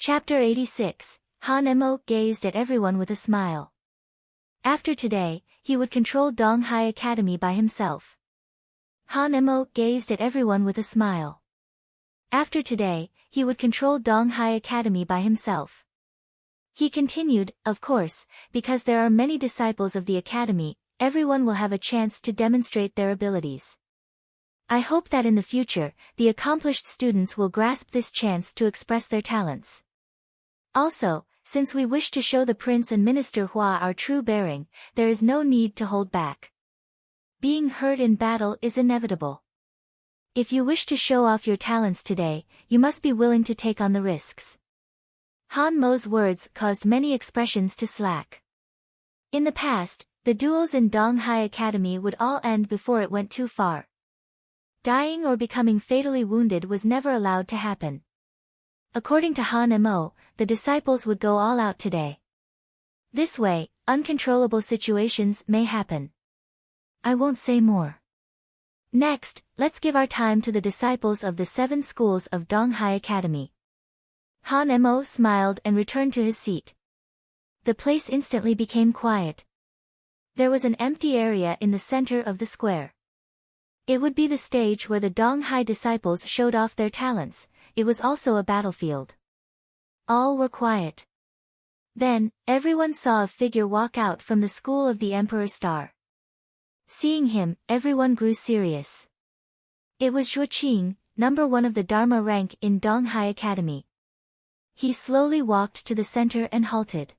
Chapter 86, Han Mo gazed at everyone with a smile. After today, he would control Donghai Academy by himself. Han Mo gazed at everyone with a smile. After today, he would control Donghai Academy by himself. He continued, of course, because there are many disciples of the academy, everyone will have a chance to demonstrate their abilities. I hope that in the future, the accomplished students will grasp this chance to express their talents. Also, since we wish to show the prince and minister Hua our true bearing, there is no need to hold back. Being hurt in battle is inevitable. If you wish to show off your talents today, you must be willing to take on the risks. Han Mo's words caused many expressions to slack. In the past, the duels in Donghai Academy would all end before it went too far. Dying or becoming fatally wounded was never allowed to happen. According to Han Mo, the disciples would go all out today. This way, uncontrollable situations may happen. I won't say more. Next, let's give our time to the disciples of the 7 schools of Donghai Academy. Han Mo smiled and returned to his seat. The place instantly became quiet. There was an empty area in the center of the square. It would be the stage where the Donghai disciples showed off their talents. It was also a battlefield. All were quiet. Then, everyone saw a figure walk out from the school of the Emperor Star. Seeing him, everyone grew serious. It was Zhuoqing, number 1 of the Dharma rank in Donghai Academy. He slowly walked to the center and halted.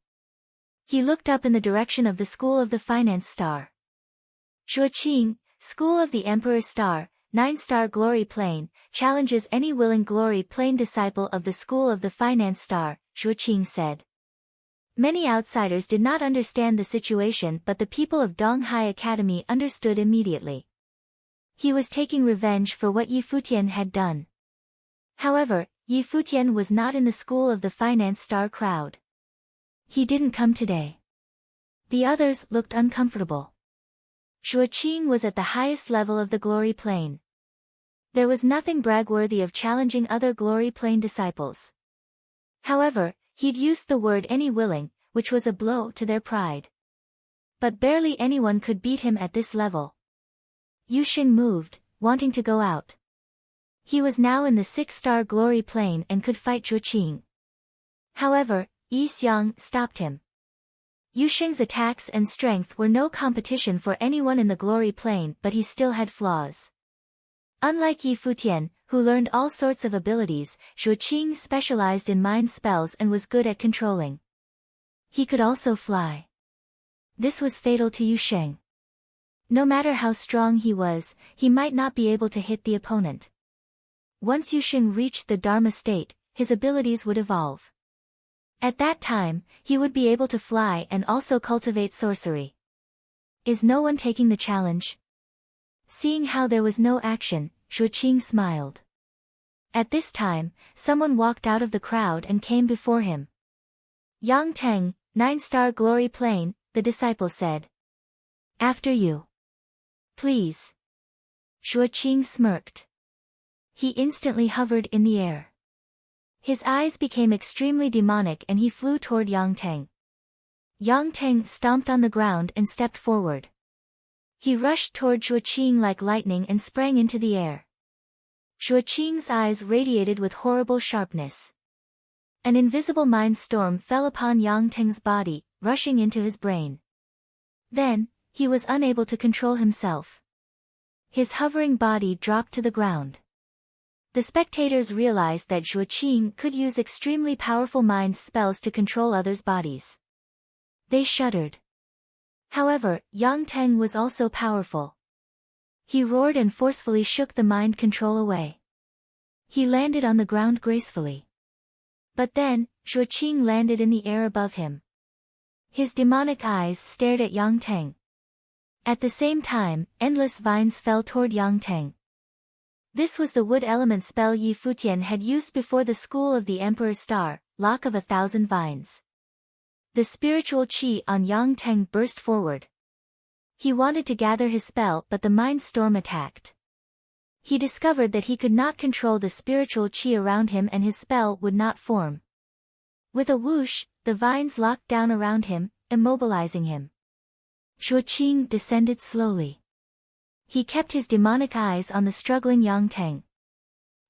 He looked up in the direction of the school of the Finance Star. Zhuoqing, School of the Emperor Star, 9-star Glory Plane, challenges any willing Glory Plane disciple of the School of the Finance Star, Zhuoqing said. Many outsiders did not understand the situation, but the people of Donghai Academy understood immediately. He was taking revenge for what Yi Futian had done. However, Yi Futian was not in the School of the Finance Star crowd. He didn't come today. The others looked uncomfortable. Zhuoqing was at the highest level of the Glory Plane. There was nothing brag-worthy of challenging other Glory Plane disciples. However, he'd used the word any willing, which was a blow to their pride. But barely anyone could beat him at this level. Yuxing moved, wanting to go out. He was now in the 6-star Glory Plane and could fight Zhuoqing. However, Yi Xiang stopped him. Yuxing's attacks and strength were no competition for anyone in the Glory Plane, but he still had flaws. Unlike Yi Futian, who learned all sorts of abilities, Zhuoqing specialized in mind spells and was good at controlling. He could also fly. This was fatal to Yuxing. No matter how strong he was, he might not be able to hit the opponent. Once Yuxing reached the Dharma state, his abilities would evolve. At that time, he would be able to fly and also cultivate sorcery. Is no one taking the challenge? Seeing how there was no action, Zhuoqing smiled. At this time, someone walked out of the crowd and came before him. Yang Teng, 9-star Glory Plane, the disciple said. After you. Please. Zhuoqing smirked. He instantly hovered in the air. His eyes became extremely demonic and he flew toward Yang Teng. Yang Teng stomped on the ground and stepped forward. He rushed toward Zhuoqing like lightning and sprang into the air. Zhuoqing's eyes radiated with horrible sharpness. An invisible mind storm fell upon Yang Teng's body, rushing into his brain. Then, he was unable to control himself. His hovering body dropped to the ground. The spectators realized that Zhuoqing could use extremely powerful mind spells to control others' bodies. They shuddered. However, Yang Teng was also powerful. He roared and forcefully shook the mind control away. He landed on the ground gracefully. But then, Zhuoqing landed in the air above him. His demonic eyes stared at Yang Teng. At the same time, endless vines fell toward Yang Teng. This was the wood element spell Yi Futian had used before the School of the Emperor Star, Lock of 1,000 Vines. The spiritual qi on Yang Teng burst forward. He wanted to gather his spell, but the mind storm attacked. He discovered that he could not control the spiritual qi around him and his spell would not form. With a whoosh, the vines locked down around him, immobilizing him. Shuoqing descended slowly. He kept his demonic eyes on the struggling Yangteng.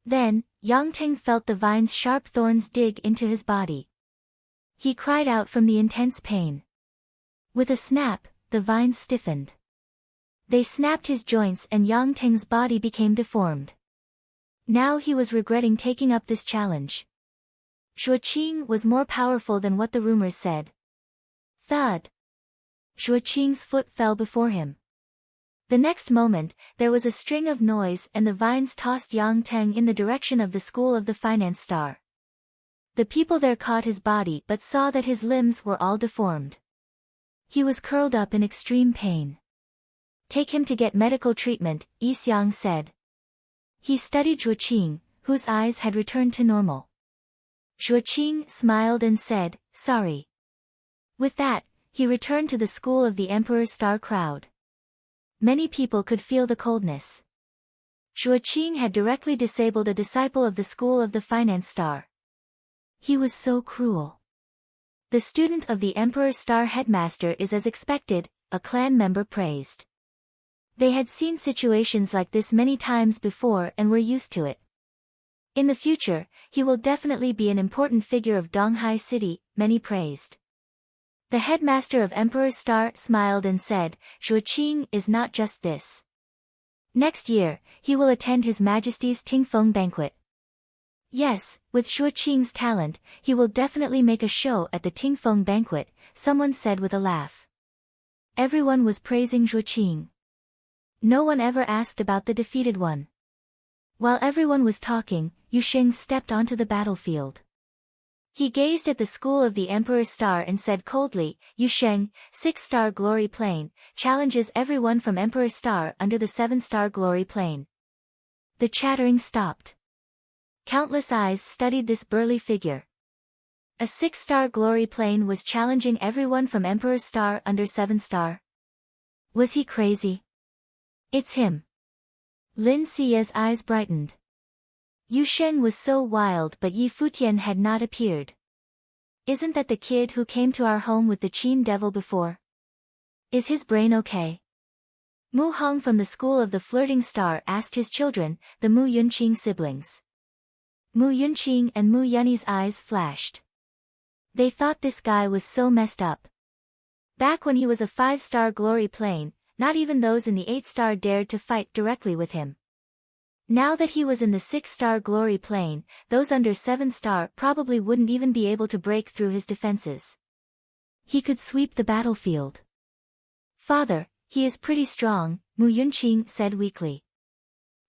Then, Yangteng felt the vine's sharp thorns dig into his body. He cried out from the intense pain. With a snap, the vines stiffened. They snapped his joints and Yangteng's body became deformed. Now he was regretting taking up this challenge. Shuoqing was more powerful than what the rumors said. Thud! Shuoqing's foot fell before him. The next moment, there was a string of noise and the vines tossed Yangteng in the direction of the school of the finance star. The people there caught his body but saw that his limbs were all deformed. He was curled up in extreme pain. Take him to get medical treatment, Yixiang said. He studied Shuoqing, whose eyes had returned to normal. Shuoqing smiled and said, sorry. With that, he returned to the school of the Emperor's Star crowd. Many people could feel the coldness. Shuoqing had directly disabled a disciple of the school of the finance star. He was so cruel. The student of the Emperor's Star headmaster is as expected, a clan member praised. They had seen situations like this many times before and were used to it. In the future, he will definitely be an important figure of Donghai City, many praised. The headmaster of Emperor's Star smiled and said, Shuoqing is not just this. Next year, he will attend His Majesty's Tingfeng banquet. Yes, with Shuoqing's talent, he will definitely make a show at the Tingfeng banquet, someone said with a laugh. Everyone was praising Shuoqing. No one ever asked about the defeated one. While everyone was talking, Yusheng stepped onto the battlefield. He gazed at the school of the Emperor's Star and said coldly, Yusheng, 6-star glory plane, challenges everyone from Emperor's Star under the 7-star glory plane. The chattering stopped. Countless eyes studied this burly figure. A 6-star glory plane was challenging everyone from Emperor's Star under 7-star. Was he crazy? It's him. Lin Xiye's eyes brightened. Yusheng was so wild but Yi Futian had not appeared. Isn't that the kid who came to our home with the Qin devil before? Is his brain okay? Mu Hong from the school of the flirting star asked his children, the Mu Yunqing siblings. Mu Yunqing and Mu Yunni's eyes flashed. They thought this guy was so messed up. Back when he was a 5-star glory plane, not even those in the 8-star dared to fight directly with him. Now that he was in the 6-star glory plane, those under 7-star probably wouldn't even be able to break through his defenses. He could sweep the battlefield. Father, he is pretty strong, Mu Yunqing said weakly.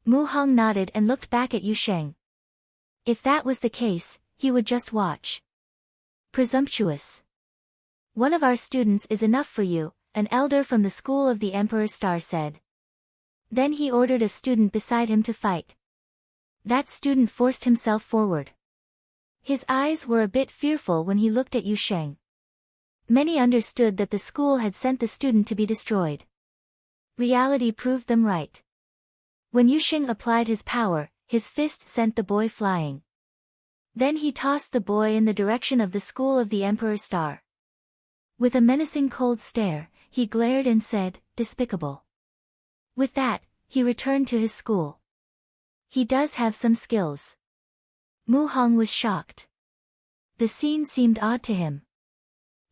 Mu Hong nodded and looked back at Yusheng. If that was the case, he would just watch. Presumptuous. One of our students is enough for you, an elder from the school of the Emperor's Star said. Then he ordered a student beside him to fight. That student forced himself forward. His eyes were a bit fearful when he looked at Yusheng. Many understood that the school had sent the student to be destroyed. Reality proved them right. When Yusheng applied his power, his fist sent the boy flying. Then he tossed the boy in the direction of the school of the Emperor's Star. With a menacing cold stare, he glared and said, despicable. With that, he returned to his school. He does have some skills. Mu Hong was shocked. The scene seemed odd to him.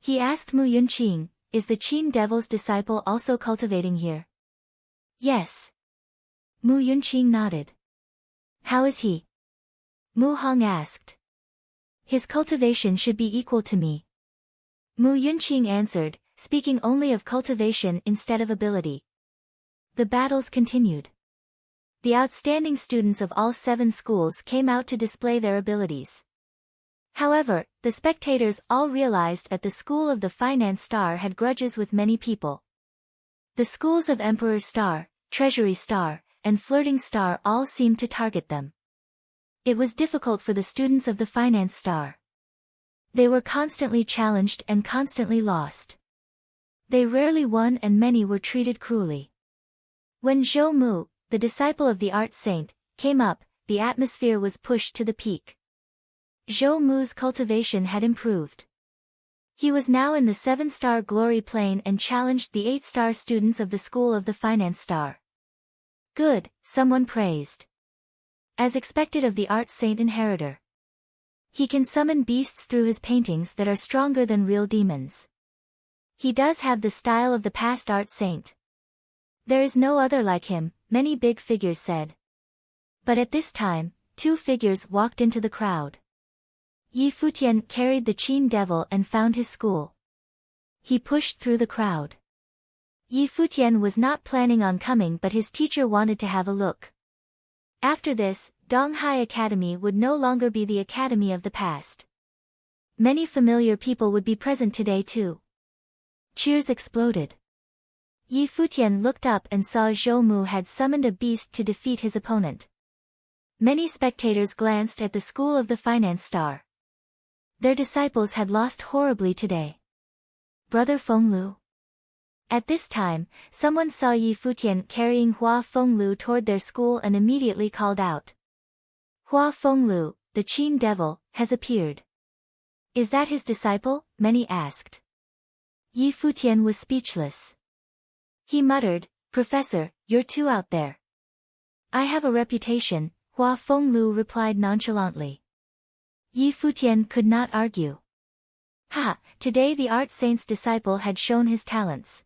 He asked Mu Yunqing, is the Qin devil's disciple also cultivating here? Yes. Mu Yunqing nodded. How is he? Mu Hong asked. His cultivation should be equal to me. Mu Yunqing answered, speaking only of cultivation instead of ability. The battles continued. The outstanding students of all 7 schools came out to display their abilities. However, the spectators all realized that the school of the Finance Star had grudges with many people. The schools of Emperor's Star, Treasury Star, and Flirting Star all seemed to target them. It was difficult for the students of the Finance Star. They were constantly challenged and constantly lost. They rarely won and many were treated cruelly. When Zhou Mu, the disciple of the art saint, came up, the atmosphere was pushed to the peak. Zhou Mu's cultivation had improved. He was now in the 7-star glory plane and challenged the 8-star students of the School of the Finance Star. Good, someone praised. As expected of the art saint inheritor. He can summon beasts through his paintings that are stronger than real demons. He does have the style of the past art saint. There is no other like him, many big figures said. But at this time, 2 figures walked into the crowd. Yi Futian carried the Qin devil and found his school. He pushed through the crowd. Yi Futian was not planning on coming, but his teacher wanted to have a look. After this, Donghai Academy would no longer be the academy of the past. Many familiar people would be present today too. Cheers exploded. Yi Futian looked up and saw Zhou Mu had summoned a beast to defeat his opponent. Many spectators glanced at the School of the Finance Star. Their disciples had lost horribly today. Brother Fenglu. At this time, someone saw Yi Futian carrying Hua Fenglu toward their school and immediately called out. Hua Fenglu, the Qin devil, has appeared. Is that his disciple? Many asked. Yi Futian was speechless. He muttered, Professor, you're too out there. I have a reputation, Hua Fenglu replied nonchalantly. Yi Futian could not argue. Ha, today the art saint's disciple had shown his talents.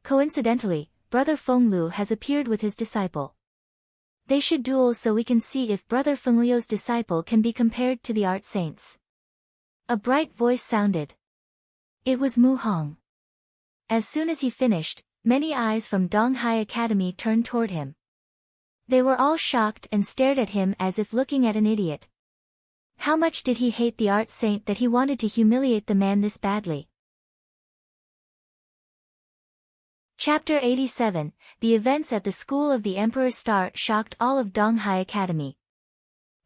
Coincidentally, Brother Fenglu has appeared with his disciple. They should duel so we can see if Brother Fenglu's disciple can be compared to the art saints. A bright voice sounded. It was Mu Hong. As soon as he finished, many eyes from Donghai Academy turned toward him. They were all shocked and stared at him as if looking at an idiot. How much did he hate the art saint that he wanted to humiliate the man this badly? Chapter 87, The events at the School of the Emperor's Star shocked all of Donghai Academy.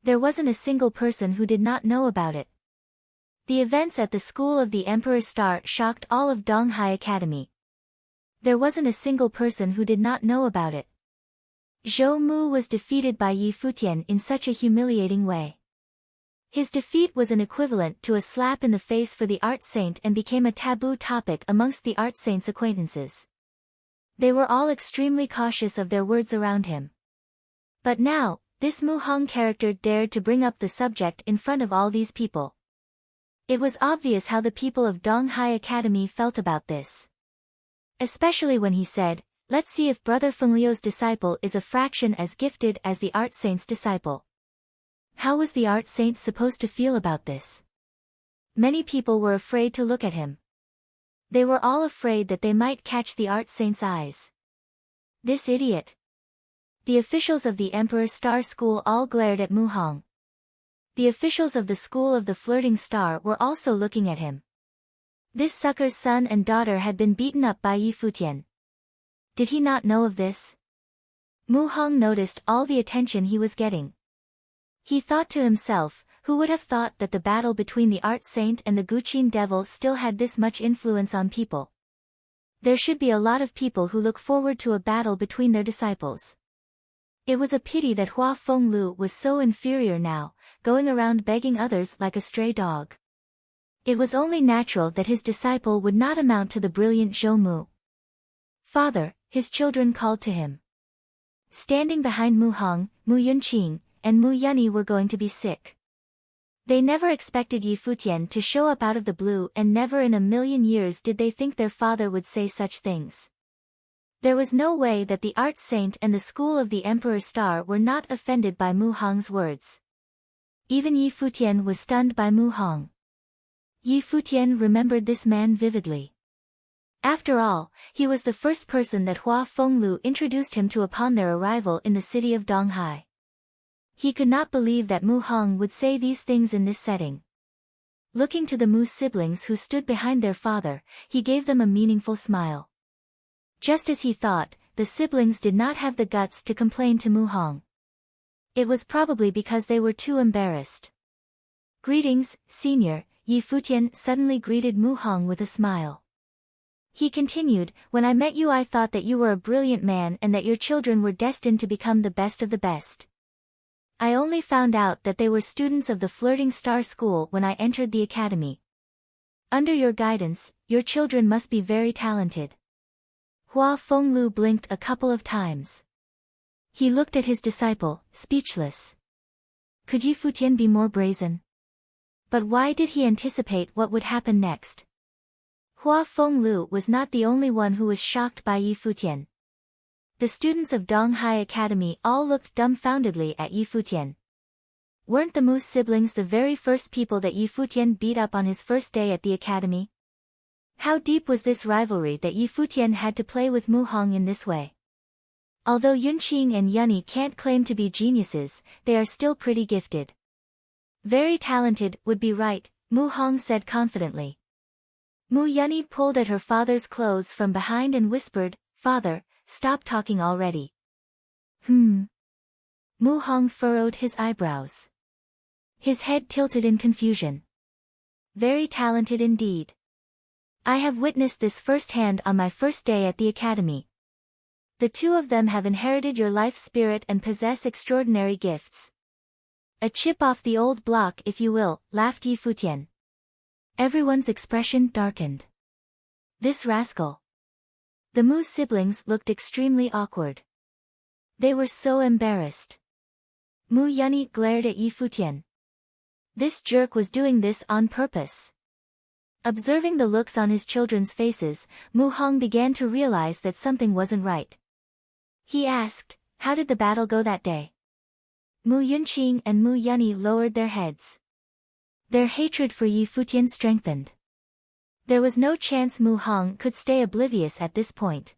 There wasn't a single person who did not know about it. The events at the School of the Emperor's Star shocked all of Donghai Academy. There wasn't a single person who did not know about it. Zhou Mu was defeated by Yi Futian in such a humiliating way. His defeat was an equivalent to a slap in the face for the art saint and became a taboo topic amongst the art saint's acquaintances. They were all extremely cautious of their words around him. But now, this Mu Hong character dared to bring up the subject in front of all these people. It was obvious how the people of Donghai Academy felt about this. Especially when he said, let's see if Brother Fenglu's disciple is a fraction as gifted as the art saint's disciple. How was the art saint supposed to feel about this? Many people were afraid to look at him. They were all afraid that they might catch the art saint's eyes. This idiot. The officials of the Emperor's Star School all glared at Mu Hong. The officials of the School of the Flirting Star were also looking at him. This sucker's son and daughter had been beaten up by Yi Futian. Did he not know of this? Mu Hong noticed all the attention he was getting. He thought to himself, who would have thought that the battle between the art saint and the Guqin devil still had this much influence on people? There should be a lot of people who look forward to a battle between their disciples. It was a pity that Hua Fenglu was so inferior now, going around begging others like a stray dog. It was only natural that his disciple would not amount to the brilliant Zhou Mu. Father, his children called to him. Standing behind Mu Hong, Mu Yunqing, and Mu Yunyi were going to be sick. They never expected Yi Futian to show up out of the blue, and never in a million years did they think their father would say such things. There was no way that the art saint and the School of the Emperor's Star were not offended by Mu Hong's words. Even Yi Futian was stunned by Mu Hong. Yi Futian remembered this man vividly. After all, he was the first person that Hua Fenglu introduced him to upon their arrival in the city of Donghai. He could not believe that Mu Hong would say these things in this setting. Looking to the Mu siblings who stood behind their father, he gave them a meaningful smile. Just as he thought, the siblings did not have the guts to complain to Mu Hong. It was probably because they were too embarrassed. Greetings, senior, Yi Futian suddenly greeted Mu Hong with a smile. He continued, when I met you I thought that you were a brilliant man and that your children were destined to become the best of the best. I only found out that they were students of the Flirting Star School when I entered the academy. Under your guidance, your children must be very talented. Hua Fenglu blinked a couple of times. He looked at his disciple, speechless. Could Yi Futian be more brazen? But why did he anticipate what would happen next? Hua Fenglu was not the only one who was shocked by Yi Futian. The students of Donghai Academy all looked dumbfoundedly at Yi Futian. Weren't the Mu siblings the very first people that Yi Futian beat up on his first day at the academy? How deep was this rivalry that Yi Futian had to play with Mu Hong in this way? Although Yunqing and Yunyi can't claim to be geniuses, they are still pretty gifted. Very talented would be right, Mu Hong said confidently. Mu Yunyi pulled at her father's clothes from behind and whispered, "Father, stop talking already." Mu Hong furrowed his eyebrows. His head tilted in confusion. Very talented indeed. I have witnessed this firsthand on my first day at the academy. The two of them have inherited your life spirit and possess extraordinary gifts. A chip off the old block if you will, laughed Yi Futian. Everyone's expression darkened. This rascal. The Mu siblings looked extremely awkward. They were so embarrassed. Mu Yunyi glared at Yi Futian. This jerk was doing this on purpose. Observing the looks on his children's faces, Mu Hong began to realize that something wasn't right. He asked, "How did the battle go that day?" Mu Yunqing and Mu Yunyi lowered their heads. Their hatred for Yi Futian strengthened. There was no chance Mu Hong could stay oblivious at this point.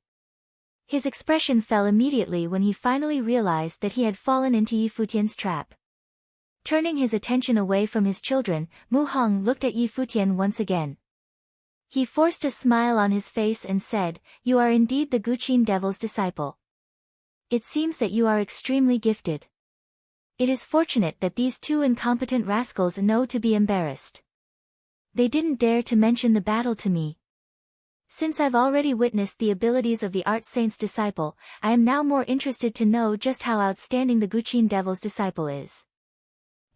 His expression fell immediately when he finally realized that he had fallen into Yi Futian's trap. Turning his attention away from his children, Mu Hong looked at Yi Futian once again. He forced a smile on his face and said, "You are indeed the Guqin Devil's disciple. It seems that you are extremely gifted. It is fortunate that these two incompetent rascals know to be embarrassed. They didn't dare to mention the battle to me. Since I've already witnessed the abilities of the Art Saint's disciple, I am now more interested to know just how outstanding the Guqin Devil's disciple is."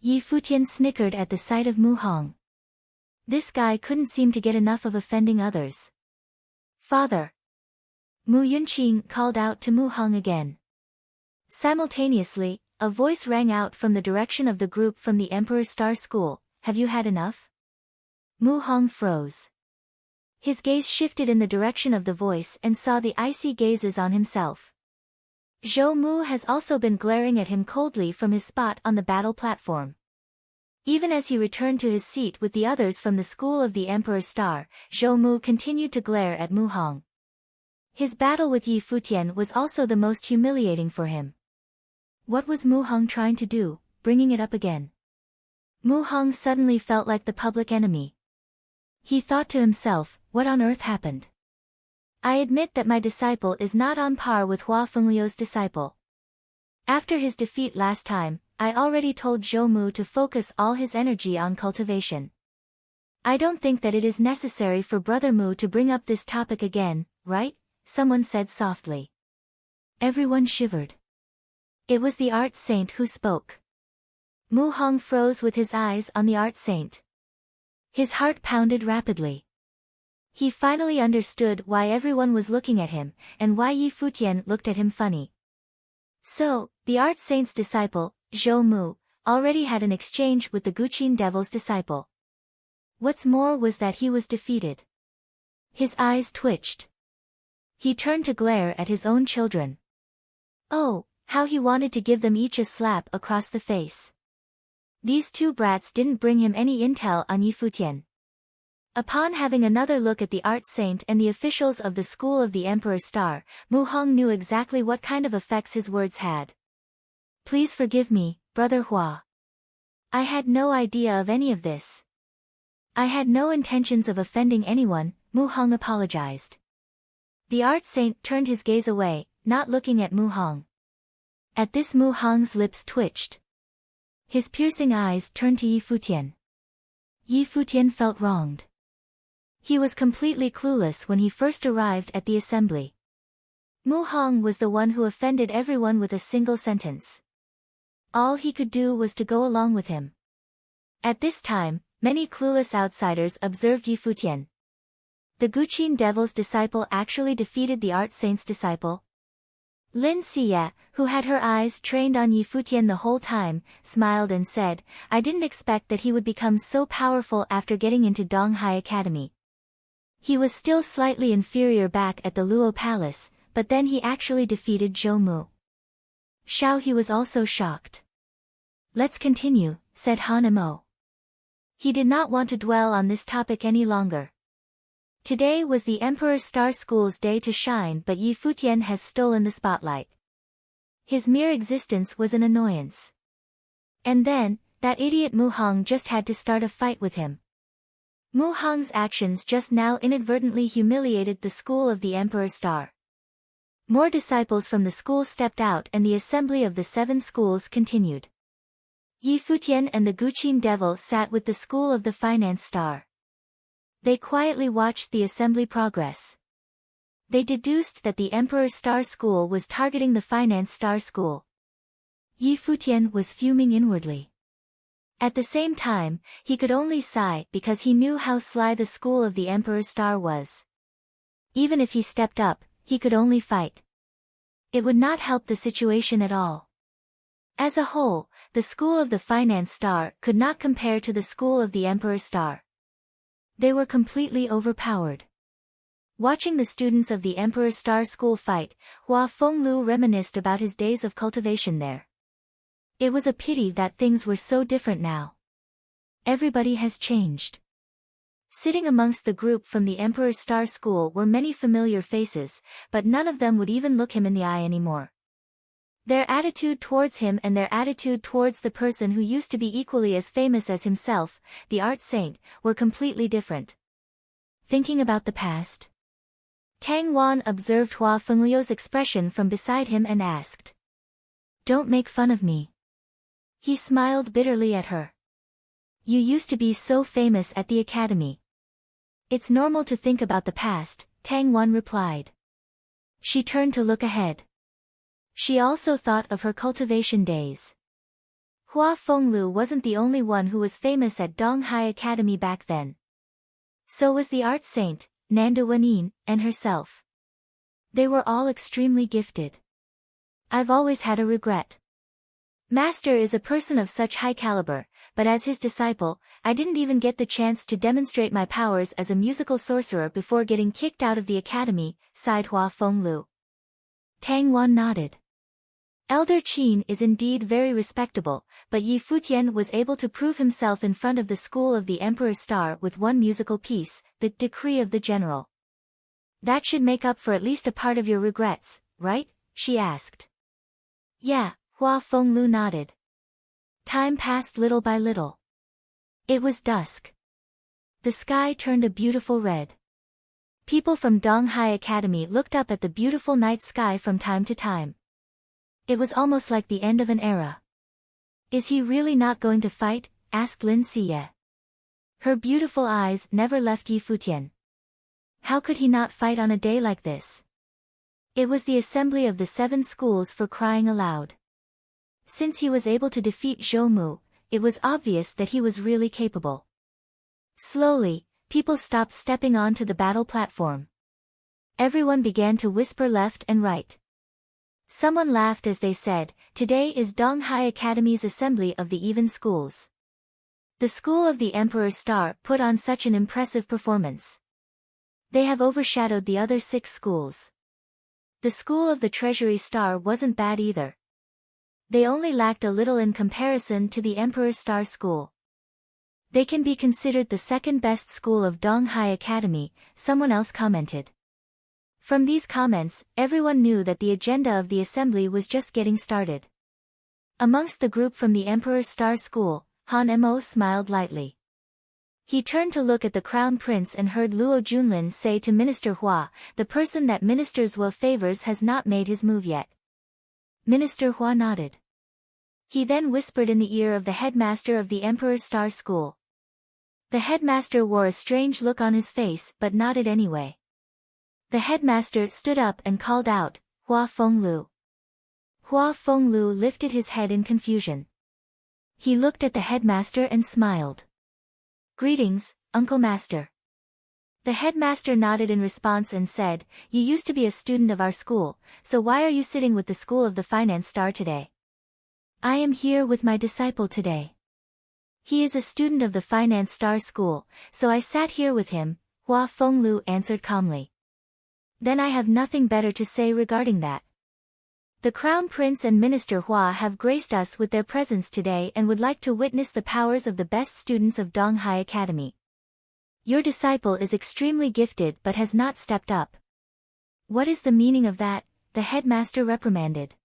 Yi Futian snickered at the sight of Mu Hong. This guy couldn't seem to get enough of offending others. "Father!" Mu Yunqing called out to Mu Hong again. Simultaneously, a voice rang out from the direction of the group from the Emperor's Star School, "Have you had enough?" Mu Hong froze. His gaze shifted in the direction of the voice and saw the icy gazes on himself. Zhou Mu has also been glaring at him coldly from his spot on the battle platform. Even as he returned to his seat with the others from the School of the Emperor's Star, Zhou Mu continued to glare at Mu Hong. His battle with Yi Futian was also the most humiliating for him. What was Mu Hong trying to do, bringing it up again? Mu Hong suddenly felt like the public enemy. He thought to himself, what on earth happened? I admit that my disciple is not on par with Hua Fengliu's disciple. After his defeat last time, I already told Zhou Mu to focus all his energy on cultivation. I don't think that it is necessary for Brother Mu to bring up this topic again, right? Someone said softly. Everyone shivered. It was the Art Saint who spoke. Mu Hong froze with his eyes on the Art Saint. His heart pounded rapidly. He finally understood why everyone was looking at him, and why Yi Futian looked at him funny. So, the Art Saint's disciple, Zhou Mu, already had an exchange with the Guqin Devil's disciple. What's more was that he was defeated. His eyes twitched. He turned to glare at his own children. Oh, how he wanted to give them each a slap across the face. These two brats didn't bring him any intel on Yi Futian. Upon having another look at the Art Saint and the officials of the School of the Emperor's Star, Mu Hong knew exactly what kind of effects his words had. Please forgive me, Brother Hua. I had no idea of any of this. I had no intentions of offending anyone, Mu Hong apologized. The Art Saint turned his gaze away, not looking at Mu Hong. At this Mu Hong's lips twitched. His piercing eyes turned to Yi Futian. Yi Futian felt wronged. He was completely clueless when he first arrived at the assembly. Mu Hong was the one who offended everyone with a single sentence. All he could do was to go along with him. At this time, many clueless outsiders observed Yi Futian. The Guqin devil's disciple actually defeated the art saint's disciple. Lin Xie, who had her eyes trained on Yi Futian the whole time, smiled and said, I didn't expect that he would become so powerful after getting into Donghai Academy. He was still slightly inferior back at the Luo Palace, but then he actually defeated Zhou Mu. Xiao He was also shocked. Let's continue, said Han Mo. He did not want to dwell on this topic any longer. Today was the Emperor Star School's day to shine, but Yi Futian has stolen the spotlight. His mere existence was an annoyance. And then, that idiot Mu Hong just had to start a fight with him. Mu Hong's actions just now inadvertently humiliated the school of the Emperor Star. More disciples from the school stepped out and the assembly of the 7 schools continued. Yi Futian and the Guqin devil sat with the school of the Finance Star. They quietly watched the assembly progress. They deduced that the Emperor Star School was targeting the Finance Star School. Yi Futian was fuming inwardly. At the same time, he could only sigh because he knew how sly the school of the Emperor Star was. Even if he stepped up, he could only fight. It would not help the situation at all. As a whole, the school of the Finance Star could not compare to the school of the Emperor Star. They were completely overpowered. Watching the students of the Emperor Star School fight, Hua Fenglu reminisced about his days of cultivation there. It was a pity that things were so different now. Everybody has changed. Sitting amongst the group from the Emperor Star School were many familiar faces, but none of them would even look him in the eye anymore. Their attitude towards him and their attitude towards the person who used to be equally as famous as himself, the art saint, were completely different. Thinking about the past? Tang Wan observed Hua Fengluo's expression from beside him and asked. Don't make fun of me. He smiled bitterly at her. You used to be so famous at the academy. It's normal to think about the past, Tang Wan replied. She turned to look ahead. She also thought of her cultivation days. Hua Fenglu wasn't the only one who was famous at Donghai Academy back then. So was the art saint, Nanda Wenin, and herself. They were all extremely gifted. I've always had a regret. Master is a person of such high caliber, but as his disciple, I didn't even get the chance to demonstrate my powers as a musical sorcerer before getting kicked out of the academy, sighed Hua Fenglu. Tang Wan nodded. Elder Qin is indeed very respectable, but Yi Futian was able to prove himself in front of the school of the Emperor Star with one musical piece, the Decree of the General. That should make up for at least a part of your regrets, right? She asked. Yeah, Hua Fenglu nodded. Time passed little by little. It was dusk. The sky turned a beautiful red. People from Donghai Academy looked up at the beautiful night sky from time to time. It was almost like the end of an era. Is he really not going to fight? Asked Lin Xie. Her beautiful eyes never left Yi Futian. How could he not fight on a day like this? It was the assembly of the 7 schools for crying aloud. Since he was able to defeat Zhou Mu, it was obvious that he was really capable. Slowly, people stopped stepping onto the battle platform. Everyone began to whisper left and right. Someone laughed as they said, today is Donghai Academy's assembly of the even schools. The school of the Emperor Star put on such an impressive performance. They have overshadowed the other 6 schools. The school of the Treasury Star wasn't bad either. They only lacked a little in comparison to the Emperor Star School. They can be considered the second best school of Donghai Academy, someone else commented. From these comments, everyone knew that the agenda of the assembly was just getting started. Amongst the group from the Emperor Star School, Han Mo smiled lightly. He turned to look at the Crown Prince and heard Luo Junlin say to Minister Hua, the person that Minister Hua favors has not made his move yet. Minister Hua nodded. He then whispered in the ear of the headmaster of the Emperor Star School. The headmaster wore a strange look on his face but nodded anyway. The headmaster stood up and called out, Hua Fenglu. Hua Fenglu lifted his head in confusion. He looked at the headmaster and smiled. "Greetings, Uncle Master." The headmaster nodded in response and said, "You used to be a student of our school, so why are you sitting with the School of the Finance Star today?" "I am here with my disciple today. He is a student of the Finance Star School, so I sat here with him," Hua Fenglu answered calmly. "Then I have nothing better to say regarding that. The Crown Prince and Minister Hua have graced us with their presence today and would like to witness the powers of the best students of Donghai Academy. Your disciple is extremely gifted but has not stepped up." "What is the meaning of that?" the headmaster reprimanded.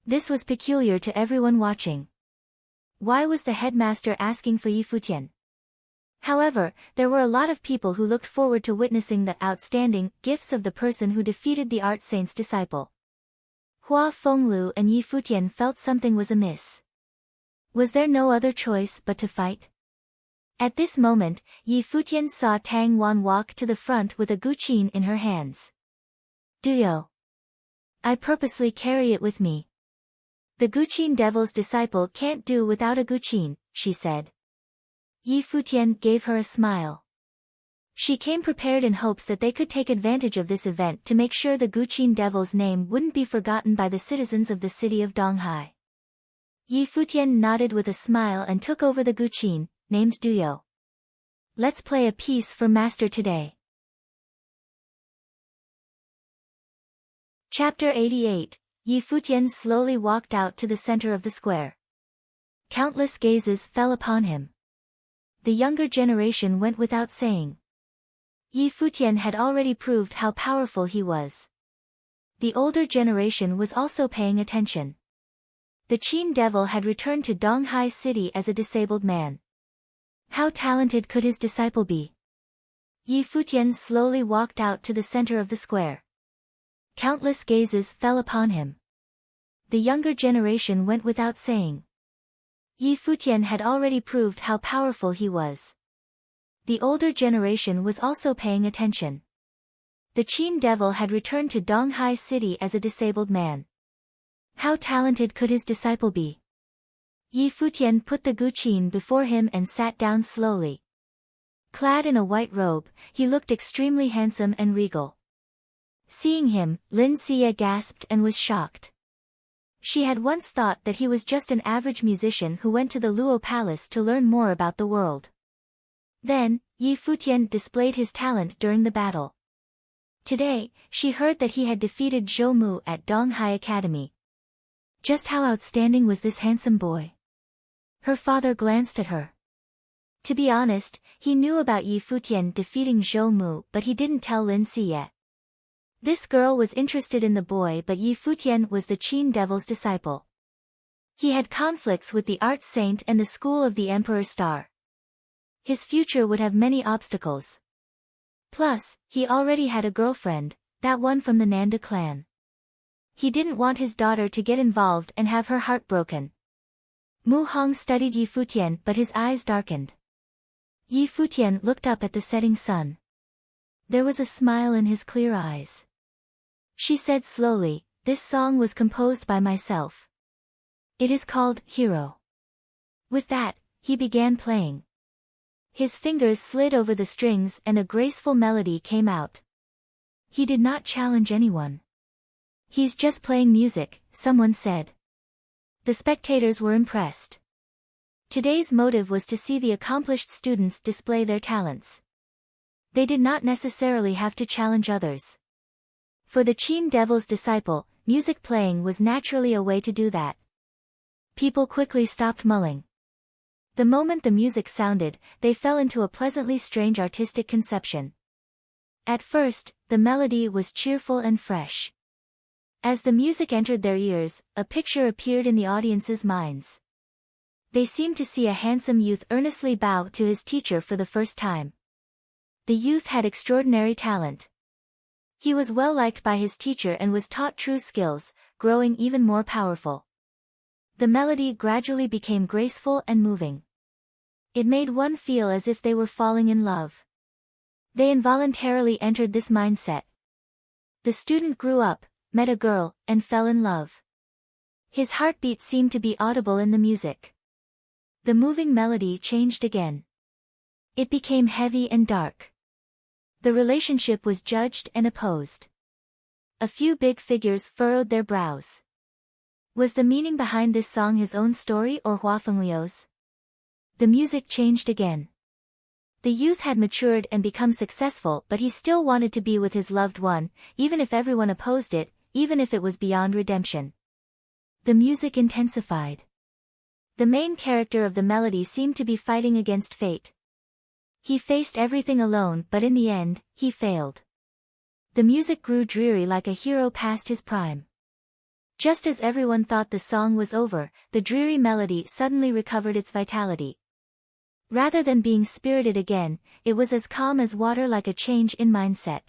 This was peculiar to everyone watching. Why was the headmaster asking for Yi Futian? However, there were a lot of people who looked forward to witnessing the outstanding gifts of the person who defeated the art saint's disciple. Hua Fenglu and Yi Futian felt something was amiss. Was there no other choice but to fight? At this moment, Yi Futian saw Tang Wan walk to the front with a guqin in her hands. "Duyo. I purposely carry it with me. The guqin devil's disciple can't do without a guqin," she said. Yi Futian gave her a smile. She came prepared in hopes that they could take advantage of this event to make sure the guqin devil's name wouldn't be forgotten by the citizens of the city of Donghai. Yi Futian nodded with a smile and took over the guqin, named Duyo. "Let's play a piece for Master today." Chapter 88, Yi Futian slowly walked out to the center of the square. Countless gazes fell upon him. The younger generation went without saying. Yi Futian had already proved how powerful he was. The older generation was also paying attention. The Qin devil had returned to Donghai City as a disabled man. How talented could his disciple be? Yi Futian slowly walked out to the center of the square. Countless gazes fell upon him. The younger generation went without saying. Yi Futian had already proved how powerful he was. The older generation was also paying attention. The Qin devil had returned to Donghai City as a disabled man. How talented could his disciple be? Yi Futian put the guqin before him and sat down slowly. Clad in a white robe, he looked extremely handsome and regal. Seeing him, Lin Xie gasped and was shocked. She had once thought that he was just an average musician who went to the Luo Palace to learn more about the world. Then, Yi Futian displayed his talent during the battle. Today, she heard that he had defeated Zhou Mu at Donghai Academy. Just how outstanding was this handsome boy? Her father glanced at her. To be honest, he knew about Yi Futian defeating Zhou Mu, but he didn't tell Lin Xie yet. This girl was interested in the boy, but Yi Futian was the Qin devil's disciple. He had conflicts with the art saint and the school of the Emperor Star. His future would have many obstacles. Plus, he already had a girlfriend, that one from the Nanda clan. He didn't want his daughter to get involved and have her heart broken. Mu Hong studied Yi Futian, but his eyes darkened. Yi Futian looked up at the setting sun. There was a smile in his clear eyes. She said slowly, "This song was composed by myself. It is called Hero." With that, he began playing. His fingers slid over the strings and a graceful melody came out. He did not challenge anyone. "He's just playing music," someone said. The spectators were impressed. Today's motive was to see the accomplished students display their talents. They did not necessarily have to challenge others. For the Qin devil's disciple, music playing was naturally a way to do that. People quickly stopped mulling. The moment the music sounded, they fell into a pleasantly strange artistic conception. At first, the melody was cheerful and fresh. As the music entered their ears, a picture appeared in the audience's minds. They seemed to see a handsome youth earnestly bow to his teacher for the first time. The youth had extraordinary talent. He was well liked by his teacher and was taught true skills, growing even more powerful. The melody gradually became graceful and moving. It made one feel as if they were falling in love. They involuntarily entered this mindset. The student grew up, met a girl, and fell in love. His heartbeat seemed to be audible in the music. The moving melody changed again. It became heavy and dark. The relationship was judged and opposed. A few big figures furrowed their brows. Was the meaning behind this song his own story or Hua Fengliu's? The music changed again. The youth had matured and become successful, but he still wanted to be with his loved one, even if everyone opposed it, even if it was beyond redemption. The music intensified. The main character of the melody seemed to be fighting against fate. He faced everything alone, but in the end, he failed. The music grew dreary like a hero past his prime. Just as everyone thought the song was over, the dreary melody suddenly recovered its vitality. Rather than being spirited again, it was as calm as water, like a change in mindset.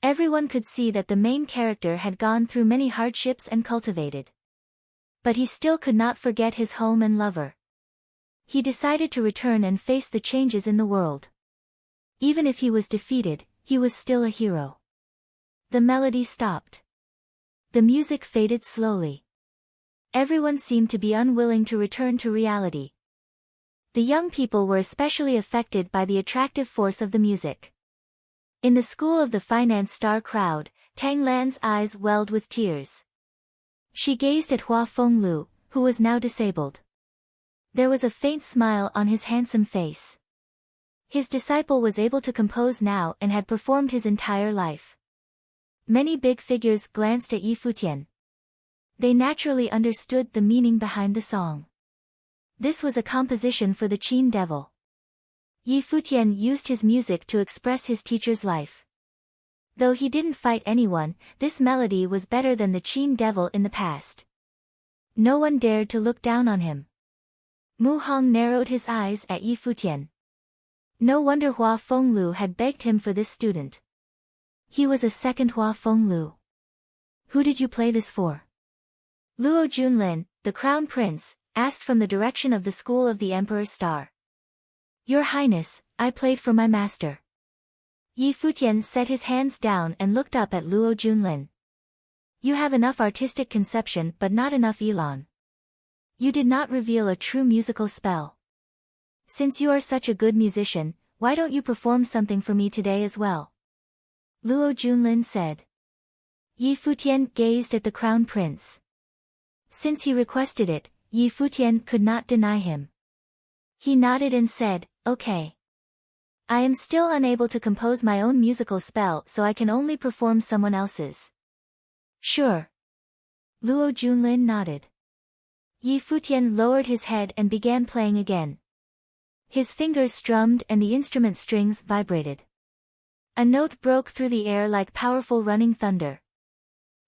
Everyone could see that the main character had gone through many hardships and cultivated. But he still could not forget his home and lover. He decided to return and face the changes in the world. Even if he was defeated, he was still a hero. The melody stopped. The music faded slowly. Everyone seemed to be unwilling to return to reality. The young people were especially affected by the attractive force of the music. In the school of the finance star crowd, Tang Lan's eyes welled with tears. She gazed at Hua Fenglu, who was now disabled. There was a faint smile on his handsome face. His disciple was able to compose now and had performed his entire life. Many big figures glanced at Yi Futian. They naturally understood the meaning behind the song. This was a composition for the Qin devil. Yi Futian used his music to express his teacher's life. Though he didn't fight anyone, this melody was better than the Qin devil in the past. No one dared to look down on him. Mu Hong narrowed his eyes at Yi Futian. No wonder Hua Fenglu had begged him for this student. He was a second Hua Fenglu. Who did you play this for? Luo Junlin, the crown prince, asked from the direction of the school of the Emperor's Star. Your Highness, I played for my master. Yi Futian set his hands down and looked up at Luo Junlin. You have enough artistic conception but not enough elan. You did not reveal a true musical spell. Since you are such a good musician, why don't you perform something for me today as well? Luo Junlin said. Yi Futian gazed at the crown prince. Since he requested it, Yi Futian could not deny him. He nodded and said, okay. I am still unable to compose my own musical spell, so I can only perform someone else's. Sure. Luo Junlin nodded. Yi Futian lowered his head and began playing again. His fingers strummed and the instrument strings vibrated. A note broke through the air like powerful running thunder.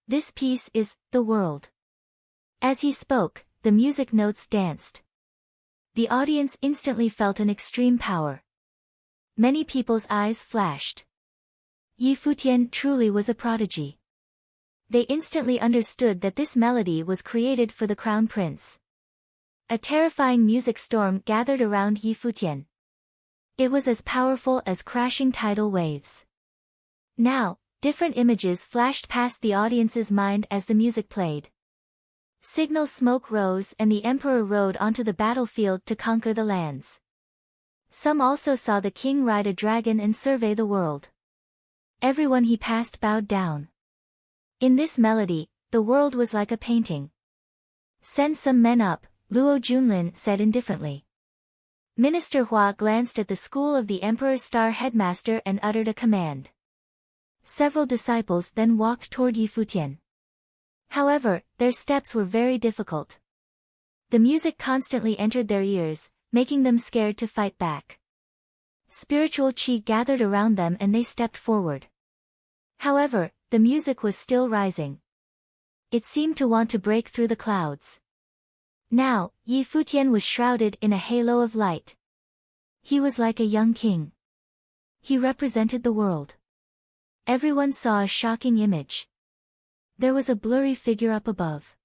This piece is the world. As he spoke, the music notes danced. The audience instantly felt an extreme power. Many people's eyes flashed. Yi Futian truly was a prodigy. They instantly understood that this melody was created for the crown prince. A terrifying music storm gathered around Yi Futian. It was as powerful as crashing tidal waves. Now, different images flashed past the audience's mind as the music played. Signal smoke rose and the emperor rode onto the battlefield to conquer the lands. Some also saw the king ride a dragon and survey the world. Everyone he passed bowed down. In this melody, the world was like a painting. Send some men up, Luo Junlin said indifferently. Minister Hua glanced at the school of the Emperor's Star headmaster and uttered a command. Several disciples then walked toward Yi Futian. However, their steps were very difficult. The music constantly entered their ears, making them scared to fight back. Spiritual qi gathered around them and they stepped forward. However, the music was still rising. It seemed to want to break through the clouds. Now, Yi Futian was shrouded in a halo of light. He was like a young king. He represented the world. Everyone saw a shocking image. There was a blurry figure up above.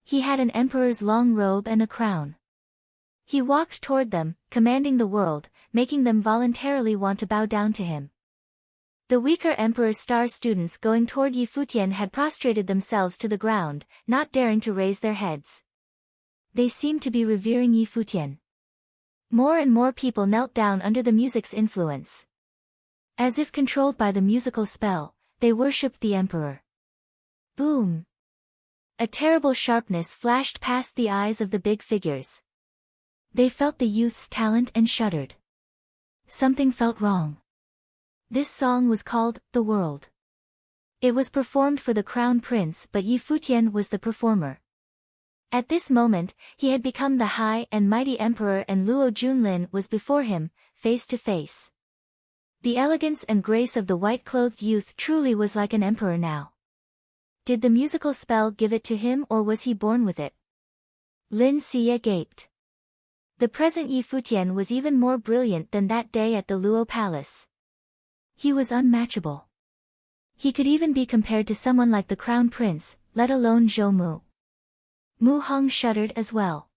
He had an emperor's long robe and a crown. He walked toward them, commanding the world, making them voluntarily want to bow down to him. The weaker Emperor's star students going toward Yi Futian had prostrated themselves to the ground, not daring to raise their heads. They seemed to be revering Yi Futian. More and more people knelt down under the music's influence. As if controlled by the musical spell, they worshipped the Emperor. Boom! A terrible sharpness flashed past the eyes of the big figures. They felt the youth's talent and shuddered. Something felt wrong. This song was called The World. It was performed for the crown prince, but Yi Futian was the performer. At this moment, he had become the high and mighty emperor, and Luo Junlin was before him, face to face. The elegance and grace of the white-clothed youth truly was like an emperor now. Did the musical spell give it to him, or was he born with it? Lin Xie gaped. The present Yi Futian was even more brilliant than that day at the Luo Palace. He was unmatchable. He could even be compared to someone like the crown prince, let alone Zhou Mu. Mu Hong shuddered as well.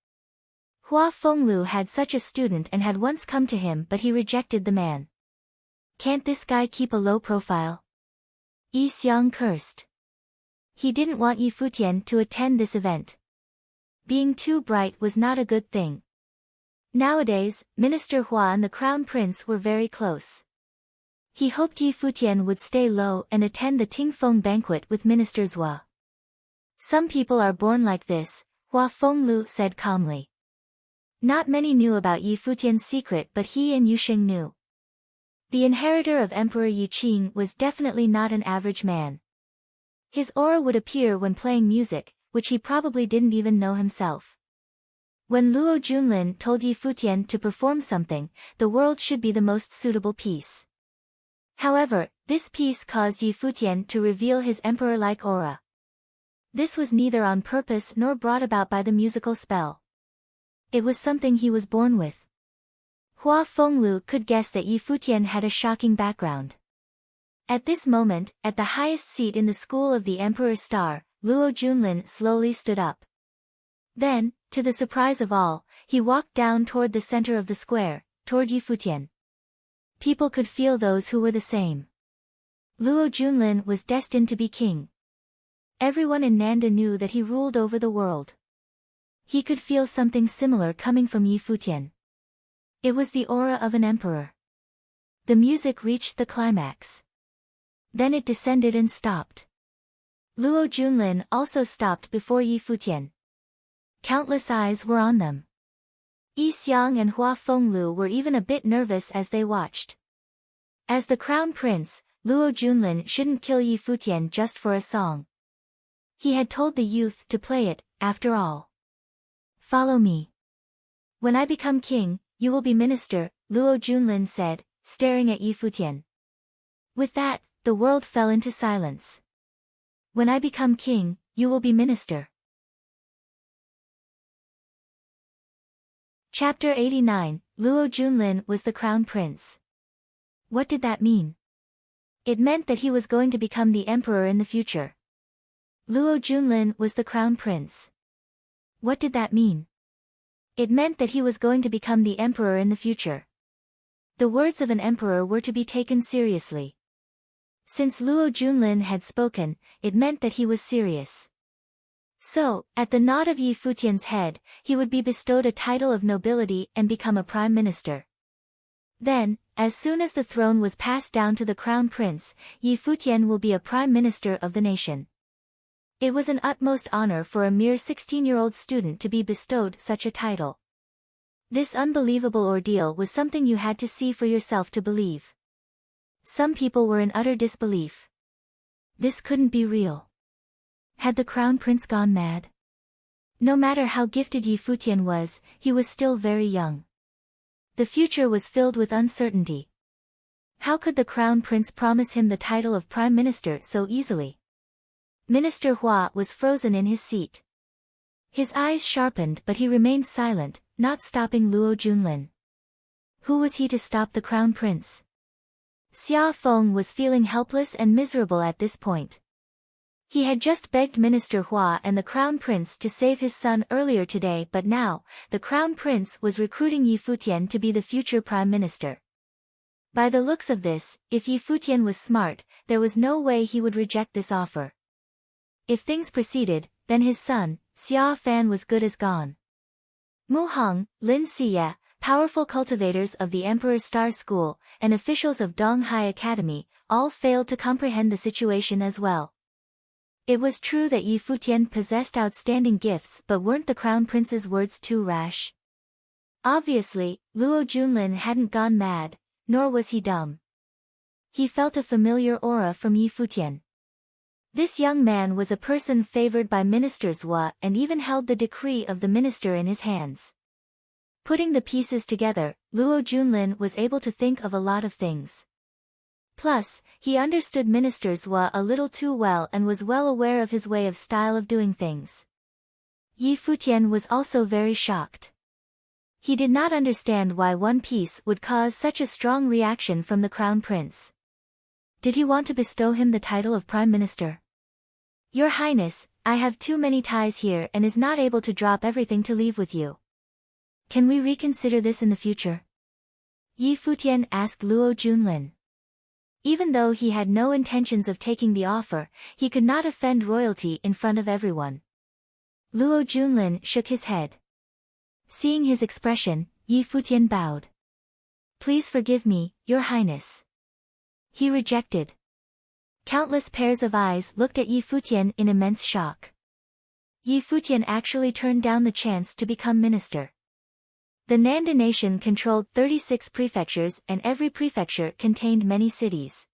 Hua Fenglu had such a student and had once come to him, but he rejected the man. Can't this guy keep a low profile? Yi Xiang cursed. He didn't want Yi Futian to attend this event. Being too bright was not a good thing. Nowadays, Minister Hua and the crown prince were very close. He hoped Yi Futian would stay low and attend the Tingfeng banquet with Minister Zhua. Some people are born like this, Hua Fenglu said calmly. Not many knew about Yi Futian's secret, but he and Yusheng knew. The inheritor of Emperor Yi Qing was definitely not an average man. His aura would appear when playing music, which he probably didn't even know himself. When Luo Junlin told Yi Futian to perform something, the world should be the most suitable piece. However, this piece caused Yi Futian to reveal his emperor-like aura. This was neither on purpose nor brought about by the musical spell. It was something he was born with. Hua Fenglu could guess that Yi Futian had a shocking background. At this moment, at the highest seat in the school of the Emperor's Star, Luo Junlin slowly stood up. Then, to the surprise of all, he walked down toward the center of the square, toward Yi Futian. People could feel those who were the same. Luo Junlin was destined to be king. Everyone in Nanda knew that he ruled over the world. He could feel something similar coming from Yi Futian. It was the aura of an emperor. The music reached the climax. Then it descended and stopped. Luo Junlin also stopped before Yi Futian. Countless eyes were on them. Yi Xiang and Hua Fenglu were even a bit nervous as they watched. As the crown prince, Luo Junlin shouldn't kill Yi Futian just for a song. He had told the youth to play it, after all. Follow me. When I become king, you will be minister, Luo Junlin said, staring at Yi Futian. With that, the world fell into silence. When I become king, you will be minister. Chapter 89, Luo Junlin was the crown prince. What did that mean? It meant that he was going to become the emperor in the future. Luo Junlin was the crown prince. What did that mean? It meant that he was going to become the emperor in the future. The words of an emperor were to be taken seriously. Since Luo Junlin had spoken, it meant that he was serious. So, at the nod of Yi Futian's head, he would be bestowed a title of nobility and become a prime minister. Then, as soon as the throne was passed down to the crown prince, Yi Futian will be a prime minister of the nation. It was an utmost honor for a mere 16-year-old student to be bestowed such a title. This unbelievable ordeal was something you had to see for yourself to believe. Some people were in utter disbelief. This couldn't be real. Had the crown prince gone mad? No matter how gifted Yi Futian was, he was still very young. The future was filled with uncertainty. How could the crown prince promise him the title of prime minister so easily? Minister Hua was frozen in his seat. His eyes sharpened, but he remained silent, not stopping Luo Junlin. Who was he to stop the crown prince? Xia Feng was feeling helpless and miserable at this point. He had just begged Minister Hua and the crown prince to save his son earlier today, but now, the crown prince was recruiting Yi Futian to be the future prime minister. By the looks of this, if Yi Futian was smart, there was no way he would reject this offer. If things proceeded, then his son, Xia Fan, was good as gone. Mu Hong, Lin Xie, powerful cultivators of the Emperor's Star School, and officials of Donghai Academy, all failed to comprehend the situation as well. It was true that Yi Futian possessed outstanding gifts, but weren't the Crown Prince's words too rash? Obviously, Luo Junlin hadn't gone mad, nor was he dumb. He felt a familiar aura from Yi Futian. This young man was a person favored by ministers Hua and even held the decree of the minister in his hands. Putting the pieces together, Luo Junlin was able to think of a lot of things. Plus, he understood Minister Hua a little too well and was well aware of his way of style of doing things. Yi Futian was also very shocked. He did not understand why one piece would cause such a strong reaction from the Crown Prince. Did he want to bestow him the title of Prime Minister? Your Highness, I have too many ties here and is not able to drop everything to leave with you. Can we reconsider this in the future? Yi Futian asked Luo Junlin. Even though he had no intentions of taking the offer, he could not offend royalty in front of everyone. Luo Junlin shook his head. Seeing his expression, Yi Futian bowed. Please forgive me, Your Highness. He rejected. Countless pairs of eyes looked at Yi Futian in immense shock. Yi Futian actually turned down the chance to become minister. The Nanda nation controlled 36 prefectures and every prefecture contained many cities.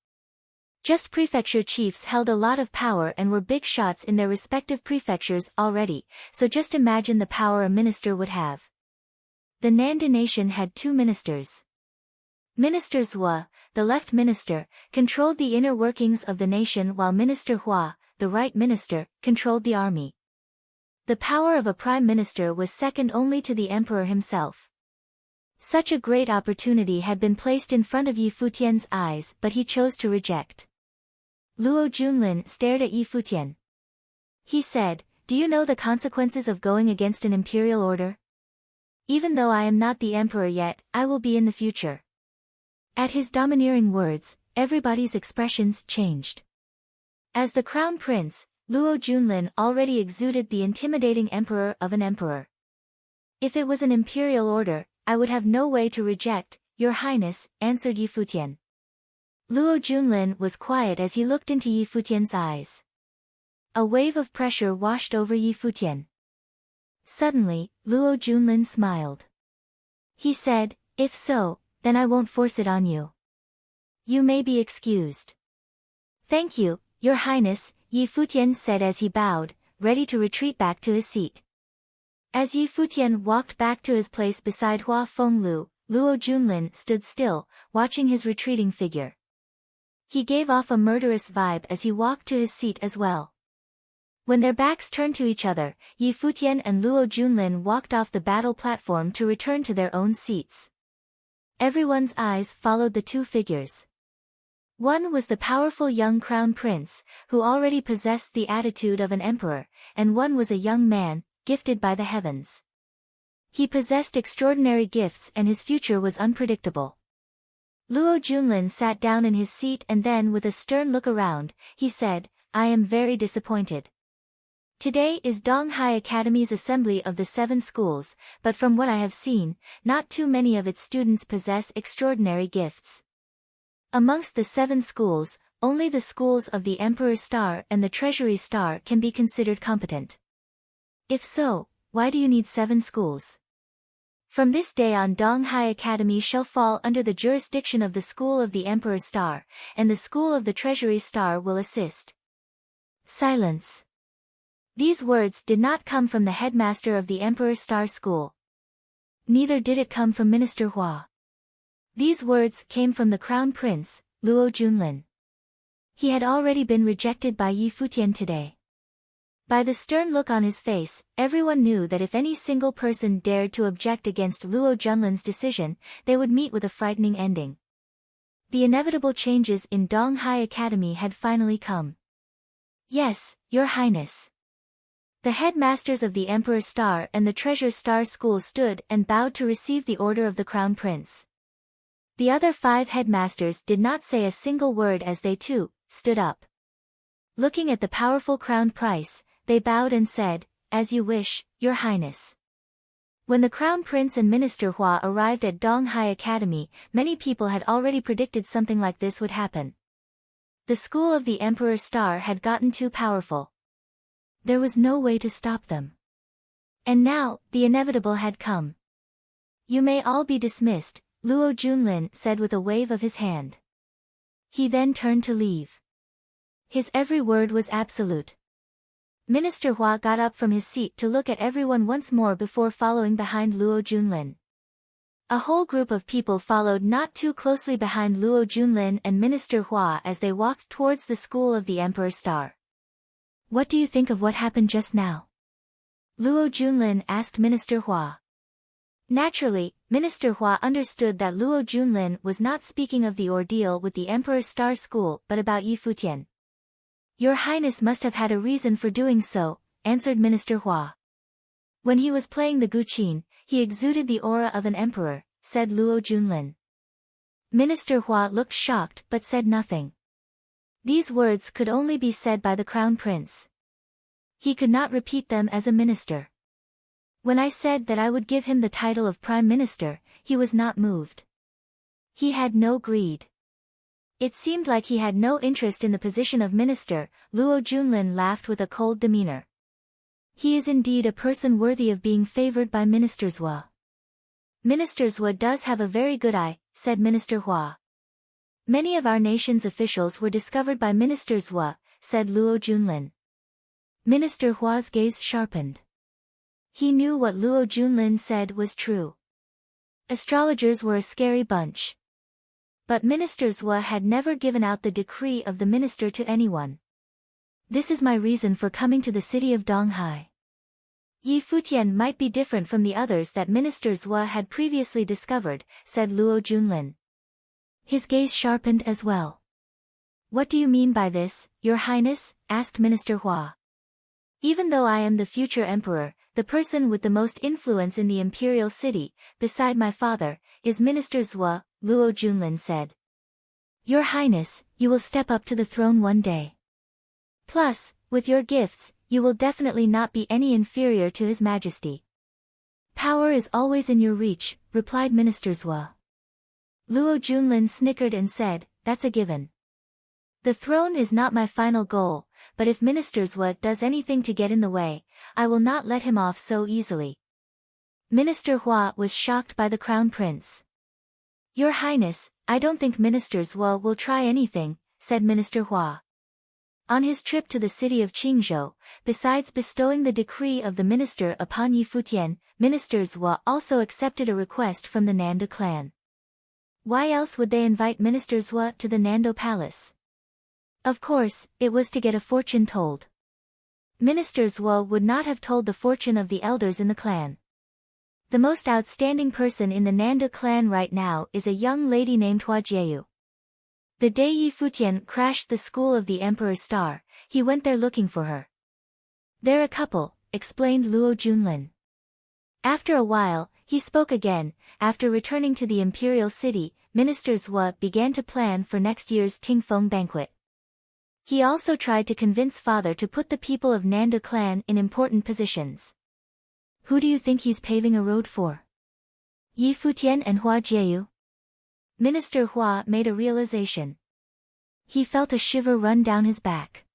Just prefecture chiefs held a lot of power and were big shots in their respective prefectures already, so just imagine the power a minister would have. The Nanda nation had 2 ministers. Minister Hua, the left minister, controlled the inner workings of the nation while Minister Hua, the right minister, controlled the army. The power of a prime minister was second only to the emperor himself. Such a great opportunity had been placed in front of Yi Futian's eyes, but he chose to reject. Luo Junlin stared at Yi Futian. He said, "Do you know the consequences of going against an imperial order? Even though I am not the emperor yet, I will be in the future." At his domineering words, everybody's expressions changed. As the crown prince, Luo Junlin already exuded the intimidating emperor of an emperor. If it was an imperial order, I would have no way to reject, Your Highness, answered Yi Futian. Luo Junlin was quiet as he looked into Yi Futian's eyes. A wave of pressure washed over Yi Futian. Suddenly, Luo Junlin smiled. He said, "If so, then I won't force it on you. You may be excused." "Thank you, Your Highness," Yi Futian said as he bowed, ready to retreat back to his seat. As Yi Futian walked back to his place beside Hua Fenglu, Luo Junlin stood still, watching his retreating figure. He gave off a murderous vibe as he walked to his seat as well. When their backs turned to each other, Yi Futian and Luo Junlin walked off the battle platform to return to their own seats. Everyone's eyes followed the 2 figures. One was the powerful young crown prince, who already possessed the attitude of an emperor, and one was a young man, gifted by the heavens. He possessed extraordinary gifts and his future was unpredictable. Luo Junlin sat down in his seat and then with a stern look around, he said, "I am very disappointed. Today is Donghai Academy's assembly of the 7 schools, but from what I have seen, not too many of its students possess extraordinary gifts. Amongst the 7 schools, only the schools of the Emperor's Star and the Treasury Star can be considered competent. If so, why do you need 7 schools? From this day on, Donghai Academy shall fall under the jurisdiction of the School of the Emperor's Star, and the School of the Treasury Star will assist." Silence. These words did not come from the headmaster of the Emperor's Star School. Neither did it come from Minister Hua. These words came from the Crown Prince, Luo Junlin. He had already been rejected by Yi Futian today. By the stern look on his face, everyone knew that if any single person dared to object against Luo Junlin's decision, they would meet with a frightening ending. The inevitable changes in Donghai Academy had finally come. "Yes, Your Highness." The headmasters of the Emperor's Star and the Treasure Star School stood and bowed to receive the order of the Crown Prince. The other 5 headmasters did not say a single word as they too stood up. Looking at the powerful crown prince, they bowed and said, "As you wish, Your Highness." When the Crown Prince and Minister Hua arrived at Donghai Academy, many people had already predicted something like this would happen. The school of the Emperor Star had gotten too powerful. There was no way to stop them. And now, the inevitable had come. "You may all be dismissed," Luo Junlin said with a wave of his hand. He then turned to leave. His every word was absolute. Minister Hua got up from his seat to look at everyone once more before following behind Luo Junlin. A whole group of people followed not too closely behind Luo Junlin and Minister Hua as they walked towards the school of the Emperor Star. "What do you think of what happened just now?" Luo Junlin asked Minister Hua. Naturally, Minister Hua understood that Luo Junlin was not speaking of the ordeal with the Emperor Star School but about Yi Futian. "Your Highness must have had a reason for doing so," answered Minister Hua. "When he was playing the guqin, he exuded the aura of an emperor," said Luo Junlin. Minister Hua looked shocked but said nothing. These words could only be said by the Crown Prince. He could not repeat them as a minister. When I said that I would give him the title of Prime Minister, he was not moved. He had no greed. It seemed like he had no interest in the position of minister. Luo Junlin laughed with a cold demeanor. "He is indeed a person worthy of being favored by Minister Zhua." "Minister Zhua does have a very good eye," said Minister Hua. "Many of our nation's officials were discovered by Minister Zhua," said Luo Junlin. Minister Hua's gaze sharpened. He knew what Luo Junlin said was true. Astrologers were a scary bunch. But Minister Zhua had never given out the decree of the minister to anyone. "This is my reason for coming to the city of Donghai. Yi Futian might be different from the others that Minister Zhua had previously discovered," said Luo Junlin. His gaze sharpened as well. "What do you mean by this, Your Highness?" asked Minister Hua. "Even though I am the future emperor, the person with the most influence in the imperial city, beside my father, is Minister Zhua," Luo Junlin said. "Your Highness, you will step up to the throne one day. Plus, with your gifts, you will definitely not be any inferior to His Majesty. Power is always in your reach," replied Minister Zhua. Luo Junlin snickered and said, "That's a given. The throne is not my final goal, but if Minister Zhua does anything to get in the way, I will not let him off so easily." Minister Hua was shocked by the Crown Prince. "Your Highness, I don't think Minister Zhua will try anything," said Minister Hua. On his trip to the city of Qingzhou, besides bestowing the decree of the minister upon Yi Futian, Minister Zhua also accepted a request from the Nanda clan. Why else would they invite Minister Zhua to the Nando Palace? Of course, it was to get a fortune told. Minister Zhua would not have told the fortune of the elders in the clan. The most outstanding person in the Nanda clan right now is a young lady named Hua Jieyu. The day Yi Futian crashed the school of the Emperor Star, he went there looking for her. "They're a couple," explained Luo Junlin. After a while, he spoke again. After returning to the imperial city, Minister Zhua began to plan for next year's Tingfeng banquet. He also tried to convince father to put the people of Nanda clan in important positions. "Who do you think he's paving a road for? Yi Futian and Hua Jieyu?" Minister Hua made a realization. He felt a shiver run down his back.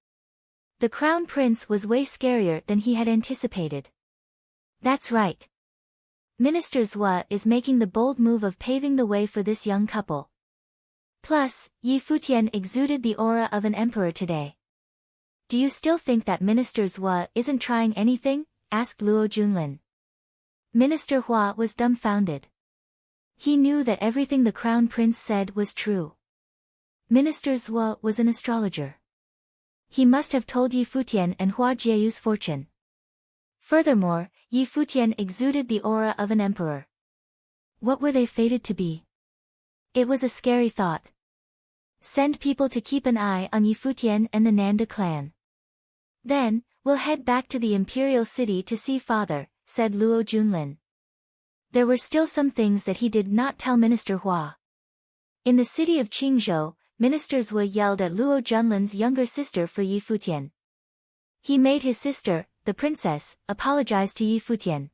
The Crown Prince was way scarier than he had anticipated. That's right. Minister Zhua is making the bold move of paving the way for this young couple. Plus, Yi Futian exuded the aura of an emperor today. "Do you still think that Minister Zhua isn't trying anything?" asked Luo Junlin. Minister Hua was dumbfounded. He knew that everything the Crown Prince said was true. Minister Zhua was an astrologer. He must have told Yi Futian and Hua Jieyu's fortune. Furthermore, Yi Futian exuded the aura of an emperor. What were they fated to be? It was a scary thought. Send people to keep an eye on Yi Futian and the Nanda clan. Then, we'll head back to the imperial city to see father, said Luo Junlin. There were still some things that he did not tell Minister Hua. In the city of Qingzhou, ministers Wu yelled at Luo Junlin's younger sister for Yi Futian. He made his sister, the princess, apologize to Yi Futian.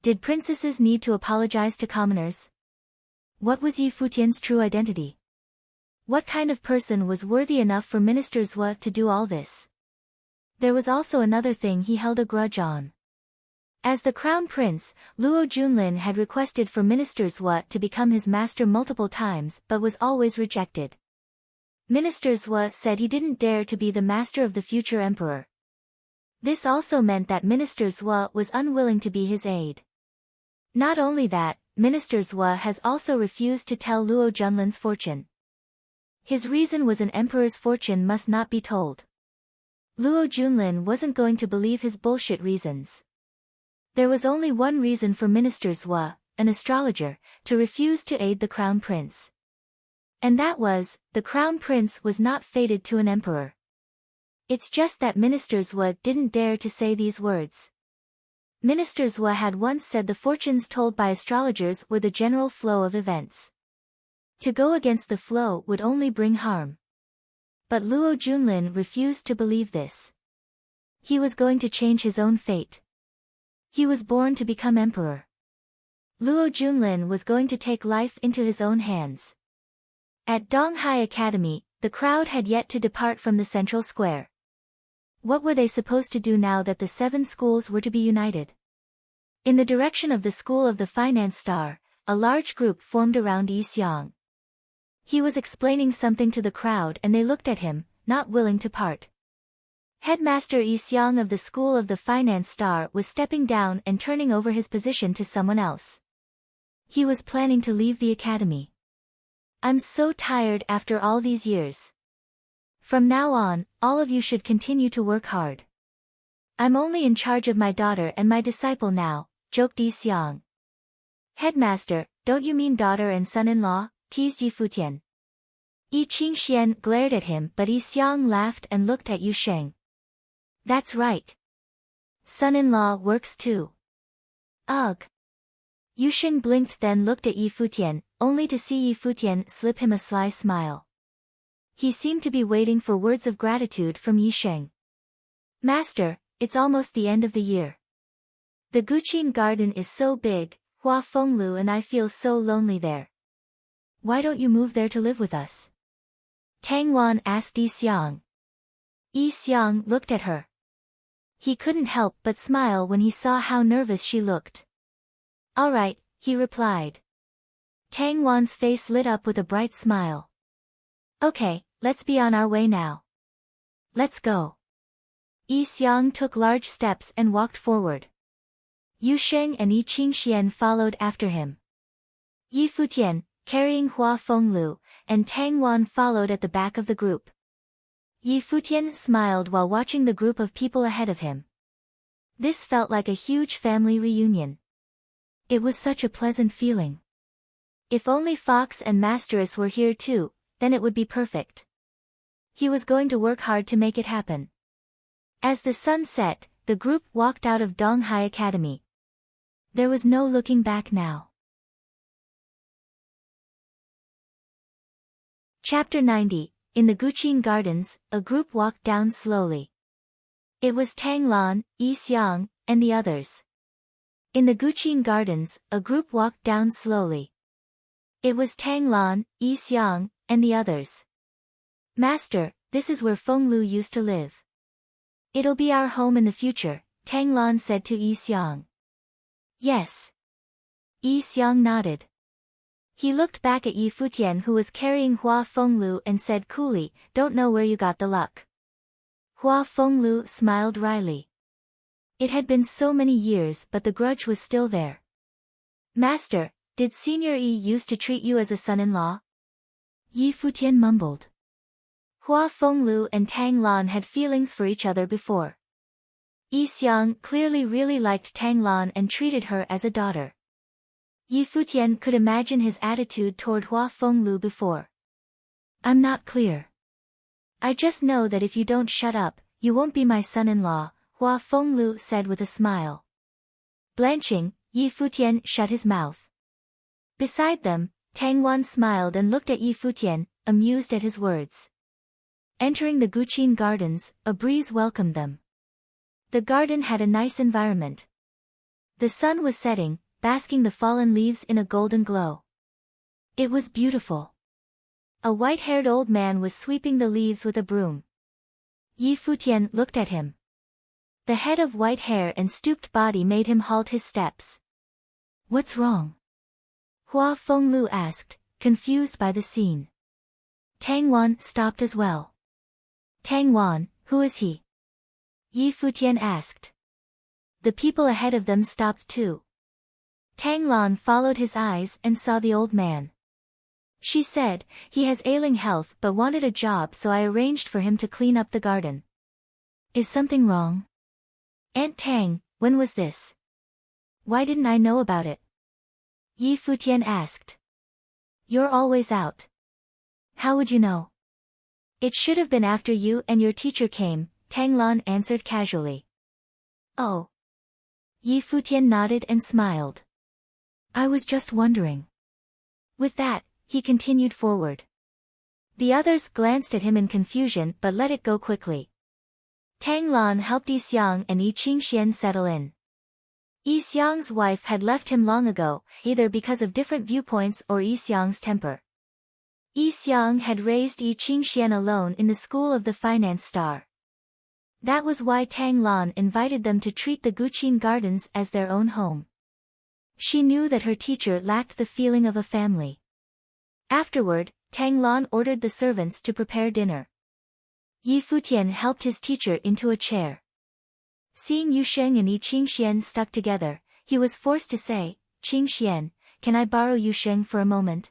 Did princesses need to apologize to commoners? What was Yi Futian's true identity? What kind of person was worthy enough for ministers Wu to do all this? There was also another thing he held a grudge on. As the crown prince, Luo Junlin had requested for ministers Wu to become his master multiple times but was always rejected. Ministers Wu said he didn't dare to be the master of the future emperor. This also meant that ministers Wu was unwilling to be his aide. Not only that, ministers Wu has also refused to tell Luo Junlin's fortune. His reason was an emperor's fortune must not be told. Luo Junlin wasn't going to believe his bullshit reasons. There was only one reason for ministers Wu, an astrologer, to refuse to aid the crown prince. And that was, the crown prince was not fated to an emperor. It's just that ministers Wu didn't dare to say these words. Ministers Wu had once said the fortunes told by astrologers were the general flow of events. To go against the flow would only bring harm. But Luo Junlin refused to believe this. He was going to change his own fate. He was born to become emperor. Luo Junlin was going to take life into his own hands. At Donghai Academy, the crowd had yet to depart from the central square. What were they supposed to do now that the 7 schools were to be united? In the direction of the School of the Finance Star, a large group formed around Yi Xiang. He was explaining something to the crowd and they looked at him, not willing to part. Headmaster Yi Xiang of the School of the Finance Star was stepping down and turning over his position to someone else. He was planning to leave the academy. I'm so tired after all these years. From now on, all of you should continue to work hard. I'm only in charge of my daughter and my disciple now, joked Yi Xiang. Headmaster, don't you mean daughter and son-in-law? Teased Yi Futian. Yi Qingxian glared at him but Yi Xiang laughed and looked at Yu Sheng. That's right. Son-in-law works too. Ugh. Yu Sheng blinked then looked at Yi Futian, only to see Yi Futian slip him a sly smile. He seemed to be waiting for words of gratitude from Yi Sheng. Master, it's almost the end of the year. The Guqin garden is so big, Hua Fenglu and I feel so lonely there. Why don't you move there to live with us? Tang Wan asked Yi Xiang. Yi Xiang looked at her. He couldn't help but smile when he saw how nervous she looked. All right, he replied. Tang Wan's face lit up with a bright smile. Okay, let's be on our way now. Let's go. Yi Xiang took large steps and walked forward. Yu Sheng and Yi Qingxian followed after him. Yi Futian, carrying Hua Fenglu, and Tang Wan followed at the back of the group. Yi Futian smiled while watching the group of people ahead of him. This felt like a huge family reunion. It was such a pleasant feeling. If only Fox and Masteress were here too, then it would be perfect. He was going to work hard to make it happen. As the sun set, the group walked out of Donghai Academy. There was no looking back now. Chapter 90. In the Guqin Gardens, a group walked down slowly. It was Tang Lan, Yi Xiang, and the others. In the Guqin Gardens, a group walked down slowly. It was Tang Lan, Yi Xiang, and the others. Master, this is where Fenglu used to live. It'll be our home in the future, Tang Lan said to Yi Xiang. Yes. Yi Xiang nodded. He looked back at Yi Futian who was carrying Hua Fenglu and said coolly, don't know where you got the luck. Hua Fenglu smiled wryly. It had been so many years but the grudge was still there. Master, did Senior Yi used to treat you as a son-in-law? Yi Futian mumbled. Hua Fenglu and Tang Lan had feelings for each other before. Yi Xiang clearly really liked Tang Lan and treated her as a daughter. Yi Futian could imagine his attitude toward Hua Fenglu before. I'm not clear. I just know that if you don't shut up, you won't be my son-in-law, Hua Fenglu said with a smile. Blanching, Yi Futian shut his mouth. Beside them, Tang Wan smiled and looked at Yi Futian, amused at his words. Entering the Guqin gardens, a breeze welcomed them. The garden had a nice environment. The sun was setting, basking the fallen leaves in a golden glow. It was beautiful. A white-haired old man was sweeping the leaves with a broom. Yi Futian looked at him. The head of white hair and stooped body made him halt his steps. What's wrong? Hua Fenglu asked, confused by the scene. Tang Wan stopped as well. Tang Wan, who is he? Yi Futian asked. The people ahead of them stopped too. Tang Lan followed his eyes and saw the old man. She said, he has ailing health but wanted a job, so I arranged for him to clean up the garden. Is something wrong? Aunt Tang, when was this? Why didn't I know about it? Yi Futian asked. You're always out. How would you know? It should have been after you and your teacher came, Tang Lan answered casually. Oh. Yi Futian nodded and smiled. I was just wondering. With that, he continued forward. The others glanced at him in confusion but let it go quickly. Tang Lan helped Yi Xiang and Yi Qingxian settle in. Yi Xiang's wife had left him long ago, either because of different viewpoints or Yi Xiang's temper. Yi Xiang had raised Yi Qingxian alone in the school of the finance star. That was why Tang Lan invited them to treat the Guqin gardens as their own home. She knew that her teacher lacked the feeling of a family. Afterward, Tang Lan ordered the servants to prepare dinner. Yi Futian helped his teacher into a chair. Seeing Yu Sheng and Yi Qingxian stuck together, he was forced to say, Qingxian, can I borrow Yu Sheng for a moment?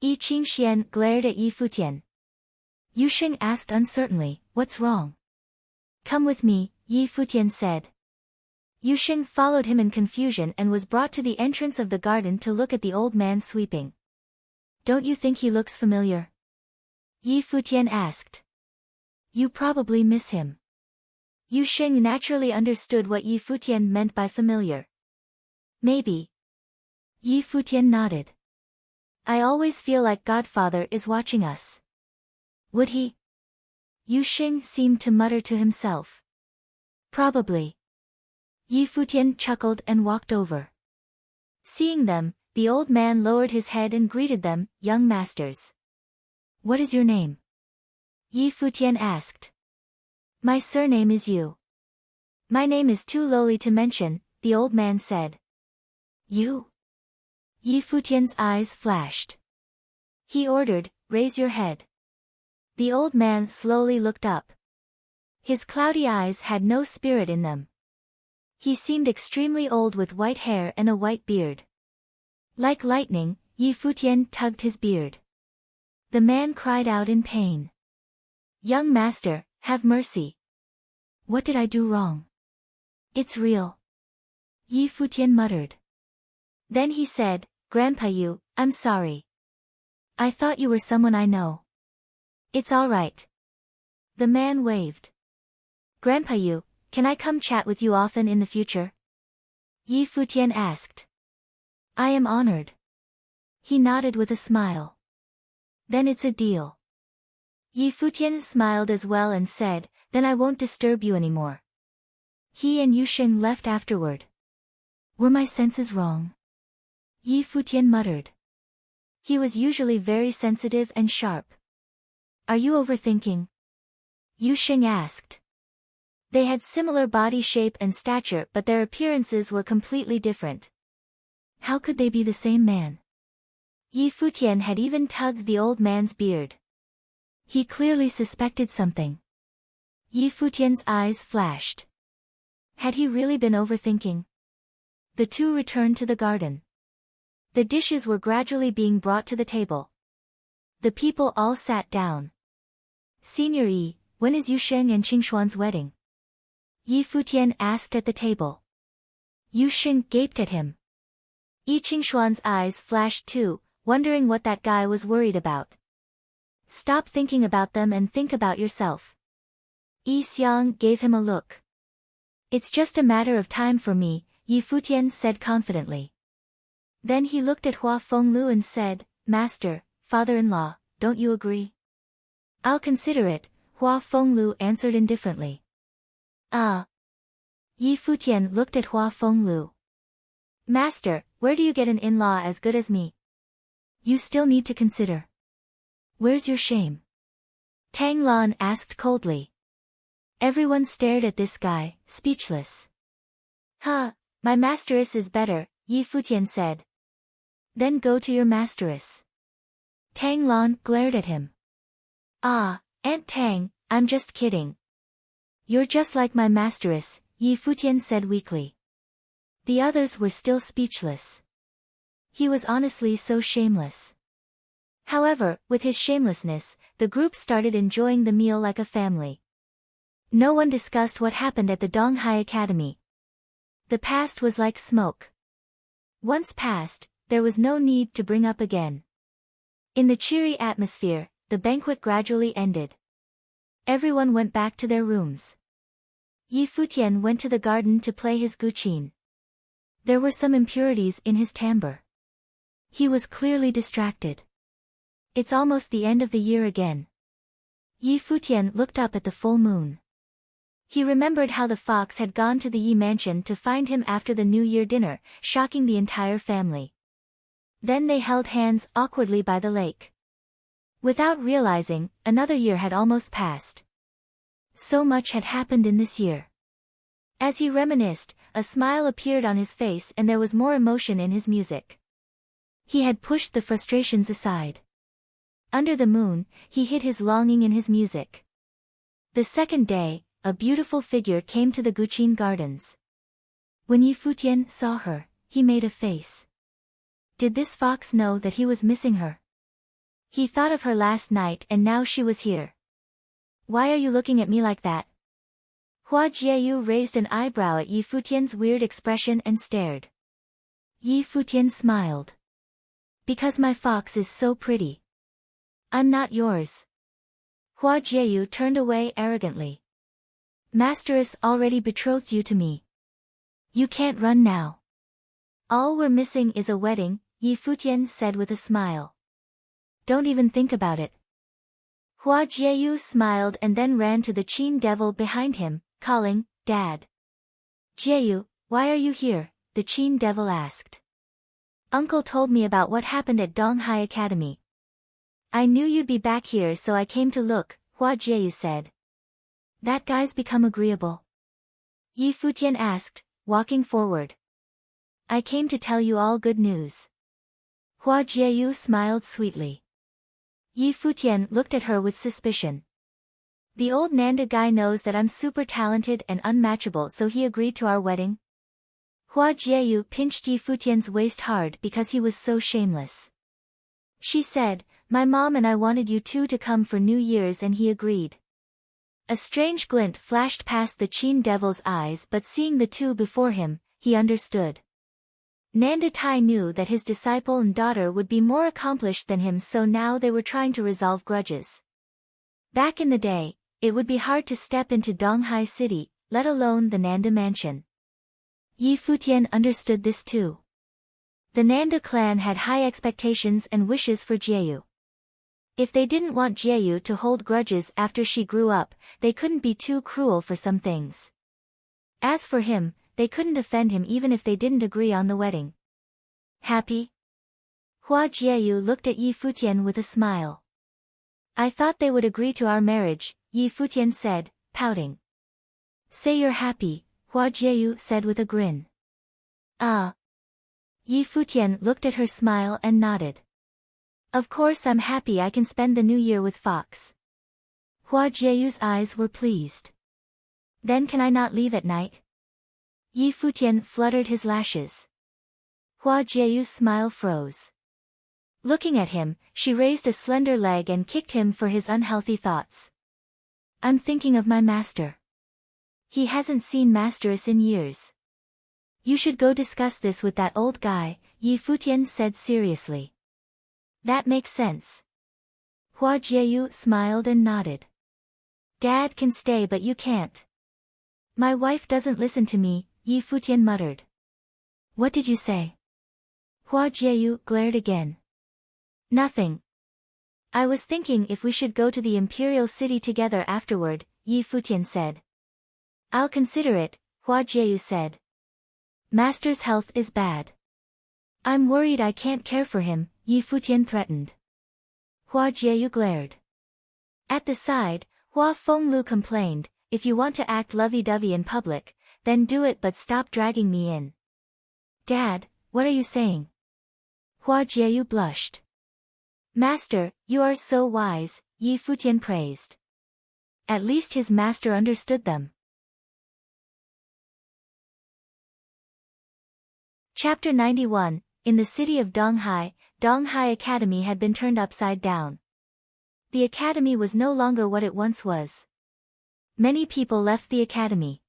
Yi Qingxian glared at Yi Futian. Yu Sheng asked uncertainly, what's wrong? Come with me, Yi Futian said. Yu Sheng followed him in confusion and was brought to the entrance of the garden to look at the old man sweeping. Don't you think he looks familiar? Yi Futian asked. You probably miss him. Yu Sheng naturally understood what Yi Futian meant by familiar. Maybe. Yi Futian nodded. I always feel like Godfather is watching us. Would he? Yu Sheng seemed to mutter to himself. Probably. Yi Futian chuckled and walked over. Seeing them, the old man lowered his head and greeted them, young masters. What is your name? Yi Futian asked. My surname is Yu. My name is too lowly to mention, the old man said. You? Yi Futian's eyes flashed. He ordered, raise your head. The old man slowly looked up. His cloudy eyes had no spirit in them. He seemed extremely old with white hair and a white beard. Like lightning, Yi Futian tugged his beard. The man cried out in pain. Young master, have mercy. What did I do wrong? It's real. Yi Futian muttered. Then he said, Grandpa Yu, I'm sorry. I thought you were someone I know. It's all right. The man waved. Grandpa Yu, can I come chat with you often in the future? Yi Futian asked. I am honored. He nodded with a smile. Then it's a deal. Yi Futian smiled as well and said, then I won't disturb you anymore. He and Yu Sheng left afterward. Were my senses wrong? Yi Futian muttered. He was usually very sensitive and sharp. Are you overthinking? Yu Sheng asked. They had similar body shape and stature but their appearances were completely different. How could they be the same man? Yi Futian had even tugged the old man's beard. He clearly suspected something. Yi Futian's eyes flashed. Had he really been overthinking? The two returned to the garden. The dishes were gradually being brought to the table. The people all sat down. Senior Yi, when is Yu Sheng and Qingshuan's wedding? Yi Futian asked at the table. Yu Sheng gaped at him. Yi Qingshuan's eyes flashed too, wondering what that guy was worried about. Stop thinking about them and think about yourself. Yi Xiang gave him a look. It's just a matter of time for me, Yi Futian said confidently. Then he looked at Hua Fenglu and said, Master, father-in-law, don't you agree? I'll consider it, Hua Fenglu answered indifferently. Ah. Yi Futian looked at Hua Fenglu. Master, where do you get an in-law as good as me? You still need to consider. Where's your shame? Tang Lan asked coldly. Everyone stared at this guy, speechless. Huh, my masteress is better, Yi Futian said. Then go to your masteress. Tang Lan glared at him. Ah, Aunt Tang, I'm just kidding. You're just like my masteress, Yi Futian said weakly. The others were still speechless. He was honestly so shameless. However, with his shamelessness, the group started enjoying the meal like a family. No one discussed what happened at the Donghai Academy. The past was like smoke. Once past, there was no need to bring up again. In the cheery atmosphere, the banquet gradually ended. Everyone went back to their rooms. Yi Futian went to the garden to play his guqin. There were some impurities in his timbre. He was clearly distracted. It's almost the end of the year again. Yi Futian looked up at the full moon. He remembered how the fox had gone to the Yi mansion to find him after the New Year dinner, shocking the entire family. Then they held hands awkwardly by the lake. Without realizing, another year had almost passed. So much had happened in this year. As he reminisced, a smile appeared on his face and there was more emotion in his music. He had pushed the frustrations aside. Under the moon, he hid his longing in his music. The second day, a beautiful figure came to the Guqin Gardens. When Yi Futian saw her, he made a face. Did this fox know that he was missing her? He thought of her last night and now she was here. Why are you looking at me like that? Hua Jieyu raised an eyebrow at Yi Futian's weird expression and stared. Yi Futian smiled. Because my fox is so pretty. I'm not yours. Hua Jieyu turned away arrogantly. Masteress already betrothed you to me. You can't run now. All we're missing is a wedding, Yi Futian said with a smile. Don't even think about it. Hua Jieyu smiled and then ran to the Qin devil behind him, calling, Dad. Jieyu, why are you here? The Qin devil asked. Uncle told me about what happened at Donghai Academy. I knew you'd be back here so I came to look, Hua Jieyu said. That guy's become agreeable? Yi Futian asked, walking forward. I came to tell you all good news. Hua Jieyu smiled sweetly. Yi Futian looked at her with suspicion. The old Nanda guy knows that I'm super talented and unmatchable, so he agreed to our wedding? Hua Jieyu pinched Yi Futian's waist hard because he was so shameless. She said, my mom and I wanted you two to come for New Year's and he agreed. A strange glint flashed past the Qin devil's eyes, but seeing the two before him, he understood. Nanda Tai knew that his disciple and daughter would be more accomplished than him, so now they were trying to resolve grudges. Back in the day, it would be hard to step into Donghai City, let alone the Nanda mansion. Yi Futian understood this too. The Nanda clan had high expectations and wishes for Jieyu. If they didn't want Jieyu to hold grudges after she grew up, they couldn't be too cruel for some things. As for him, they couldn't offend him even if they didn't agree on the wedding. Happy? Hua Jieyu looked at Yi Futian with a smile. I thought they would agree to our marriage, Yi Futian said, pouting. Say you're happy, Hua Jieyu said with a grin. Ah. Yi Futian looked at her smile and nodded. Of course I'm happy I can spend the new year with Fox. Hua Jieyu's eyes were pleased. Then can I not leave at night? Yi Futian fluttered his lashes. Hua Jieyu's smile froze. Looking at him, she raised a slender leg and kicked him for his unhealthy thoughts. I'm thinking of my master. He hasn't seen Masteress in years. You should go discuss this with that old guy, Yi Futian said seriously. That makes sense. Hua Jieyu smiled and nodded. Dad can stay but you can't. My wife doesn't listen to me, Yi Futian muttered. What did you say? Hua Jieyu glared again. Nothing. I was thinking if we should go to the imperial city together afterward, Yi Futian said. I'll consider it, Hua Jieyu said. Master's health is bad. I'm worried I can't care for him, Yi Futian threatened. Hua Jieyu glared. At the side, Hua Fenglu complained, if you want to act lovey-dovey in public, then do it but stop dragging me in. Dad, what are you saying? Hua Jieyu blushed. Master, you are so wise, Yi Futian praised. At least his master understood them. Chapter 91, In the city of Donghai, Donghai Academy had been turned upside down. The academy was no longer what it once was. Many people left the academy.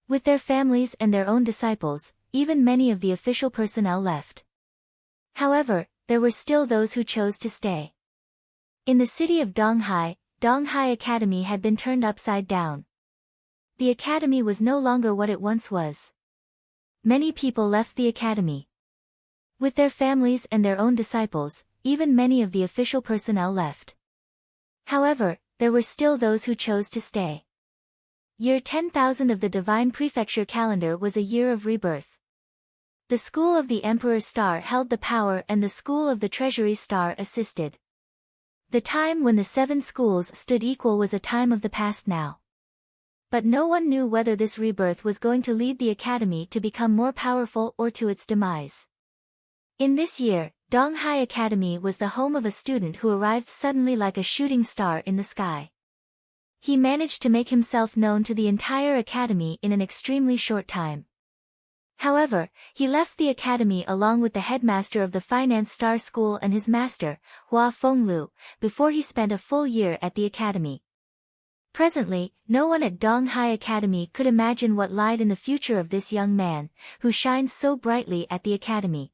With their families and their own disciples, even many of the official personnel left. However, there were still those who chose to stay. In the city of Donghai, Donghai Academy had been turned upside down. The academy was no longer what it once was. Many people left the academy. With their families and their own disciples, even many of the official personnel left. However, there were still those who chose to stay. Year 10,000 of the Divine Prefecture calendar was a year of rebirth. The School of the Emperor's Star held the power and the School of the Treasury Star assisted. The time when the 7 schools stood equal was a time of the past now. But no one knew whether this rebirth was going to lead the academy to become more powerful or to its demise. In this year, Donghai Academy was the home of a student who arrived suddenly like a shooting star in the sky. He managed to make himself known to the entire academy in an extremely short time. However, he left the academy along with the headmaster of the Finance Star School and his master, Hua Fenglu, before he spent a full year at the academy. Presently, no one at Donghai Academy could imagine what lied in the future of this young man, who shines so brightly at the academy.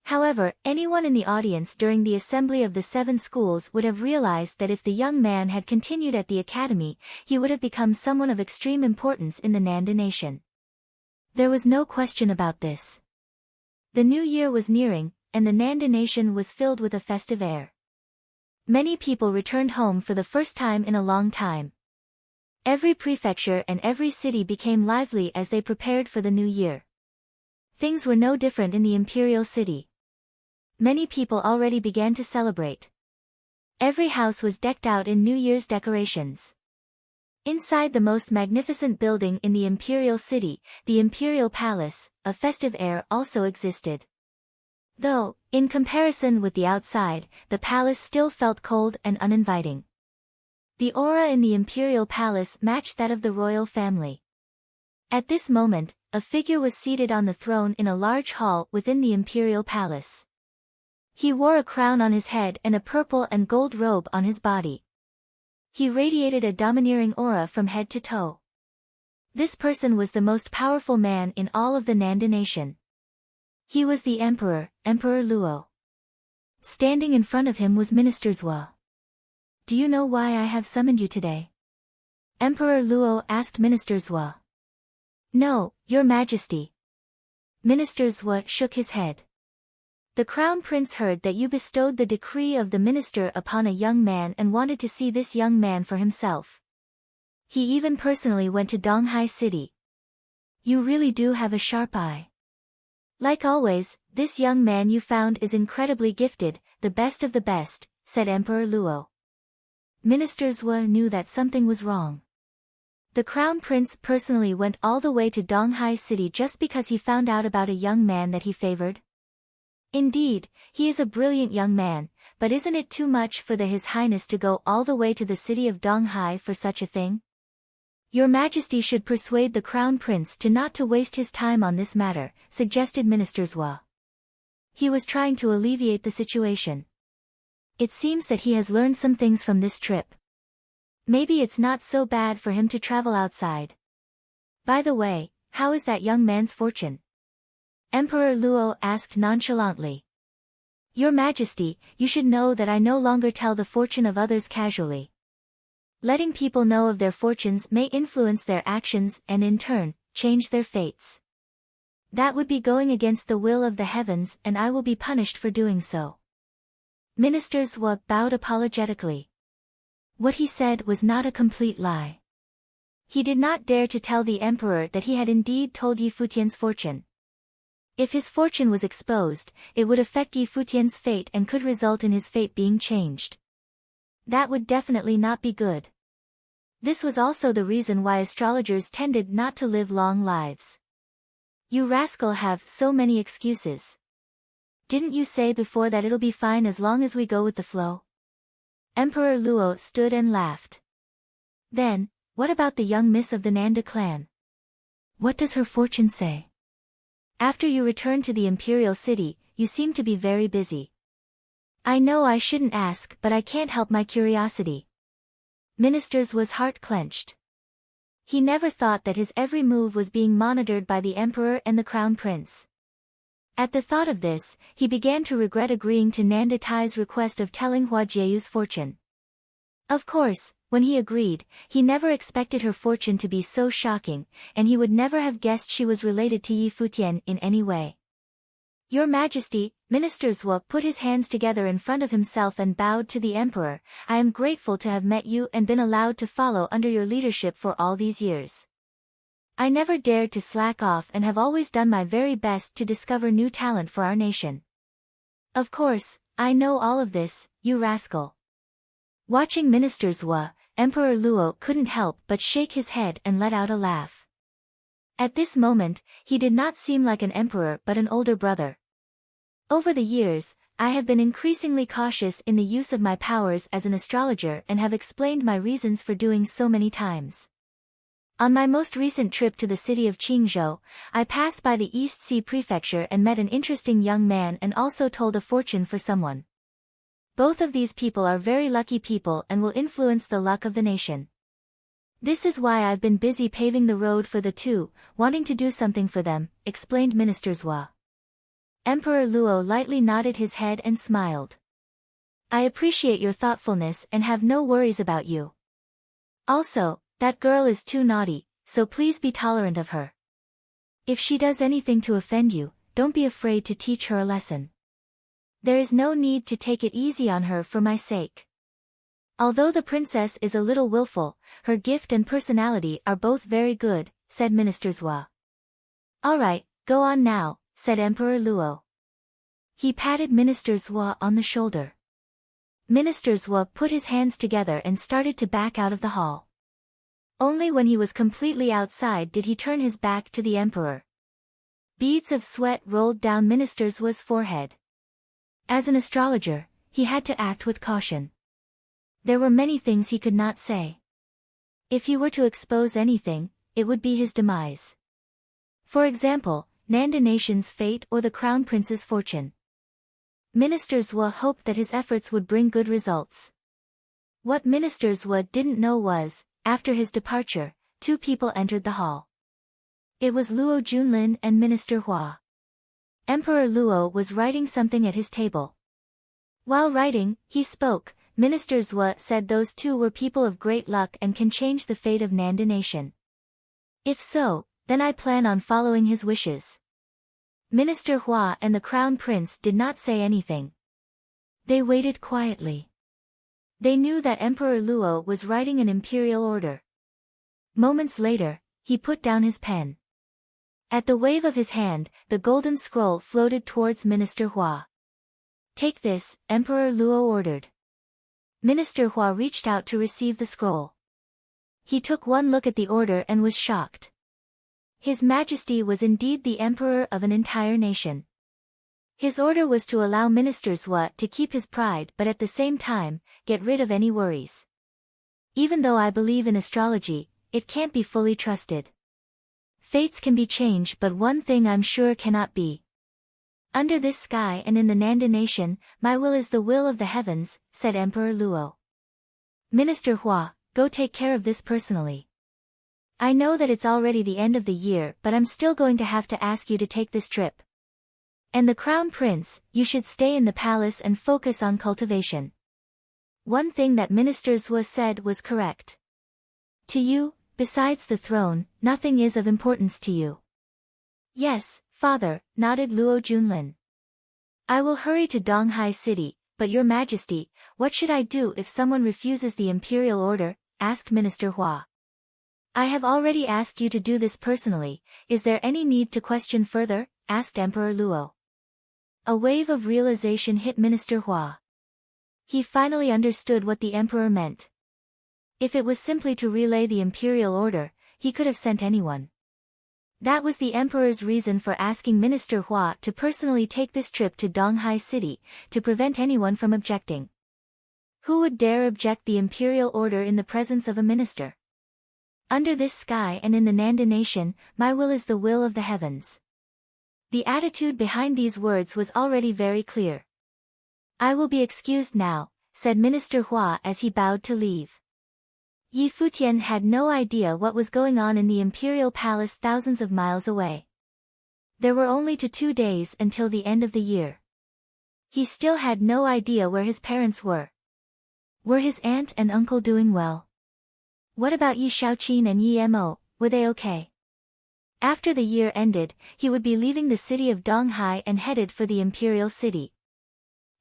However, anyone in the audience during the assembly of the 7 schools would have realized that if the young man had continued at the academy, he would have become someone of extreme importance in the Nanda nation. There was no question about this. The new year was nearing, and the Nanda nation was filled with a festive air. Many people returned home for the first time in a long time. Every prefecture and every city became lively as they prepared for the new year. Things were no different in the imperial city. Many people already began to celebrate. Every house was decked out in New Year's decorations. Inside the most magnificent building in the imperial city, the imperial palace, a festive air also existed. Though, in comparison with the outside, the palace still felt cold and uninviting. The aura in the imperial palace matched that of the royal family. At this moment, a figure was seated on the throne in a large hall within the imperial palace. He wore a crown on his head and a purple and gold robe on his body. He radiated a domineering aura from head to toe. This person was the most powerful man in all of the Nanda nation. He was the emperor, Emperor Luo. Standing in front of him was Minister Zhua. Do you know why I have summoned you today? Emperor Luo asked Minister Zhua. No, Your Majesty. Minister Zhua shook his head. The crown prince heard that you bestowed the decree of the minister upon a young man and wanted to see this young man for himself. He even personally went to Donghai city. You really do have a sharp eye. Like always, this young man you found is incredibly gifted, the best of the best, said Emperor Luo. Minister Zhua knew that something was wrong. The crown prince personally went all the way to Donghai city just because he found out about a young man that he favored? Indeed, he is a brilliant young man, but isn't it too much for His Highness to go all the way to the city of Donghai for such a thing? Your Majesty should persuade the crown prince to not to waste his time on this matter, suggested Minister Zhua. He was trying to alleviate the situation. It seems that he has learned some things from this trip. Maybe it's not so bad for him to travel outside. By the way, how is that young man's fortune? Emperor Luo asked nonchalantly. Your Majesty, you should know that I no longer tell the fortune of others casually. Letting people know of their fortunes may influence their actions and in turn, change their fates. That would be going against the will of the heavens, and I will be punished for doing so. Minister Zhuo bowed apologetically. What he said was not a complete lie. He did not dare to tell the emperor that he had indeed told Yi Futian's fortune. If his fortune was exposed, it would affect Yi Futian's fate and could result in his fate being changed. That would definitely not be good. This was also the reason why astrologers tended not to live long lives. You rascal have so many excuses. Didn't you say before that it'll be fine as long as we go with the flow? Emperor Luo stood and laughed. Then, what about the young miss of the Nanda clan? What does her fortune say? After you return to the imperial city, you seem to be very busy. I know I shouldn't ask, but I can't help my curiosity. Minister's was heart clenched. He never thought that his every move was being monitored by the emperor and the crown prince. At the thought of this, he began to regret agreeing to Nanda Tai's request of telling Hua Jieyu's fortune. Of course, when he agreed, he never expected her fortune to be so shocking, and he would never have guessed she was related to Yi Futian in any way. Your Majesty, Minister Zhuo put his hands together in front of himself and bowed to the emperor. I am grateful to have met you and been allowed to follow under your leadership for all these years. I never dared to slack off and have always done my very best to discover new talent for our nation. Of course, I know all of this, you rascal. Watching Minister Zhuo, Emperor Luo couldn't help but shake his head and let out a laugh. At this moment, he did not seem like an emperor but an older brother. Over the years, I have been increasingly cautious in the use of my powers as an astrologer and have explained my reasons for doing so many times. On my most recent trip to the city of Qingzhou, I passed by the East Sea Prefecture and met an interesting young man and also told a fortune for someone. Both of these people are very lucky people and will influence the luck of the nation. This is why I've been busy paving the road for the two, wanting to do something for them, explained Minister Zhuo. Emperor Luo lightly nodded his head and smiled. I appreciate your thoughtfulness and have no worries about you. Also, that girl is too naughty, so please be tolerant of her. If she does anything to offend you, don't be afraid to teach her a lesson. There is no need to take it easy on her for my sake. Although the princess is a little willful, her gift and personality are both very good, said Minister Zhuo. All right, go on now, said Emperor Luo. He patted Minister Zhuo on the shoulder. Minister Zhuo put his hands together and started to back out of the hall. Only when he was completely outside did he turn his back to the emperor. Beads of sweat rolled down Minister Zhuo's forehead. As an astrologer, he had to act with caution. There were many things he could not say. If he were to expose anything, it would be his demise. For example, Nanda nation's fate or the crown prince's fortune. Minister Zhuo hoped that his efforts would bring good results. What Minister Zhuo didn't know was, after his departure, two people entered the hall. It was Luo Junlin and Minister Hua. Emperor Luo was writing something at his table. While writing, he spoke. Minister Zhuo said those two were people of great luck and can change the fate of Nanda nation. If so, then I plan on following his wishes. Minister Hua and the crown prince did not say anything. They waited quietly. They knew that Emperor Luo was writing an imperial order. Moments later, he put down his pen. At the wave of his hand, the golden scroll floated towards Minister Hua. Take this, Emperor Luo ordered. Minister Hua reached out to receive the scroll. He took one look at the order and was shocked. His Majesty was indeed the emperor of an entire nation. His order was to allow Minister Zhuo to keep his pride but at the same time, get rid of any worries. Even though I believe in astrology, it can't be fully trusted. Fates can be changed but one thing I'm sure cannot be. Under this sky and in the Nanda nation, my will is the will of the heavens, said Emperor Luo. Minister Hua, go take care of this personally. I know that it's already the end of the year but I'm still going to have to ask you to take this trip. And the crown prince, you should stay in the palace and focus on cultivation. One thing that Minister Zhuo said was correct. To you, besides the throne, nothing is of importance to you. Yes, Father, nodded Luo Junlin. I will hurry to Donghai City, but Your Majesty, what should I do if someone refuses the imperial order? Asked Minister Hua. I have already asked you to do this personally, is there any need to question further? Asked Emperor Luo. A wave of realization hit Minister Hua. He finally understood what the emperor meant. If it was simply to relay the imperial order, he could have sent anyone. That was the emperor's reason for asking Minister Hua to personally take this trip to Donghai City, to prevent anyone from objecting. Who would dare object the imperial order in the presence of a minister? Under this sky and in the Nanda nation, my will is the will of the heavens. The attitude behind these words was already very clear. I will be excused now, said Minister Hua as he bowed to leave. Yi Futian had no idea what was going on in the imperial palace thousands of miles away. There were only 2 days until the end of the year. He still had no idea where his parents were. Were his aunt and uncle doing well? What about Yi Shaoqin and Yi Mo, were they okay? After the year ended, he would be leaving the city of Donghai and headed for the imperial city.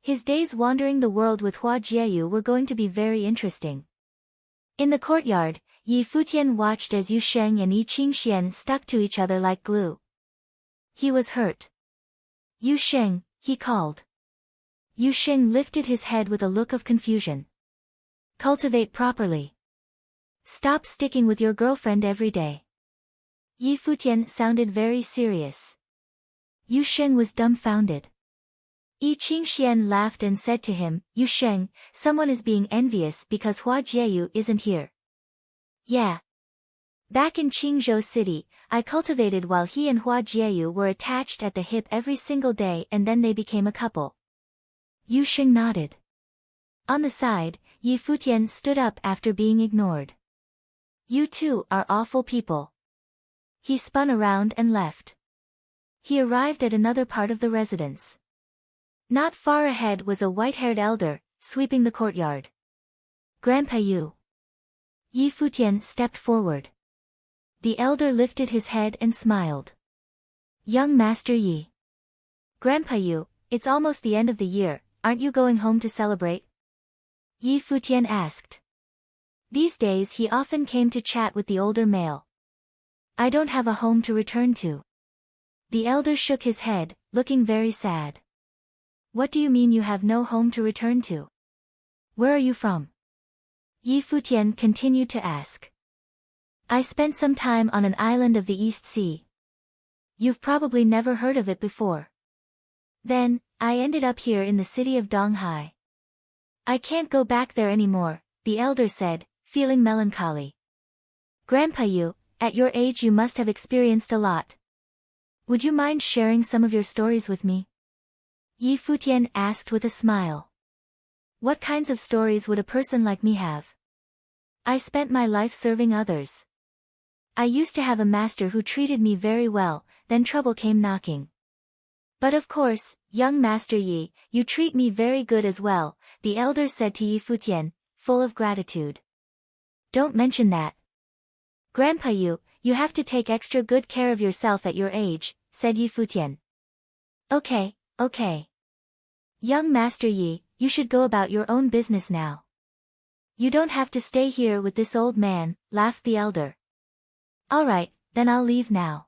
His days wandering the world with Hua Jieyu were going to be very interesting. In the courtyard, Yi Futian watched as Yu Sheng and Yi Qingxian stuck to each other like glue. He was hurt. Yu Sheng, he called. Yu Sheng lifted his head with a look of confusion. Cultivate properly. Stop sticking with your girlfriend every day. Yi Futian sounded very serious. Yu Sheng was dumbfounded. Yi Qingxian laughed and said to him, Yu Sheng, someone is being envious because Hua Jieyu isn't here. Yeah. Back in Qingzhou City, I cultivated while he and Hua Jieyu were attached at the hip every single day and then they became a couple. Yu Sheng nodded. On the side, Yi Futian stood up after being ignored. You two are awful people. He spun around and left. He arrived at another part of the residence. Not far ahead was a white-haired elder, sweeping the courtyard. Grandpa Yu. Yi Futian stepped forward. The elder lifted his head and smiled. Young Master Yi. Grandpa Yu, it's almost the end of the year, aren't you going home to celebrate? Yi Futian asked. These days he often came to chat with the older male. I don't have a home to return to. The elder shook his head, looking very sad. What do you mean you have no home to return to? Where are you from? Yi Futian continued to ask. I spent some time on an island of the East Sea. You've probably never heard of it before. Then, I ended up here in the city of Donghai. I can't go back there anymore, the elder said, feeling melancholy. Grandpa Yu, at your age you must have experienced a lot. Would you mind sharing some of your stories with me? Yi Futian asked with a smile. What kinds of stories would a person like me have? I spent my life serving others. I used to have a master who treated me very well, then trouble came knocking. But of course, young Master Yi, you treat me very good as well, the elder said to Yi Futian, full of gratitude. Don't mention that. Grandpa Yu, you have to take extra good care of yourself at your age, said Yi Futian. Okay. Okay. Young Master Yi, you should go about your own business now. You don't have to stay here with this old man, laughed the elder. Alright, then I'll leave now.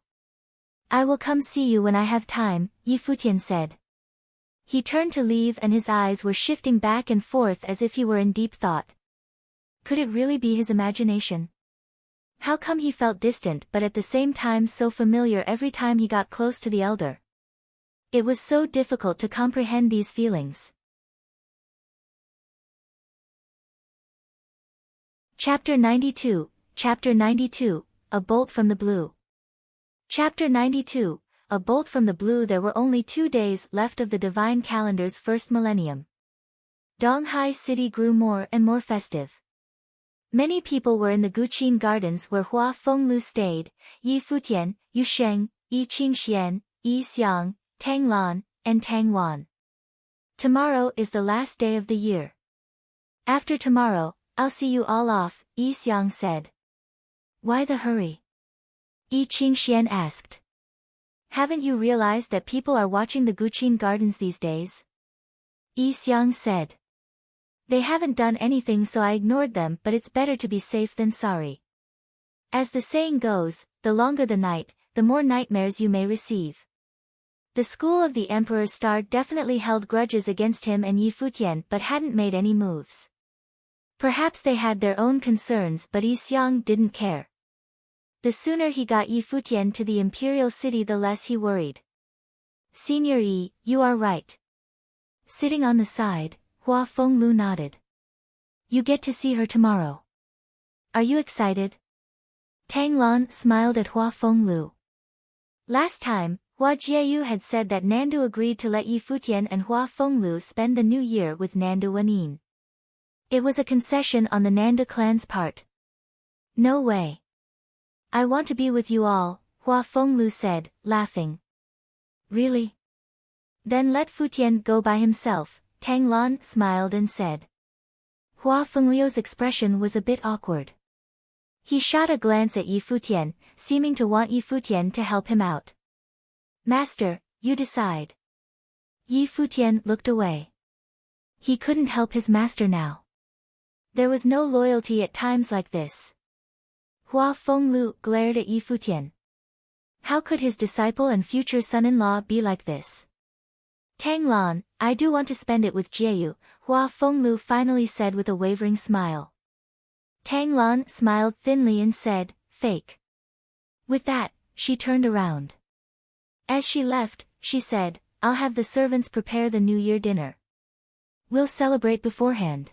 I will come see you when I have time, Yi Futian said. He turned to leave and his eyes were shifting back and forth as if he were in deep thought. Could it really be his imagination? How come he felt distant but at the same time so familiar every time he got close to the elder? It was so difficult to comprehend these feelings. Chapter 92, A Bolt from the Blue. Chapter 92, A Bolt from the Blue. There were only 2 days left of the divine calendar's first millennium. Donghai City grew more and more festive. Many people were in the Guqin Gardens where Hua Fenglu stayed, Yi Futian, Yu Sheng, Yi Qingxian, Yi Xiang, Tang Lan, and Tang Wan. Tomorrow is the last day of the year. After tomorrow, I'll see you all off, Yi Xiang said. Why the hurry? Yi Qingxian asked. Haven't you realized that people are watching the Guqin gardens these days? Yi Xiang said. They haven't done anything so I ignored them, but it's better to be safe than sorry. As the saying goes, the longer the night, the more nightmares you may receive. The school of the Emperor's Star definitely held grudges against him and Yi Futian but hadn't made any moves. Perhaps they had their own concerns, but Yi Xiang didn't care. The sooner he got Yi Futian to the imperial city, the less he worried. Senior Yi, you are right. Sitting on the side, Hua Fenglu nodded. You get to see her tomorrow. Are you excited? Tang Lan smiled at Hua Fenglu. Last time, Hua Jieyu had said that Nandu agreed to let Yi Futian and Hua Fenglu spend the new year with Nandu Wanin. It was a concession on the Nanda clan's part. No way. I want to be with you all, Hua Fenglu said, laughing. Really? Then let Futian go by himself, Tang Lan smiled and said. Hua Fenglu's expression was a bit awkward. He shot a glance at Yi Futian, seeming to want Yi Futian to help him out. Master, you decide. Yi Futian looked away. He couldn't help his master now. There was no loyalty at times like this. Hua Fenglu glared at Yi Futian. How could his disciple and future son-in-law be like this? Tang Lan, I do want to spend it with Jieyu, Hua Fenglu finally said with a wavering smile. Tang Lan smiled thinly and said, fake. With that, she turned around. As she left, she said, I'll have the servants prepare the New Year dinner. We'll celebrate beforehand.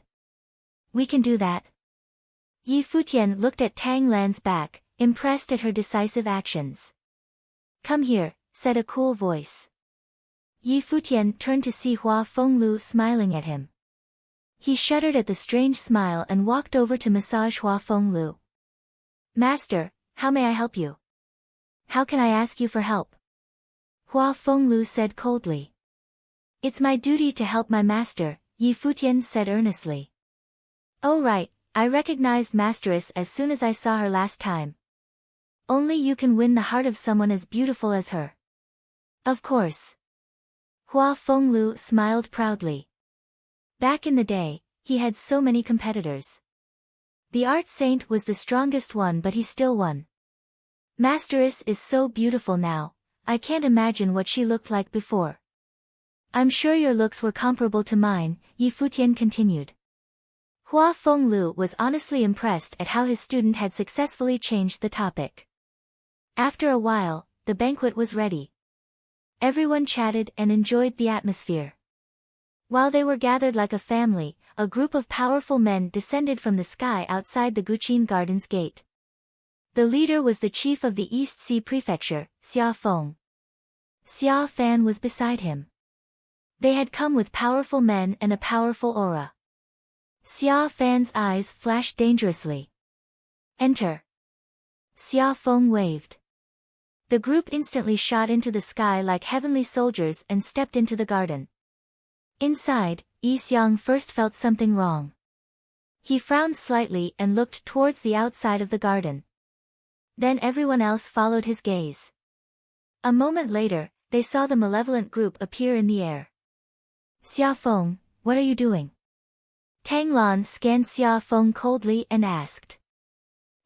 We can do that. Yi Futian looked at Tang Lan's back, impressed at her decisive actions. Come here, said a cool voice. Yi Futian turned to see Hua Fenglu smiling at him. He shuddered at the strange smile and walked over to massage Hua Fenglu. Master, how may I help you? How can I ask you for help? Hua Fenglu said coldly. It's my duty to help my master, Yi Futian said earnestly. Oh right, I recognized Masteress as soon as I saw her last time. Only you can win the heart of someone as beautiful as her. Of course. Hua Fenglu smiled proudly. Back in the day, he had so many competitors. The art saint was the strongest one, but he still won. Masteress is so beautiful now, I can't imagine what she looked like before. I'm sure your looks were comparable to mine, Yi Futian continued. Hua Fenglu was honestly impressed at how his student had successfully changed the topic. After a while, the banquet was ready. Everyone chatted and enjoyed the atmosphere. While they were gathered like a family, a group of powerful men descended from the sky outside the Guqin Gardens gate. The leader was the chief of the East Sea Prefecture, Xia Feng. Xia Fan was beside him. They had come with powerful men and a powerful aura. Xia Fan's eyes flashed dangerously. Enter. Xia Feng waved. The group instantly shot into the sky like heavenly soldiers and stepped into the garden. Inside, Yi Xiang first felt something wrong. He frowned slightly and looked towards the outside of the garden. Then everyone else followed his gaze. A moment later, they saw the malevolent group appear in the air. Xia Feng, what are you doing? Tang Lan scanned Xia Feng coldly and asked.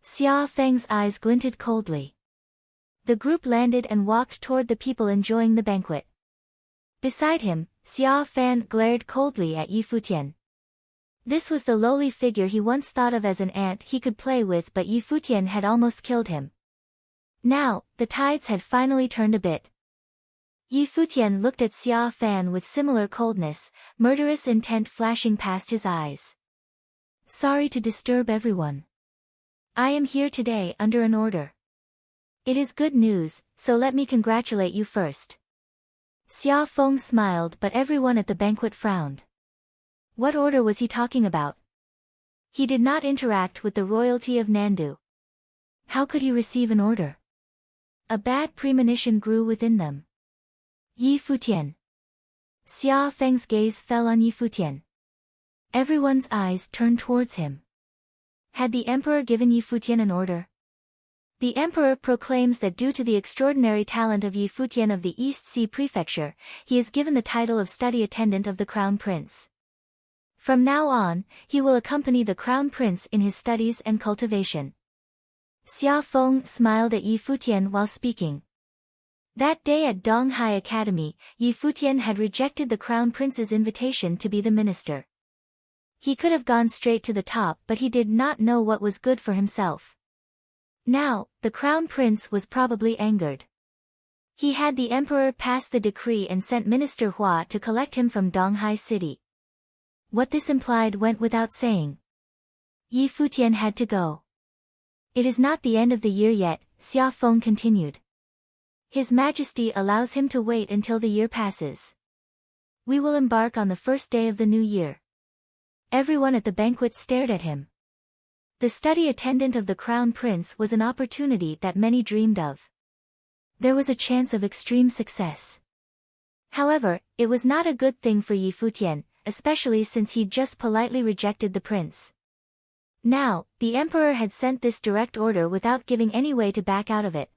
Xia Feng's eyes glinted coldly. The group landed and walked toward the people enjoying the banquet. Beside him, Xia Fan glared coldly at Yi Futian. This was the lowly figure he once thought of as an ant he could play with, but Yi Futian had almost killed him. Now, the tides had finally turned a bit. Yi Futian looked at Xia Fan with similar coldness, murderous intent flashing past his eyes. Sorry to disturb everyone. I am here today under an order. It is good news, so let me congratulate you first. Xia Feng smiled, but everyone at the banquet frowned. What order was he talking about? He did not interact with the royalty of Nandu. How could he receive an order? A bad premonition grew within them. Yi Futian. Xia Feng's gaze fell on Yi Futian. Everyone's eyes turned towards him. Had the emperor given Yi Futian an order? The emperor proclaims that due to the extraordinary talent of Yi Futian of the East Sea Prefecture, he is given the title of study attendant of the crown prince. From now on, he will accompany the crown prince in his studies and cultivation. Xia Feng smiled at Yi Futian while speaking. That day at Donghai Academy, Yi Futian had rejected the crown prince's invitation to be the minister. He could have gone straight to the top, but he did not know what was good for himself. Now, the crown prince was probably angered. He had the emperor pass the decree and sent Minister Hua to collect him from Donghai city. What this implied went without saying. Yi Futian had to go. It is not the end of the year yet, Xia Feng continued. His Majesty allows him to wait until the year passes. We will embark on the first day of the new year. Everyone at the banquet stared at him. The study attendant of the crown prince was an opportunity that many dreamed of. There was a chance of extreme success. However, it was not a good thing for Yi Futian, especially since he'd just politely rejected the prince. Now, the emperor had sent this direct order without giving any way to back out of it.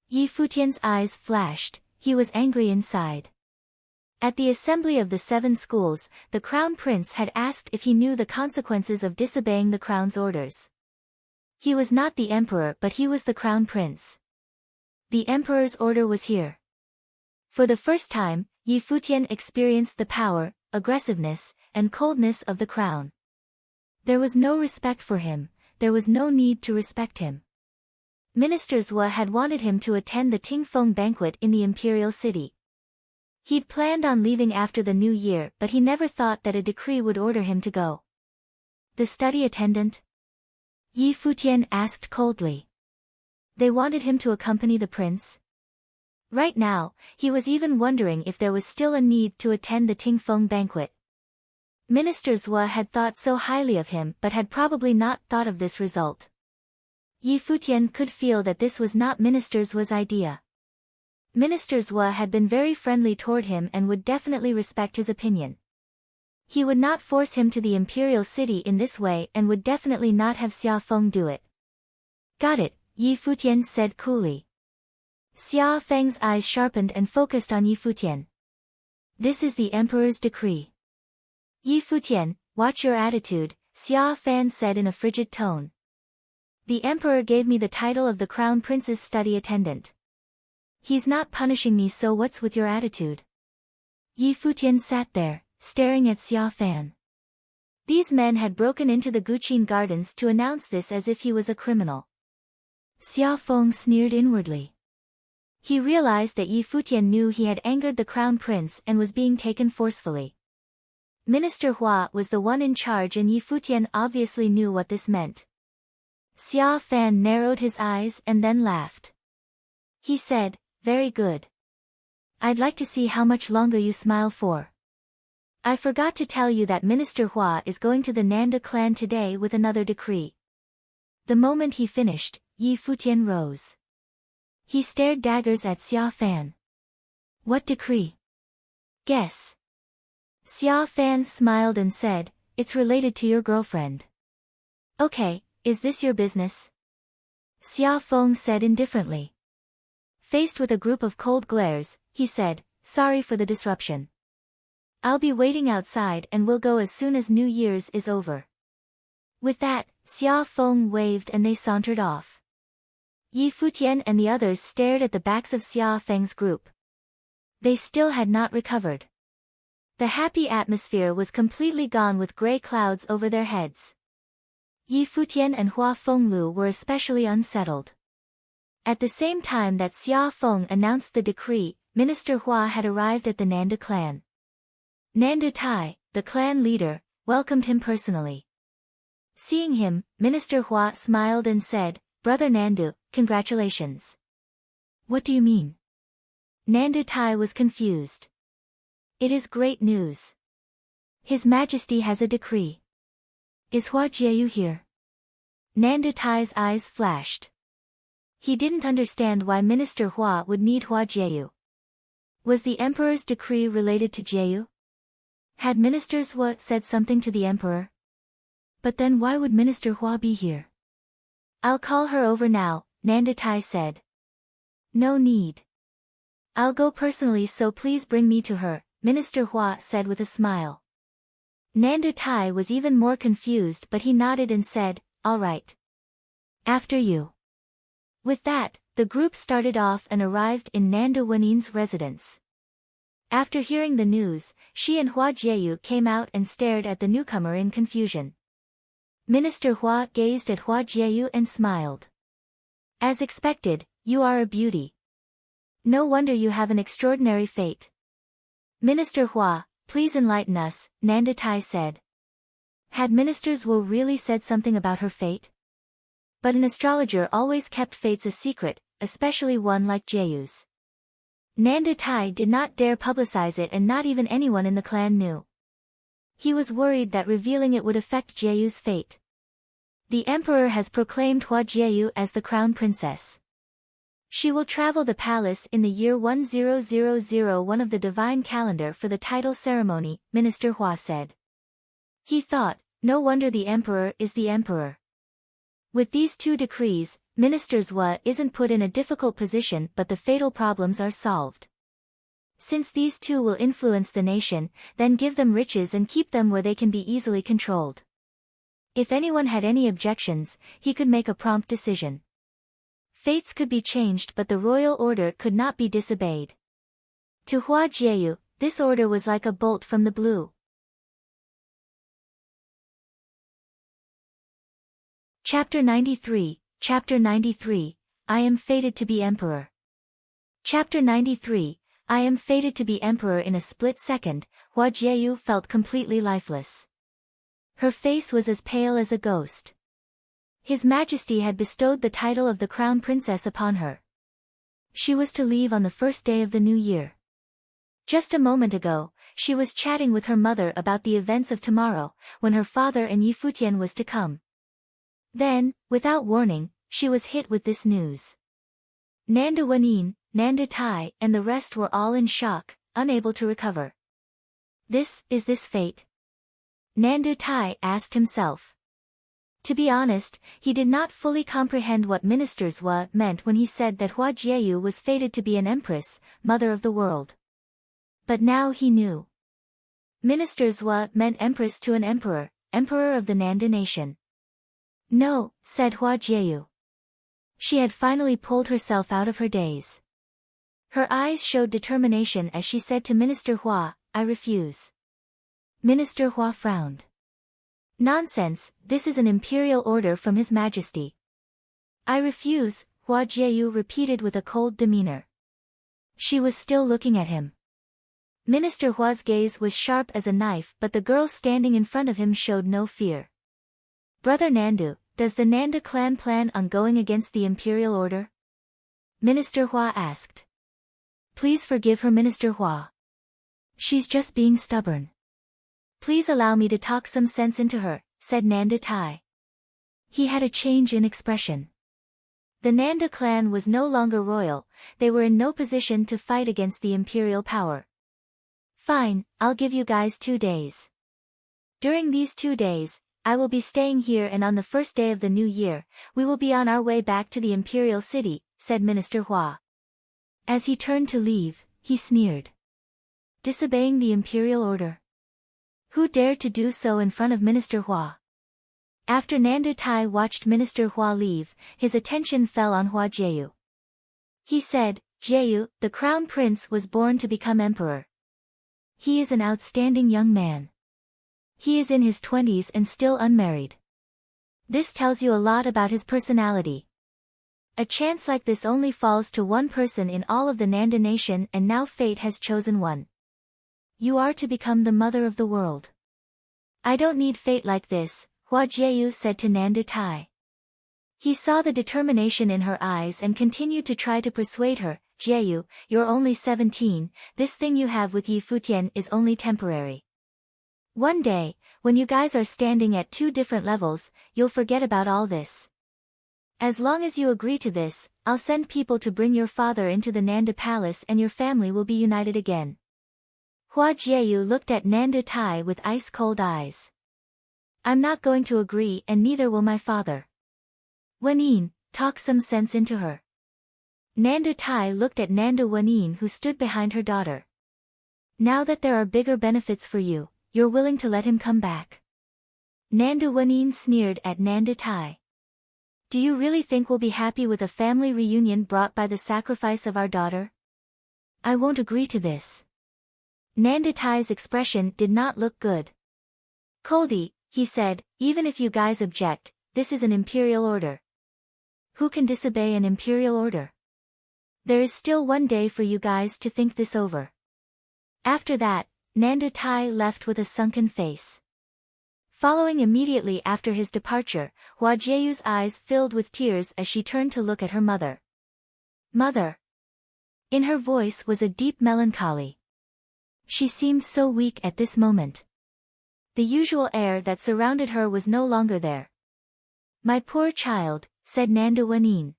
Yi Futian's eyes flashed, he was angry inside. At the assembly of the 7 schools, the crown prince had asked if he knew the consequences of disobeying the crown's orders. He was not the emperor, but he was the crown prince. The emperor's order was here. For the first time, Yi Futian experienced the power, aggressiveness, and coldness of the crown. There was no respect for him, there was no need to respect him. Minister Zhua had wanted him to attend the Tingfeng banquet in the imperial city. He'd planned on leaving after the new year, but he never thought that a decree would order him to go. The study attendant? Yi Futian asked coldly. They wanted him to accompany the prince? Right now, he was even wondering if there was still a need to attend the Tingfeng banquet. Minister Zhua had thought so highly of him but had probably not thought of this result. Yi Futian could feel that this was not Minister Zhua's idea. Minister Zhua had been very friendly toward him and would definitely respect his opinion. He would not force him to the imperial city in this way and would definitely not have Xia Feng do it. Got it, Yi Futian said coolly. Xia Feng's eyes sharpened and focused on Yi Futian. This is the emperor's decree. Yi Futian, watch your attitude, Xia Fan said in a frigid tone. The emperor gave me the title of the crown prince's study attendant. He's not punishing me, so what's with your attitude? Yi Futian sat there, staring at Xia Fan. These men had broken into the Guqin gardens to announce this as if he was a criminal. Xia Feng sneered inwardly. He realized that Yi Futian knew he had angered the crown prince and was being taken forcefully. Minister Hua was the one in charge and Yi Futian obviously knew what this meant. Xia Fan narrowed his eyes and then laughed. He said, very good. I'd like to see how much longer you smile for. I forgot to tell you that Minister Hua is going to the Nanda clan today with another decree. The moment he finished, Yi Futian rose. He stared daggers at Xia Fan. What decree? Guess. Xia Fan smiled and said, it's related to your girlfriend. Okay, is this your business? Xia Feng said indifferently. Faced with a group of cold glares, he said, sorry for the disruption. I'll be waiting outside and we'll go as soon as New Year's is over. With that, Xia Feng waved and they sauntered off. Yi Futian and the others stared at the backs of Xia Feng's group. They still had not recovered. The happy atmosphere was completely gone with gray clouds over their heads. Yi Futian and Hua Fenglu were especially unsettled. At the same time that Xia Feng announced the decree, Minister Hua had arrived at the Nanda clan. Nanda Tai, the clan leader, welcomed him personally. Seeing him, Minister Hua smiled and said, Brother Nandu, congratulations. What do you mean? Nanda Tai was confused. It is great news. His Majesty has a decree. Is Hua Jieyu here? Nanda Tai's eyes flashed. He didn't understand why Minister Hua would need Hua Jieyu. Was the Emperor's decree related to Jieyu? Had Minister Hua said something to the Emperor? But then why would Minister Hua be here? I'll call her over now, Nanda Tai said. No need. I'll go personally, so please bring me to her, Minister Hua said with a smile. Nanda Tai was even more confused, but he nodded and said, all right. After you. With that, the group started off and arrived in Nanda Wanin's residence. After hearing the news, she and Hua Jieyu came out and stared at the newcomer in confusion. Minister Hua gazed at Hua Jieyu and smiled. As expected, you are a beauty. No wonder you have an extraordinary fate. Minister Hua, please enlighten us, Nanda Tai said. Had Ministers Wu really said something about her fate? But an astrologer always kept fates a secret, especially one like Jieyu's. Nanda Tai did not dare publicize it, and not even anyone in the clan knew. He was worried that revealing it would affect Jieyu's fate. The emperor has proclaimed Hua Jieyu as the crown princess. She will travel the palace in the year 1001 of the divine calendar for the title ceremony, Minister Hua said. He thought, no wonder the emperor is the emperor. With these two decrees, Minister Hua isn't put in a difficult position, but the fatal problems are solved. Since these two will influence the nation, then give them riches and keep them where they can be easily controlled. If anyone had any objections, he could make a prompt decision. Fates could be changed, but the royal order could not be disobeyed. To Hua Jieyu, this order was like a bolt from the blue. Chapter 93, Chapter 93, I am fated to be emperor. Chapter 93, I am fated to be emperor. In a split second, Hua Jieyu felt completely lifeless. Her face was as pale as a ghost. His Majesty had bestowed the title of the Crown Princess upon her. She was to leave on the first day of the new year. Just a moment ago, she was chatting with her mother about the events of tomorrow, when her father and Yi Futian was to come. Then, without warning, she was hit with this news. Nanda Wanin, Nanda Tai, and the rest were all in shock, unable to recover. Is this fate? Nanda Tai asked himself. To be honest, he did not fully comprehend what Minister Hua meant when he said that Hua Jieyu was fated to be an empress, mother of the world. But now he knew. Minister Hua meant empress to an emperor, emperor of the Nanda nation. No, said Hua Jieyu. She had finally pulled herself out of her daze. Her eyes showed determination as she said to Minister Hua, I refuse. Minister Hua frowned. Nonsense, this is an imperial order from His Majesty. I refuse, Hua Jieyu repeated with a cold demeanor. She was still looking at him. Minister Hua's gaze was sharp as a knife, but the girl standing in front of him showed no fear. Brother Nandu, does the Nanda clan plan on going against the imperial order? Minister Hua asked. Please forgive her, Minister Hua. She's just being stubborn. Please allow me to talk some sense into her, said Nanda Tai. He had a change in expression. The Nanda clan was no longer royal, they were in no position to fight against the imperial power. Fine, I'll give you guys 2 days. During these 2 days, I will be staying here, and on the first day of the new year, we will be on our way back to the imperial city, said Minister Hua. As he turned to leave, he sneered. Disobeying the imperial order? Who dared to do so in front of Minister Hua? After Nanda Tai watched Minister Hua leave, his attention fell on Hua Jieyu. He said, Jieyu, the crown prince was born to become emperor. He is an outstanding young man. He is in his 20s and still unmarried. This tells you a lot about his personality. A chance like this only falls to one person in all of the Nanda nation, and now fate has chosen one. You are to become the mother of the world. I don't need fate like this, Hua Jieyu said to Nanda Tai. He saw the determination in her eyes and continued to try to persuade her, Jieyu, you're only 17, this thing you have with Yi Futian is only temporary. One day, when you guys are standing at 2 different levels, you'll forget about all this. As long as you agree to this, I'll send people to bring your father into the Nanda palace and your family will be united again. Hua Jieyu looked at Nanda Tai with ice-cold eyes. I'm not going to agree, and neither will my father. Wanin, talk some sense into her. Nanda Tai looked at Nanda Wanin, who stood behind her daughter. Now that there are bigger benefits for you, you're willing to let him come back? Nanda Wanin sneered at Nanda Tai. Do you really think we'll be happy with a family reunion brought by the sacrifice of our daughter? I won't agree to this. Nanda Tai's expression did not look good. Koldi, he said, even if you guys object, this is an imperial order. Who can disobey an imperial order? There is still one day for you guys to think this over. After that, Nanda Tai left with a sunken face. Following immediately after his departure, Hua Jieyu's eyes filled with tears as she turned to look at her mother. Mother! In her voice was a deep melancholy. She seemed so weak at this moment. The usual air that surrounded her was no longer there. My poor child, said Nanda Wanin.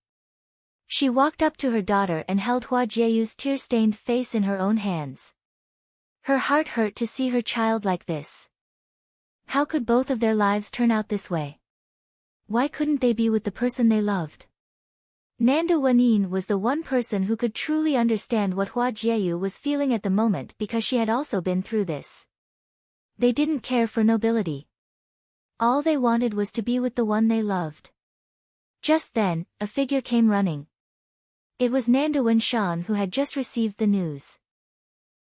She walked up to her daughter and held Hua Jieyu's tear-stained face in her own hands. Her heart hurt to see her child like this. How could both of their lives turn out this way? Why couldn't they be with the person they loved? Nanda Wanin was the one person who could truly understand what Hua Jieyu was feeling at the moment because she had also been through this. They didn't care for nobility. All they wanted was to be with the one they loved. Just then, a figure came running. It was Nanda Wenshan, who had just received the news.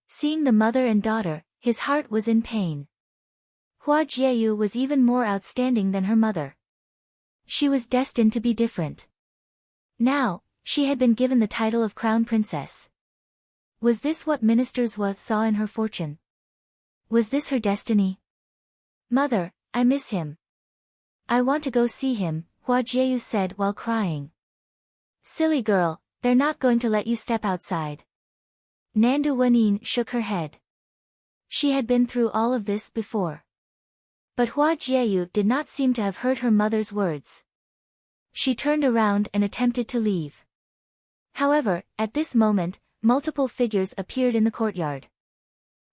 Seeing the mother and daughter, his heart was in pain. Hua Jieyu was even more outstanding than her mother. She was destined to be different. Now, she had been given the title of Crown Princess. Was this what Ministers Hua saw in her fortune? Was this her destiny? Mother, I miss him. I want to go see him, Hua Jieyu said while crying. Silly girl, they're not going to let you step outside. Nanda Wanin shook her head. She had been through all of this before. But Hua Jieyu did not seem to have heard her mother's words. She turned around and attempted to leave. However, at this moment, multiple figures appeared in the courtyard.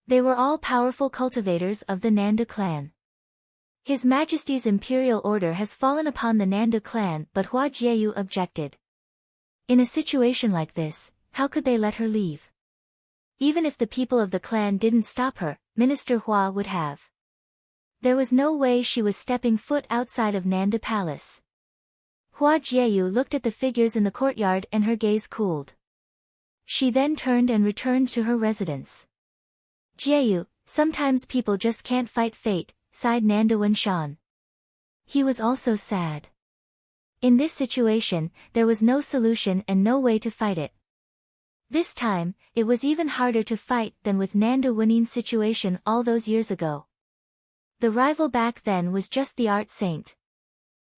They were all powerful cultivators of the Nanda clan. His Majesty's imperial order has fallen upon the Nanda clan, but Hua Jieyu objected. In a situation like this, how could they let her leave? Even if the people of the clan didn't stop her, Minister Hua would have. There was no way she was stepping foot outside of Nanda Palace. Hua Jieyu looked at the figures in the courtyard and her gaze cooled. She then turned and returned to her residence. Jieyu, sometimes people just can't fight fate, sighed Nanda Wenshan. He was also sad. In this situation, there was no solution and no way to fight it. This time, it was even harder to fight than with Nanda Wanin's situation all those years ago. The rival back then was just the art saint.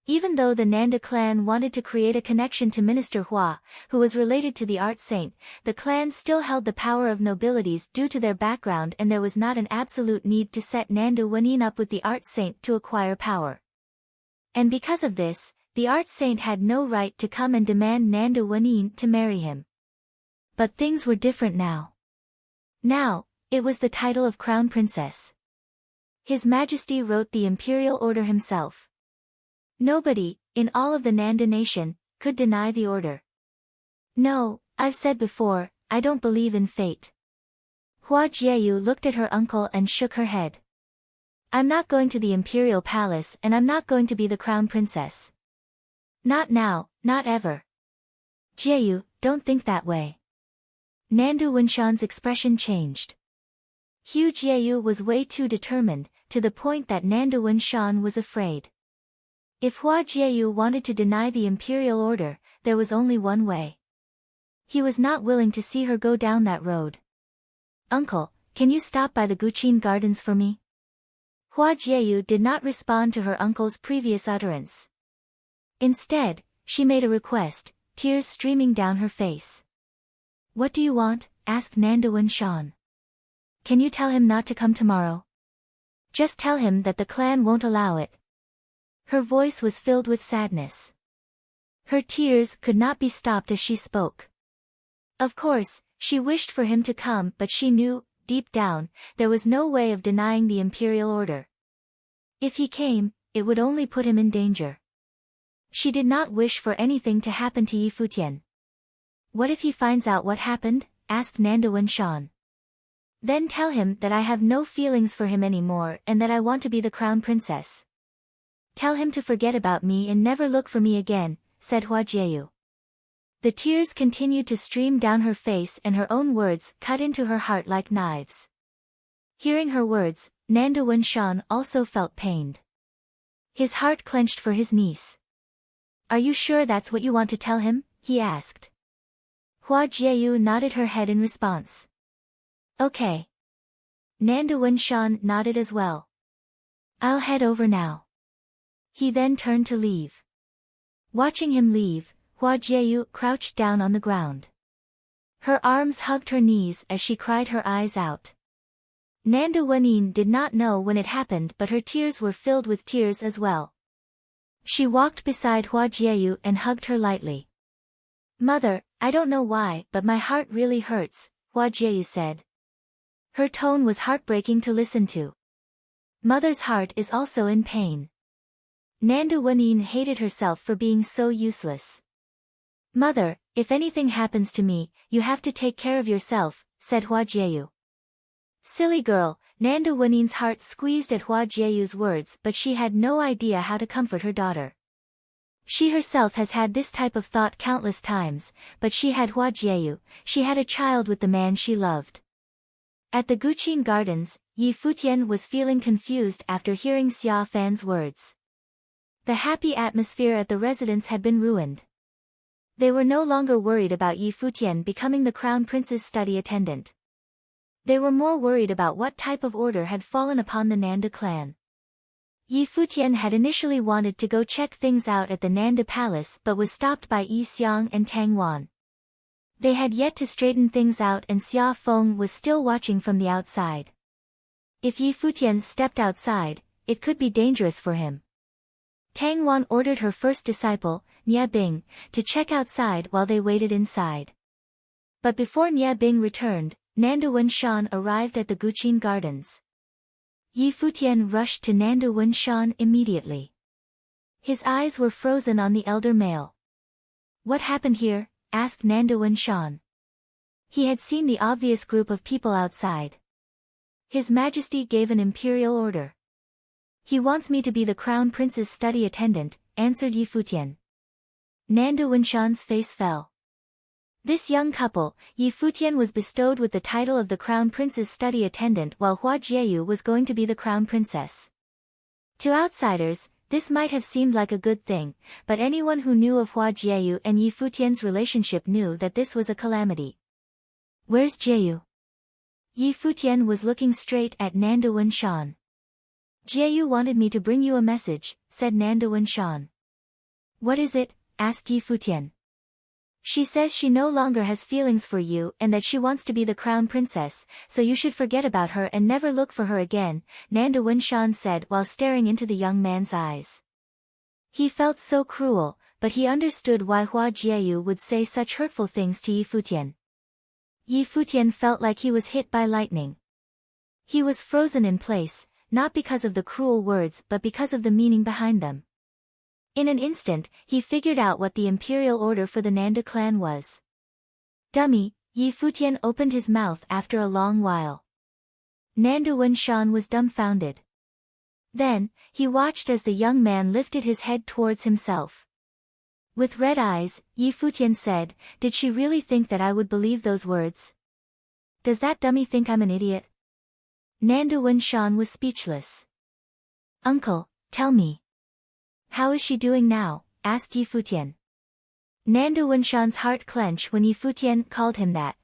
Even though the Nanda clan wanted to create a connection to Minister Hua, who was related to the art saint, the clan still held the power of nobilities due to their background, and there was not an absolute need to set Nanda Wanin up with the art saint to acquire power. And because of this, the art saint had no right to come and demand Nanda Wanin to marry him. But things were different now. Now, it was the title of Crown Princess. His Majesty wrote the imperial order himself. Nobody, in all of the Nanda nation, could deny the order. No, I've said before, I don't believe in fate. Hua Jieyu looked at her uncle and shook her head. I'm not going to the imperial palace, and I'm not going to be the crown princess. Not now, not ever. Jieyu, don't think that way. Nanda Wenshan's expression changed. Hua Jieyu was way too determined, to the point that Nanda Wenshan was afraid. If Hua Jieyu wanted to deny the imperial order, there was only one way. He was not willing to see her go down that road. Uncle, can you stop by the Guqin Gardens for me? Hua Jieyu did not respond to her uncle's previous utterance. Instead, she made a request, tears streaming down her face. What do you want? Asked Nanda Wenshan. Can you tell him not to come tomorrow? Just tell him that the clan won't allow it. Her voice was filled with sadness. Her tears could not be stopped as she spoke. Of course, she wished for him to come, but she knew, deep down, there was no way of denying the imperial order. If he came, it would only put him in danger. She did not wish for anything to happen to Yi Futian. What if he finds out what happened? Asked Nanda Shan. Then tell him that I have no feelings for him anymore and that I want to be the crown princess. Tell him to forget about me and never look for me again, said Hua Jieyu. The tears continued to stream down her face and her own words cut into her heart like knives. Hearing her words, Nanda Shan also felt pained. His heart clenched for his niece. Are you sure that's what you want to tell him? He asked. Hua Jieyu nodded her head in response. Okay. Nanda Shan nodded as well. I'll head over now. He then turned to leave. Watching him leave, Hua Jieyu crouched down on the ground. Her arms hugged her knees as she cried her eyes out. Nanda Wenyin did not know when it happened, but her tears were filled with tears as well. She walked beside Hua Jieyu and hugged her lightly. Mother, I don't know why, but my heart really hurts, Hua Jieyu said. Her tone was heartbreaking to listen to. Mother's heart is also in pain. Nanda Wenyin hated herself for being so useless. Mother, if anything happens to me, you have to take care of yourself, said Hua Jieyu. Silly girl, Nanda Wenyin's heart squeezed at Hua Jieyu's words, but she had no idea how to comfort her daughter. She herself has had this type of thought countless times, but she had Hua Jieyu, she had a child with the man she loved. At the Guqin Gardens, Yi Futian was feeling confused after hearing Xia Fan's words. The happy atmosphere at the residence had been ruined. They were no longer worried about Yi Futian becoming the crown prince's study attendant. They were more worried about what type of order had fallen upon the Nanda clan. Yi Futian had initially wanted to go check things out at the Nanda palace but was stopped by Yi Xiang and Tang Wan. They had yet to straighten things out and Xia Feng was still watching from the outside. If Yi Futian stepped outside, it could be dangerous for him. Tang Wan ordered her first disciple, Nia Bing, to check outside while they waited inside. But before Nia Bing returned, Nanda Shan arrived at the Guqin Gardens. Yi Futian rushed to Nanda Shan immediately. His eyes were frozen on the elder male. What happened here? Asked Nanda Shan. He had seen the obvious group of people outside. His Majesty gave an imperial order. He wants me to be the crown prince's study attendant, answered Yi Futian. Nanda Shan's face fell. This young couple, Yi Futian was bestowed with the title of the crown prince's study attendant while Hua Jieyu was going to be the crown princess. To outsiders, this might have seemed like a good thing, but anyone who knew of Hua Jieyu and Yi Futian's relationship knew that this was a calamity. Where's Jieyu? Yi Futian was looking straight at Nanda Shan. Jieyu wanted me to bring you a message, said Nanda Shan. What is it? Asked Yi Futian. She says she no longer has feelings for you and that she wants to be the crown princess, so you should forget about her and never look for her again, Nanda Shan said while staring into the young man's eyes. He felt so cruel, but he understood why Hua Jieyu would say such hurtful things to Yi Futian. Yi Futian felt like he was hit by lightning. He was frozen in place, not because of the cruel words but because of the meaning behind them. In an instant, he figured out what the imperial order for the Nanda clan was. Dummy, Yi Futian opened his mouth after a long while. Nanda Shan was dumbfounded. Then, he watched as the young man lifted his head towards himself. With red eyes, Yi Futian said, did she really think that I would believe those words? Does that dummy think I'm an idiot? Nanda Shan was speechless. Uncle, tell me. How is she doing now? Asked Yi Futian. Nanda Shan's heart clenched when Yi Futian called him that.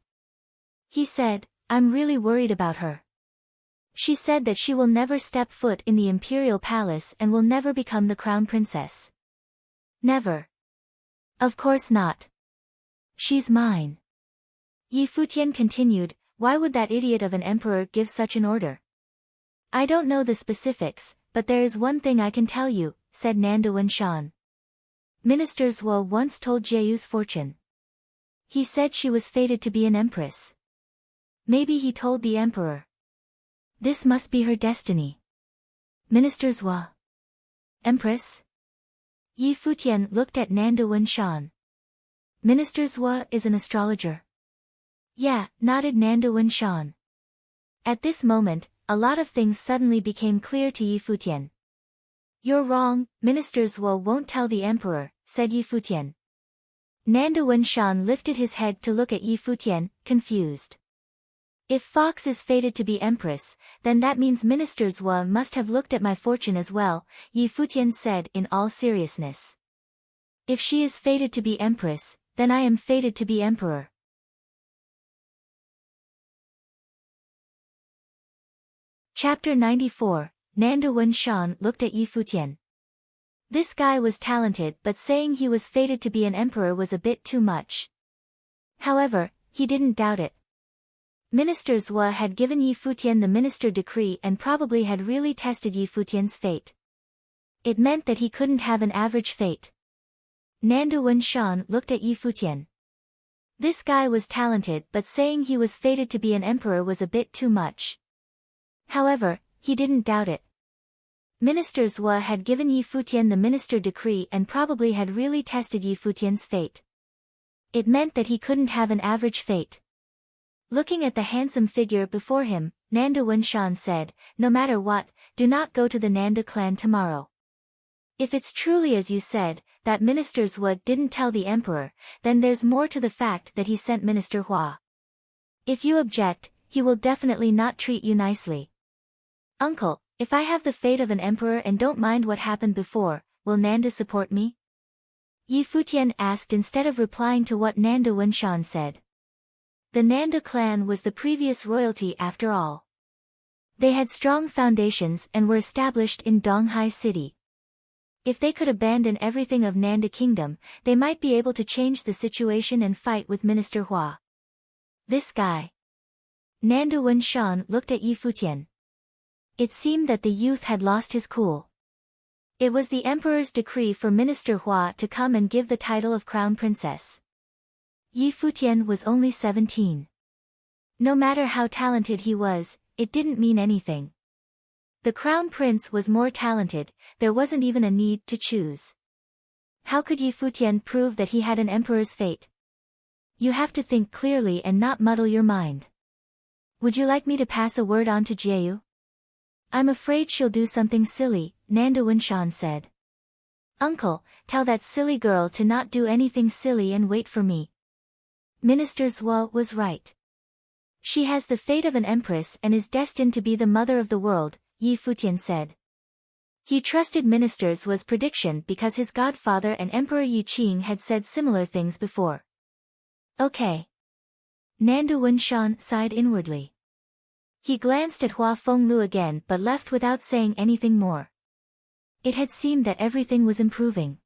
He said, I'm really worried about her. She said that she will never step foot in the imperial palace and will never become the crown princess. Never. Of course not. She's mine. Yi Futian continued, why would that idiot of an emperor give such an order? I don't know the specifics, but there is one thing I can tell you, said Nanda Shan. Minister Zhuo once told Jieyu's fortune. He said she was fated to be an empress. Maybe he told the emperor. This must be her destiny. Minister Zhuo. Empress? Yi Futian looked at Nanda Wenshan. Minister Zhua is an astrologer. Yeah, nodded Nanda Wenshan. At this moment, a lot of things suddenly became clear to Yi Futian. You're wrong, Minister Zhua won't tell the emperor, said Yi Futian. Nanda Wenshan lifted his head to look at Yi Futian, confused. If Fox is fated to be empress, then that means Minister Zhua must have looked at my fortune as well, Yi Futian said in all seriousness. If she is fated to be empress, then I am fated to be emperor. Chapter 94, Nanda Wenshan looked at Yi Futian. This guy was talented, but saying he was fated to be an emperor was a bit too much. However, he didn't doubt it. Minister Zhua had given Yi Futian the minister decree and probably had really tested Yi Futian's fate. It meant that he couldn't have an average fate. Nanda Wenshan looked at Yi Futian. This guy was talented, but saying he was fated to be an emperor was a bit too much. However, he didn't doubt it. Minister Zhua had given Yi Futian the minister decree and probably had really tested Yi Futian's fate. It meant that he couldn't have an average fate. Looking at the handsome figure before him, Nanda Wenshan said, no matter what, do not go to the Nanda clan tomorrow. If it's truly as you said, that Minister Zhua didn't tell the emperor, then there's more to the fact that he sent Minister Hua. If you object, he will definitely not treat you nicely. Uncle, if I have the fate of an emperor and don't mind what happened before, will Nanda support me? Yi Futian asked instead of replying to what Nanda Wenshan said. The Nanda clan was the previous royalty after all. They had strong foundations and were established in Donghai city. If they could abandon everything of Nanda kingdom, they might be able to change the situation and fight with Minister Hua. This guy. Nanda Wenshan looked at Yi Futian. It seemed that the youth had lost his cool. It was the emperor's decree for Minister Hua to come and give the title of crown princess. Yi Futian was only 17. No matter how talented he was, it didn't mean anything. The crown prince was more talented, there wasn't even a need to choose. How could Yi Futian prove that he had an emperor's fate? You have to think clearly and not muddle your mind. Would you like me to pass a word on to Jiayu? I'm afraid she'll do something silly, Nanda Wenshan said. Uncle, tell that silly girl to not do anything silly and wait for me. Minister Zhua was right. She has the fate of an empress and is destined to be the mother of the world, Yi Futian said. He trusted Minister Zhua's prediction because his godfather and Emperor Yi Qing had said similar things before. Okay. Nanda Wenshan sighed inwardly. He glanced at Hua Fenglu again but left without saying anything more. It had seemed that everything was improving.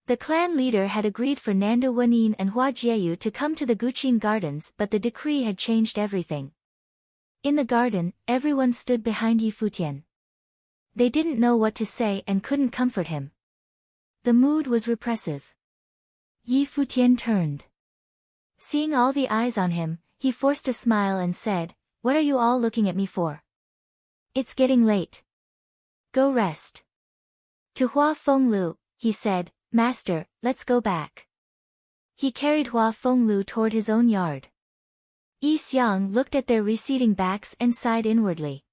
The clan leader had agreed for Nanda Wenin and Hua Jiayu to come to the Guqin Gardens, but the decree had changed everything. In the garden, everyone stood behind Yi Futian. They didn't know what to say and couldn't comfort him. The mood was repressive. Yi Futian turned. Seeing all the eyes on him, he forced a smile and said, "What are you all looking at me for? It's getting late. Go rest." To Hua Fenglu, he said, "Master, let's go back." He carried Hua Fenglu toward his own yard. Yi Xiang looked at their receding backs and sighed inwardly.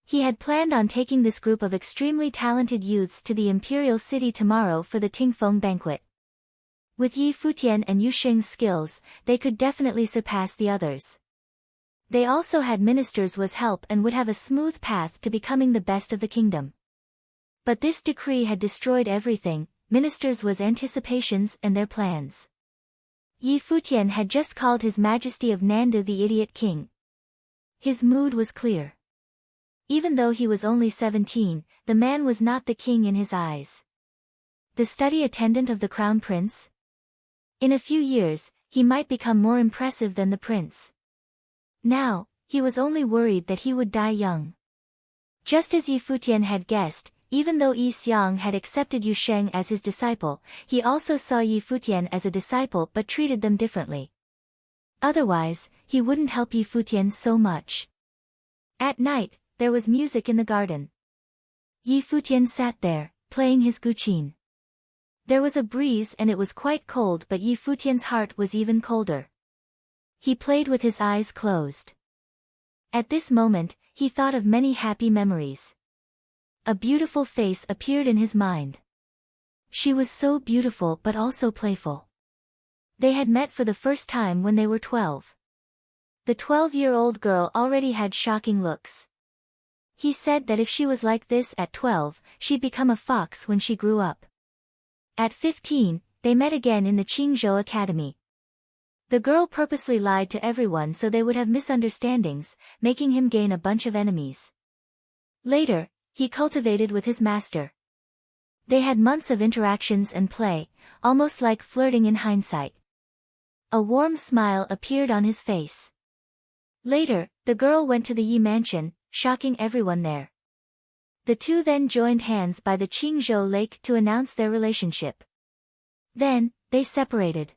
He had planned on taking this group of extremely talented youths to the imperial city tomorrow for the Tingfeng banquet. With Yi Futian and Yu Xing's skills, they could definitely surpass the others. They also had Minister Zhua's help and would have a smooth path to becoming the best of the kingdom. But this decree had destroyed everything, Minister Zhua's anticipations and their plans. Yi Futian had just called His Majesty of Nanda the idiot king. His mood was clear. Even though he was only 17, the man was not the king in his eyes. The study attendant of the crown prince? In a few years, he might become more impressive than the prince. Now, he was only worried that he would die young. Just as Yi Futian had guessed, even though Yi Xiang had accepted Yu Sheng as his disciple, he also saw Yi Futian as a disciple but treated them differently. Otherwise, he wouldn't help Yi Futian so much. At night, there was music in the garden. Yi Futian sat there, playing his guqin. There was a breeze and it was quite cold, but Yi Futian's heart was even colder. He played with his eyes closed. At this moment, he thought of many happy memories. A beautiful face appeared in his mind. She was so beautiful but also playful. They had met for the first time when they were 12. The 12-year-old girl already had shocking looks. He said that if she was like this at 12, she'd become a fox when she grew up. At 15, they met again in the Qingzhou Academy. The girl purposely lied to everyone so they would have misunderstandings, making him gain a bunch of enemies. Later, he cultivated with his master. They had months of interactions and play, almost like flirting in hindsight. A warm smile appeared on his face. Later, the girl went to the Yi mansion, shocking everyone there. The two then joined hands by the Qingzhou lake to announce their relationship. Then, they separated.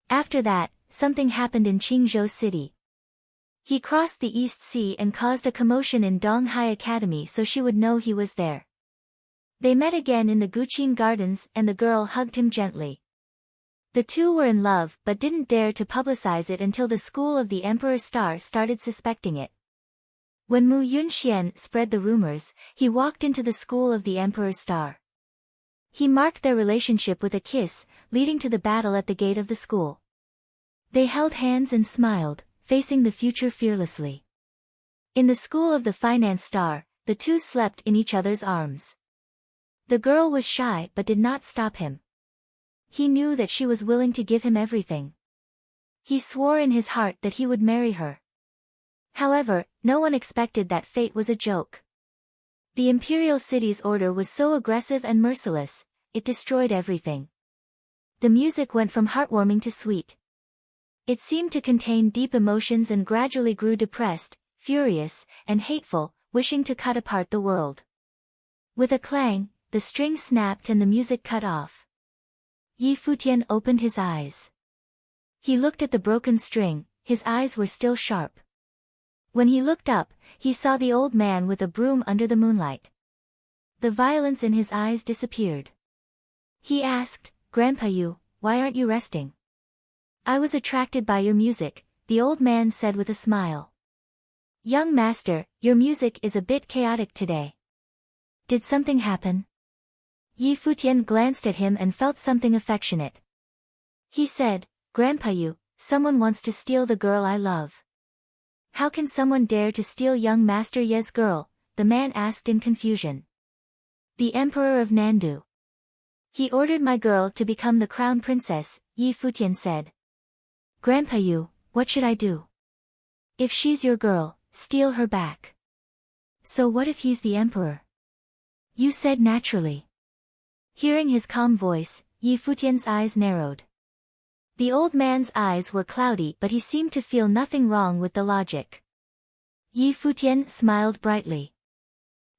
After that, something happened in Qingzhou city. He crossed the East Sea and caused a commotion in Donghai Academy so she would know he was there. They met again in the Guqing Gardens and the girl hugged him gently. The two were in love but didn't dare to publicize it until the school of the Emperor's Star started suspecting it. When Mu Yunxian spread the rumors, he walked into the school of the Emperor's Star. He marked their relationship with a kiss, leading to the battle at the gate of the school. They held hands and smiled, facing the future fearlessly. In the school of the Finance Star, the two slept in each other's arms. The girl was shy but did not stop him. He knew that she was willing to give him everything. He swore in his heart that he would marry her. However, no one expected that fate was a joke. The imperial city's order was so aggressive and merciless, it destroyed everything. The music went from heartwarming to sweet. It seemed to contain deep emotions and gradually grew depressed, furious, and hateful, wishing to cut apart the world. With a clang, the string snapped and the music cut off. Yi Futian opened his eyes. He looked at the broken string, his eyes were still sharp. When he looked up, he saw the old man with a broom under the moonlight. The violence in his eyes disappeared. He asked, "Grandpa Yu, why aren't you resting?" "I was attracted by your music," the old man said with a smile. "Young master, your music is a bit chaotic today. Did something happen?" Yi Futian glanced at him and felt something affectionate. He said, "Grandpa Yu, someone wants to steal the girl I love." "How can someone dare to steal young Master Ye's girl?" the man asked in confusion. "The Emperor of Nandu. He ordered my girl to become the crown princess," Yi Futian said. "Grandpa Yu, what should I do?" "If she's your girl, steal her back." "So what if he's the emperor?" Yu said naturally. Hearing his calm voice, Yi Futian's eyes narrowed. The old man's eyes were cloudy but he seemed to feel nothing wrong with the logic. Yi Futian smiled brightly.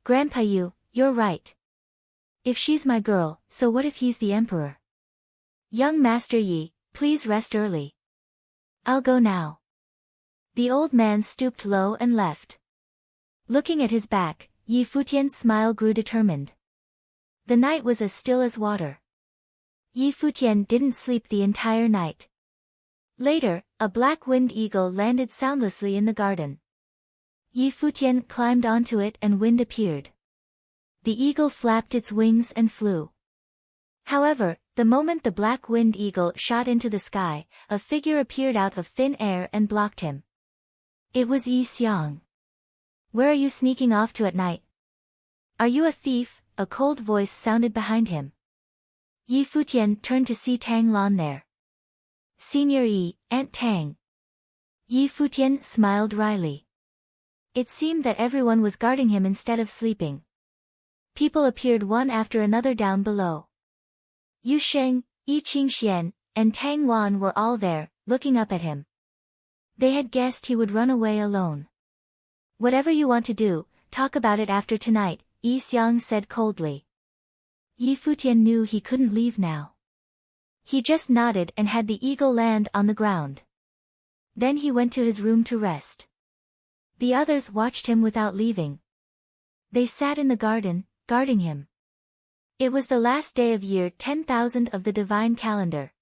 "Grandpa Yu, you're right. If she's my girl, so what if he's the emperor?" "Young Master Yi, please rest early. I'll go now." The old man stooped low and left. Looking at his back, Yi Futian's smile grew determined. The night was as still as water. Yi Futian didn't sleep the entire night. Later, a black winged eagle landed soundlessly in the garden. Yi Futian climbed onto it and wind appeared. The eagle flapped its wings and flew. However, the moment the black winged eagle shot into the sky, a figure appeared out of thin air and blocked him. It was Yi Xiang. "Where are you sneaking off to at night? Are you a thief?" a cold voice sounded behind him. Yi Futian turned to see Tang Lan there. "Senior Yi, Aunt Tang." Yi Futian smiled wryly. It seemed that everyone was guarding him instead of sleeping. People appeared one after another down below. Yu Sheng, Yi Qingxian, and Tang Wan were all there, looking up at him. They had guessed he would run away alone. "Whatever you want to do, talk about it after tonight," Yi Xiang said coldly. Yi Futian knew he couldn't leave now. He just nodded and had the eagle land on the ground. Then he went to his room to rest. The others watched him without leaving. They sat in the garden, guarding him. It was the last day of year 10,000 of the divine calendar.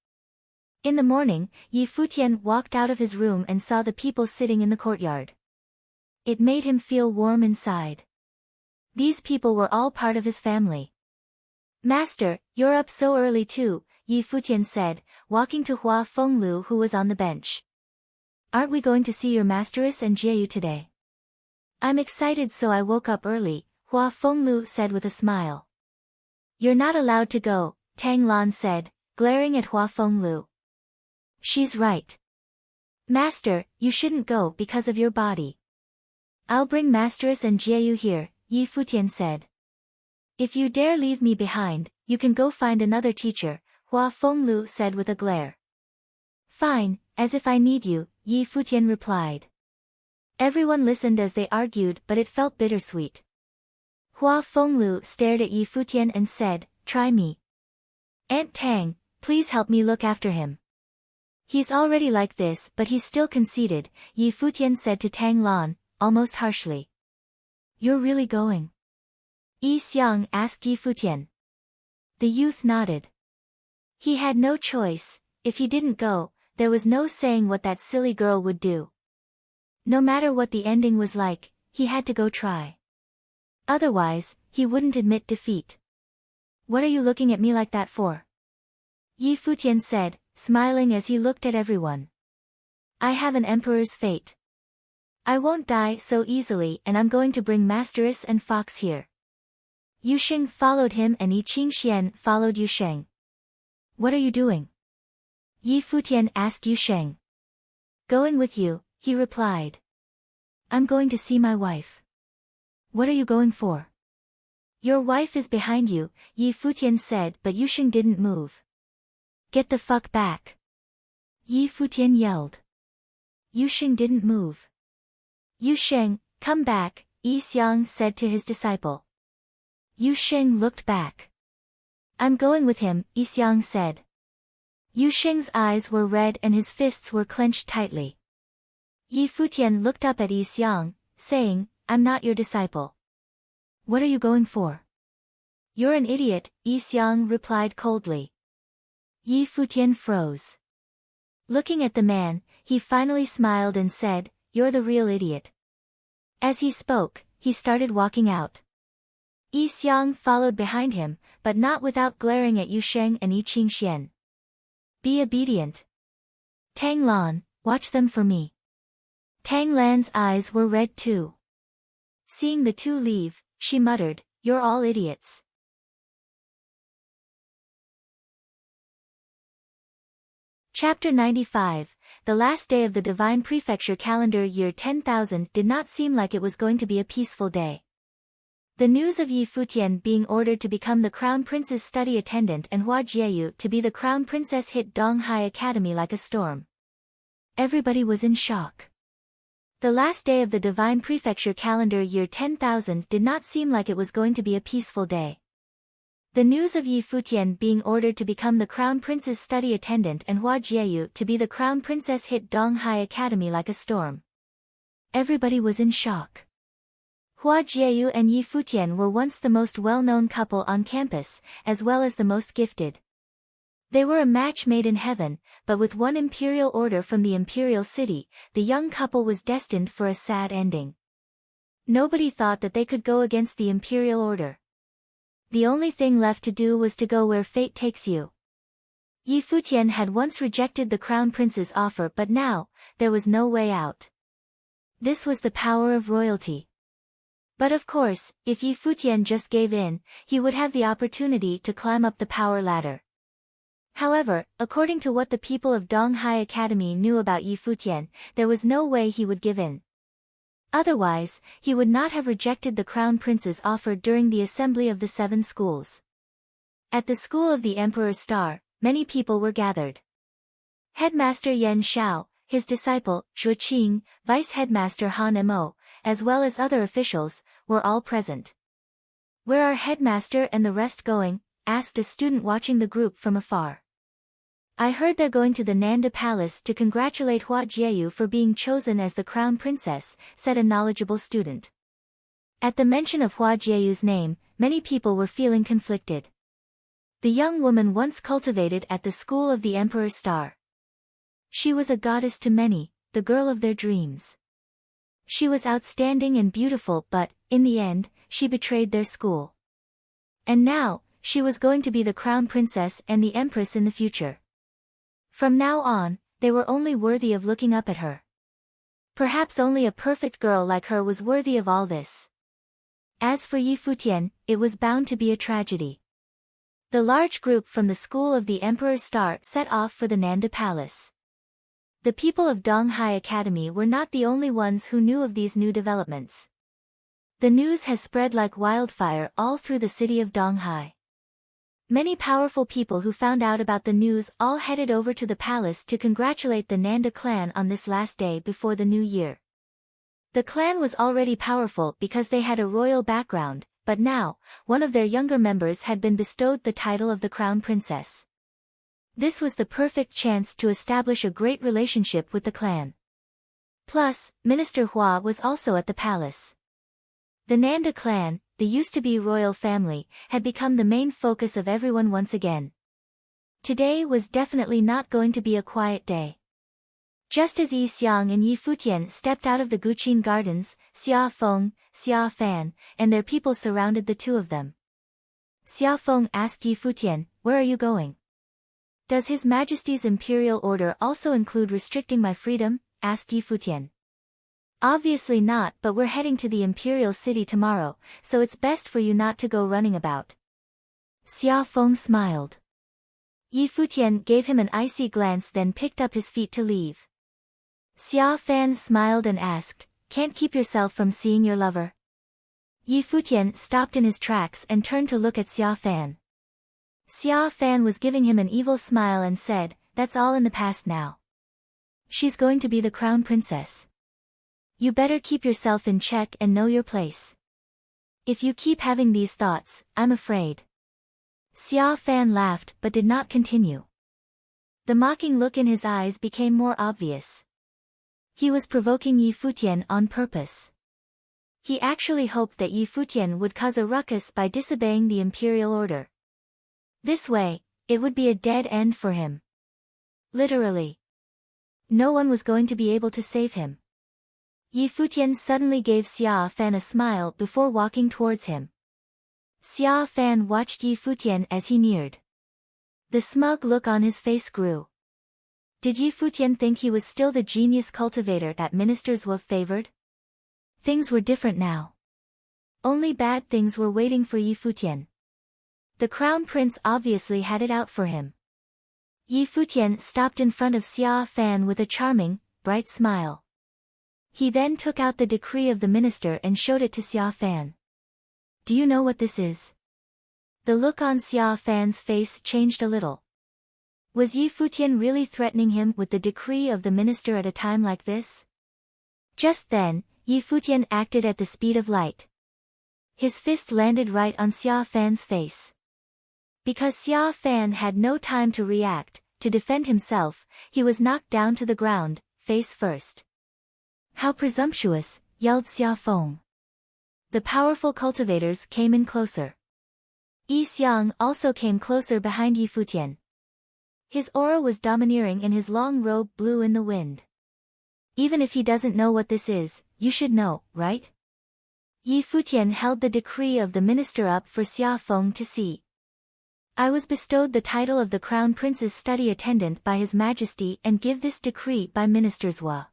In the morning, Yi Futian walked out of his room and saw the people sitting in the courtyard. It made him feel warm inside. These people were all part of his family. "Master, you're up so early too," Yi Futian said, walking to Hua Fenglu who was on the bench. "Aren't we going to see your masteress and Jieyu today?" "I'm excited so I woke up early," Hua Fenglu said with a smile. "You're not allowed to go," Tang Lan said, glaring at Hua Fenglu. "She's right. Master, you shouldn't go because of your body." "I'll bring masteress and Jieyu here," Yi Futian said. "If you dare leave me behind, you can go find another teacher," Hua Fenglu said with a glare. "Fine, as if I need you," Yi Futian replied. Everyone listened as they argued but it felt bittersweet. Hua Fenglu stared at Yi Futian and said, "Try me. Aunt Tang, please help me look after him." "He's already like this but he's still conceited," Yi Futian said to Tang Lan, almost harshly. "You're really going?" Yi Xiang asked Yi Futian. The youth nodded. He had no choice. If he didn't go, there was no saying what that silly girl would do. No matter what the ending was like, he had to go try. Otherwise, he wouldn't admit defeat. "What are you looking at me like that for?" Yi Futian said, smiling as he looked at everyone. "I have an emperor's fate. I won't die so easily and I'm going to bring Masteress and Fox here." Yu Sheng followed him and Yi Qingxian followed Yu Sheng. "What are you doing?" Yi Futian asked Yu Sheng. "Going with you," he replied. "I'm going to see my wife." "What are you going for?" "Your wife is behind you," Yi Futian said but Yu Sheng didn't move. "Get the fuck back!" Yi Futian yelled. Yu Sheng didn't move. "Yu Sheng, come back," Yi Xiang said to his disciple. Yu Sheng looked back. "I'm going with him," Yi Xiang said. Yu Sheng's eyes were red and his fists were clenched tightly. Yi Futian looked up at Yi Xiang, saying, "I'm not your disciple." "What are you going for?" "You're an idiot," Yi Xiang replied coldly. Yi Futian froze. Looking at the man, he finally smiled and said, "You're the real idiot." As he spoke, he started walking out. Yi Xiang followed behind him, but not without glaring at Yu Sheng and Yi Qingxian. "Be obedient. Tang Lan, watch them for me." Tang Lan's eyes were red too. Seeing the two leave, she muttered, "You're all idiots." Chapter 95, the last day of the Divine Prefecture calendar year 10,000 did not seem like it was going to be a peaceful day. The news of Yi Futian being ordered to become the Crown Prince's study attendant and Hua Jieyu to be the Crown Princess hit Donghai Academy like a storm. Everybody was in shock. The last day of the Divine Prefecture calendar year 10,000 did not seem like it was going to be a peaceful day. The news of Yi Futian being ordered to become the Crown Prince's study attendant and Hua Jieyu to be the Crown Princess hit Donghai Academy like a storm. Everybody was in shock. Hua Jieyu and Yi Futian were once the most well-known couple on campus, as well as the most gifted. They were a match made in heaven, but with one imperial order from the imperial city, the young couple was destined for a sad ending. Nobody thought that they could go against the imperial order. The only thing left to do was to go where fate takes you. Yi Futian had once rejected the Crown Prince's offer but now, there was no way out. This was the power of royalty. But of course, if Yi Futian just gave in, he would have the opportunity to climb up the power ladder. However, according to what the people of Donghai Academy knew about Yi Futian, there was no way he would give in. Otherwise, he would not have rejected the Crown Prince's offer during the assembly of the 7 schools. At the school of the Emperor's Star, many people were gathered. Headmaster Yan Xiao, his disciple, Zhuo Qing, Vice Headmaster Han Mo, as well as other officials, were all present. "Where are Headmaster and the rest going?" asked a student watching the group from afar. "I heard they're going to the Nanda Palace to congratulate Hua Jieyu for being chosen as the Crown Princess," said a knowledgeable student. At the mention of Hua Jieyu's name, many people were feeling conflicted. The young woman once cultivated at the school of the Emperor's Star. She was a goddess to many, the girl of their dreams. She was outstanding and beautiful, but, in the end, she betrayed their school. And now, she was going to be the crown princess and the empress in the future. From now on, they were only worthy of looking up at her. Perhaps only a perfect girl like her was worthy of all this. As for Yi Futian, it was bound to be a tragedy. The large group from the school of the Emperor's Star set off for the Nanda Palace. The people of Donghai Academy were not the only ones who knew of these new developments. The news has spread like wildfire all through the city of Donghai. Many powerful people who found out about the news all headed over to the palace to congratulate the Nanda clan on this last day before the new year. The clan was already powerful because they had a royal background, but now, one of their younger members had been bestowed the title of the crown princess. This was the perfect chance to establish a great relationship with the clan. Plus, Minister Hua was also at the palace. The Nanda clan, the used-to-be royal family, had become the main focus of everyone once again. Today was definitely not going to be a quiet day. Just as Yi Xiang and Yi Futian stepped out of the Guqin gardens, Xia Feng, Xia Fan, and their people surrounded the two of them. Xia Feng asked Yi Futian, "Where are you going?" "Does His Majesty's imperial order also include restricting my freedom?" asked Yi Futian. "Obviously not, but we're heading to the imperial city tomorrow, so it's best for you not to go running about." Xia Feng smiled. Yi Futian gave him an icy glance, then picked up his feet to leave. Xia Fan smiled and asked, "Can't keep yourself from seeing your lover?" Yi Futian stopped in his tracks and turned to look at Xia Fan. Xia Fan was giving him an evil smile and said, "That's all in the past now. She's going to be the crown princess. You better keep yourself in check and know your place. If you keep having these thoughts, I'm afraid." Xia Fan laughed but did not continue. The mocking look in his eyes became more obvious. He was provoking Yi Futian on purpose. He actually hoped that Yi Futian would cause a ruckus by disobeying the imperial order. This way, it would be a dead end for him. Literally. No one was going to be able to save him. Yi Futian suddenly gave Xia Fan a smile before walking towards him. Xia Fan watched Yi Futian as he neared. The smug look on his face grew. Did Yi Futian think he was still the genius cultivator that ministers were favored? Things were different now. Only bad things were waiting for Yi Futian. The crown prince obviously had it out for him. Yi Futian stopped in front of Xia Fan with a charming, bright smile. He then took out the decree of the minister and showed it to Xia Fan. "Do you know what this is?" The look on Xia Fan's face changed a little. Was Yi Futian really threatening him with the decree of the minister at a time like this? Just then, Yi Futian acted at the speed of light. His fist landed right on Xia Fan's face. Because Xia Fan had no time to react, to defend himself, he was knocked down to the ground, face first. "How presumptuous," yelled Xia Feng. The powerful cultivators came in closer. Yi Xiang also came closer behind Yi Futian. His aura was domineering and his long robe blew in the wind. "Even if he doesn't know what this is, you should know, right?" Yi Futian held the decree of the minister up for Xia Feng to see. "I was bestowed the title of the Crown Prince's study attendant by His Majesty and give this decree by Ministers Wa.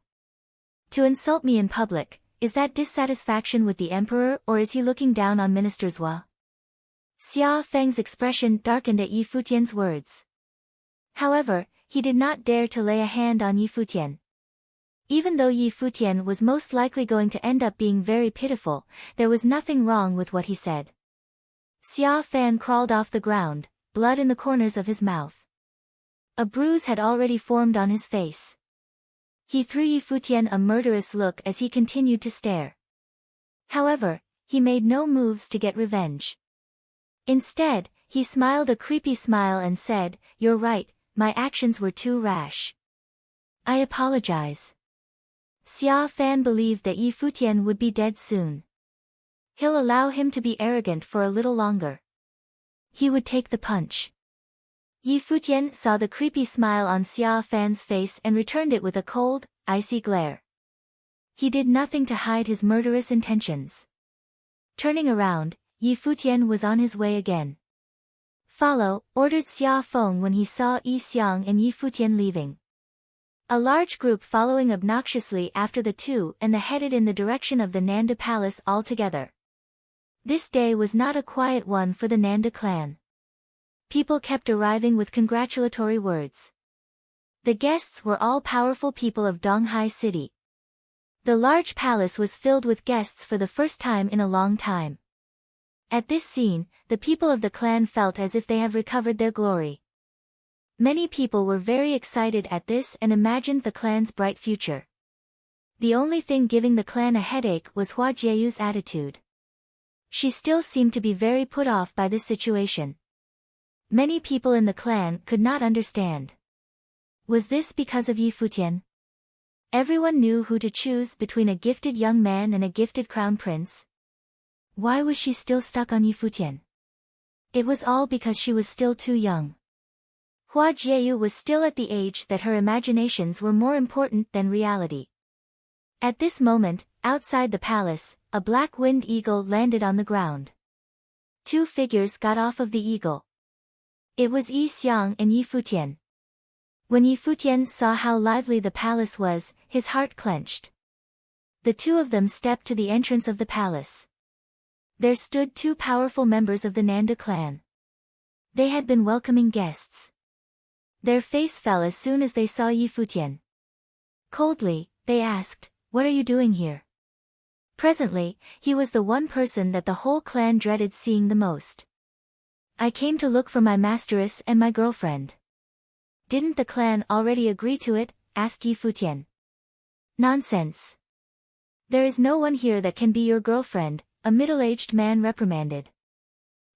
To insult me in public, is that dissatisfaction with the emperor or is he looking down on Ministers Wa?" Xia Feng's expression darkened at Yi Futian's words. However, he did not dare to lay a hand on Yi Futian. Even though Yi Futian was most likely going to end up being very pitiful, there was nothing wrong with what he said. Xia Fan crawled off the ground, blood in the corners of his mouth. A bruise had already formed on his face. He threw Yi Futian a murderous look as he continued to stare. However, he made no moves to get revenge. Instead, he smiled a creepy smile and said, "You're right, my actions were too rash. I apologize." Xia Fan believed that Yi Futian would be dead soon. He'll allow him to be arrogant for a little longer. He would take the punch. Yi Futian saw the creepy smile on Xia Fan's face and returned it with a cold, icy glare. He did nothing to hide his murderous intentions. Turning around, Yi Futian was on his way again. "Follow," ordered Xia Feng when he saw Yi Xiang and Yi Futian leaving. A large group following obnoxiously after the two and headed in the direction of the Nanda Palace altogether. This day was not a quiet one for the Nanda clan. People kept arriving with congratulatory words. The guests were all powerful people of Donghai City. The large palace was filled with guests for the first time in a long time. At this scene, the people of the clan felt as if they have recovered their glory. Many people were very excited at this and imagined the clan's bright future. The only thing giving the clan a headache was Hua Jieyu's attitude. She still seemed to be very put off by this situation. Many people in the clan could not understand. Was this because of Yi Futian? Everyone knew who to choose between a gifted young man and a gifted crown prince. Why was she still stuck on Yi Futian? It was all because she was still too young. Hua Jieyu was still at the age that her imaginations were more important than reality. At this moment, outside the palace, a black winged eagle landed on the ground. Two figures got off of the eagle. It was Yi Xiang and Yi Futian. When Yi Futian saw how lively the palace was, his heart clenched. The two of them stepped to the entrance of the palace. There stood two powerful members of the Nanda clan. They had been welcoming guests. Their face fell as soon as they saw Yi Futian. Coldly, they asked, "What are you doing here?" Presently, he was the one person that the whole clan dreaded seeing the most. "I came to look for my masteress and my girlfriend." "Didn't the clan already agree to it?" asked Yi Futian. "Nonsense. There is no one here that can be your girlfriend," a middle-aged man reprimanded.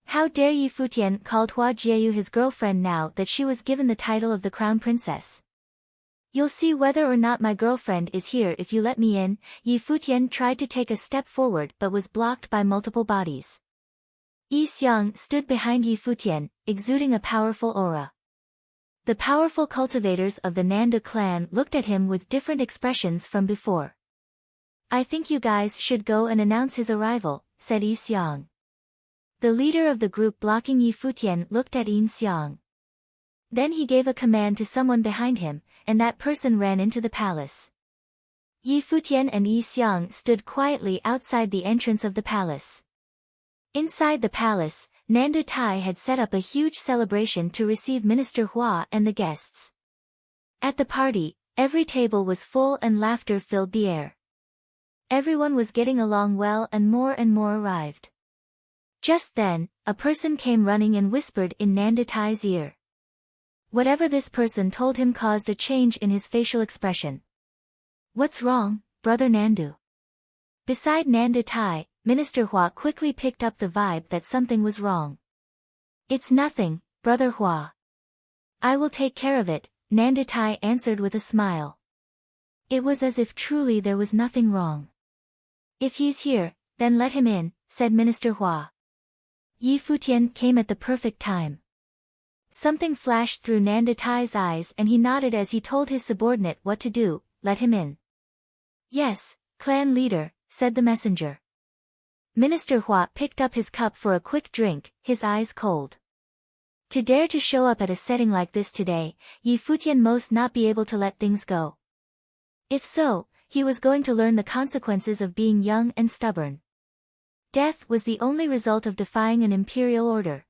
How dare Yi Futian called Hua Jieyu his girlfriend now that she was given the title of the crown princess. "You'll see whether or not my girlfriend is here if you let me in." Yi Futian tried to take a step forward but was blocked by multiple bodies. Yi Xiang stood behind Yi Futian, exuding a powerful aura. The powerful cultivators of the Nanda clan looked at him with different expressions from before. "I think you guys should go and announce his arrival," said Yi Xiang. The leader of the group blocking Yi Futian looked at Yi Xiang. Then he gave a command to someone behind him, and that person ran into the palace. Yi Futian and Yi Xiang stood quietly outside the entrance of the palace. Inside the palace, Nanda Tai had set up a huge celebration to receive Minister Hua and the guests. At the party, every table was full and laughter filled the air. Everyone was getting along well and more arrived. Just then, a person came running and whispered in Nanda Tai's ear. Whatever this person told him caused a change in his facial expression. "What's wrong, brother Nandu?" Beside Nanda Tai, Minister Hua quickly picked up the vibe that something was wrong. "It's nothing, brother Hua. I will take care of it," Nanda Tai answered with a smile. It was as if truly there was nothing wrong. "If he's here, then let him in," said Minister Hua. Yi Futian came at the perfect time. Something flashed through Nanda Tai's eyes and he nodded as he told his subordinate what to do. "Let him in." "Yes, clan leader," said the messenger. Minister Hua picked up his cup for a quick drink, his eyes cold. To dare to show up at a setting like this today, Yi Futian most not be able to let things go. If so, he was going to learn the consequences of being young and stubborn. Death was the only result of defying an imperial order.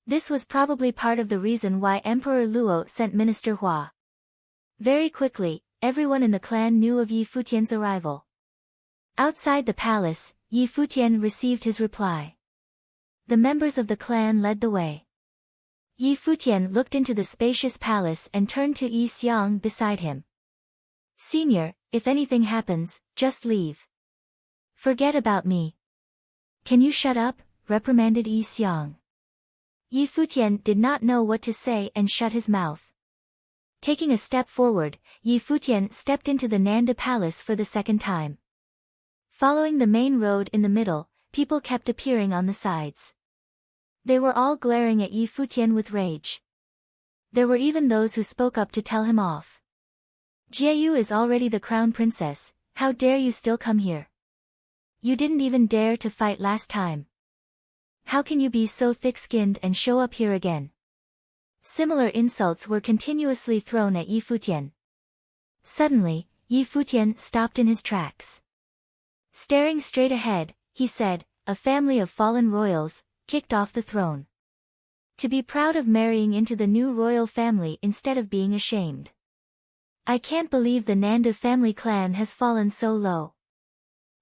This was probably part of the reason why Emperor Luo sent Minister Hua. Very quickly, everyone in the clan knew of Yi Futian's arrival. Outside the palace, Yi Futian received his reply. The members of the clan led the way. Yi Futian looked into the spacious palace and turned to Yi Xiang beside him. "Senior, if anything happens, just leave. Forget about me." "Can you shut up?" reprimanded Yi Xiang. Yi Futian did not know what to say and shut his mouth. Taking a step forward, Yi Futian stepped into the Nanda Palace for the second time. Following the main road in the middle, people kept appearing on the sides. They were all glaring at Yi Futian with rage. There were even those who spoke up to tell him off. Jiayu is already the crown princess, how dare you still come here? You didn't even dare to fight last time. How can you be so thick-skinned and show up here again? Similar insults were continuously thrown at Yi Futian. Suddenly, Yi Futian stopped in his tracks. Staring straight ahead, he said, a family of fallen royals, kicked off the throne. To be proud of marrying into the new royal family instead of being ashamed. I can't believe the Nanda family clan has fallen so low.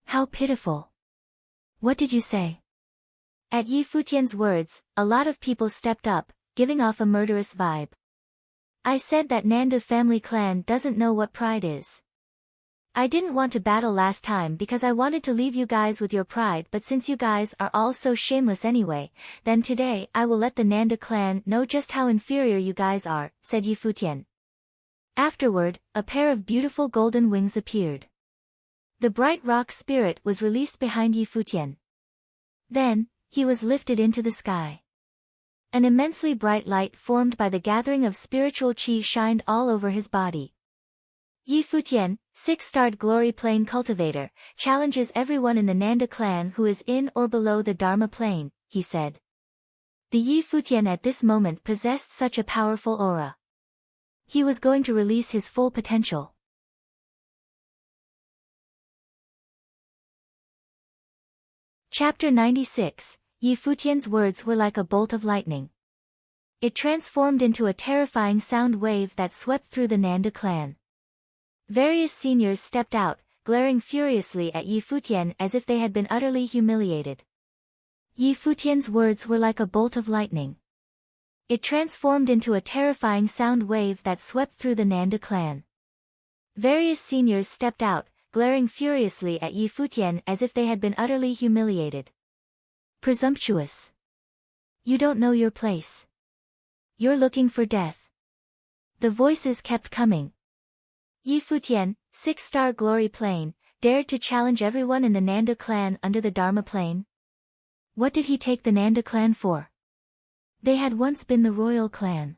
How pitiful. What did you say? At Yi Futian's words, a lot of people stepped up, giving off a murderous vibe. I said that Nanda family clan doesn't know what pride is. I didn't want to battle last time because I wanted to leave you guys with your pride, but since you guys are all so shameless anyway, then today I will let the Nanda clan know just how inferior you guys are, said Yi Futian. Afterward, a pair of beautiful golden wings appeared. The bright rock spirit was released behind Yi Futian. Then, he was lifted into the sky. An immensely bright light formed by the gathering of spiritual qi shined all over his body. Yi Futian, 6-starred glory plane cultivator, challenges everyone in the Nanda clan who is in or below the Dharma plane, he said. The Yi Futian at this moment possessed such a powerful aura. He was going to release his full potential. Chapter 96, Yi Futian's words were like a bolt of lightning. It transformed into a terrifying sound wave that swept through the Nanda clan. Various seniors stepped out, glaring furiously at Yi Futian as if they had been utterly humiliated. Yi Futian's words were like a bolt of lightning. It transformed into a terrifying sound wave that swept through the Nanda clan. Various seniors stepped out, glaring furiously at Yi Futian as if they had been utterly humiliated. Presumptuous. You don't know your place. You're looking for death. The voices kept coming. Yi Futian, 6-star glory plane, dared to challenge everyone in the Nanda clan under the Dharma plane? What did he take the Nanda clan for? They had once been the royal clan.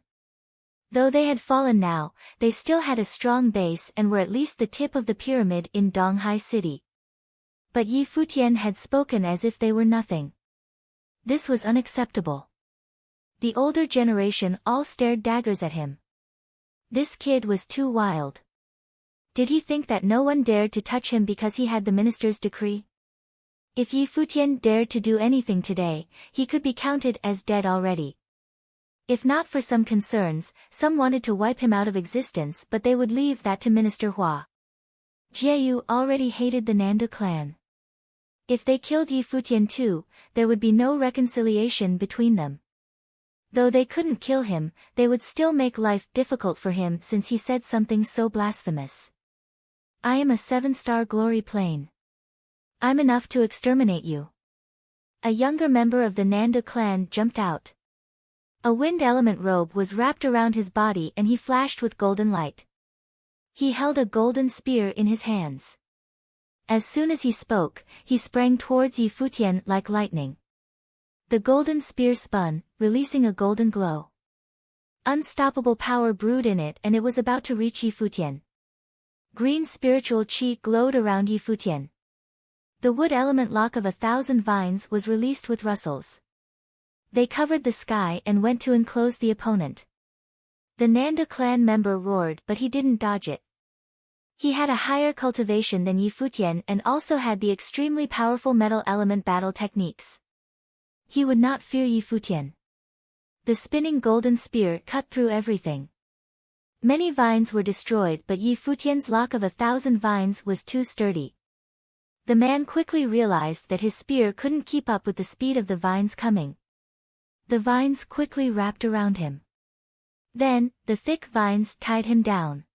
Though they had fallen now, they still had a strong base and were at least the tip of the pyramid in Donghai City. But Yi Futian had spoken as if they were nothing. This was unacceptable. The older generation all stared daggers at him. This kid was too wild. Did he think that no one dared to touch him because he had the minister's decree? If Yi Futian dared to do anything today, he could be counted as dead already. If not for some concerns, some wanted to wipe him out of existence, but they would leave that to Minister Hua. Jiayu already hated the Nanda clan. If they killed Yi Futian too, there would be no reconciliation between them. Though they couldn't kill him, they would still make life difficult for him since he said something so blasphemous. I am a 7-star glory plane. I'm enough to exterminate you. A younger member of the Nanda clan jumped out. A wind element robe was wrapped around his body and he flashed with golden light. He held a golden spear in his hands. As soon as he spoke, he sprang towards Yi Futian like lightning. The golden spear spun, releasing a golden glow. Unstoppable power brewed in it and it was about to reach Yi Futian. Green spiritual qi glowed around Yi Futian. The wood element lock of 1,000 vines was released with rustles. They covered the sky and went to enclose the opponent. The Nanda clan member roared but he didn't dodge it. He had a higher cultivation than Yi Futian and also had the extremely powerful metal element battle techniques. He would not fear Yi Futian. The spinning golden spear cut through everything. Many vines were destroyed but Yi Futian's lock of 1,000 vines was too sturdy. The man quickly realized that his spear couldn't keep up with the speed of the vines coming. The vines quickly wrapped around him. Then, the thick vines tied him down.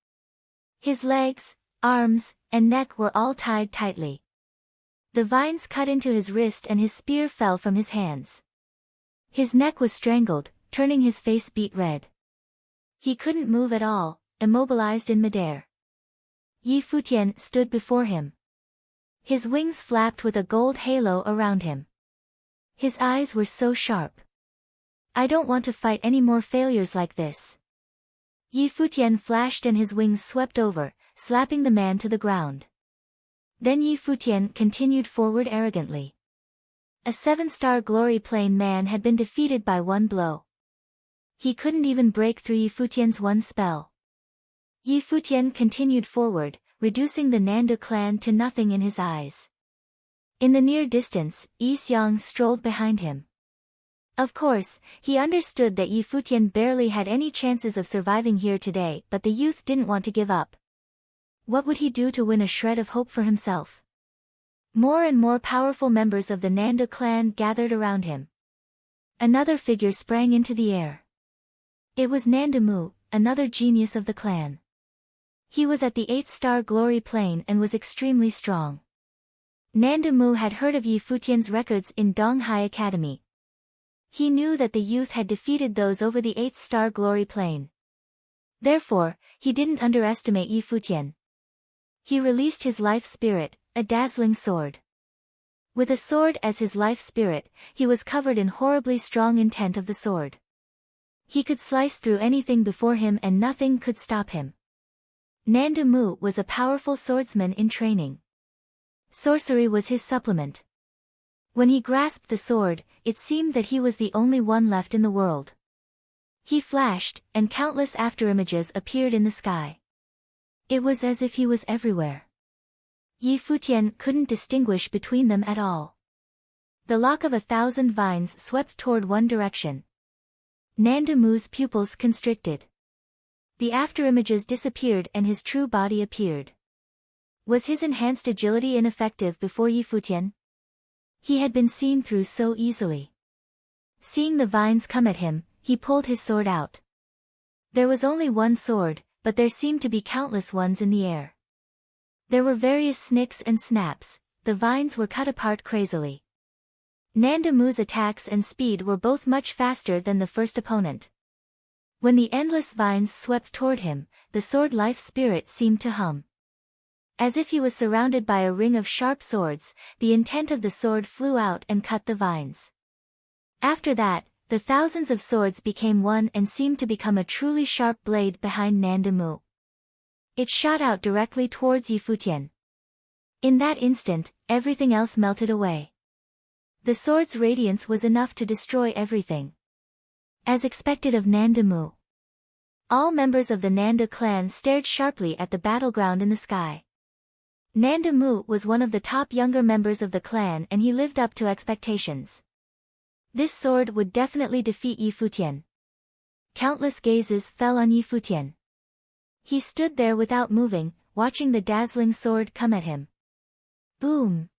His legs, arms, and neck were all tied tightly. The vines cut into his wrist and his spear fell from his hands. His neck was strangled, turning his face beet red. He couldn't move at all, immobilized in midair. Yi Futian stood before him. His wings flapped with a gold halo around him. His eyes were so sharp. I don't want to fight any more failures like this. Yi Futian flashed and his wings swept over, slapping the man to the ground. Then Yi Futian continued forward arrogantly. A 7-star glory plane man had been defeated by one blow. He couldn't even break through Yi Futian's one spell. Yi Futian continued forward, reducing the Nanda clan to nothing in his eyes. In the near distance, Yi Xiang strolled behind him. Of course, he understood that Yi Futian barely had any chances of surviving here today, but the youth didn't want to give up. What would he do to win a shred of hope for himself? More and more powerful members of the Nanda clan gathered around him. Another figure sprang into the air. It was Nanda Mu, another genius of the clan. He was at the 8th-star glory plane and was extremely strong. Nanda Mu had heard of Yi Futian's records in Donghai Academy. He knew that the youth had defeated those over the 8th-star glory plane. Therefore, he didn't underestimate Yi Futian. He released his life spirit, a dazzling sword. With a sword as his life spirit, he was covered in horribly strong intent of the sword. He could slice through anything before him and nothing could stop him. Nanda Mu was a powerful swordsman in training. Sorcery was his supplement. When he grasped the sword, it seemed that he was the only one left in the world. He flashed, and countless afterimages appeared in the sky. It was as if he was everywhere. Yi Futian couldn't distinguish between them at all. The lock of 1,000 vines swept toward one direction. Nanda Mu's pupils constricted. The afterimages disappeared and his true body appeared. Was his enhanced agility ineffective before Yi Futian? He had been seen through so easily. Seeing the vines come at him, he pulled his sword out. There was only one sword, but there seemed to be countless ones in the air. There were various snicks and snaps, the vines were cut apart crazily. Nanda Mu's attacks and speed were both much faster than the first opponent. When the endless vines swept toward him, the sword life spirit seemed to hum. As if he was surrounded by a ring of sharp swords, the intent of the sword flew out and cut the vines. After that, the thousands of swords became one and seemed to become a truly sharp blade behind Nanda Mu. It shot out directly towards Yi Futian. In that instant, everything else melted away. The sword's radiance was enough to destroy everything. As expected of Nanda Mu. All members of the Nanda clan stared sharply at the battleground in the sky. Nanda Mu was one of the top younger members of the clan and he lived up to expectations. This sword would definitely defeat Yi Futian. Countless gazes fell on Yi Futian. He stood there without moving, watching the dazzling sword come at him. Boom!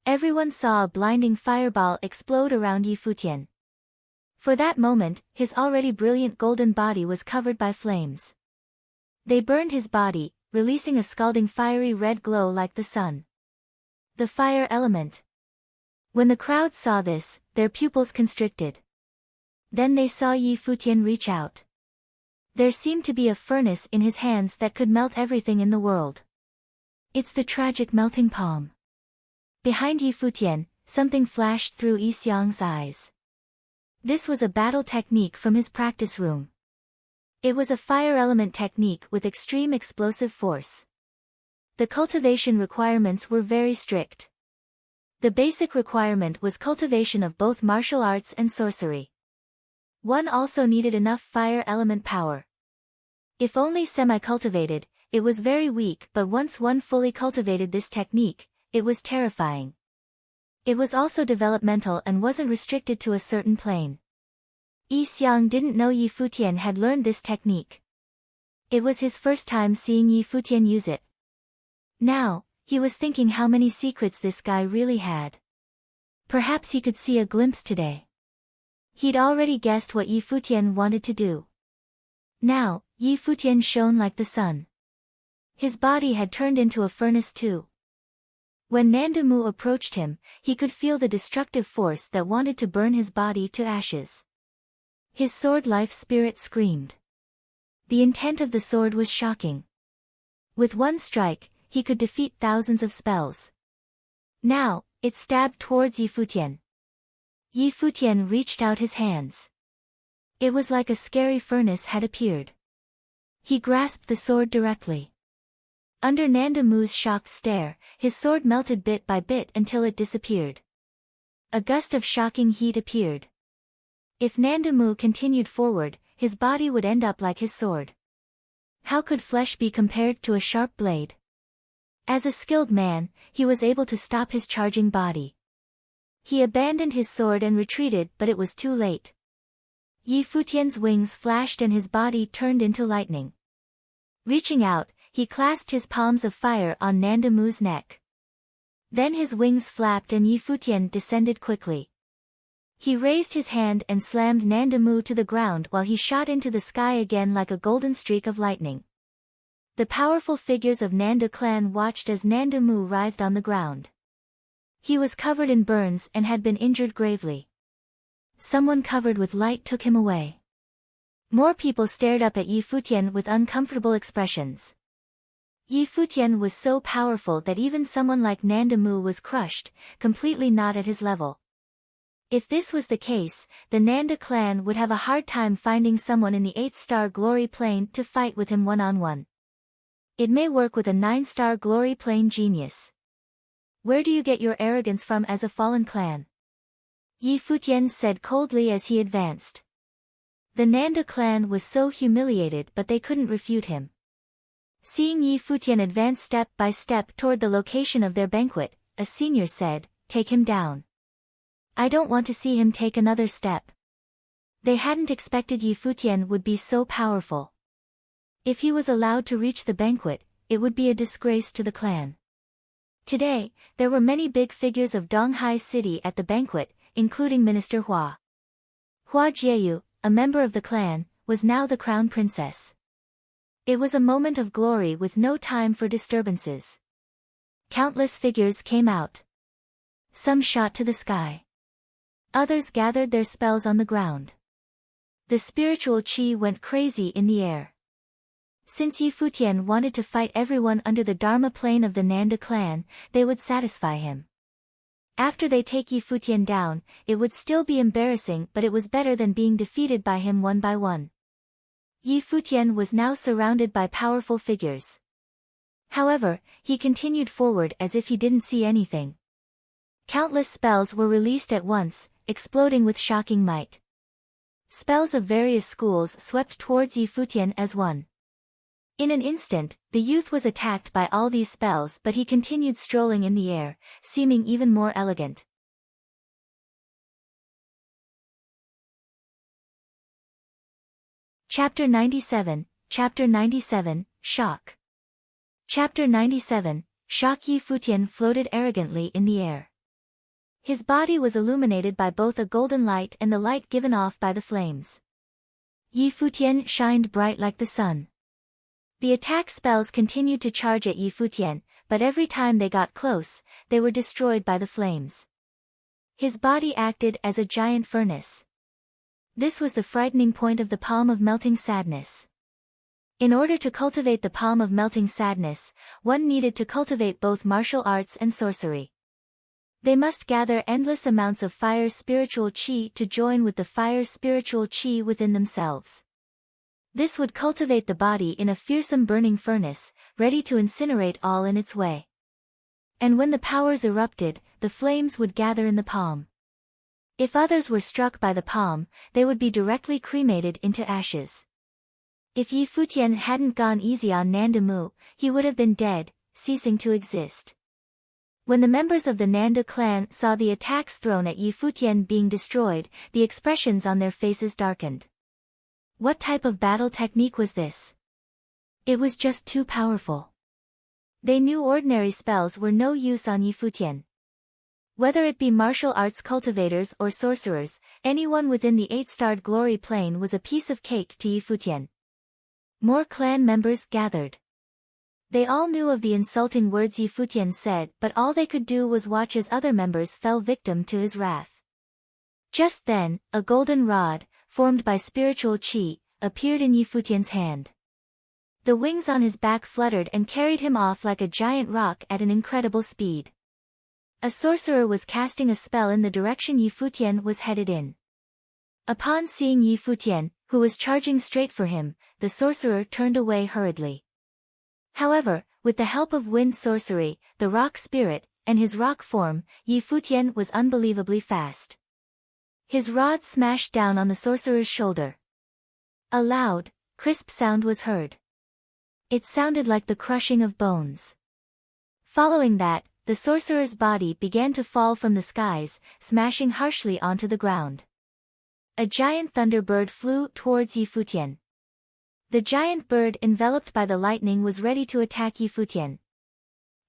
Everyone saw a blinding fireball explode around Yi Futian. For that moment, his already brilliant golden body was covered by flames. They burned his body, releasing a scalding fiery red glow like the sun. The fire element. When the crowd saw this, their pupils constricted. Then they saw Yi Futian reach out. There seemed to be a furnace in his hands that could melt everything in the world. It's the tragic melting palm. Behind Yi Futian, something flashed through Yi Xiang's eyes. This was a battle technique from his practice room. It was a fire element technique with extreme explosive force. The cultivation requirements were very strict. The basic requirement was cultivation of both martial arts and sorcery. One also needed enough fire element power. If only semi-cultivated, it was very weak, but once one fully cultivated this technique, it was terrifying. It was also developmental and wasn't restricted to a certain plane. Yi Xiang didn't know Yi Futian had learned this technique. It was his first time seeing Yi Futian use it. Now, he was thinking how many secrets this guy really had. Perhaps he could see a glimpse today. He'd already guessed what Yi Futian wanted to do. Now, Yi Futian shone like the sun. His body had turned into a furnace too. When Nanda Mu approached him, he could feel the destructive force that wanted to burn his body to ashes. His sword life spirit screamed. The intent of the sword was shocking. With one strike, he could defeat thousands of spells. Now, it stabbed towards Yi Futian. Yi Futian reached out his hands. It was like a scary furnace had appeared. He grasped the sword directly. Under Nanda Mu's shocked stare, his sword melted bit by bit until it disappeared. A gust of shocking heat appeared. If Nanda Mu continued forward, his body would end up like his sword. How could flesh be compared to a sharp blade? As a skilled man, he was able to stop his charging body. He abandoned his sword and retreated, but it was too late. Yi Futian's wings flashed and his body turned into lightning. Reaching out, he clasped his palms of fire on Nanda Mu's neck. Then his wings flapped and Yi Futian descended quickly. He raised his hand and slammed Nanda Mu to the ground while he shot into the sky again like a golden streak of lightning. The powerful figures of Nanda clan watched as Nanda Mu writhed on the ground. He was covered in burns and had been injured gravely. Someone covered with light took him away. More people stared up at Yi Futian with uncomfortable expressions. Yi Futian was so powerful that even someone like Nanda Mu was crushed, completely not at his level. If this was the case, the Nanda clan would have a hard time finding someone in the 8-star glory plane to fight with him one-on-one. It may work with a 9-star glory plane genius. Where do you get your arrogance from as a fallen clan? Yi Futian said coldly as he advanced. The Nanda clan was so humiliated but they couldn't refute him. Seeing Yi Futian advance step by step toward the location of their banquet, a senior said, "Take him down. I don't want to see him take another step." They hadn't expected Yi Futian would be so powerful. If he was allowed to reach the banquet, it would be a disgrace to the clan. Today, there were many big figures of Donghai City at the banquet, including Minister Hua. Hua Jieyu, a member of the clan, was now the crown princess. It was a moment of glory with no time for disturbances. Countless figures came out. Some shot to the sky. Others gathered their spells on the ground. The spiritual qi went crazy in the air. Since Yi Futian wanted to fight everyone under the Dharma plane of the Nanda clan, they would satisfy him. After they take Yi Futian down, it would still be embarrassing, but it was better than being defeated by him one by one. Yi Futian was now surrounded by powerful figures. However, he continued forward as if he didn't see anything. Countless spells were released at once, exploding with shocking might. Spells of various schools swept towards Yi Futian as one. In an instant, the youth was attacked by all these spells, but he continued strolling in the air, seeming even more elegant. Chapter 97, Shock. Chapter 97, Shock. Yi Futian floated arrogantly in the air. His body was illuminated by both a golden light and the light given off by the flames. Yi Futian shined bright like the sun. The attack spells continued to charge at Yi Futian, but every time they got close, they were destroyed by the flames. His body acted as a giant furnace. This was the frightening point of the palm of melting sadness. In order to cultivate the palm of melting sadness, one needed to cultivate both martial arts and sorcery. They must gather endless amounts of fire spiritual qi to join with the fire spiritual qi within themselves. This would cultivate the body in a fearsome burning furnace, ready to incinerate all in its way. And when the powers erupted, the flames would gather in the palm. If others were struck by the palm, they would be directly cremated into ashes. If Yi Futian hadn't gone easy on Nanda Mu, he would have been dead, ceasing to exist. When the members of the Nanda clan saw the attacks thrown at Yi Futian being destroyed, the expressions on their faces darkened. What type of battle technique was this? It was just too powerful. They knew ordinary spells were no use on Yi Futian. Whether it be martial arts cultivators or sorcerers, anyone within the 8-starred glory plane was a piece of cake to Yi Futian. More clan members gathered. They all knew of the insulting words Yi Futian said, but all they could do was watch as other members fell victim to his wrath. Just then, a golden rod, formed by spiritual qi, appeared in Yi Futian's hand. The wings on his back fluttered and carried him off like a giant rock at an incredible speed. A sorcerer was casting a spell in the direction Yi Futian was headed in. Upon seeing Yi Futian, who was charging straight for him, the sorcerer turned away hurriedly. However, with the help of wind sorcery, the rock spirit, and his rock form, Yi Futian was unbelievably fast. His rod smashed down on the sorcerer's shoulder. A loud, crisp sound was heard. It sounded like the crushing of bones. Following that, the sorcerer's body began to fall from the skies, smashing harshly onto the ground. A giant thunderbird flew towards Yi Futian. The giant bird enveloped by the lightning was ready to attack Yi Futian.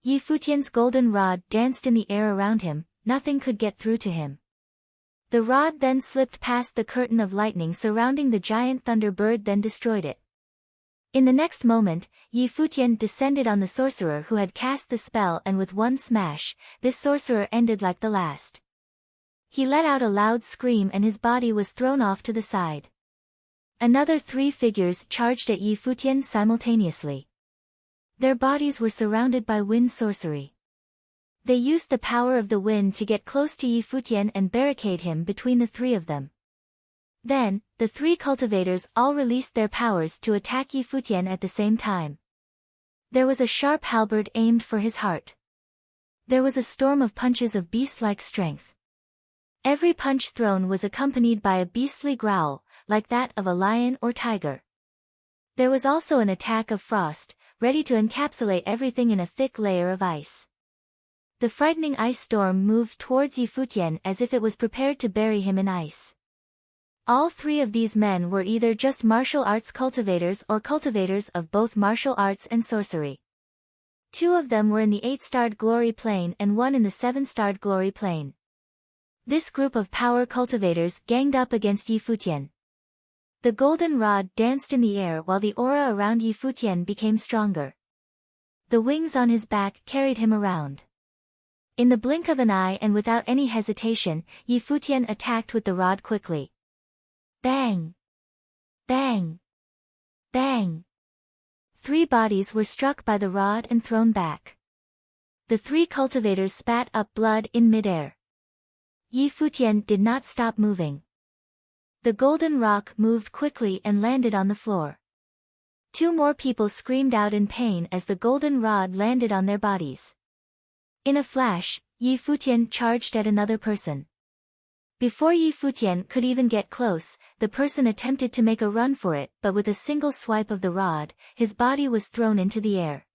Yi Futian's golden rod danced in the air around him, nothing could get through to him. The rod then slipped past the curtain of lightning surrounding the giant thunderbird, then destroyed it. In the next moment, Yi Futian descended on the sorcerer who had cast the spell, and with one smash, this sorcerer ended like the last. He let out a loud scream and his body was thrown off to the side. Another 3 figures charged at Yi Futian simultaneously. Their bodies were surrounded by wind sorcery. They used the power of the wind to get close to Yi Futian and barricade him between the 3 of them. Then, the 3 cultivators all released their powers to attack Yi Futian at the same time. There was a sharp halberd aimed for his heart. There was a storm of punches of beast-like strength. Every punch thrown was accompanied by a beastly growl, like that of a lion or tiger. There was also an attack of frost, ready to encapsulate everything in a thick layer of ice. The frightening ice storm moved towards Yi Futian as if it was prepared to bury him in ice. All 3 of these men were either just martial arts cultivators or cultivators of both martial arts and sorcery. 2 of them were in the 8-starred glory plane and 1 in the 7-starred glory plane. This group of power cultivators ganged up against Yi Futian. The golden rod danced in the air while the aura around Yi Futian became stronger. The wings on his back carried him around. In the blink of an eye and without any hesitation, Yi Futian attacked with the rod quickly. Bang! Bang! Bang! 3 bodies were struck by the rod and thrown back. The 3 cultivators spat up blood in midair. Yi Futian did not stop moving. The golden rock moved quickly and landed on the floor. 2 more people screamed out in pain as the golden rod landed on their bodies. In a flash, Yi Futian charged at another person. Before Yi Futian could even get close, the person attempted to make a run for it, but with a single swipe of the rod, his body was thrown into the air.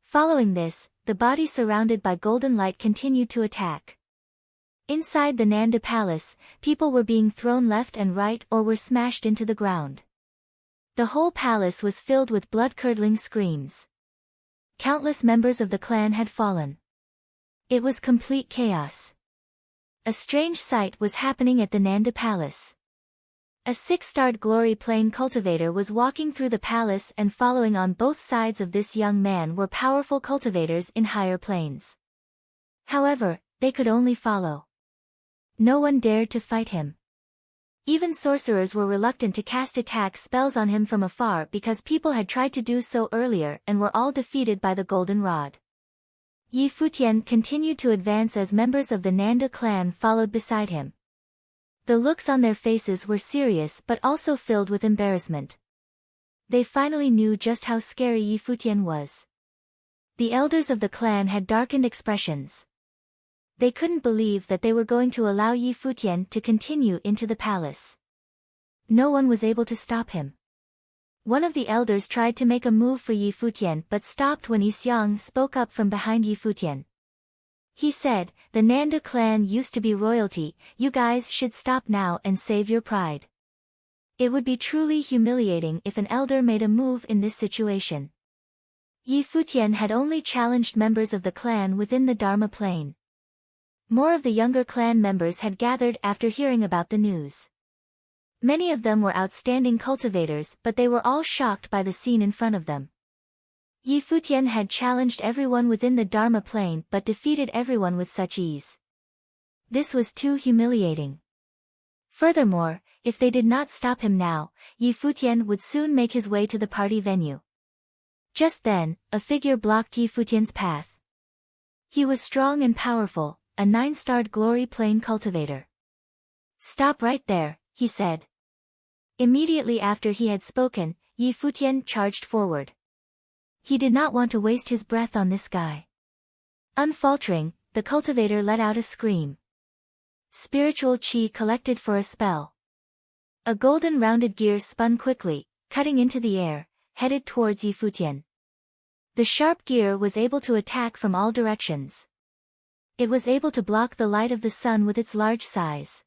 Following this, the body surrounded by golden light continued to attack. Inside the Nanda Palace, people were being thrown left and right or were smashed into the ground. The whole palace was filled with blood-curdling screams. Countless members of the clan had fallen. It was complete chaos. A strange sight was happening at the Nanda Palace. A 6-starred glory plane cultivator was walking through the palace, and following on both sides of this young man were powerful cultivators in higher planes. However, they could only follow. No one dared to fight him. Even sorcerers were reluctant to cast attack spells on him from afar because people had tried to do so earlier and were all defeated by the golden rod. Yi Futian continued to advance as members of the Nanda clan followed beside him. The looks on their faces were serious but also filled with embarrassment. They finally knew just how scary Yi Futian was. The elders of the clan had darkened expressions. They couldn't believe that they were going to allow Yi Futian to continue into the palace. No one was able to stop him. One of the elders tried to make a move for Yi Futian but stopped when Yi Xiang spoke up from behind Yi Futian. He said, "The Nanda clan used to be royalty, you guys should stop now and save your pride. It would be truly humiliating if an elder made a move in this situation." Yi Futian had only challenged members of the clan within the Dharma plane. More of the younger clan members had gathered after hearing about the news. Many of them were outstanding cultivators, but they were all shocked by the scene in front of them. Yi Futian had challenged everyone within the Dharma plane but defeated everyone with such ease. This was too humiliating. Furthermore, if they did not stop him now, Yi Futian would soon make his way to the party venue. Just then, a figure blocked Yi Futian's path. He was strong and powerful, a 9-starred glory plane cultivator. "Stop right there," he said. Immediately after he had spoken, Yi Futian charged forward. He did not want to waste his breath on this guy. Unfaltering, the cultivator let out a scream. Spiritual chi collected for a spell. A golden rounded gear spun quickly, cutting into the air, headed towards Yi Futian. The sharp gear was able to attack from all directions. It was able to block the light of the sun with its large size.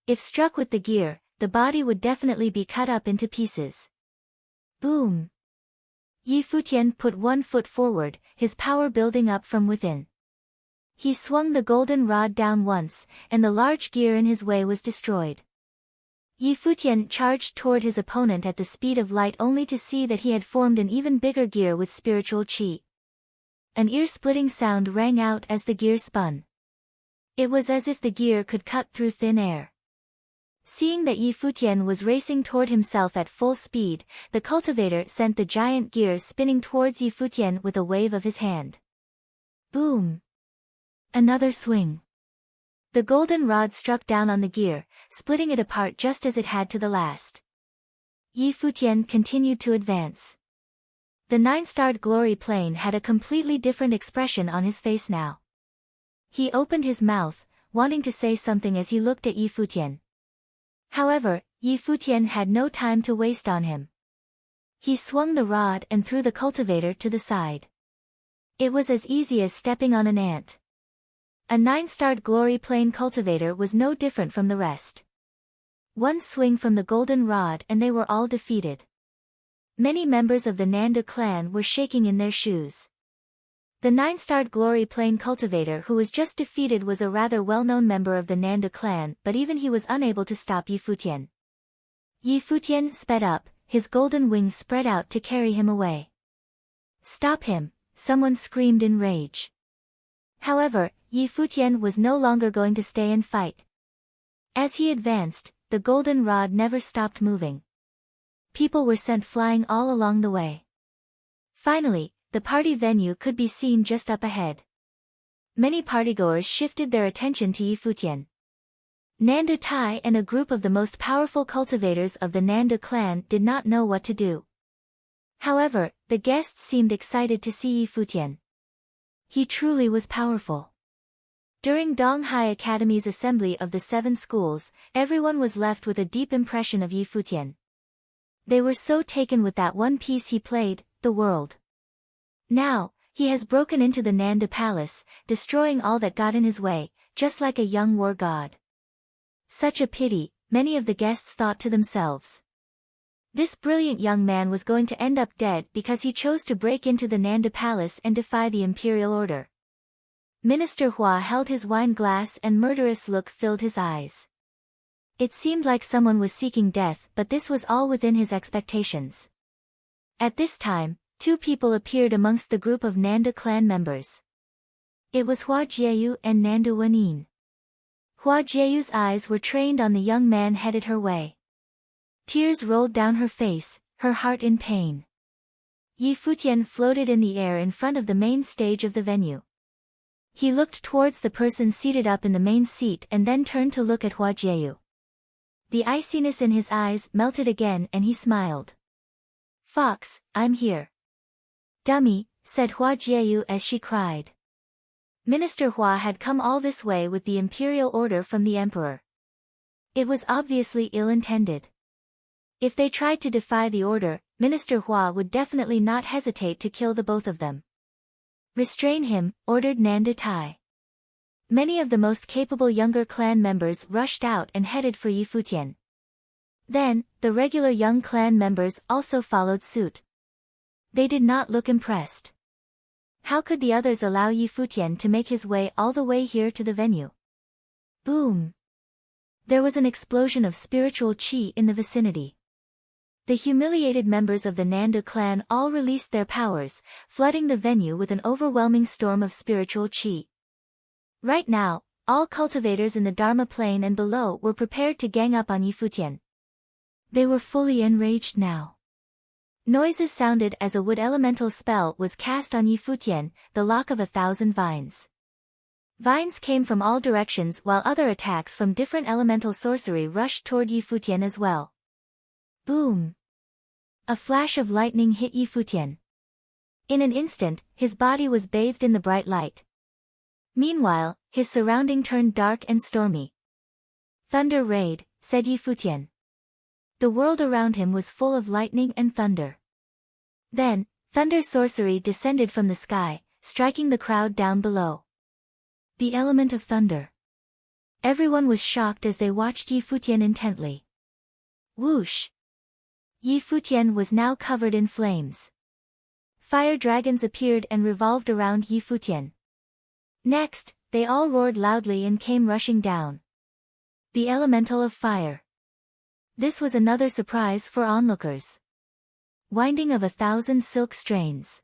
If struck with the gear, the body would definitely be cut up into pieces. Boom! Yi Futian put one foot forward, his power building up from within. He swung the golden rod down once, and the large gear in his way was destroyed. Yi Futian charged toward his opponent at the speed of light only to see that he had formed an even bigger gear with spiritual chi. An ear-splitting sound rang out as the gear spun. It was as if the gear could cut through thin air. Seeing that Yi Futian was racing toward himself at full speed, the cultivator sent the giant gear spinning towards Yi Futian with a wave of his hand. Boom! Another swing. The golden rod struck down on the gear, splitting it apart just as it had to the last. Yi Futian continued to advance. The 9-starred glory plane had a completely different expression on his face now. He opened his mouth, wanting to say something as he looked at Yi Futian. However, Yi Futian had no time to waste on him. He swung the rod and threw the cultivator to the side. It was as easy as stepping on an ant. A 9-starred glory plane cultivator was no different from the rest. One swing from the golden rod and they were all defeated. Many members of the Nanda clan were shaking in their shoes. The 9-starred glory plane cultivator who was just defeated was a rather well-known member of the Nanda clan, but even he was unable to stop Yi Futian. Yi Futian sped up, his golden wings spread out to carry him away. Stop him, someone screamed in rage. However, Yi Futian was no longer going to stay and fight. As he advanced, the golden rod never stopped moving. People were sent flying all along the way. Finally, the party venue could be seen just up ahead. Many partygoers shifted their attention to Yi Futian. Nanda Tai and a group of the most powerful cultivators of the Nanda clan did not know what to do. However, the guests seemed excited to see Yi Futian. He truly was powerful. During Donghai Academy's assembly of the 7 schools, everyone was left with a deep impression of Yi Futian. They were so taken with that one piece he played, the world. Now, he has broken into the Nanda palace, destroying all that got in his way, just like a young war god. Such a pity, many of the guests thought to themselves. This brilliant young man was going to end up dead because he chose to break into the Nanda palace and defy the imperial order. Minister Hua held his wine glass and murderous look filled his eyes. It seemed like someone was seeking death, but this was all within his expectations. At this time, 2 people appeared amongst the group of Nanda clan members. It was Hua Jieyu and Nanda Wanin. Hua Jieyu's eyes were trained on the young man headed her way. Tears rolled down her face, her heart in pain. Yi Futian floated in the air in front of the main stage of the venue. He looked towards the person seated up in the main seat and then turned to look at Hua Jieyu. The iciness in his eyes melted again and he smiled. Fox, I'm here. Dummy, said Hua Jieyu as she cried. Minister Hua had come all this way with the imperial order from the emperor. It was obviously ill-intended. If they tried to defy the order, Minister Hua would definitely not hesitate to kill the both of them. Restrain him, ordered Nanda Tai. Many of the most capable younger clan members rushed out and headed for Yi Futian. Then, the regular young clan members also followed suit. They did not look impressed. How could the others allow Yi Futian to make his way all the way here to the venue? Boom! There was an explosion of spiritual chi in the vicinity. The humiliated members of the Nanda clan all released their powers, flooding the venue with an overwhelming storm of spiritual chi. Right now, all cultivators in the Dharma plain and below were prepared to gang up on Yi Futian. They were fully enraged now. Noises sounded as a wood elemental spell was cast on Yi Futian, the lock of 1,000 vines. Vines came from all directions while other attacks from different elemental sorcery rushed toward Yi Futian as well. Boom! A flash of lightning hit Yi Futian. In an instant, his body was bathed in the bright light. Meanwhile, his surrounding turned dark and stormy. Thunder raid, said Yi Futian. The world around him was full of lightning and thunder. Then, thunder sorcery descended from the sky, striking the crowd down below. The element of thunder. Everyone was shocked as they watched Yi Futian intently. Whoosh! Yi Futian was now covered in flames. Fire dragons appeared and revolved around Yi Futian. Next, they all roared loudly and came rushing down. The elemental of fire. This was another surprise for onlookers. Winding of 1,000 silk strains.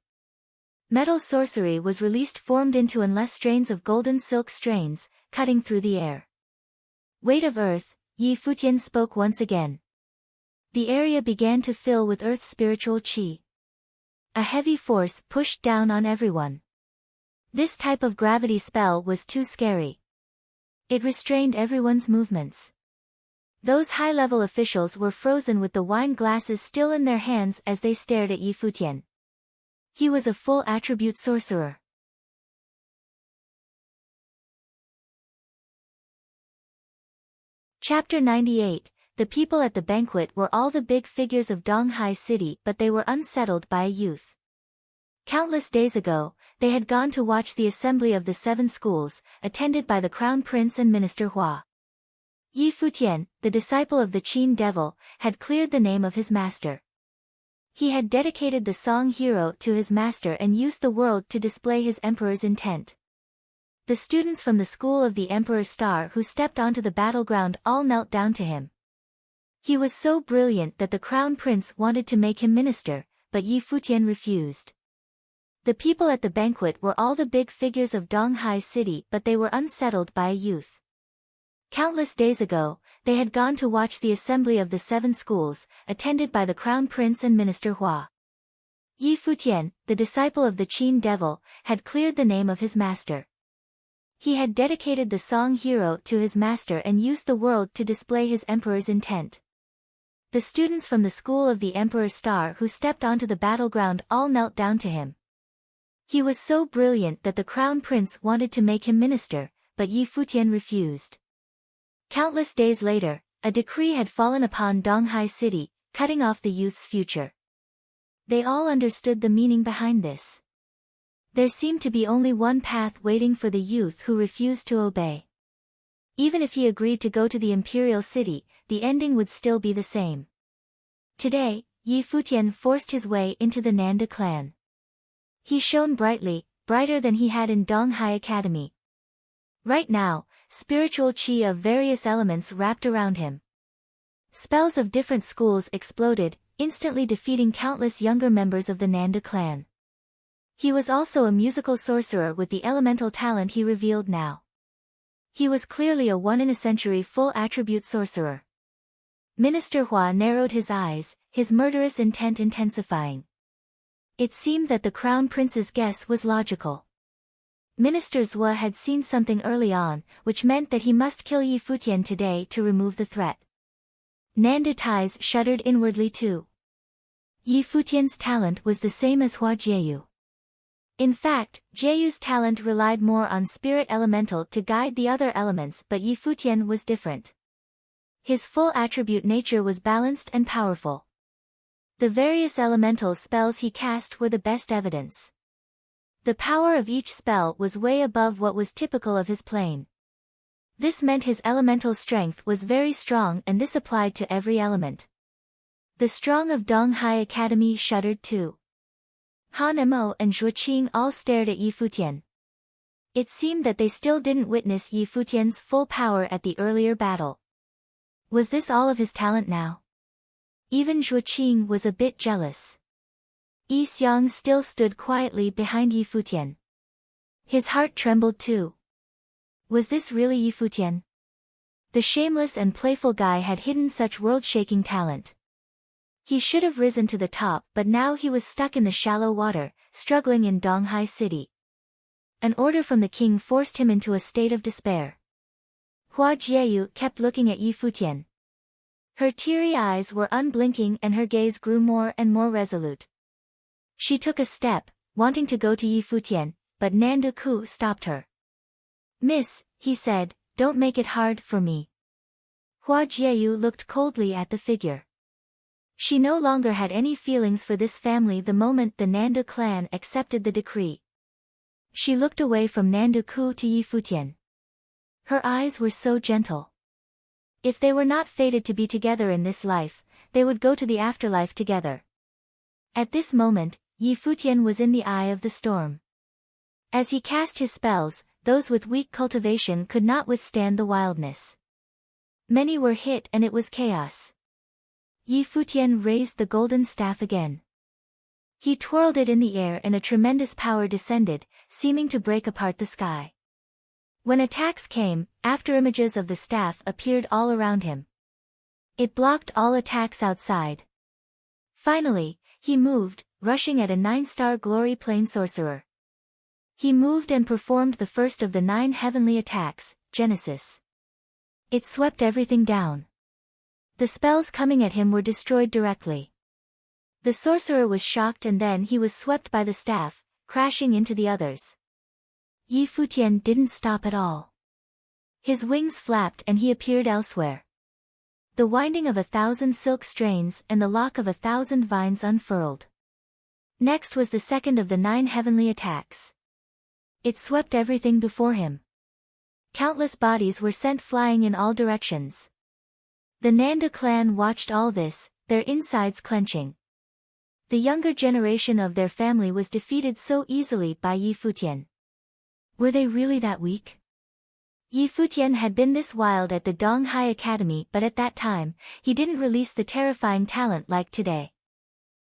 Metal sorcery was released, formed into endless strains of golden silk strains, cutting through the air. Weight of earth, Yi Futian spoke once again. The area began to fill with earth's spiritual qi. A heavy force pushed down on everyone. This type of gravity spell was too scary. It restrained everyone's movements. Those high-level officials were frozen with the wine glasses still in their hands as they stared at Yi Futian. He was a full attribute sorcerer. Chapter 98. The people at the banquet were all the big figures of Donghai City, but they were unsettled by a youth. Countless days ago, they had gone to watch the assembly of the 7 schools, attended by the crown prince and minister Hua. Yi Futian, the disciple of the Qin devil, had cleared the name of his master. He had dedicated the song hero to his master and used the world to display his emperor's intent. The students from the school of the Emperor's Star who stepped onto the battleground all knelt down to him. He was so brilliant that the crown prince wanted to make him minister, but Yi Futian refused. The people at the banquet were all the big figures of Donghai City, but they were unsettled by a youth. Countless days ago, they had gone to watch the assembly of the 7 schools, attended by the crown prince and minister Hua. Yi Futian, the disciple of the Qin devil, had cleared the name of his master. He had dedicated the song hero to his master and used the world to display his emperor's intent. The students from the school of the Emperor's Star who stepped onto the battleground all knelt down to him. He was so brilliant that the crown prince wanted to make him minister, but Yi Futian refused. Countless days later, a decree had fallen upon Donghai City, cutting off the youth's future. They all understood the meaning behind this. There seemed to be only one path waiting for the youth who refused to obey. Even if he agreed to go to the imperial city, the ending would still be the same. Today, Yi Futian forced his way into the Nanda clan. He shone brightly, brighter than he had in Donghai Academy. Right now, spiritual qi of various elements wrapped around him. Spells of different schools exploded, instantly defeating countless younger members of the Nanda clan. He was also a musical sorcerer with the elemental talent he revealed now. He was clearly a one-in-a-century full attribute sorcerer. Minister Hua narrowed his eyes, his murderous intent intensifying. It seemed that the crown prince's guess was logical. Minister Hua had seen something early on, which meant that he must kill Yi Futian today to remove the threat. Nanda Tais shuddered inwardly too. Yi Futian's talent was the same as Hua Jieyu. In fact, Jieyu's talent relied more on spirit elemental to guide the other elements, but Yi Futian was different. His full attribute nature was balanced and powerful. The various elemental spells he cast were the best evidence. The power of each spell was way above what was typical of his plane. This meant his elemental strength was very strong, and this applied to every element. The strong of Donghai Academy shuddered too. Han Emo and Zhuo Qing all stared at Yi Futian. It seemed that they still didn't witness Yi Futian's full power at the earlier battle. Was this all of his talent now? Even Zhuo Qing was a bit jealous. Yi Xiang still stood quietly behind Yi Futian. His heart trembled too. Was this really Yi Futian? The shameless and playful guy had hidden such world-shaking talent. He should have risen to the top, but now he was stuck in the shallow water, struggling in Donghai City. An order from the king forced him into a state of despair. Hua Jieyu kept looking at Yi Futian. Her teary eyes were unblinking and her gaze grew more and more resolute. She took a step, wanting to go to Yi Futian, but Nandu Ku stopped her. "Miss," he said, "don't make it hard for me." Hua Jieyu looked coldly at the figure. She no longer had any feelings for this family the moment the Nandu clan accepted the decree. She looked away from Nandu Ku to Yi Futian. Her eyes were so gentle. If they were not fated to be together in this life, they would go to the afterlife together. At this moment, Yi Futian was in the eye of the storm. As he cast his spells, those with weak cultivation could not withstand the wildness. Many were hit and it was chaos. Yi Futian raised the golden staff again. He twirled it in the air and a tremendous power descended, seeming to break apart the sky. When attacks came, afterimages of the staff appeared all around him. It blocked all attacks outside. Finally, he moved, rushing at a 9-star glory plane sorcerer. He moved and performed the first of the 9 heavenly attacks, Genesis. It swept everything down. The spells coming at him were destroyed directly. The sorcerer was shocked and then he was swept by the staff, crashing into the others. Yi Futian didn't stop at all. His wings flapped and he appeared elsewhere. The winding of 1,000 silk strains and the lock of 1,000 vines unfurled. Next was the second of the 9 heavenly attacks. It swept everything before him. Countless bodies were sent flying in all directions. The Nanda clan watched all this, their insides clenching. The younger generation of their family was defeated so easily by Yi Futian. Were they really that weak? Yi Futian had been this wild at the Donghai Academy, but at that time, he didn't release the terrifying talent like today.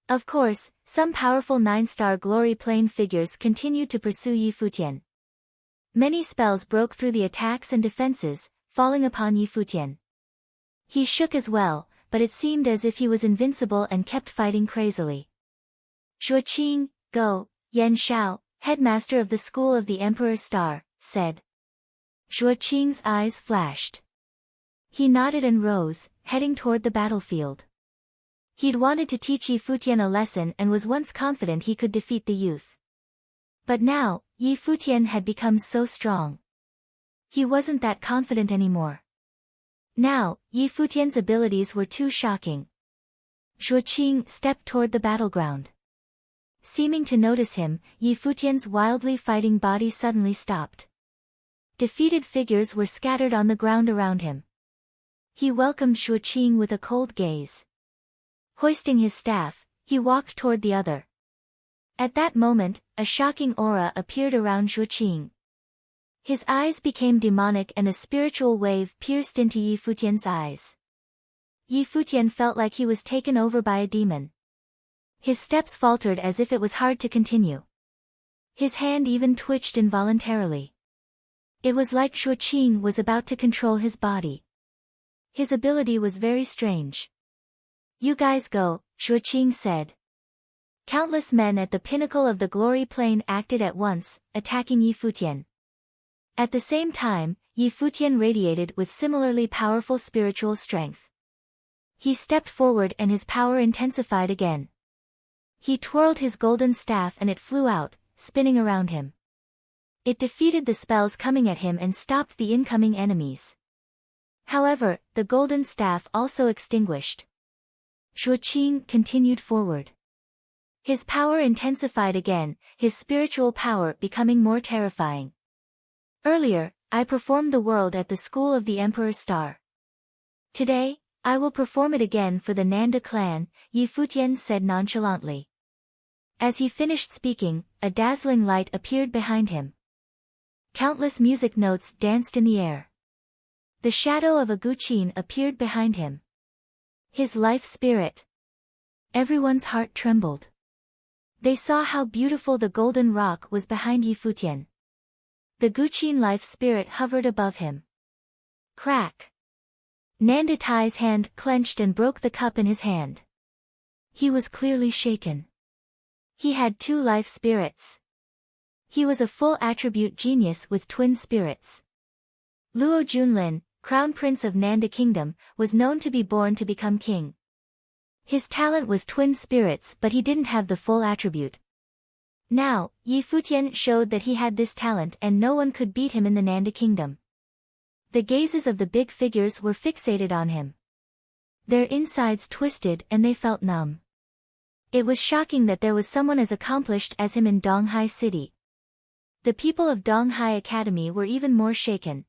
Of course, some powerful 9-star glory plane figures continued to pursue Yi Futian. Many spells broke through the attacks and defenses, falling upon Yi Futian. He shook as well, but it seemed as if he was invincible and kept fighting crazily. Zhuoqing, Go, Yan Shao, headmaster of the school of the Emperor's Star, said. Zhuoqing's eyes flashed. He nodded and rose, heading toward the battlefield. He'd wanted to teach Yi Futian a lesson and was once confident he could defeat the youth. But now, Yi Futian had become so strong. He wasn't that confident anymore. Now, Yi Futian's abilities were too shocking. Zhuoqing stepped toward the battleground. Seeming to notice him, Yi Futian's wildly fighting body suddenly stopped. Defeated figures were scattered on the ground around him. He welcomed Zhuoqing with a cold gaze. Hoisting his staff, he walked toward the other. At that moment, a shocking aura appeared around Zhuoqing. His eyes became demonic and a spiritual wave pierced into Yi Futian's eyes. Yi Futian felt like he was taken over by a demon. His steps faltered as if it was hard to continue. His hand even twitched involuntarily. It was like Zhuoqing was about to control his body. His ability was very strange. You guys go, Zhuoqing said. Countless men at the pinnacle of the glory plane acted at once, attacking Yi Futian. At the same time, Yi Futian radiated with similarly powerful spiritual strength. He stepped forward and his power intensified again. He twirled his golden staff and it flew out, spinning around him. It defeated the spells coming at him and stopped the incoming enemies. However, the golden staff also extinguished. Zhuoqing continued forward. His power intensified again, his spiritual power becoming more terrifying. Earlier, I performed the world at the school of the Emperor's Star. Today, I will perform it again for the Nanda clan, Yi Futian said nonchalantly. As he finished speaking, a dazzling light appeared behind him. Countless music notes danced in the air. The shadow of a Guqin appeared behind him. His life spirit. Everyone's heart trembled. They saw how beautiful the golden rock was behind Yi Futian. The Guqin life spirit hovered above him. Crack. Nanda Tai's hand clenched and broke the cup in his hand. He was clearly shaken. He had 2 life spirits. He was a full attribute genius with twin spirits. Luo Junlin, crown prince of Nanda Kingdom, was known to be born to become king. His talent was twin spirits, but he didn't have the full attribute. Now, Yi Futian showed that he had this talent and no one could beat him in the Nanda Kingdom. The gazes of the big figures were fixated on him. Their insides twisted and they felt numb. It was shocking that there was someone as accomplished as him in Donghai City. The people of Donghai Academy were even more shaken.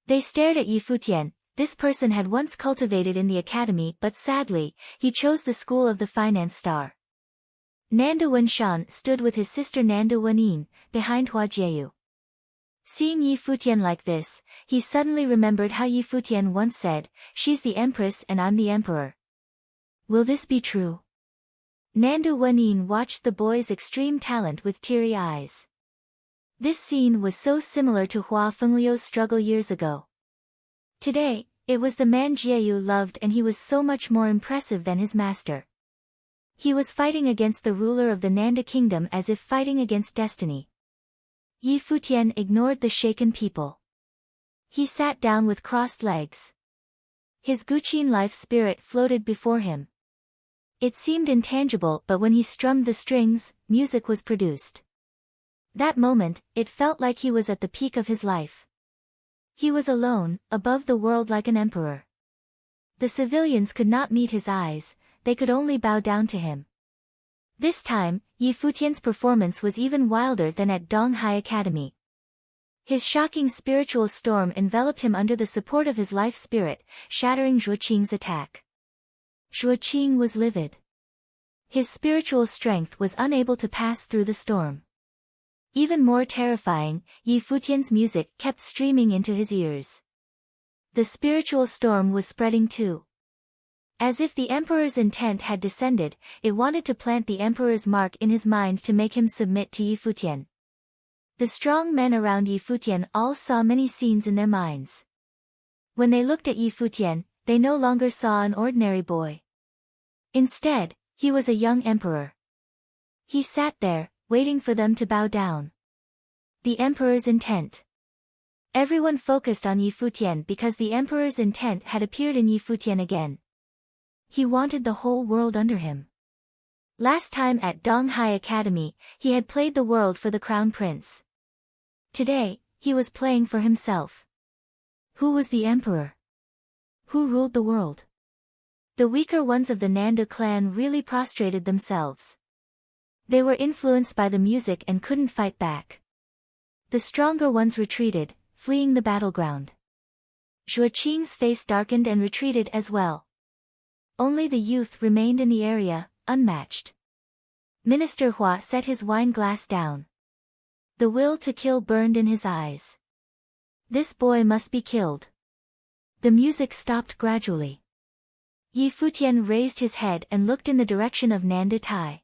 They stared at Yi Futian. This person had once cultivated in the academy, but sadly, he chose the school of the finance star. Nanda Wenshan stood with his sister Nanda Wenin, behind Hua Jieyu. Seeing Yi Futian like this, he suddenly remembered how Yi Futian once said, "She's the empress and I'm the emperor." Will this be true? Nanda Wenin watched the boy's extreme talent with teary eyes. This scene was so similar to Hua Fengliu's struggle years ago. Today, it was the man Jieyu loved and he was so much more impressive than his master. He was fighting against the ruler of the Nanda Kingdom as if fighting against destiny. Yi Futian ignored the shaken people. He sat down with crossed legs. His Guqin life spirit floated before him. It seemed intangible, but when he strummed the strings, music was produced. That moment, it felt like he was at the peak of his life. He was alone, above the world like an emperor. The civilians could not meet his eyes, they could only bow down to him. This time, Yi Futian's performance was even wilder than at Donghai Academy. His shocking spiritual storm enveloped him under the support of his life spirit, shattering Zhuoqing's attack. Zhuoqing was livid. His spiritual strength was unable to pass through the storm. Even more terrifying, Yi Futian's music kept streaming into his ears. The spiritual storm was spreading too. As if the emperor's intent had descended, it wanted to plant the emperor's mark in his mind to make him submit to Yi Futian. The strong men around Yi Futian all saw many scenes in their minds. When they looked at Yi Futian, they no longer saw an ordinary boy. Instead, he was a young emperor. He sat there, waiting for them to bow down. The emperor's intent. Everyone focused on Yi Futian because the emperor's intent had appeared in Yi Futian again. He wanted the whole world under him. Last time at Donghai Academy, he had played the world for the crown prince. Today, he was playing for himself. Who was the emperor? Who ruled the world? The weaker ones of the Nanda clan really prostrated themselves. They were influenced by the music and couldn't fight back. The stronger ones retreated, fleeing the battleground. Zhuoqing's face darkened and retreated as well. Only the youth remained in the area, unmatched. Minister Hua set his wine glass down. The will to kill burned in his eyes. This boy must be killed. The music stopped gradually. Yi Futian raised his head and looked in the direction of Nanda Tai.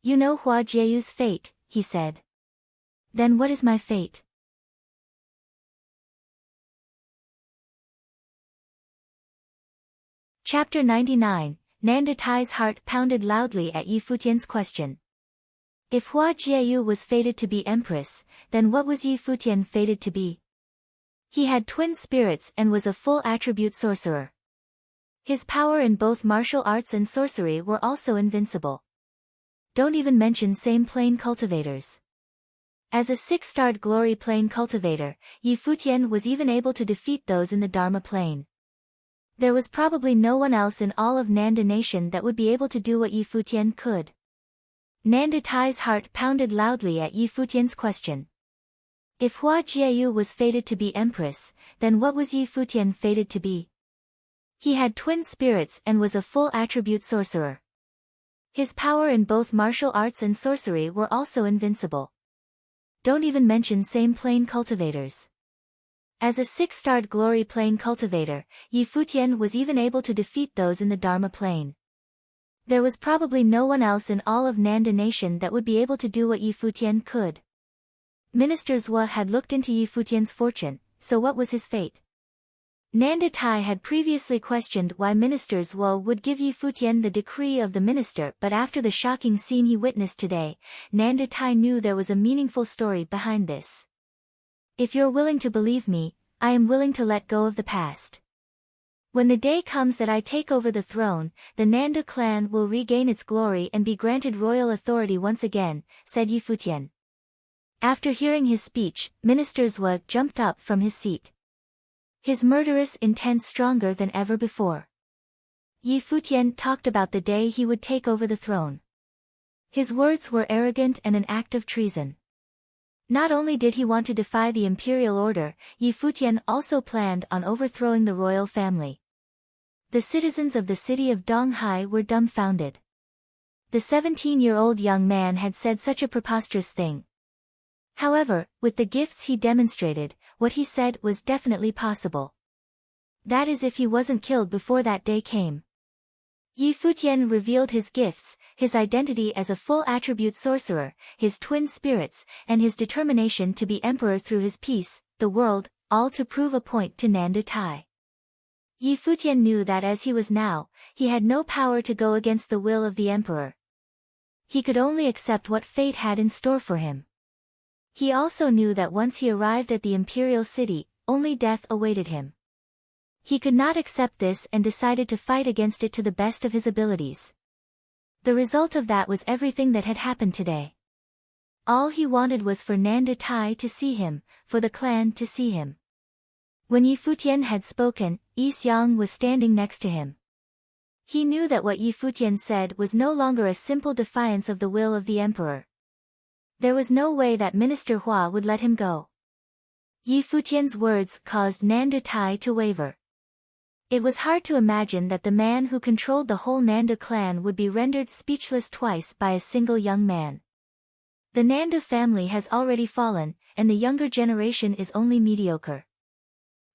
"You know Hua Jieyu's fate," he said. "Then what is my fate?" Chapter 99, Nanda Tai's heart pounded loudly at Yi Futian's question. If Hua Jieyu was fated to be empress, then what was Yi Futian fated to be? He had twin spirits and was a full attribute sorcerer. His power in both martial arts and sorcery were also invincible. Don't even mention same plane cultivators. As a 6-starred glory plane cultivator, Yi Futian was even able to defeat those in the Dharma plane. There was probably no one else in all of Nanda Nation that would be able to do what Yi Futian could. Nanda Tai's heart pounded loudly at Yi Futian's question. If Hua Jieyu was fated to be empress, then what was Yi Futian fated to be? He had twin spirits and was a full attribute sorcerer. His power in both martial arts and sorcery were also invincible. Don't even mention same plane cultivators. As a 6-starred glory plane cultivator, Yi Futian was even able to defeat those in the Dharma plane. There was probably no one else in all of Nanda Nation that would be able to do what Yi Futian could. Minister Zhua had looked into Yi Futian's fortune, so what was his fate? Nanda Tai had previously questioned why Minister Zhua would give Yi Futian the decree of the minister, but after the shocking scene he witnessed today, Nanda Tai knew there was a meaningful story behind this. If you're willing to believe me, I am willing to let go of the past. When the day comes that I take over the throne, the Nanda clan will regain its glory and be granted royal authority once again, said Yi Futian. After hearing his speech, Minister Zhuo jumped up from his seat. His murderous intent stronger than ever before. Yi Futian talked about the day he would take over the throne. His words were arrogant and an act of treason. Not only did he want to defy the imperial order, Yi Futian also planned on overthrowing the royal family. The citizens of the city of Donghai were dumbfounded. The 17-year-old young man had said such a preposterous thing. However, with the gifts he demonstrated, what he said was definitely possible. That is, if he wasn't killed before that day came. Yi Futian revealed his gifts, his identity as a full attribute sorcerer, his twin spirits, and his determination to be emperor through his peace, the world, all to prove a point to Nanda Tai. Yi Futian knew that as he was now, he had no power to go against the will of the emperor. He could only accept what fate had in store for him. He also knew that once he arrived at the imperial city, only death awaited him. He could not accept this and decided to fight against it to the best of his abilities. The result of that was everything that had happened today. All he wanted was for Nanda Tai to see him, for the clan to see him. When Yi Futian had spoken, Yi Xiang was standing next to him. He knew that what Yi Futian said was no longer a simple defiance of the will of the emperor. There was no way that Minister Hua would let him go. Yi Futian's words caused Nanda Tai to waver. It was hard to imagine that the man who controlled the whole Nanda clan would be rendered speechless twice by a single young man. The Nanda family has already fallen, and the younger generation is only mediocre.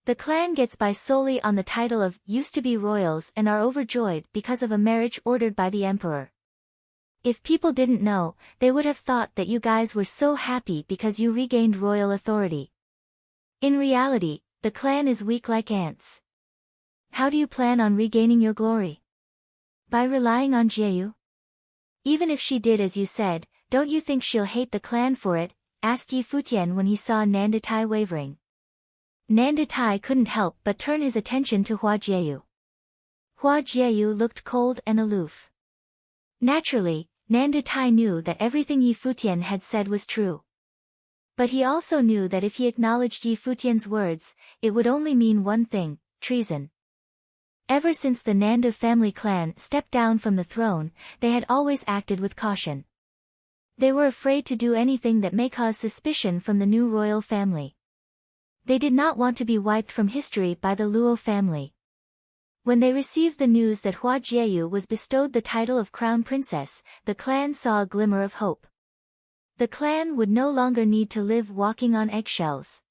The clan gets by solely on the title of used to be royals and are overjoyed because of a marriage ordered by the emperor. If people didn't know, they would have thought that you guys were so happy because you regained royal authority. In reality, the clan is weak like ants. How do you plan on regaining your glory? By relying on Jieyu? Even if she did as you said, don't you think she'll hate the clan for it? Asked Yi Futian when he saw Nanda Tai wavering. Nanda Tai couldn't help but turn his attention to Hua Jieyu. Hua Jieyu looked cold and aloof. Naturally, Nanda Tai knew that everything Yi Futian had said was true. But he also knew that if he acknowledged Yi Futian's words, it would only mean one thing, treason. Ever since the Nanda family clan stepped down from the throne, they had always acted with caution. They were afraid to do anything that may cause suspicion from the new royal family. They did not want to be wiped from history by the Luo family. When they received the news that Hua Jieyu was bestowed the title of crown princess, the clan saw a glimmer of hope. The clan would no longer need to live walking on eggshells.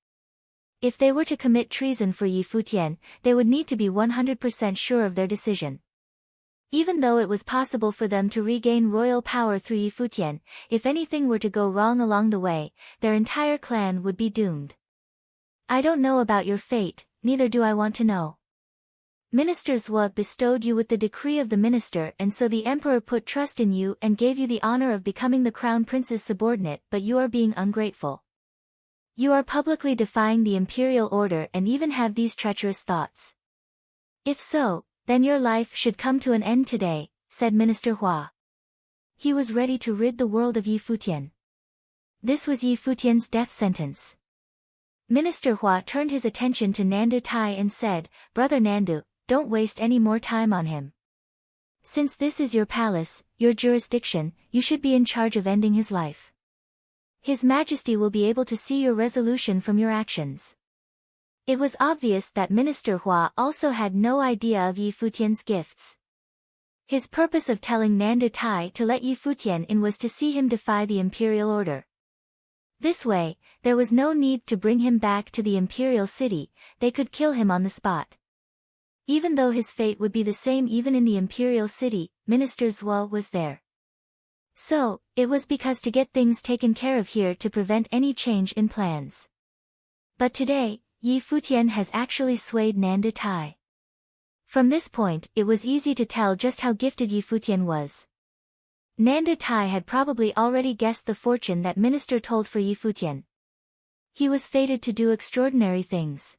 If they were to commit treason for Yi Futian, they would need to be 100% sure of their decision. Even though it was possible for them to regain royal power through Yi Futian, if anything were to go wrong along the way, their entire clan would be doomed. I don't know about your fate, neither do I want to know. Minister Zhuo bestowed you with the decree of the minister, and so the emperor put trust in you and gave you the honor of becoming the crown prince's subordinate, but you are being ungrateful. You are publicly defying the imperial order and even have these treacherous thoughts. If so, then your life should come to an end today, said Minister Hua. He was ready to rid the world of Yi Futian. This was Yi Futian's death sentence. Minister Hua turned his attention to Nanda Tai and said, Brother Nandu, don't waste any more time on him. Since this is your palace, your jurisdiction, you should be in charge of ending his life. His Majesty will be able to see your resolution from your actions. It was obvious that Minister Hua also had no idea of Yi Futian's gifts. His purpose of telling Nanda Tai to let Yi Futian in was to see him defy the imperial order. This way, there was no need to bring him back to the imperial city, they could kill him on the spot. Even though his fate would be the same even in the imperial city, Minister Zhuo was there. So, it was because to get things taken care of here to prevent any change in plans. But today, Yi Futian has actually swayed Nanda Tai. From this point, it was easy to tell just how gifted Yi Futian was. Nanda Tai had probably already guessed the fortune that minister told for Yi Futian. He was fated to do extraordinary things.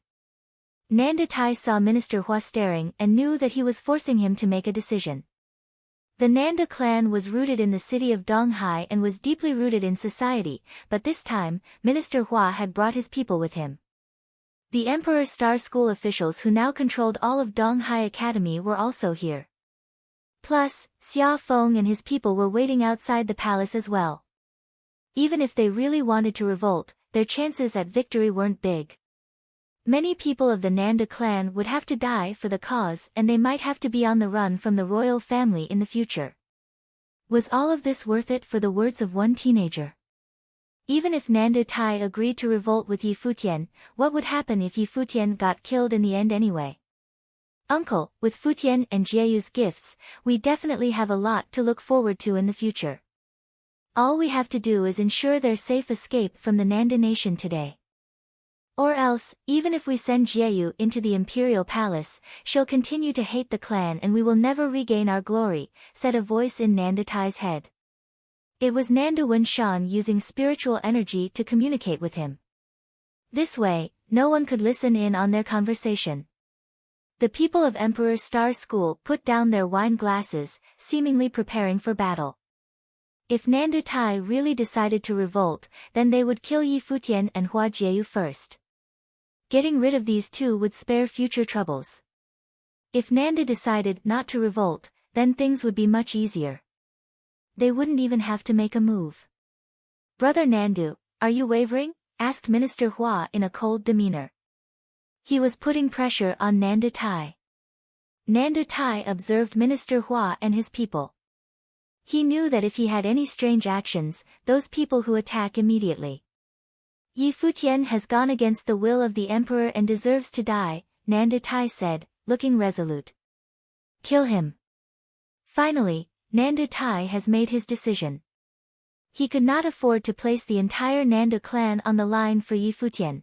Nanda Tai saw Minister Hua staring and knew that he was forcing him to make a decision. The Nanda clan was rooted in the city of Donghai and was deeply rooted in society, but this time, Minister Hua had brought his people with him. The Emperor's Star School officials who now controlled all of Donghai Academy were also here. Plus, Xia Feng and his people were waiting outside the palace as well. Even if they really wanted to revolt, their chances at victory weren't big. Many people of the Nanda clan would have to die for the cause and they might have to be on the run from the royal family in the future. Was all of this worth it for the words of one teenager? Even if Nanda Tai agreed to revolt with Yi Futian, what would happen if Yi Futian got killed in the end anyway? Uncle, with Futian and Jieyu's gifts, we definitely have a lot to look forward to in the future. All we have to do is ensure their safe escape from the Nanda nation today. Or else, even if we send Jieyu into the imperial palace, she'll continue to hate the clan and we will never regain our glory, said a voice in Nanda Tai's head. It was Nanda Wenshan using spiritual energy to communicate with him. This way, no one could listen in on their conversation. The people of Emperor Star School put down their wine glasses, seemingly preparing for battle. If Nanda Tai really decided to revolt, then they would kill Yi Futian and Hua Jieyu first. Getting rid of these two would spare future troubles. If Nanda decided not to revolt, then things would be much easier. They wouldn't even have to make a move. Brother Nandu, are you wavering? Asked Minister Hua in a cold demeanor. He was putting pressure on Nanda Tai. Nanda Tai observed Minister Hua and his people. He knew that if he had any strange actions, those people who attack immediately. Yi Futian has gone against the will of the emperor and deserves to die, Nanda Tai said, looking resolute. Kill him. Finally, Nanda Tai has made his decision. He could not afford to place the entire Nanda clan on the line for Yi Futian.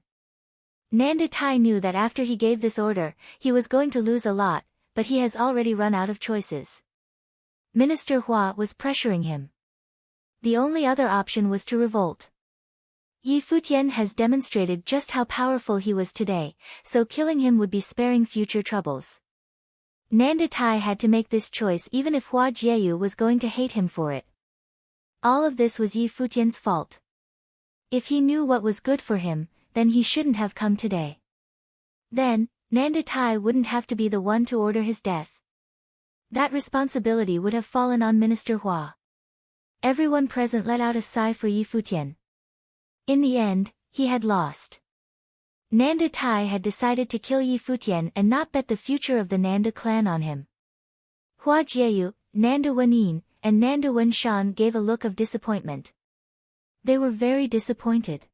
Nanda Tai knew that after he gave this order, he was going to lose a lot, but he has already run out of choices. Minister Hua was pressuring him. The only other option was to revolt. Yi Futian has demonstrated just how powerful he was today, so killing him would be sparing future troubles. Nanda Tai had to make this choice even if Hua Jieyu was going to hate him for it. All of this was Yi Futian's fault. If he knew what was good for him, then he shouldn't have come today. Then, Nanda Tai wouldn't have to be the one to order his death. That responsibility would have fallen on Minister Hua. Everyone present let out a sigh for Yi Futian. In the end, he had lost. Nanda Tai had decided to kill Yi Futian and not bet the future of the Nanda clan on him. Hua Jieyu, Nanda Wenin, and Nanda Wenshan gave a look of disappointment. They were very disappointed.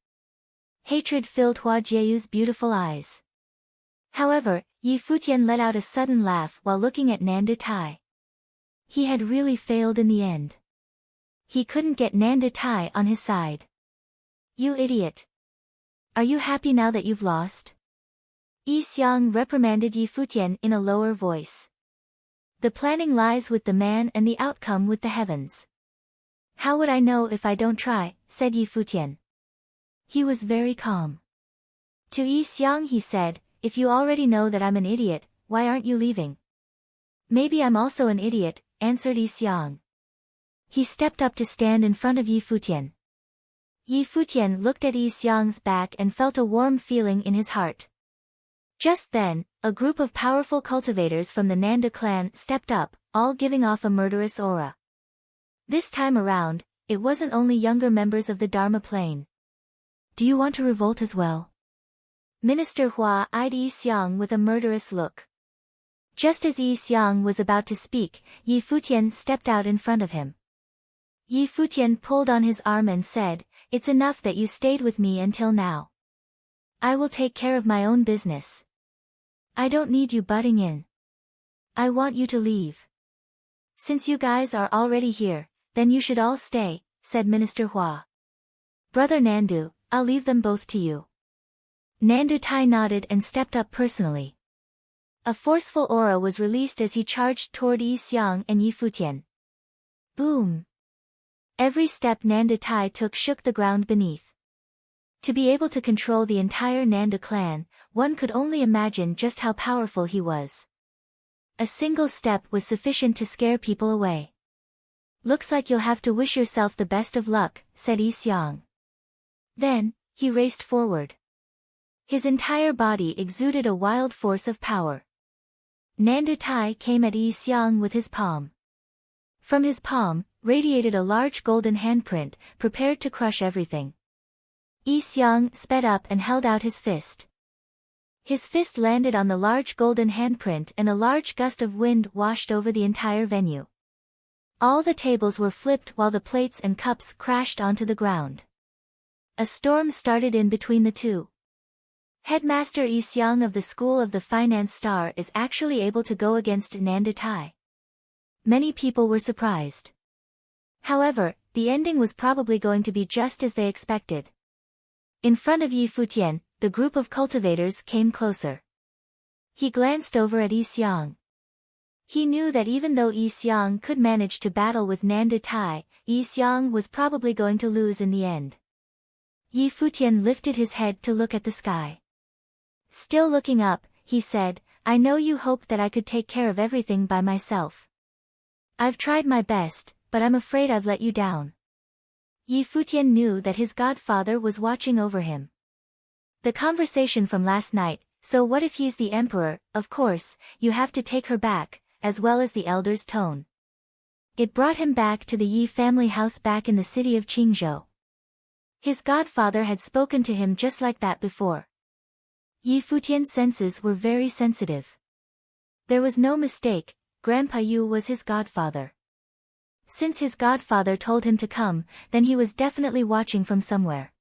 Hatred filled Hua Jieyu's beautiful eyes. However, Yi Futian let out a sudden laugh while looking at Nanda Tai. He had really failed in the end. He couldn't get Nanda Tai on his side. You idiot. Are you happy now that you've lost? Yi Xiang reprimanded Yi Futian in a lower voice. The planning lies with the man and the outcome with the heavens. How would I know if I don't try, said Yi Futian. He was very calm. To Yi Xiang he said, if you already know that I'm an idiot, why aren't you leaving? Maybe I'm also an idiot, answered Yi Xiang. He stepped up to stand in front of Yi Futian. Yi Futian looked at Yi Xiang's back and felt a warm feeling in his heart. Just then, a group of powerful cultivators from the Nanda clan stepped up, all giving off a murderous aura. This time around, it wasn't only younger members of the Dharma plane. Do you want to revolt as well? Minister Hua eyed Yi Xiang with a murderous look. Just as Yi Xiang was about to speak, Yi Futian stepped out in front of him. Yi Futian pulled on his arm and said, it's enough that you stayed with me until now. I will take care of my own business. I don't need you butting in. I want you to leave. Since you guys are already here, then you should all stay, said Minister Hua. Brother Nandu, I'll leave them both to you. Nandu Tai nodded and stepped up personally. A forceful aura was released as he charged toward Yi Xiang and Yi Futian. Boom! Every step Nanda Tai took shook the ground beneath. To be able to control the entire Nanda clan, one could only imagine just how powerful he was. A single step was sufficient to scare people away. "Looks like you'll have to wish yourself the best of luck," said Yi Xiang. Then, he raced forward. His entire body exuded a wild force of power. Nanda Tai came at Yi Xiang with his palm. From his palm, radiated a large golden handprint, prepared to crush everything. Yi Xiang sped up and held out his fist. His fist landed on the large golden handprint and a large gust of wind washed over the entire venue. All the tables were flipped while the plates and cups crashed onto the ground. A storm started in between the two. Headmaster Yi Xiang of the School of the Finance Star is actually able to go against Nanda Tai. Many people were surprised. However, the ending was probably going to be just as they expected. In front of Yi Futian, the group of cultivators came closer. He glanced over at Yi Xiang. He knew that even though Yi Xiang could manage to battle with Nanda Tai, Yi Xiang was probably going to lose in the end. Yi Futian lifted his head to look at the sky. Still looking up, he said, "I know you hoped that I could take care of everything by myself. I've tried my best, but I'm afraid I've let you down." Yi Futian knew that his godfather was watching over him. The conversation from last night, "So what if he's the emperor, of course, you have to take her back," as well as the elder's tone. It brought him back to the Yi family house back in the city of Qingzhou. His godfather had spoken to him just like that before. Yi Futian's senses were very sensitive. There was no mistake, Grandpa Yu was his godfather. Since his godfather told him to come, then he was definitely watching from somewhere.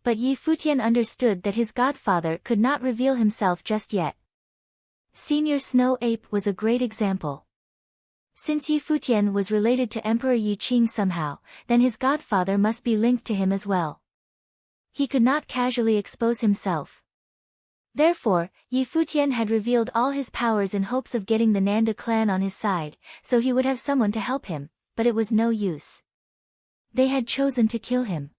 But Yi Futian understood that his godfather could not reveal himself just yet. Senior Snow Ape was a great example. Since Yi Futian was related to Emperor Yi Qing somehow, then his godfather must be linked to him as well. He could not casually expose himself. Therefore, Yi Futian had revealed all his powers in hopes of getting the Nanda clan on his side, so he would have someone to help him, but it was no use. They had chosen to kill him.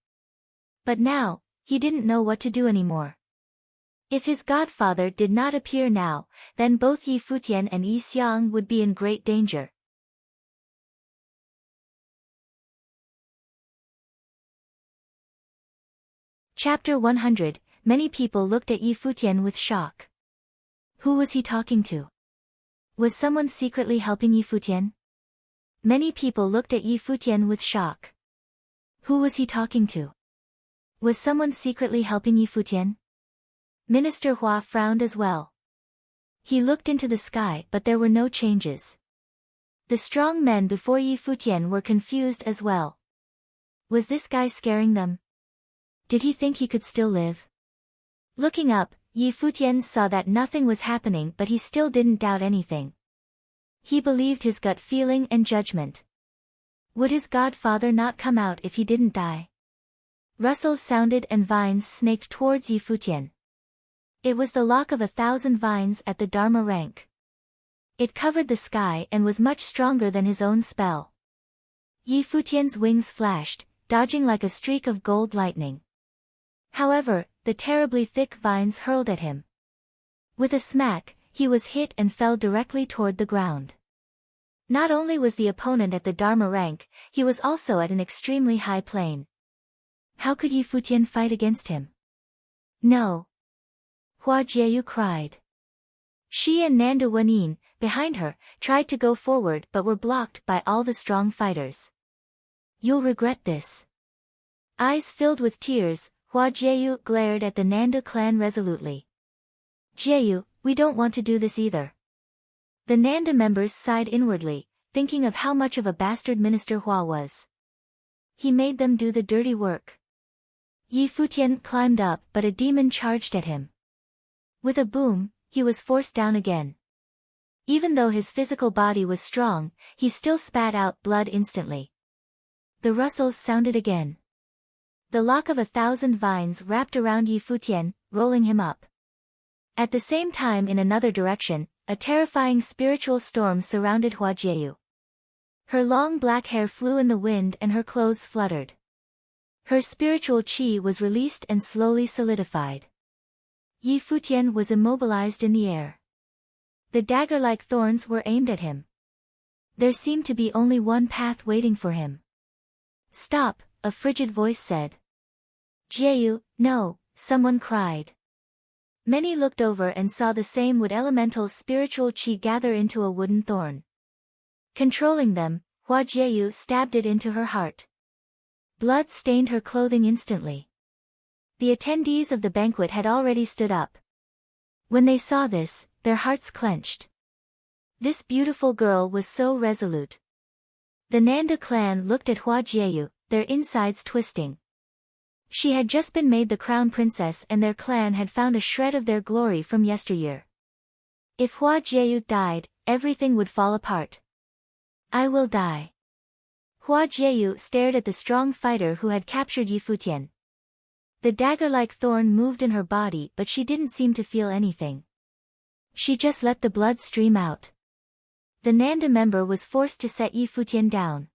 But now, he didn't know what to do anymore. If his godfather did not appear now, then both Yi Futian and Yi Xiang would be in great danger. Chapter 100. Many people looked at Yi Futian with shock. Who was he talking to? Was someone secretly helping Yi Futian? Many people looked at Yi Futian with shock. Who was he talking to? Was someone secretly helping Yi Futian? Minister Hua frowned as well. He looked into the sky but there were no changes. The strong men before Yi Futian were confused as well. Was this guy scaring them? Did he think he could still live? Looking up, Yi Futian saw that nothing was happening but he still didn't doubt anything. He believed his gut feeling and judgment. Would his godfather not come out if he didn't die? Rustles sounded and vines snaked towards Yi Futian. It was the lock of 1,000 vines at the Dharma rank. It covered the sky and was much stronger than his own spell. Yi Futian's wings flashed, dodging like a streak of gold lightning. However, the terribly thick vines hurled at him. With a smack, he was hit and fell directly toward the ground. Not only was the opponent at the Dharma rank, he was also at an extremely high plane. How could Yi Futian fight against him? No. Hua Jieyu cried. She and Nanda Wenin, behind her, tried to go forward but were blocked by all the strong fighters. You'll regret this. Eyes filled with tears, Hua Jieyu glared at the Nanda clan resolutely. Jieyu, we don't want to do this either. The Nanda members sighed inwardly, thinking of how much of a bastard Minister Hua was. He made them do the dirty work. Yi Futian climbed up but a demon charged at him. With a boom, he was forced down again. Even though his physical body was strong, he still spat out blood instantly. The rustles sounded again. The lock of 1,000 vines wrapped around Yi Futian, rolling him up. At the same time in another direction, a terrifying spiritual storm surrounded Hua Jieyu. Her long black hair flew in the wind and her clothes fluttered. Her spiritual qi was released and slowly solidified. Yi Futian was immobilized in the air. The dagger-like thorns were aimed at him. There seemed to be only one path waiting for him. "Stop," a frigid voice said. "Jieyu, no," someone cried. Many looked over and saw the same wood elemental's spiritual qi gather into a wooden thorn. Controlling them, Hua Jieyu stabbed it into her heart. Blood stained her clothing instantly. The attendees of the banquet had already stood up. When they saw this, their hearts clenched. This beautiful girl was so resolute. The Nanda clan looked at Hua Jieyu, their insides twisting. She had just been made the crown princess and their clan had found a shred of their glory from yesteryear. If Hua Jieyu died, everything would fall apart. "I will die." Hua Jieyu stared at the strong fighter who had captured Yi Futian. The dagger-like thorn moved in her body but she didn't seem to feel anything. She just let the blood stream out. The Nanda member was forced to set Yi Futian down.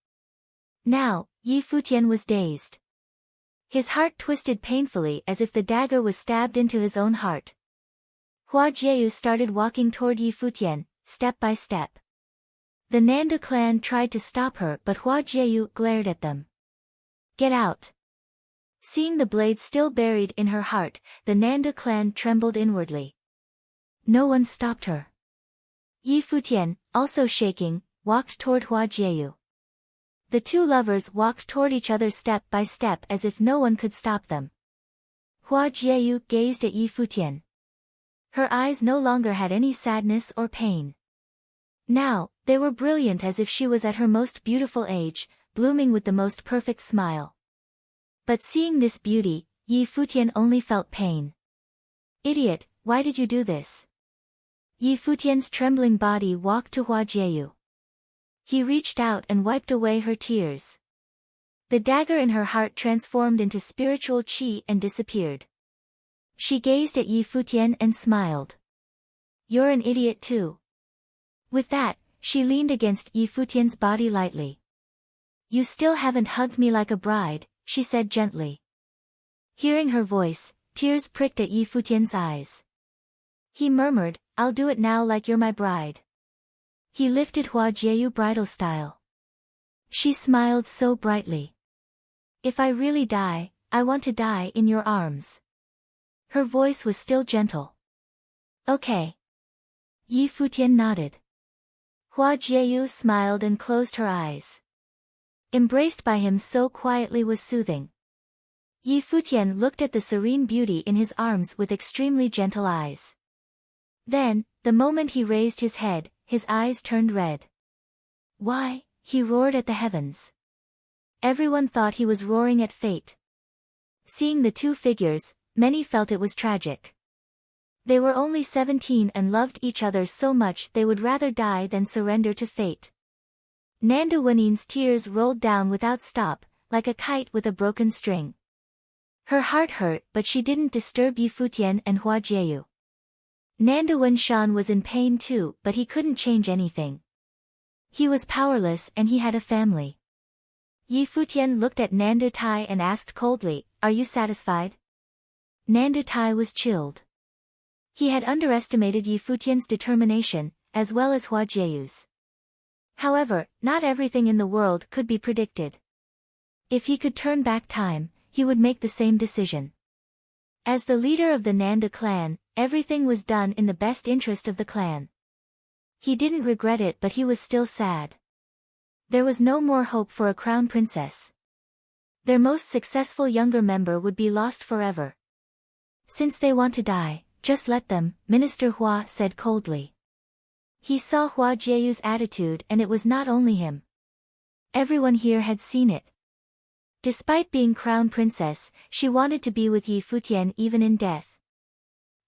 Now, Yi Futian was dazed. His heart twisted painfully as if the dagger was stabbed into his own heart. Hua Jieyu started walking toward Yi Futian, step by step. The Nanda clan tried to stop her but Hua Jieyu glared at them. "Get out." Seeing the blade still buried in her heart, the Nanda clan trembled inwardly. No one stopped her. Yi Futian, also shaking, walked toward Hua Jieyu. The two lovers walked toward each other step by step as if no one could stop them. Hua Jieyu gazed at Yi Futian. Her eyes no longer had any sadness or pain. Now, they were brilliant as if she was at her most beautiful age, blooming with the most perfect smile. But seeing this beauty, Yi Futian only felt pain. "Idiot, why did you do this?" Yi Futian's trembling body walked to Hua Jieyu. He reached out and wiped away her tears. The dagger in her heart transformed into spiritual qi and disappeared. She gazed at Yi Futian and smiled. "You're an idiot too." With that, she leaned against Yi Futian's body lightly. "You still haven't hugged me like a bride," she said gently. Hearing her voice, tears pricked at Yi Futian's eyes. He murmured, "I'll do it now like you're my bride." He lifted Hua Jieyu bridal style. She smiled so brightly. "If I really die, I want to die in your arms." Her voice was still gentle. "Okay." Yi Futian nodded. Hua Jieyu smiled and closed her eyes. Embraced by him so quietly was soothing. Yi Futian looked at the serene beauty in his arms with extremely gentle eyes. Then, the moment he raised his head, his eyes turned red. "Why?" he roared at the heavens. Everyone thought he was roaring at fate. Seeing the two figures, many felt it was tragic. They were only 17 and loved each other so much they would rather die than surrender to fate. Nanda Wanin's tears rolled down without stop, like a kite with a broken string. Her heart hurt but she didn't disturb Yi Futian and Hua Jieyu. Nanda Wanshan was in pain too but he couldn't change anything. He was powerless and he had a family. Yi Futian looked at Nanda Tai and asked coldly, "Are you satisfied?" Nanda Tai was chilled. He had underestimated Yi Futian's determination, as well as Hua Jieyu's. However, not everything in the world could be predicted. If he could turn back time, he would make the same decision. As the leader of the Nanda clan, everything was done in the best interest of the clan. He didn't regret it but he was still sad. There was no more hope for a crown princess. Their most successful younger member would be lost forever. Since they want to die, just let them, Minister Hua said coldly. He saw Hua Jieyu's attitude and it was not only him. Everyone here had seen it. Despite being crown princess, she wanted to be with Yi Futian even in death.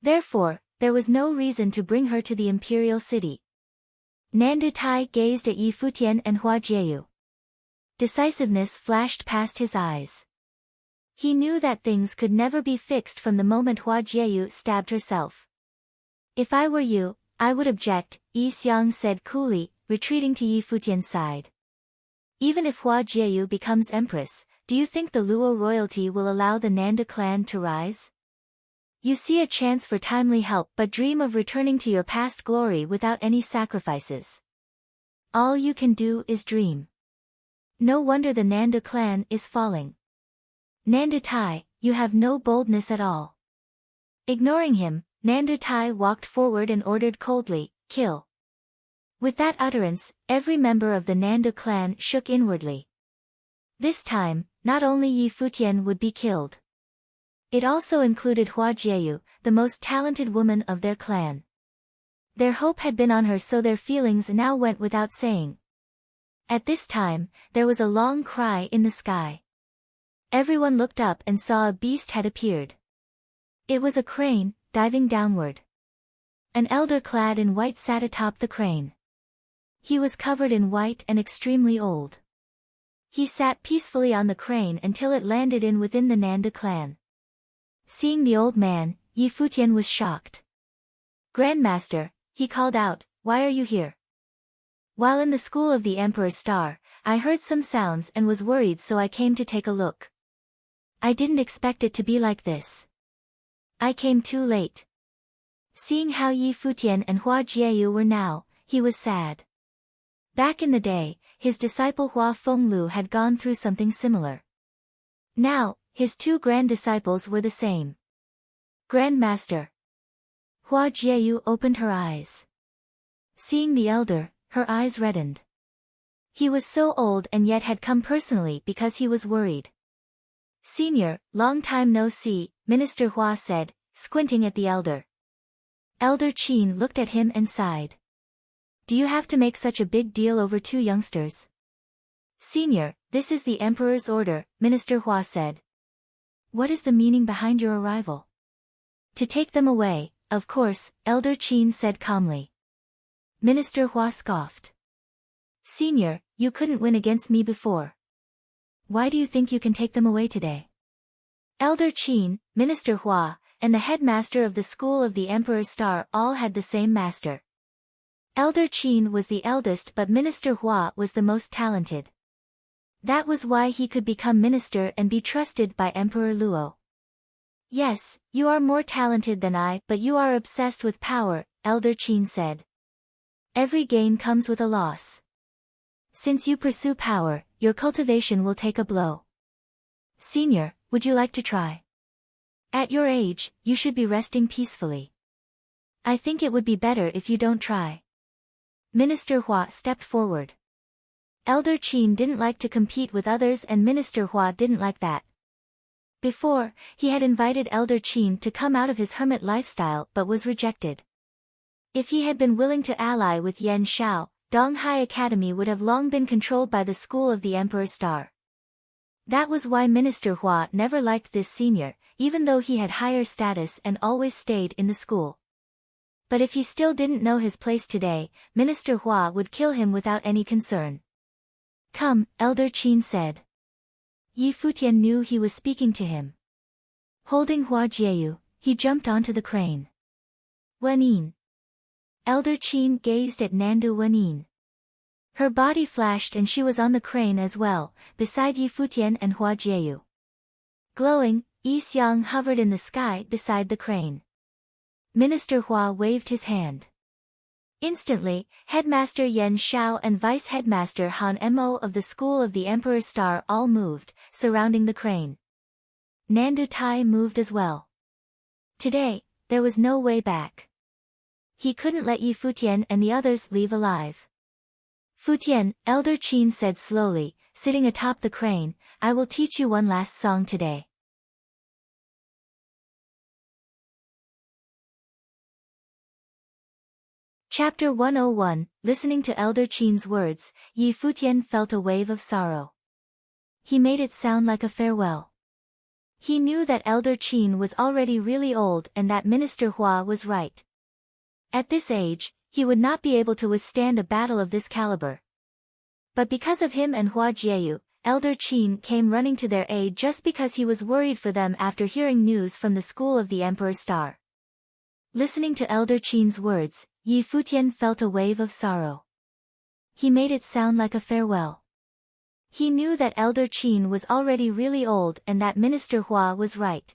Therefore, there was no reason to bring her to the imperial city. Nanda Tai gazed at Yi Futian and Hua Jieyu. Decisiveness flashed past his eyes. He knew that things could never be fixed from the moment Hua Jieyu stabbed herself. If I were you, I would object, Yi Xiang said coolly, retreating to Yi Futian's side. Even if Hua Jieyu becomes empress, do you think the Luo royalty will allow the Nanda clan to rise? You see a chance for timely help but dream of returning to your past glory without any sacrifices. All you can do is dream. No wonder the Nanda clan is falling. Nanda Tai, you have no boldness at all. Ignoring him, Nanda Tai walked forward and ordered coldly, kill. With that utterance, every member of the Nanda clan shook inwardly. This time, not only Yi Futian would be killed. It also included Hua Jieyu, the most talented woman of their clan. Their hope had been on her, so their feelings now went without saying. At this time, there was a long cry in the sky. Everyone looked up and saw a beast had appeared. It was a crane, diving downward. An elder clad in white sat atop the crane. He was covered in white and extremely old. He sat peacefully on the crane until it landed in within the Nanda clan. Seeing the old man, Yi Futian was shocked. Grandmaster, he called out, why are you here? While in the school of the Emperor's Star, I heard some sounds and was worried, so I came to take a look. I didn't expect it to be like this. I came too late. Seeing how Yi Futian and Hua Jieyu were now, he was sad. Back in the day, his disciple Hua Fenglu had gone through something similar. Now, his two grand disciples were the same. Grandmaster. Hua Jieyu opened her eyes. Seeing the elder, her eyes reddened. He was so old and yet had come personally because he was worried. Senior, long time no see, Minister Hua said, squinting at the elder. Elder Qin looked at him and sighed. Do you have to make such a big deal over two youngsters? Senior, this is the Emperor's order, Minister Hua said. What is the meaning behind your arrival? To take them away, of course, Elder Qin said calmly. Minister Hua scoffed. Senior, you couldn't win against me before. Why do you think you can take them away today? Elder Qin, Minister Hua, and the headmaster of the school of the Emperor's Star all had the same master. Elder Qin was the eldest, but Minister Hua was the most talented. That was why he could become minister and be trusted by Emperor Luo. Yes, you are more talented than I, but you are obsessed with power, Elder Qin said. Every gain comes with a loss. Since you pursue power, your cultivation will take a blow. Senior, would you like to try? At your age, you should be resting peacefully. I think it would be better if you don't try. Minister Hua stepped forward. Elder Qin didn't like to compete with others and Minister Hua didn't like that. Before, he had invited Elder Qin to come out of his hermit lifestyle but was rejected. If he had been willing to ally with Yan Shao, Donghai Academy would have long been controlled by the school of the Emperor's Star. That was why Minister Hua never liked this senior, even though he had higher status and always stayed in the school. But if he still didn't know his place today, Minister Hua would kill him without any concern. Come, Elder Qin said. Yi Futian knew he was speaking to him. Holding Hua Jieyu, he jumped onto the crane. Wenin. Elder Qin gazed at Nandu Wenin. Her body flashed and she was on the crane as well, beside Yi Futian and Hua Jieyu. Glowing, Yi Xiang hovered in the sky beside the crane. Minister Hua waved his hand. Instantly, Headmaster Yan Shao and Vice Headmaster Han Mo of the School of the Emperor's Star all moved, surrounding the crane. Nandu Tai moved as well. Today, there was no way back. He couldn't let Yi Futian and the others leave alive. Futian, Elder Qin said slowly, sitting atop the crane, I will teach you one last song today. Chapter 101, Listening to Elder Qin's words, Yi Futian felt a wave of sorrow. He made it sound like a farewell. He knew that Elder Qin was already really old and that Minister Hua was right. At this age, he would not be able to withstand a battle of this caliber. But because of him and Hua Jieyu, Elder Qin came running to their aid just because he was worried for them after hearing news from the school of the Emperor's Star. Listening to Elder Qin's words, Yi Futian felt a wave of sorrow. He made it sound like a farewell. He knew that Elder Qin was already really old and that Minister Hua was right.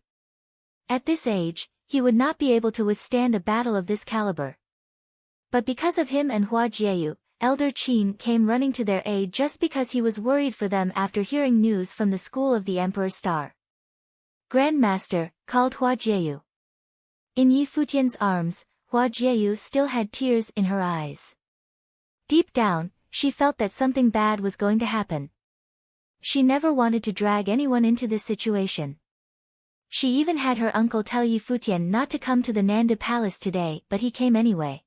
At this age, he would not be able to withstand a battle of this caliber. But because of him and Hua Jieyu, Elder Qin came running to their aid just because he was worried for them after hearing news from the school of the Emperor's Star. Grandmaster, called Hua Jieyu. In Yi Futian's arms, Hua Jieyu still had tears in her eyes. Deep down, she felt that something bad was going to happen. She never wanted to drag anyone into this situation. She even had her uncle tell Yi Futian not to come to the Nanda Palace today, but he came anyway.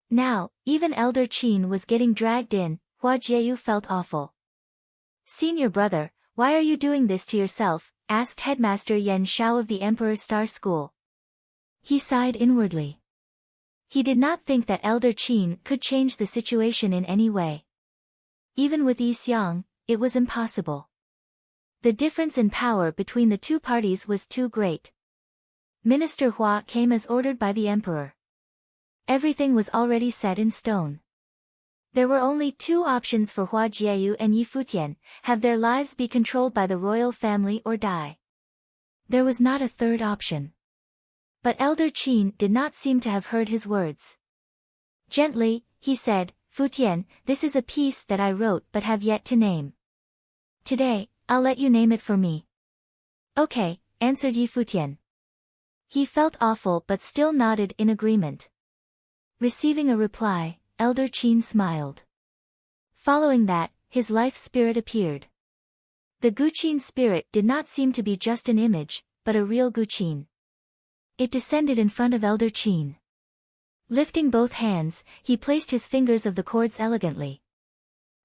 Now, even Elder Qin was getting dragged in. Hua Jieyu felt awful. "Senior brother, why are you doing this to yourself?" asked Headmaster Yan Shao of the Emperor's Star School. He sighed inwardly. He did not think that Elder Qin could change the situation in any way. Even with Yi Xiang, it was impossible. The difference in power between the two parties was too great. Minister Hua came as ordered by the Emperor. Everything was already set in stone. There were only two options for Hua Jieyu and Yi Futian: have their lives be controlled by the royal family or die. There was not a third option. But Elder Qin did not seem to have heard his words. Gently, he said, "Futian, this is a piece that I wrote but have yet to name. Today, I'll let you name it for me." "Okay," answered Yi Futian. He felt awful but still nodded in agreement. Receiving a reply, Elder Qin smiled. Following that, his life spirit appeared. The Guqin spirit did not seem to be just an image, but a real Guqin. It descended in front of Elder Qin. Lifting both hands, he placed his fingers of the chords elegantly.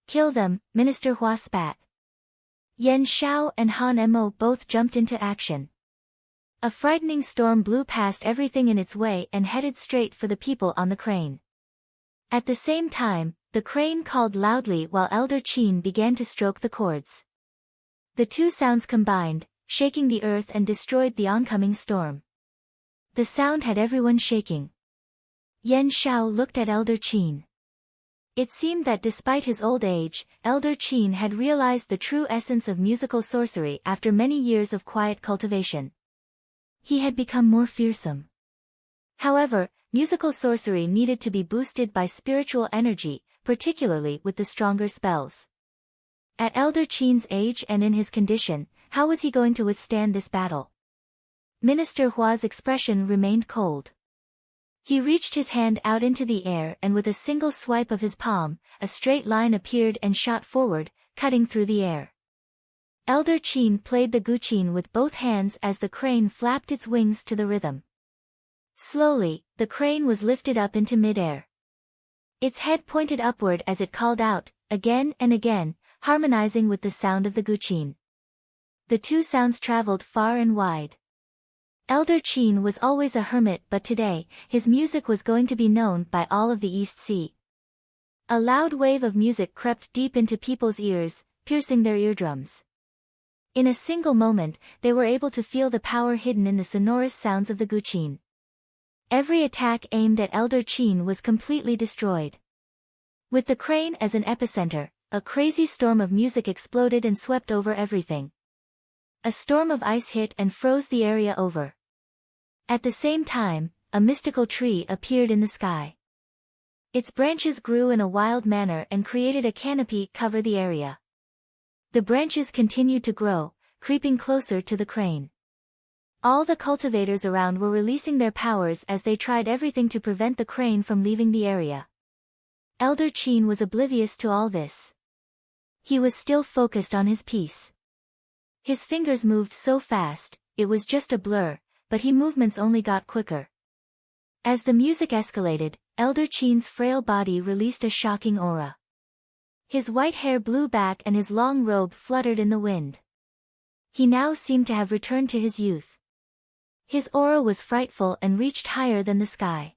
"Kill them," Minister Hua spat. Yan Shao and Han Mo both jumped into action. A frightening storm blew past everything in its way and headed straight for the people on the crane. At the same time, the crane called loudly while Elder Qin began to stroke the chords. The two sounds combined, shaking the earth and destroyed the oncoming storm. The sound had everyone shaking. Yan Shao looked at Elder Qin. It seemed that despite his old age, Elder Qin had realized the true essence of musical sorcery after many years of quiet cultivation. He had become more fearsome. However, musical sorcery needed to be boosted by spiritual energy, particularly with the stronger spells. At Elder Qin's age and in his condition, how was he going to withstand this battle? Minister Hua's expression remained cold. He reached his hand out into the air and with a single swipe of his palm, a straight line appeared and shot forward, cutting through the air. Elder Qin played the guqin with both hands as the crane flapped its wings to the rhythm. Slowly, the crane was lifted up into mid-air. Its head pointed upward as it called out, again and again, harmonizing with the sound of the guqin. The two sounds traveled far and wide. Elder Qin was always a hermit, but today, his music was going to be known by all of the East Sea. A loud wave of music crept deep into people's ears, piercing their eardrums. In a single moment, they were able to feel the power hidden in the sonorous sounds of the guqin. Every attack aimed at Elder Qin was completely destroyed. With the crane as an epicenter, a crazy storm of music exploded and swept over everything. A storm of ice hit and froze the area over. At the same time, a mystical tree appeared in the sky. Its branches grew in a wild manner and created a canopy cover the area. The branches continued to grow, creeping closer to the crane. All the cultivators around were releasing their powers as they tried everything to prevent the crane from leaving the area. Elder Qin was oblivious to all this. He was still focused on his piece. His fingers moved so fast, it was just a blur, but his movements only got quicker. As the music escalated, Elder Qin's frail body released a shocking aura. His white hair blew back and his long robe fluttered in the wind. He now seemed to have returned to his youth. His aura was frightful and reached higher than the sky.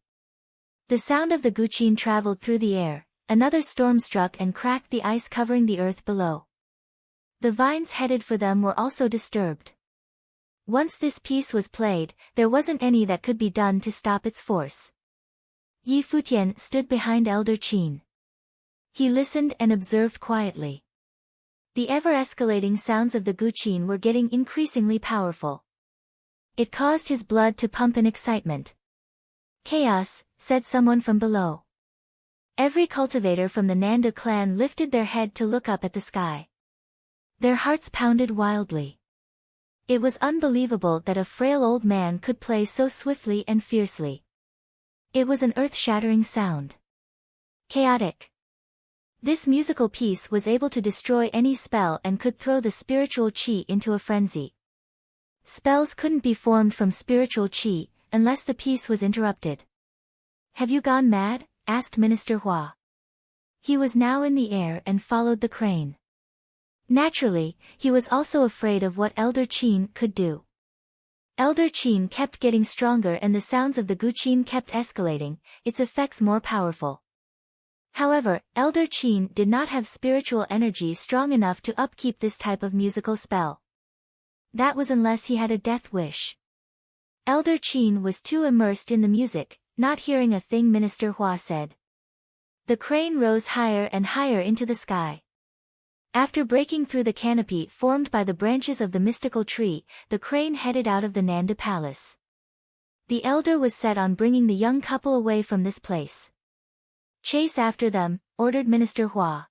The sound of the guqin traveled through the air, another storm struck and cracked the ice covering the earth below. The vines headed for them were also disturbed. Once this piece was played, there wasn't any that could be done to stop its force. Yi Futian stood behind Elder Qin. He listened and observed quietly. The ever-escalating sounds of the guqin were getting increasingly powerful. It caused his blood to pump in excitement. "Chaos," said someone from below. Every cultivator from the Nanda clan lifted their head to look up at the sky. Their hearts pounded wildly. It was unbelievable that a frail old man could play so swiftly and fiercely. It was an earth-shattering sound. Chaotic. This musical piece was able to destroy any spell and could throw the spiritual qi into a frenzy. Spells couldn't be formed from spiritual qi, unless the piece was interrupted. "Have you gone mad?" asked Minister Hua. He was now in the air and followed the crane. Naturally, he was also afraid of what Elder Qin could do. Elder Qin kept getting stronger and the sounds of the guqin kept escalating, its effects more powerful. However, Elder Qin did not have spiritual energy strong enough to upkeep this type of musical spell. That was unless he had a death wish. Elder Qin was too immersed in the music, not hearing a thing Minister Hua said. The crane rose higher and higher into the sky. After breaking through the canopy formed by the branches of the mystical tree, the crane headed out of the Nanda palace. The elder was set on bringing the young couple away from this place. "Chase after them," ordered Minister Hua.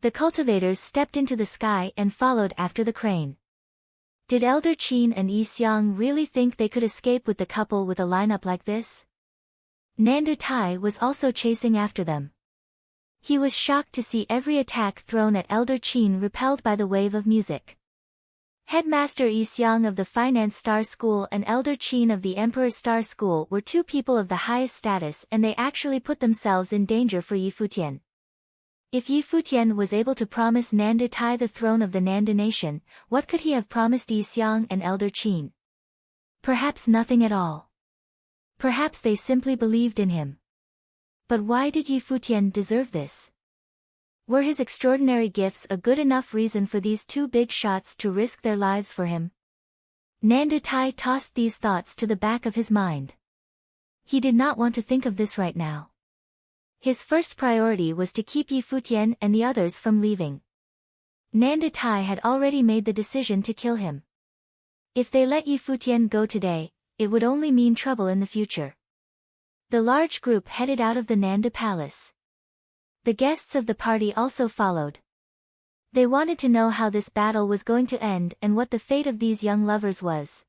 The cultivators stepped into the sky and followed after the crane. Did Elder Qin and Yi Xiang really think they could escape with the couple with a lineup like this? Nanda Tai was also chasing after them. He was shocked to see every attack thrown at Elder Qin repelled by the wave of music. Headmaster Yi Xiang of the Finance Star School and Elder Qin of the Emperor Star School were two people of the highest status and they actually put themselves in danger for Yi Futian. If Yi Futian was able to promise Nanda Tai the throne of the Nanda nation, what could he have promised Yi Xiang and Elder Qin? Perhaps nothing at all. Perhaps they simply believed in him. But why did Yi Futian deserve this? Were his extraordinary gifts a good enough reason for these two big shots to risk their lives for him? Nanda Tai tossed these thoughts to the back of his mind. He did not want to think of this right now. His first priority was to keep Yi Futian and the others from leaving. Nanda Tai had already made the decision to kill him. If they let Yi Futian go today, it would only mean trouble in the future. The large group headed out of the Nanda palace. The guests of the party also followed. They wanted to know how this battle was going to end and what the fate of these young lovers was.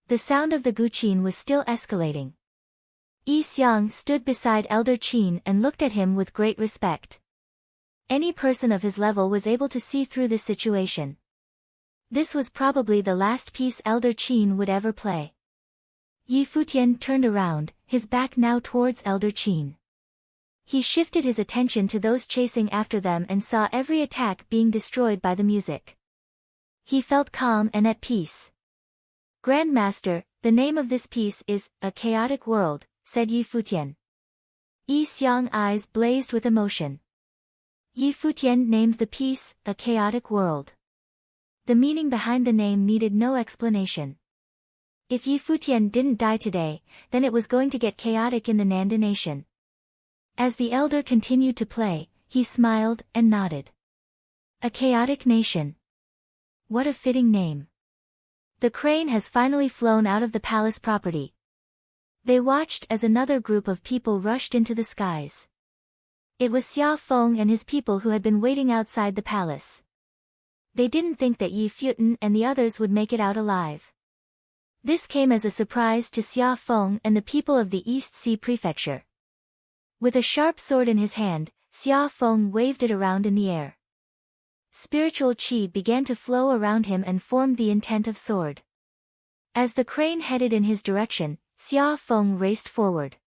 The sound of the guqin was still escalating. Yi Xiang stood beside Elder Qin and looked at him with great respect. Any person of his level was able to see through this situation. This was probably the last piece Elder Qin would ever play. Yi Futian turned around, his back now towards Elder Qin. He shifted his attention to those chasing after them and saw every attack being destroyed by the music. He felt calm and at peace. "Grandmaster, the name of this piece is A Chaotic World," said Yi Futian. Yi Xiang's eyes blazed with emotion. Yi Futian named the piece A Chaotic World. The meaning behind the name needed no explanation. If Yi Futian didn't die today, then it was going to get chaotic in the Nanda nation. As the elder continued to play, he smiled and nodded. A chaotic nation. What a fitting name. The crane has finally flown out of the palace property. They watched as another group of people rushed into the skies. It was Xia Feng and his people who had been waiting outside the palace. They didn't think that Yi Futian and the others would make it out alive. This came as a surprise to Xia Feng and the people of the East Sea Prefecture. With a sharp sword in his hand, Xia Feng waved it around in the air. Spiritual qi began to flow around him and formed the intent of sword. As the crane headed in his direction, Xia Feng raced forward.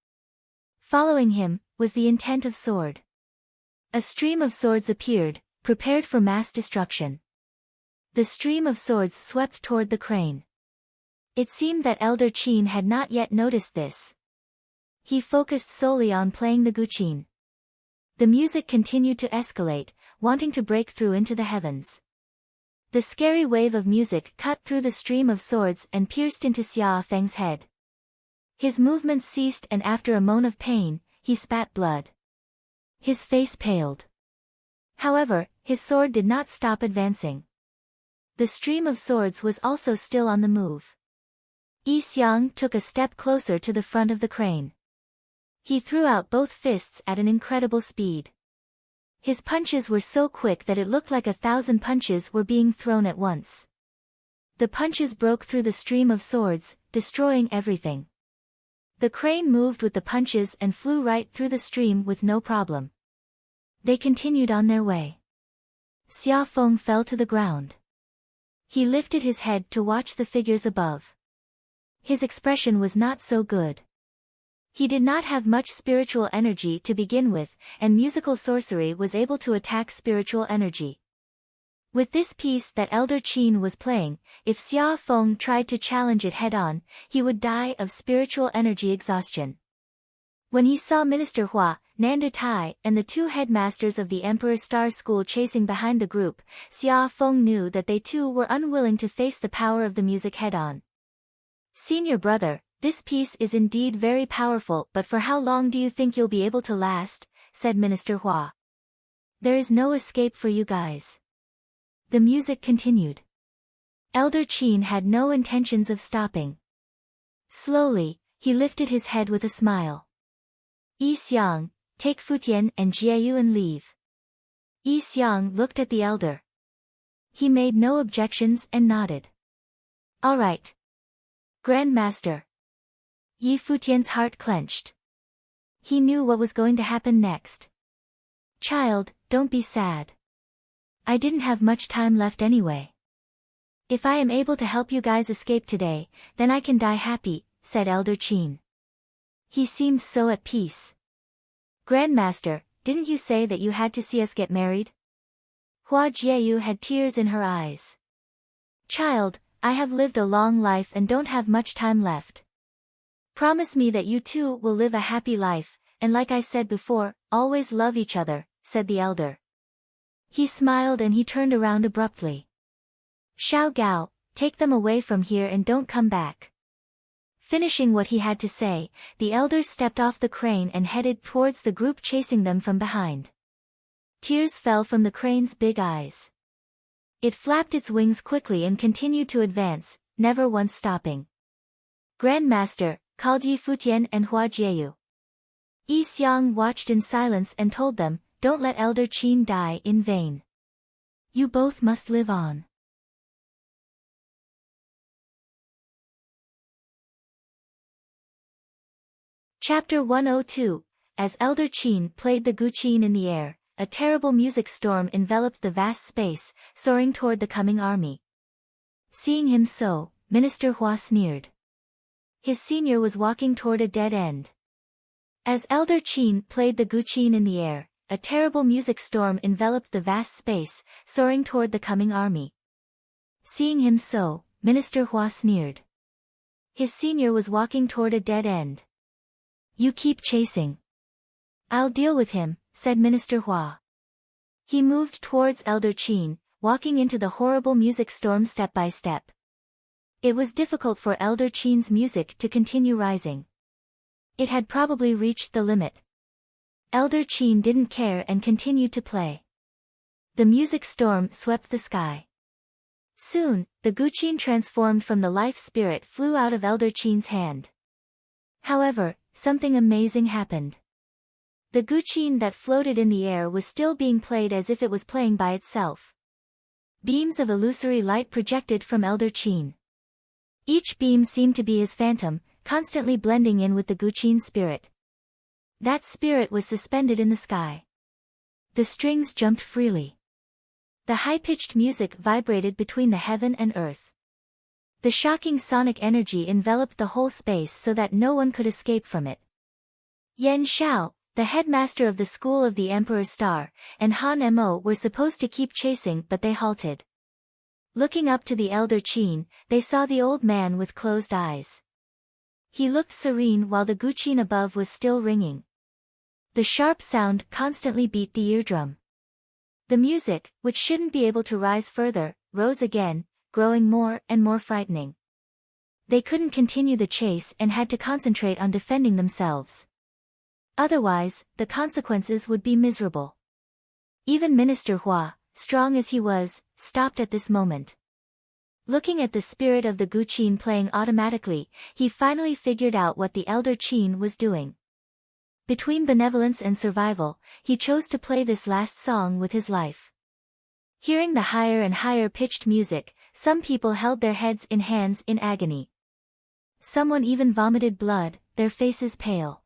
Following him was the intent of sword. A stream of swords appeared, prepared for mass destruction. The stream of swords swept toward the crane. It seemed that Elder Qin had not yet noticed this. He focused solely on playing the guqin. The music continued to escalate, wanting to break through into the heavens. The scary wave of music cut through the stream of swords and pierced into Xia Feng's head. His movements ceased and after a moan of pain, he spat blood. His face paled. However, his sword did not stop advancing. The stream of swords was also still on the move. Yi Xiang took a step closer to the front of the crane. He threw out both fists at an incredible speed. His punches were so quick that it looked like 1,000 punches were being thrown at once. The punches broke through the stream of swords, destroying everything. The crane moved with the punches and flew right through the stream with no problem. They continued on their way. Xia Feng fell to the ground. He lifted his head to watch the figures above. His expression was not so good. He did not have much spiritual energy to begin with, and musical sorcery was able to attack spiritual energy. With this piece that Elder Qin was playing, if Xia Feng tried to challenge it head-on, he would die of spiritual energy exhaustion. When he saw Minister Hua, Nanda Tai, and the 2 headmasters of the Emperor Star School chasing behind the group, Xia Feng knew that they too were unwilling to face the power of the music head-on. "Senior brother, this piece is indeed very powerful, but for how long do you think you'll be able to last?" said Minister Hua. "There is no escape for you guys." The music continued. Elder Qin had no intentions of stopping. Slowly, he lifted his head with a smile. "Yi Xiang, take Futian and Jieyu and leave." Yi Xiang looked at the elder. He made no objections and nodded. "All right. Grandmaster." Yi Futian's heart clenched. He knew what was going to happen next. "Child, don't be sad. I didn't have much time left anyway. If I am able to help you guys escape today, then I can die happy," said Elder Qin. He seemed so at peace. "Grandmaster, didn't you say that you had to see us get married?" Hua Jieyu had tears in her eyes. "Child, I have lived a long life and don't have much time left. Promise me that you too will live a happy life, and like I said before, always love each other," said the elder. He smiled and he turned around abruptly. "Xiao Gao, take them away from here and don't come back." Finishing what he had to say, the elders stepped off the crane and headed towards the group chasing them from behind. Tears fell from the crane's big eyes. It flapped its wings quickly and continued to advance, never once stopping. "Grandmaster," called Yi Futian and Hua Jieyu. Yi Xiang watched in silence and told them, "Don't let Elder Qin die in vain. You both must live on." Chapter 102. As Elder Qin played the guqin in the air, a terrible music storm enveloped the vast space, soaring toward the coming army. Seeing him so, Minister Hua sneered. His senior was walking toward a dead end. As Elder Qin played the guqin in the air, a terrible music storm enveloped the vast space, soaring toward the coming army. Seeing him so, Minister Hua sneered. His senior was walking toward a dead end. "You keep chasing. I'll deal with him," said Minister Hua. He moved towards Elder Qin, walking into the horrible music storm step by step. It was difficult for Elder Qin's music to continue rising. It had probably reached the limit. Elder Qin didn't care and continued to play. The music storm swept the sky. Soon, the guqin transformed from the life spirit flew out of Elder Qin's hand. However, something amazing happened. The guqin that floated in the air was still being played as if it was playing by itself. Beams of illusory light projected from Elder Qin. Each beam seemed to be his phantom, constantly blending in with the guqin spirit. That spirit was suspended in the sky. The strings jumped freely. The high-pitched music vibrated between the heaven and earth. The shocking sonic energy enveloped the whole space so that no one could escape from it. Yan Xiao, the headmaster of the School of the Emperor Star, and Han Mo were supposed to keep chasing but they halted. Looking up to the Elder Qin, they saw the old man with closed eyes. He looked serene while the guqin above was still ringing. The sharp sound constantly beat the eardrum. The music, which shouldn't be able to rise further, rose again, growing more and more frightening. They couldn't continue the chase and had to concentrate on defending themselves. Otherwise, the consequences would be miserable. Even Minister Hua, strong as he was, stopped at this moment. Looking at the spirit of the Gu Qin playing automatically, he finally figured out what the elder Qin was doing. Between benevolence and survival, he chose to play this last song with his life. Hearing the higher and higher pitched music, some people held their heads in hands in agony. Someone even vomited blood, their faces pale.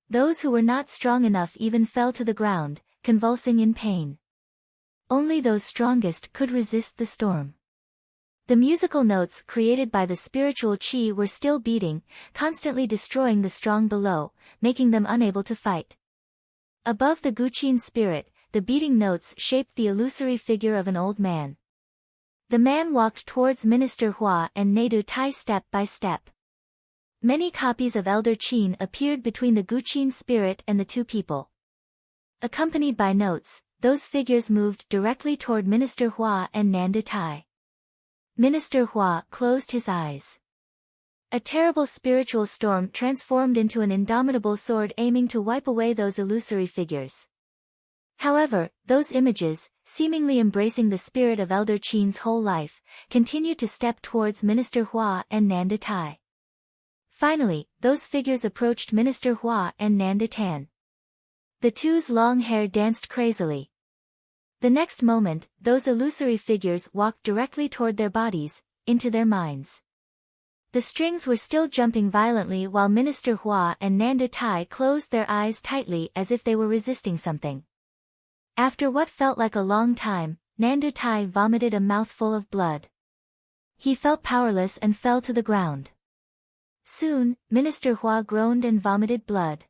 Those who were not strong enough even fell to the ground, convulsing in pain. Only those strongest could resist the storm. The musical notes created by the spiritual qi were still beating, constantly destroying the strong below, making them unable to fight. Above the Gu Qin spirit, the beating notes shaped the illusory figure of an old man. The man walked towards Minister Hua and Nadu Tai step by step. Many copies of Elder Qin appeared between the Gu Qin spirit and the two people. Accompanied by notes, those figures moved directly toward Minister Hua and Nanda Tai. Minister Hua closed his eyes. A terrible spiritual storm transformed into an indomitable sword aiming to wipe away those illusory figures. However, those images, seemingly embracing the spirit of Elder Qin's whole life, continued to step towards Minister Hua and Nanda Tai. Finally, those figures approached Minister Hua and Nanda Tan. The two's long hair danced crazily. The next moment, those illusory figures walked directly toward their bodies, into their minds. The strings were still jumping violently while Minister Hua and Nanda Tai closed their eyes tightly as if they were resisting something. After what felt like a long time, Nanda Tai vomited a mouthful of blood. He felt powerless and fell to the ground. Soon, Minister Hua groaned and vomited blood.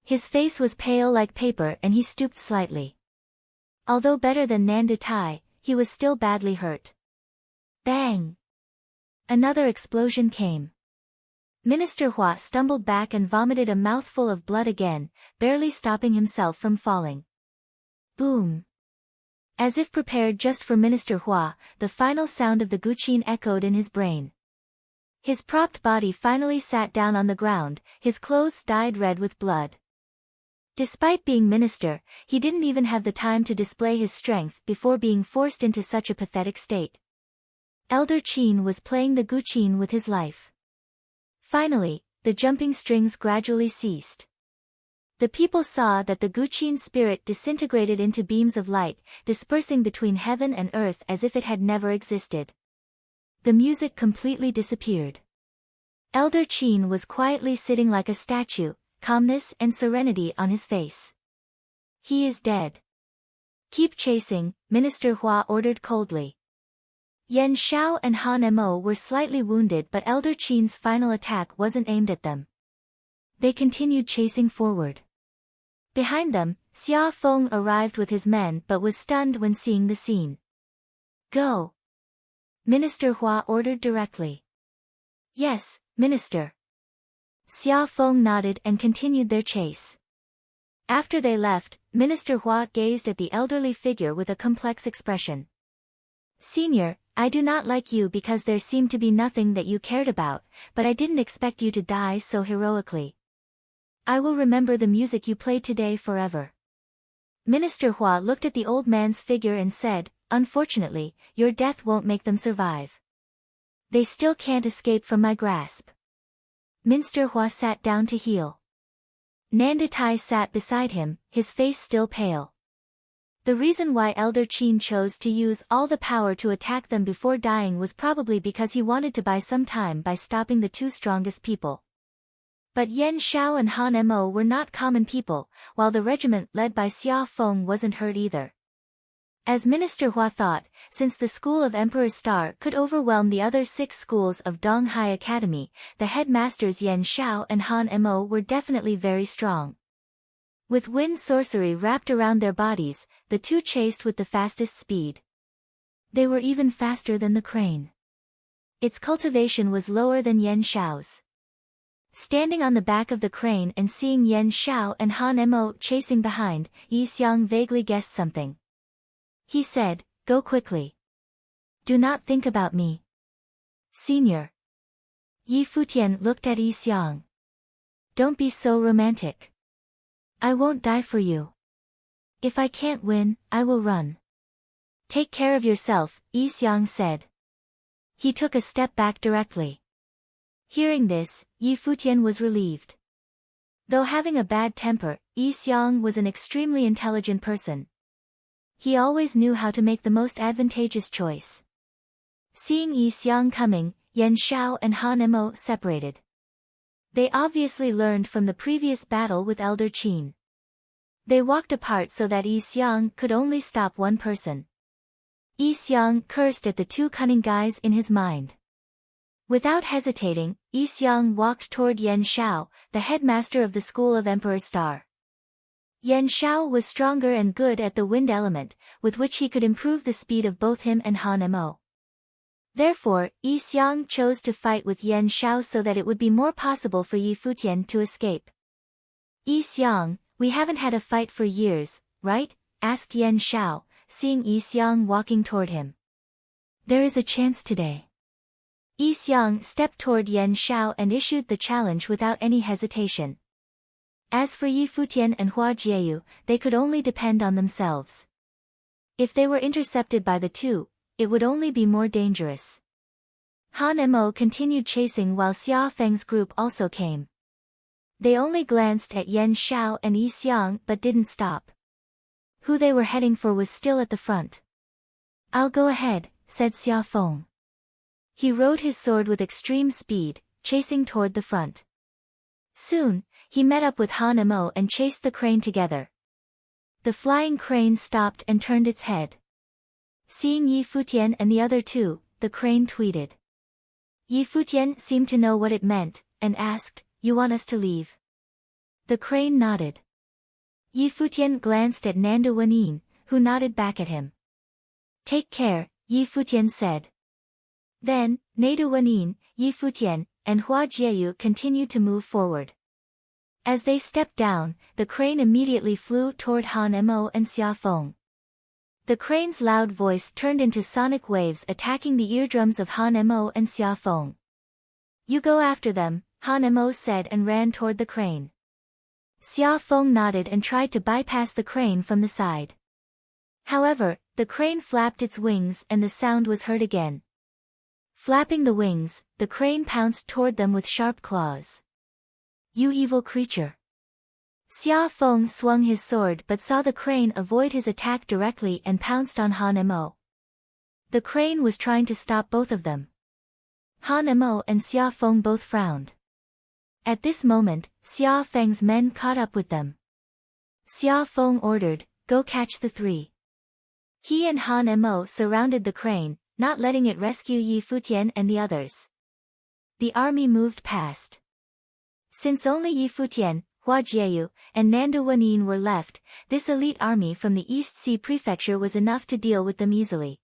His face was pale like paper and he stooped slightly. Although better than Nanda Tai, he was still badly hurt. Bang! Another explosion came. Minister Hua stumbled back and vomited a mouthful of blood again, barely stopping himself from falling. Boom! As if prepared just for Minister Hua, the final sound of the Gu Qin echoed in his brain. His propped body finally sat down on the ground, his clothes dyed red with blood. Despite being minister, he didn't even have the time to display his strength before being forced into such a pathetic state. Elder Qin was playing the Gu Qin with his life. Finally, the jumping strings gradually ceased. The people saw that the Gu Qin spirit disintegrated into beams of light, dispersing between heaven and earth as if it had never existed. The music completely disappeared. Elder Qin was quietly sitting like a statue, calmness and serenity on his face. He is dead. Keep chasing, Minister Hua ordered coldly. Yan Xiao and Han Mo were slightly wounded but Elder Qin's final attack wasn't aimed at them. They continued chasing forward. Behind them, Xia Feng arrived with his men but was stunned when seeing the scene. Go! Minister Hua ordered directly. Yes, Minister. Xia Feng nodded and continued their chase. After they left, Minister Hua gazed at the elderly figure with a complex expression. Senior, I do not like you because there seemed to be nothing that you cared about, but I didn't expect you to die so heroically. I will remember the music you played today forever. Minister Hua looked at the old man's figure and said, Unfortunately, your death won't make them survive. They still can't escape from my grasp. Minister Hua sat down to heal. Nanda Tai sat beside him, his face still pale. The reason why Elder Qin chose to use all the power to attack them before dying was probably because he wanted to buy some time by stopping the two strongest people. But Yan Xiao and Han Mo were not common people, while the regiment led by Xia Feng wasn't hurt either. As Minister Hua thought, since the school of Emperor's Star could overwhelm the other 6 schools of Donghai Academy, the headmasters Yan Xiao and Han Mo were definitely very strong. With wind sorcery wrapped around their bodies, the two chased with the fastest speed. They were even faster than the crane. Its cultivation was lower than Yan Xiao's. Standing on the back of the crane and seeing Yan Xiao and Han Mo chasing behind, Yi Xiang vaguely guessed something. He said, Go quickly. Do not think about me. Senior. Yi Futian looked at Yi Xiang. Don't be so romantic. I won't die for you. If I can't win, I will run. Take care of yourself, Yi Xiang said. He took a step back directly. Hearing this, Yi Futian was relieved. Though having a bad temper, Yi Xiang was an extremely intelligent person. He always knew how to make the most advantageous choice. Seeing Yi Xiang coming, Yan Shao and Han Mo separated. They obviously learned from the previous battle with Elder Qin. They walked apart so that Yi Xiang could only stop one person. Yi Xiang cursed at the two cunning guys in his mind. Without hesitating, Yi Xiang walked toward Yan Shao, the headmaster of the school of Emperor Star. Yan Shao was stronger and good at the wind element, with which he could improve the speed of both him and Han Mo. Therefore, Yi Xiang chose to fight with Yan Shao so that it would be more possible for Yi Futian to escape. Yi Xiang, we haven't had a fight for years, right? Asked Yan Shao, seeing Yi Xiang walking toward him. There is a chance today. Yi Xiang stepped toward Yan Shao and issued the challenge without any hesitation. As for Yi Futian and Hua Jieyu, they could only depend on themselves. If they were intercepted by the two, it would only be more dangerous. Han Mo continued chasing while Xia Feng's group also came. They only glanced at Yan Shao and Yi Xiang but didn't stop. Who they were heading for was still at the front. I'll go ahead, said Xia Feng. He rode his sword with extreme speed, chasing toward the front. Soon, he met up with Han Mo and chased the crane together. The flying crane stopped and turned its head. Seeing Yi Futian and the other two, the crane tweeted. Yi Futian seemed to know what it meant, and asked, "You want us to leave?" The crane nodded. Yi Futian glanced at Nanda Wenin, who nodded back at him. Take care, Yi Futian said. Then, Nanda Wenin, Yi Futian, and Hua Jieyu continued to move forward. As they stepped down, the crane immediately flew toward Han Mo and Xia Feng. The crane's loud voice turned into sonic waves attacking the eardrums of Han Mo and Xia Feng. You go after them, Han Mo said and ran toward the crane. Xia Feng nodded and tried to bypass the crane from the side. However, the crane flapped its wings and the sound was heard again. Flapping the wings, the crane pounced toward them with sharp claws. You evil creature! Xia Feng swung his sword but saw the crane avoid his attack directly and pounced on Han Mo. The crane was trying to stop both of them. Han Mo and Xia Feng both frowned. At this moment, Xia Feng's men caught up with them. Xia Feng ordered, go catch the three. He and Han Mo surrounded the crane, not letting it rescue Yi Futian and the others. The army moved past. Since only Yi Futian, Hua Jieyu, and Nanda Wenin were left, this elite army from the East Sea Prefecture was enough to deal with them easily.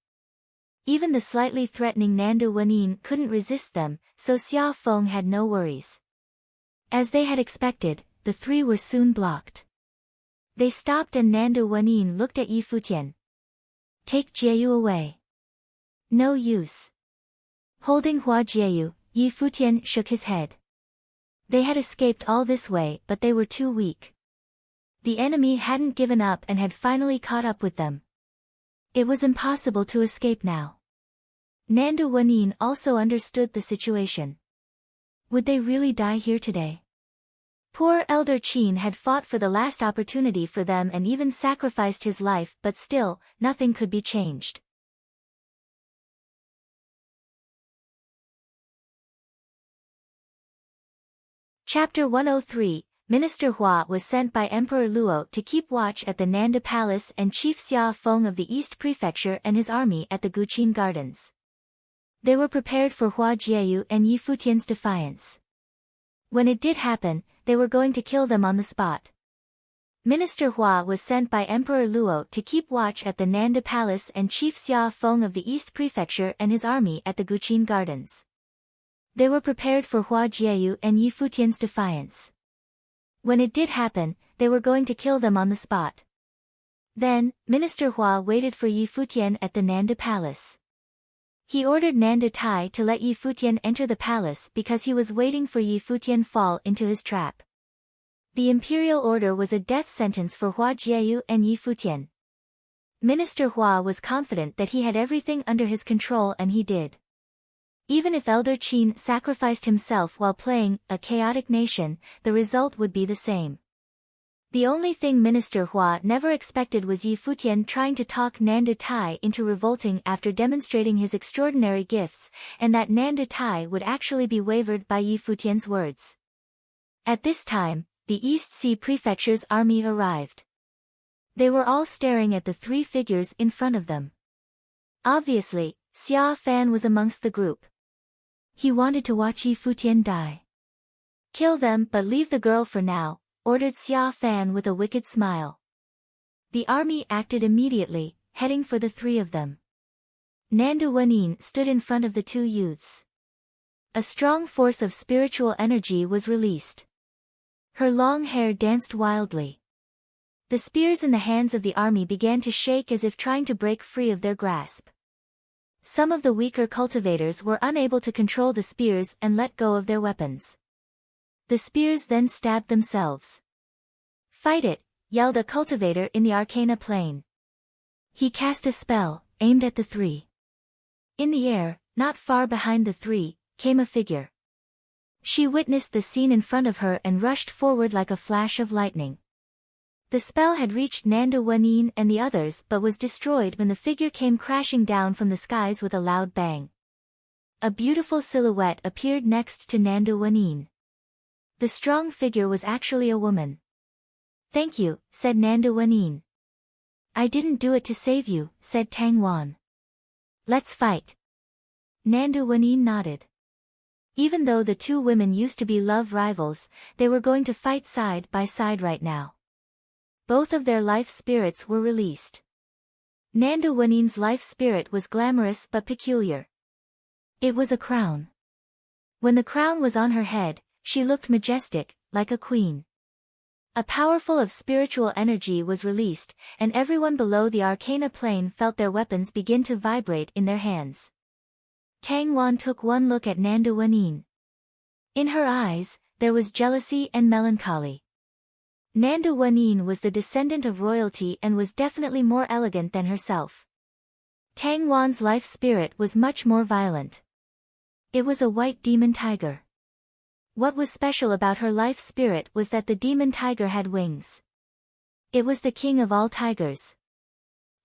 Even the slightly threatening Nanda Wenin couldn't resist them, so Xia Feng had no worries. As they had expected, the three were soon blocked. They stopped and Nanda Wenin looked at Yi Futian. Take Jieyu away. No use. Holding Hua Jieyu, Yi Futian shook his head. They had escaped all this way but they were too weak. The enemy hadn't given up and had finally caught up with them. It was impossible to escape now. Nanda Wenin also understood the situation. Would they really die here today? Poor Elder Qin had fought for the last opportunity for them and even sacrificed his life but still, nothing could be changed. Chapter 103, Minister Hua was sent by Emperor Luo to keep watch at the Nanda Palace and Chief Xia Feng of the East Prefecture and his army at the Guqin Gardens. They were prepared for Hua Jieyu and Yi Futian's defiance. When it did happen, they were going to kill them on the spot. Minister Hua was sent by Emperor Luo to keep watch at the Nanda Palace and Chief Xia Feng of the East Prefecture and his army at the Guqin Gardens. They were prepared for Hua Jieyu and Yi Futian's defiance. When it did happen, they were going to kill them on the spot. Then, Minister Hua waited for Yi Futian at the Nanda Palace. He ordered Nanda Tai to let Yi Futian enter the palace because he was waiting for Yi Futian fall into his trap. The imperial order was a death sentence for Hua Jieyu and Yi Futian. Minister Hua was confident that he had everything under his control, and he did. Even if Elder Qin sacrificed himself while playing a chaotic nation, the result would be the same. The only thing Minister Hua never expected was Yi Futian trying to talk Nanda Tai into revolting after demonstrating his extraordinary gifts, and that Nanda Tai would actually be wavered by Yi Futian's words. At this time, the East Sea Prefecture's army arrived. They were all staring at the three figures in front of them. Obviously, Xia Fan was amongst the group. He wanted to watch Yi Futian die. "Kill them, but leave the girl for now," ordered Xia Fan with a wicked smile. The army acted immediately, heading for the three of them. Nanda Wenin stood in front of the two youths. A strong force of spiritual energy was released. Her long hair danced wildly. The spears in the hands of the army began to shake as if trying to break free of their grasp. Some of the weaker cultivators were unable to control the spears and let go of their weapons. The spears then stabbed themselves. "Fight it," yelled a cultivator in the Arcana plane. He cast a spell, aimed at the three. In the air, not far behind the three, came a figure. She witnessed the scene in front of her and rushed forward like a flash of lightning. The spell had reached Nanda Wenin and the others but was destroyed when the figure came crashing down from the skies with a loud bang. A beautiful silhouette appeared next to Nanda Wenin. The strong figure was actually a woman. "Thank you," said Nanda Wenin. "I didn't do it to save you," said Tang Wan. "Let's fight." Nanda Wenin nodded. Even though the two women used to be love rivals, they were going to fight side by side right now. Both of their life spirits were released. Nanda Wenin's life spirit was glamorous but peculiar. It was a crown. When the crown was on her head, she looked majestic, like a queen. A powerful of spiritual energy was released, and everyone below the Arcana plane felt their weapons begin to vibrate in their hands. Tang Wan took one look at Nanda Wenin. In her eyes, there was jealousy and melancholy. Nanda Wenin was the descendant of royalty and was definitely more elegant than herself. Tang Wan's life spirit was much more violent. It was a white demon tiger. What was special about her life spirit was that the demon tiger had wings. It was the king of all tigers.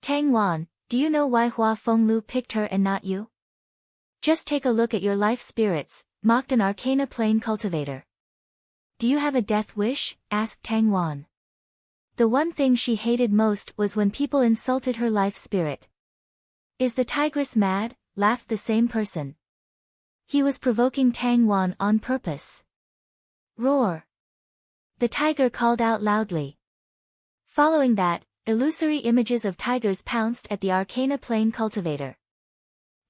"Tang Wan, do you know why Hua Fenglu picked her and not you?" "Just take a look at your life spirits," mocked an Arcana plane cultivator. "Do you have a death wish?" asked Tang Wan. The one thing she hated most was when people insulted her life spirit. "Is the tigress mad?" laughed the same person. He was provoking Tang Wan on purpose. "Roar!" The tiger called out loudly. Following that, illusory images of tigers pounced at the Arcana plane cultivator.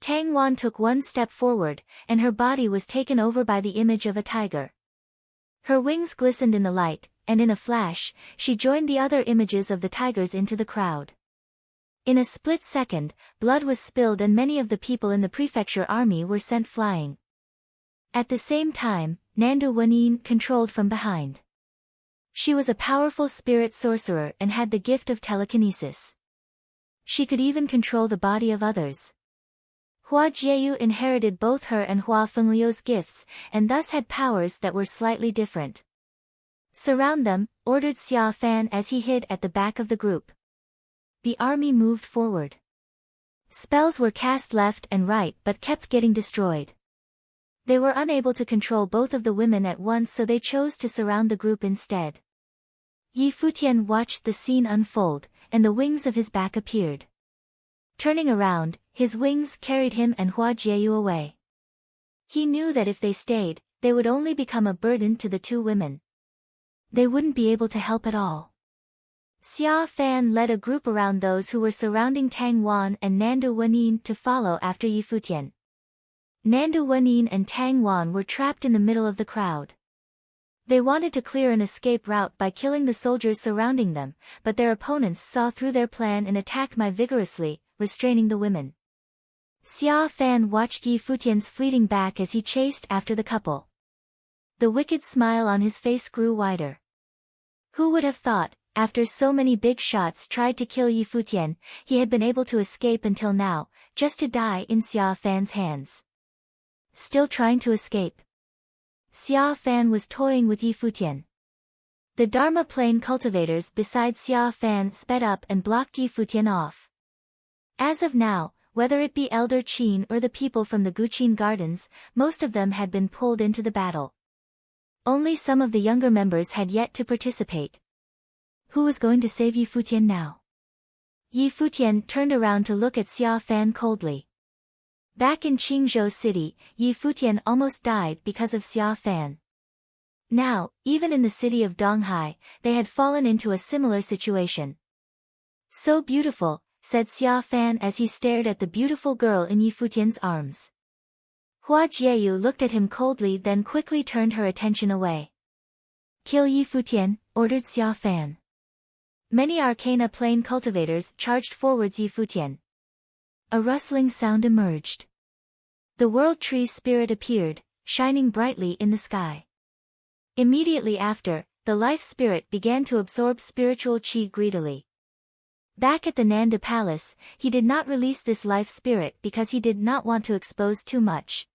Tang Wan took one step forward, and her body was taken over by the image of a tiger. Her wings glistened in the light, and in a flash, she joined the other images of the tigers into the crowd. In a split second, blood was spilled and many of the people in the prefecture army were sent flying. At the same time, Nanda Wenin controlled from behind. She was a powerful spirit sorcerer and had the gift of telekinesis. She could even control the body of others. Hua Jieyu inherited both her and Hua Fengliu's gifts, and thus had powers that were slightly different. "Surround them," ordered Xia Fan as he hid at the back of the group. The army moved forward. Spells were cast left and right but kept getting destroyed. They were unable to control both of the women at once, so they chose to surround the group instead. Yi Futian watched the scene unfold, and the wings of his back appeared. Turning around, his wings carried him and Hua Jieyu away. He knew that if they stayed, they would only become a burden to the two women. They wouldn't be able to help at all. Xia Fan led a group around those who were surrounding Tang Wan and Nanda Wenin to follow after Yi Futian. Nanda Wenin and Tang Wan were trapped in the middle of the crowd. They wanted to clear an escape route by killing the soldiers surrounding them, but their opponents saw through their plan and attacked vigorously, restraining the women. Xia Fan watched Yi Futian's fleeting back as he chased after the couple. The wicked smile on his face grew wider. Who would have thought, after so many big shots tried to kill Yi Futian, he had been able to escape until now, just to die in Xia Fan's hands. Still trying to escape. Xia Fan was toying with Yi Futian. The Dharma Plane cultivators beside Xia Fan sped up and blocked Yi Futian off. As of now, whether it be Elder Qin or the people from the Guqin Gardens, most of them had been pulled into the battle. Only some of the younger members had yet to participate. Who was going to save Yi Futian now? Yi Futian turned around to look at Xia Fan coldly. Back in Qingzhou City, Yi Futian almost died because of Xia Fan. Now, even in the city of Donghai, they had fallen into a similar situation. So beautiful, said Xia Fan as he stared at the beautiful girl in Yi Futian's arms. Hua Jieyu looked at him coldly, then quickly turned her attention away. Kill Yi Futian, ordered Xia Fan. Many Arcana Plane cultivators charged forwards Yi Futian. A rustling sound emerged. The World Tree Spirit appeared, shining brightly in the sky. Immediately after, the Life Spirit began to absorb spiritual qi greedily. Back at the Nanda Palace, he did not release this Life Spirit because he did not want to expose too much.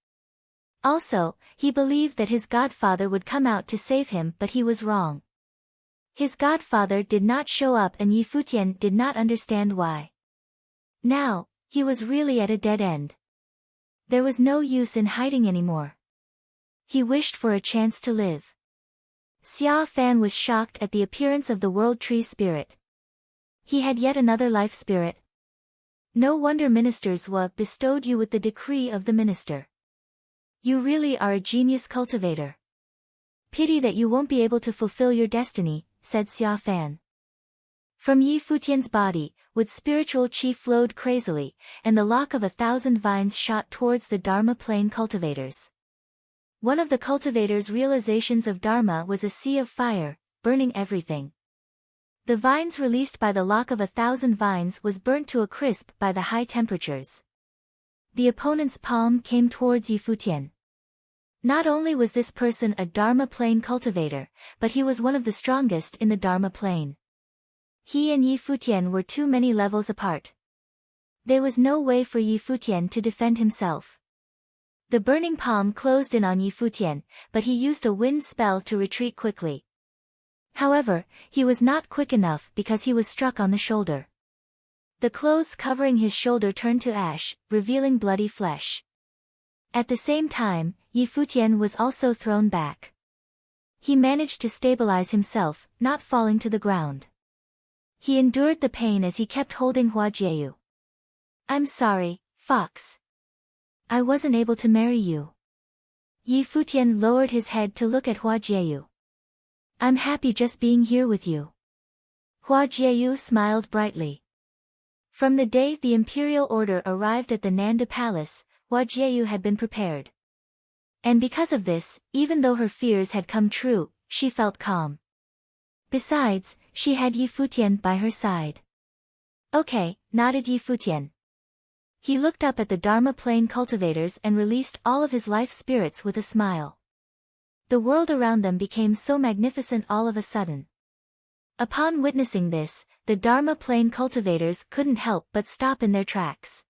Also, he believed that his godfather would come out to save him, but he was wrong. His godfather did not show up and Yi Futian did not understand why. Now, he was really at a dead end. There was no use in hiding anymore. He wished for a chance to live. Xia Fan was shocked at the appearance of the World Tree Spirit. He had yet another Life Spirit. No wonder ministers bestowed you with the decree of the minister. You really are a genius cultivator. Pity that you won't be able to fulfill your destiny, said Xia Fan. From Yi Futian's body, with spiritual qi flowed crazily, and the lock of 1,000 vines shot towards the Dharma Plane cultivators. One of the cultivators' realizations of Dharma was a sea of fire, burning everything. The vines released by the lock of 1,000 vines was burnt to a crisp by the high temperatures. The opponent's palm came towards Yi Futian. Not only was this person a Dharma Plane cultivator, but he was one of the strongest in the Dharma Plane. He and Yi Futian were too many levels apart. There was no way for Yi Futian to defend himself. The burning palm closed in on Yi Futian, but he used a wind spell to retreat quickly. However, he was not quick enough because he was struck on the shoulder. The clothes covering his shoulder turned to ash, revealing bloody flesh. At the same time, Yi Futian was also thrown back. He managed to stabilize himself, not falling to the ground. He endured the pain as he kept holding Hua Jieyu. I'm sorry, Fox. I wasn't able to marry you. Yi Futian lowered his head to look at Hua Jieyu. I'm happy just being here with you. Hua Jieyu smiled brightly. From the day the imperial order arrived at the Nanda Palace, Hua Jieyu had been prepared. And because of this, even though her fears had come true, she felt calm. Besides, she had Yi Futian by her side. Okay, nodded Yi Futian. He looked up at the Dharma Plane cultivators and released all of his life spirits with a smile. The world around them became so magnificent all of a sudden. Upon witnessing this, the Dharma Plane cultivators couldn't help but stop in their tracks.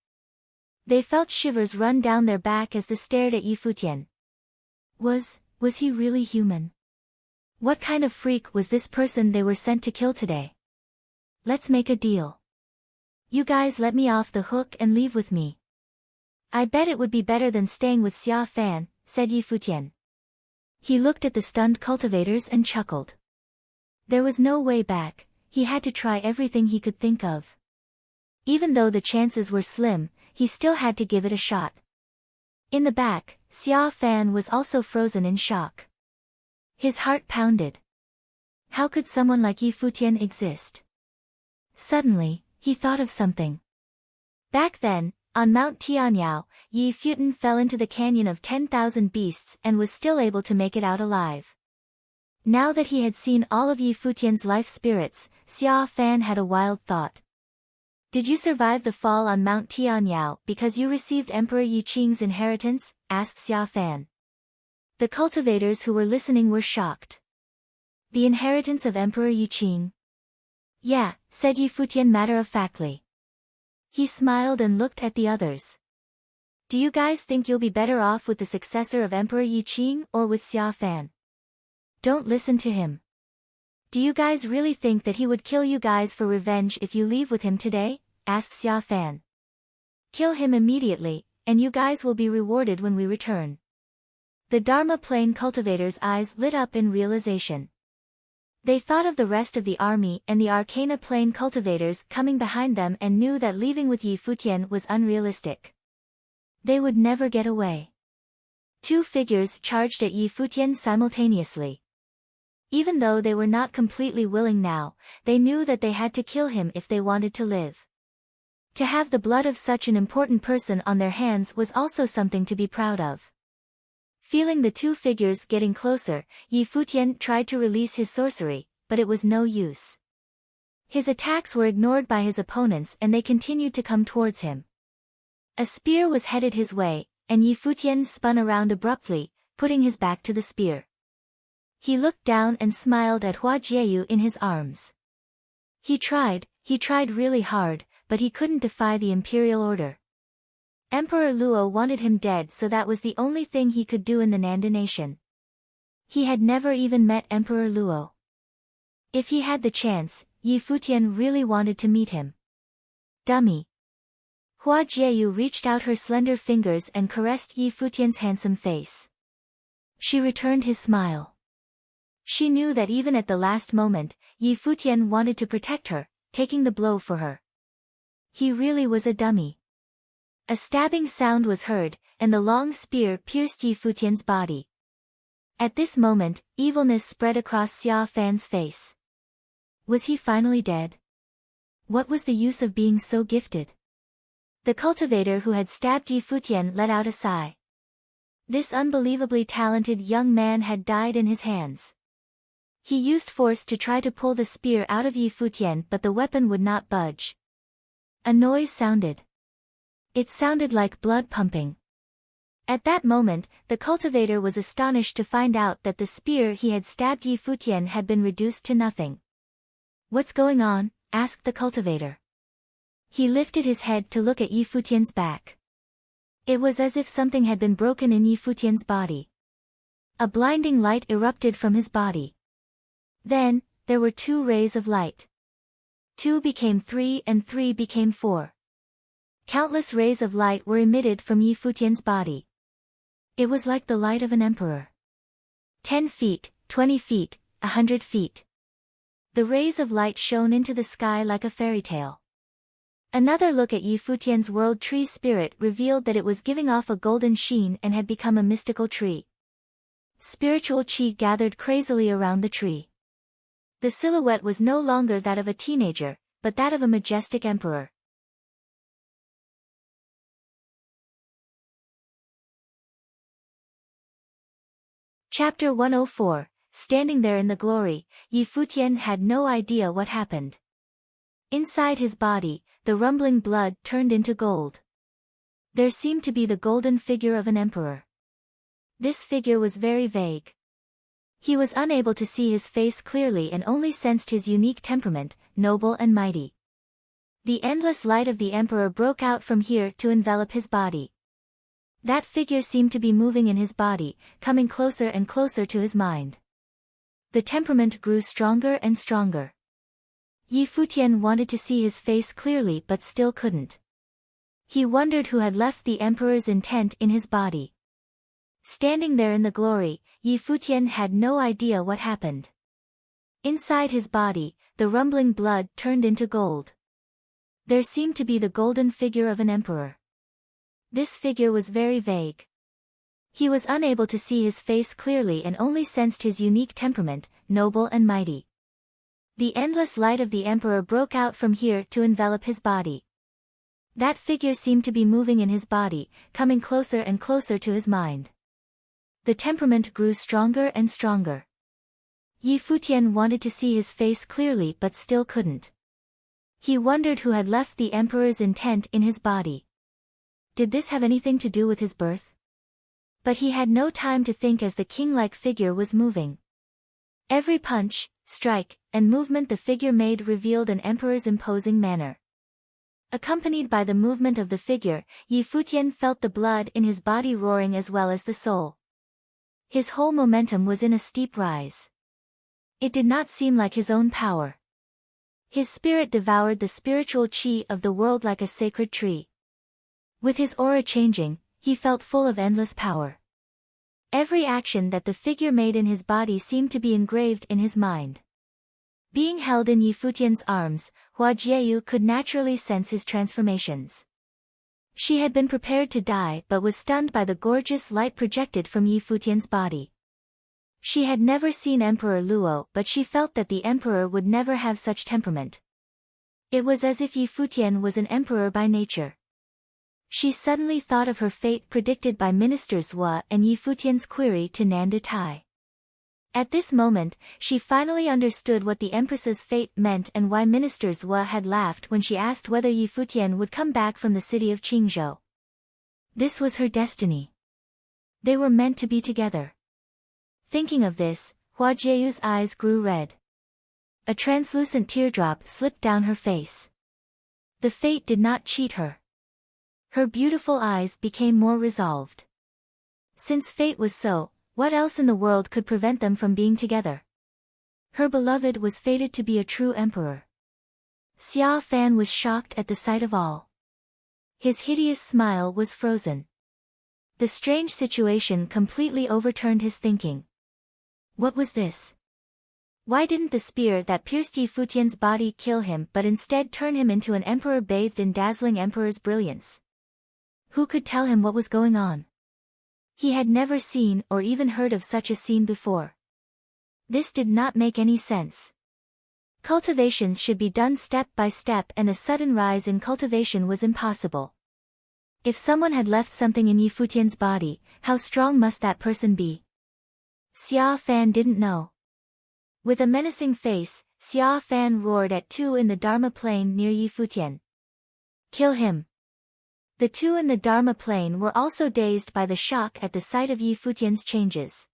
They felt shivers run down their back as they stared at Yi Futian. Was he really human? What kind of freak was this person they were sent to kill today? Let's make a deal. You guys let me off the hook and leave with me. I bet it would be better than staying with Xia Fan, said Yi Futian. He looked at the stunned cultivators and chuckled. There was no way back, he had to try everything he could think of. Even though the chances were slim, he still had to give it a shot. In the back, Xia Fan was also frozen in shock. His heart pounded. How could someone like Yi Futian exist? Suddenly, he thought of something. Back then, on Mount Tianyao, Yi Futian fell into the canyon of 10,000 beasts and was still able to make it out alive. Now that he had seen all of Yi Futian's life spirits, Xia Fan had a wild thought. Did you survive the fall on Mount Tianyao because you received Emperor Yi Qing's inheritance? Asked Xia Fan. The cultivators who were listening were shocked. The inheritance of Emperor Yi Qing. Yeah, said Yi Futian matter-of-factly. He smiled and looked at the others. Do you guys think you'll be better off with the successor of Emperor Yi Qing or with Xia Fan? Don't listen to him. Do you guys really think that he would kill you guys for revenge if you leave with him today? Asked Xia Fan. Kill him immediately, and you guys will be rewarded when we return. The Dharma Plane cultivators' eyes lit up in realization. They thought of the rest of the army and the Arcana Plane cultivators coming behind them and knew that leaving with Yi Futian was unrealistic. They would never get away. Two figures charged at Yi Futian simultaneously. Even though they were not completely willing now, they knew that they had to kill him if they wanted to live. To have the blood of such an important person on their hands was also something to be proud of. Feeling the two figures getting closer, Yi Futian tried to release his sorcery, but it was no use. His attacks were ignored by his opponents and they continued to come towards him. A spear was headed his way, and Yi Futian spun around abruptly, putting his back to the spear. He looked down and smiled at Hua Jieyu in his arms. He tried really hard, but he couldn't defy the imperial order. Emperor Luo wanted him dead, so that was the only thing he could do in the Nanda nation. He had never even met Emperor Luo. If he had the chance, Yi Futian really wanted to meet him. Dummy. Hua Jieyu reached out her slender fingers and caressed Yi Futian's handsome face. She returned his smile. She knew that even at the last moment, Yi Futian wanted to protect her, taking the blow for her. He really was a dummy. A stabbing sound was heard, and the long spear pierced Yi Futian's body. At this moment, evilness spread across Xia Fan's face. Was he finally dead? What was the use of being so gifted? The cultivator who had stabbed Yi Futian let out a sigh. This unbelievably talented young man had died in his hands. He used force to try to pull the spear out of Yi Futian, but the weapon would not budge. A noise sounded. It sounded like blood pumping. At that moment, the cultivator was astonished to find out that the spear he had stabbed Yi Futian had been reduced to nothing. What's going on? Asked the cultivator. He lifted his head to look at Yi Futian's back. It was as if something had been broken in Yi Futian's body. A blinding light erupted from his body. Then, there were 2 rays of light. 2 became 3 and 3 became 4. Countless rays of light were emitted from Yi Futian's body. It was like the light of an emperor. 10 feet, 20 feet, 100 feet. The rays of light shone into the sky like a fairy tale. Another look at Yi Futian's world tree spirit revealed that it was giving off a golden sheen and had become a mystical tree. Spiritual qi gathered crazily around the tree. The silhouette was no longer that of a teenager, but that of a majestic emperor. Chapter 104, Standing there in the glory, Yi Futian had no idea what happened. Inside his body, the rumbling blood turned into gold. There seemed to be the golden figure of an emperor. This figure was very vague. He was unable to see his face clearly and only sensed his unique temperament, noble and mighty. The endless light of the emperor broke out from here to envelop his body. That figure seemed to be moving in his body, coming closer and closer to his mind. The temperament grew stronger and stronger. Yi Futian wanted to see his face clearly but still couldn't. He wondered who had left the emperor's intent in his body. Standing there in the glory, Yi Futian had no idea what happened. Inside his body, the rumbling blood turned into gold. There seemed to be the golden figure of an emperor. This figure was very vague. He was unable to see his face clearly and only sensed his unique temperament, noble and mighty. The endless light of the emperor broke out from here to envelop his body. That figure seemed to be moving in his body, coming closer and closer to his mind. The temperament grew stronger and stronger. Yi Futian wanted to see his face clearly but still couldn't. He wondered who had left the emperor's intent in his body. Did this have anything to do with his birth? But he had no time to think as the king-like figure was moving. Every punch, strike, and movement the figure made revealed an emperor's imposing manner. Accompanied by the movement of the figure, Futian felt the blood in his body roaring as well as the soul. His whole momentum was in a steep rise. It did not seem like his own power. His spirit devoured the spiritual chi of the world like a sacred tree. With his aura changing, he felt full of endless power. Every action that the figure made in his body seemed to be engraved in his mind. Being held in Futian's arms, Hua Jieyu could naturally sense his transformations. She had been prepared to die but was stunned by the gorgeous light projected from Futian's body. She had never seen Emperor Luo, but she felt that the emperor would never have such temperament. It was as if Futian was an emperor by nature. She suddenly thought of her fate predicted by Ministers Hua and Futian's query to Nanda Tai. At this moment, she finally understood what the Empress's fate meant and why Ministers Hua had laughed when she asked whether Futian would come back from the city of Qingzhou. This was her destiny. They were meant to be together. Thinking of this, Hua Jieyu's eyes grew red. A translucent teardrop slipped down her face. The fate did not cheat her. Her beautiful eyes became more resolved. Since fate was so, what else in the world could prevent them from being together? Her beloved was fated to be a true emperor. Xia Fan was shocked at the sight of all. His hideous smile was frozen. The strange situation completely overturned his thinking. What was this? Why didn't the spear that pierced Futian's body kill him but instead turn him into an emperor bathed in dazzling emperor's brilliance? Who could tell him what was going on? He had never seen or even heard of such a scene before. This did not make any sense. Cultivations should be done step by step and a sudden rise in cultivation was impossible. If someone had left something in Futian's body, how strong must that person be? Xia Fan didn't know. With a menacing face, Xia Fan roared at two in the Dharma plane near Futian. Kill him. The two in the Dharma plane were also dazed by the shock at the sight of Futian's changes.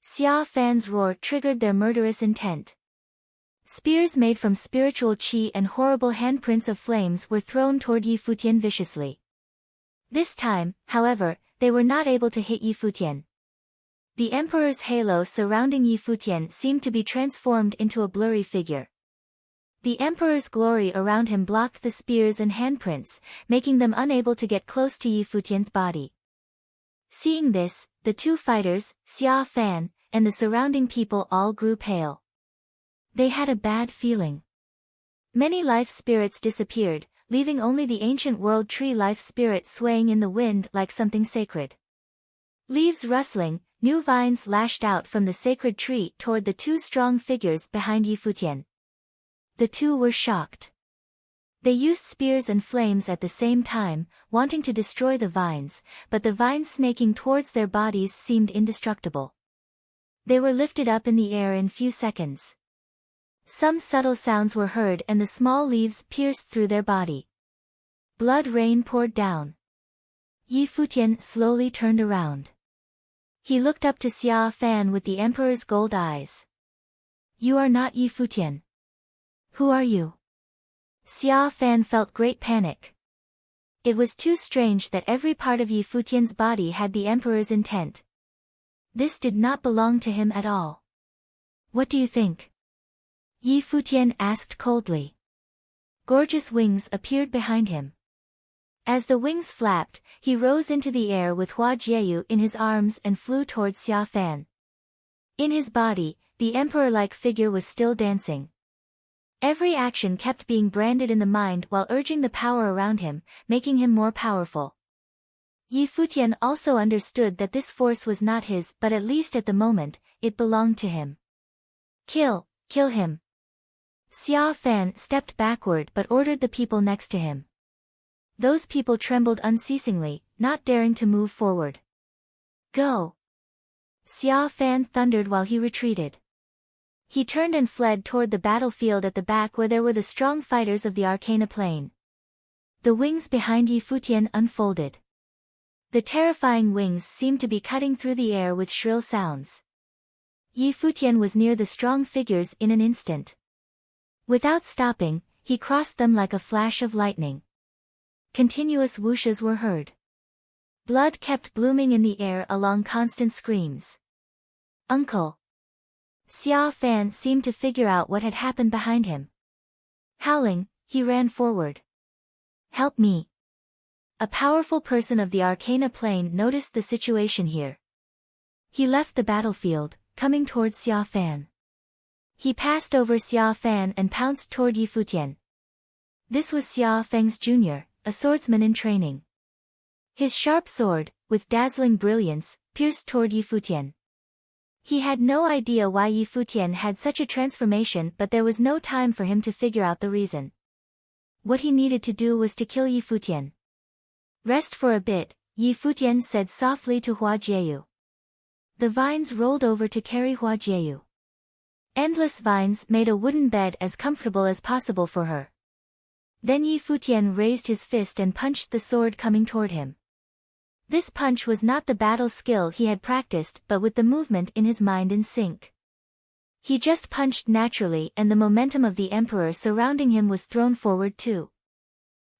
Xia Fan's roar triggered their murderous intent. Spears made from spiritual qi and horrible handprints of flames were thrown toward Futian viciously. This time, however, they were not able to hit Futian. The emperor's halo surrounding Futian seemed to be transformed into a blurry figure. The emperor's glory around him blocked the spears and handprints, making them unable to get close to Futian's body. Seeing this, the two fighters, Xia Fan, and the surrounding people all grew pale. They had a bad feeling. Many life spirits disappeared, leaving only the ancient world tree life spirit swaying in the wind like something sacred. Leaves rustling, new vines lashed out from the sacred tree toward the two strong figures behind Futian. The two were shocked. They used spears and flames at the same time, wanting to destroy the vines, but the vines snaking towards their bodies seemed indestructible. They were lifted up in the air in few seconds. Some subtle sounds were heard and the small leaves pierced through their body. Blood rain poured down. Futian slowly turned around. He looked up to Xia Fan with the emperor's gold eyes. You are not Futian. Who are you? Xia Fan felt great panic. It was too strange that every part of Futian's body had the emperor's intent. This did not belong to him at all. What do you think? Futian asked coldly. Gorgeous wings appeared behind him. As the wings flapped, he rose into the air with Hua Jieyu in his arms and flew towards Xia Fan. In his body, the emperor-like figure was still dancing. Every action kept being branded in the mind while urging the power around him, making him more powerful. Futian also understood that this force was not his, but at least at the moment, it belonged to him. Kill him. Xia Fan stepped backward but ordered the people next to him. Those people trembled unceasingly, not daring to move forward. Go! Xia Fan thundered while he retreated. He turned and fled toward the battlefield at the back where there were the strong fighters of the Arcana Plane. The wings behind Futian unfolded. The terrifying wings seemed to be cutting through the air with shrill sounds. Yi Futian was near the strong figures in an instant. Without stopping, he crossed them like a flash of lightning. Continuous whooshes were heard. Blood kept blooming in the air along constant screams. "Uncle!" Xiao Fan seemed to figure out what had happened behind him. Howling, he ran forward. "Help me!" A powerful person of the Arcana plane noticed the situation here. He left the battlefield, coming towards Xiao Fan. He passed over Xiao Fan and pounced toward Yi Futian. This was Xiao Feng's junior, a swordsman in training. His sharp sword, with dazzling brilliance, pierced toward Yi Futian. He had no idea why Yi Futian had such a transformation, but there was no time for him to figure out the reason. What he needed to do was to kill Yi Futian. "Rest for a bit," Yi Futian said softly to Hua Jieyu. The vines rolled over to carry Hua Jieyu. Endless vines made a wooden bed as comfortable as possible for her. Then Yi Futian raised his fist and punched the sword coming toward him. This punch was not the battle skill he had practiced, but with the movement in his mind in sync. He just punched naturally, and the momentum of the emperor surrounding him was thrown forward too.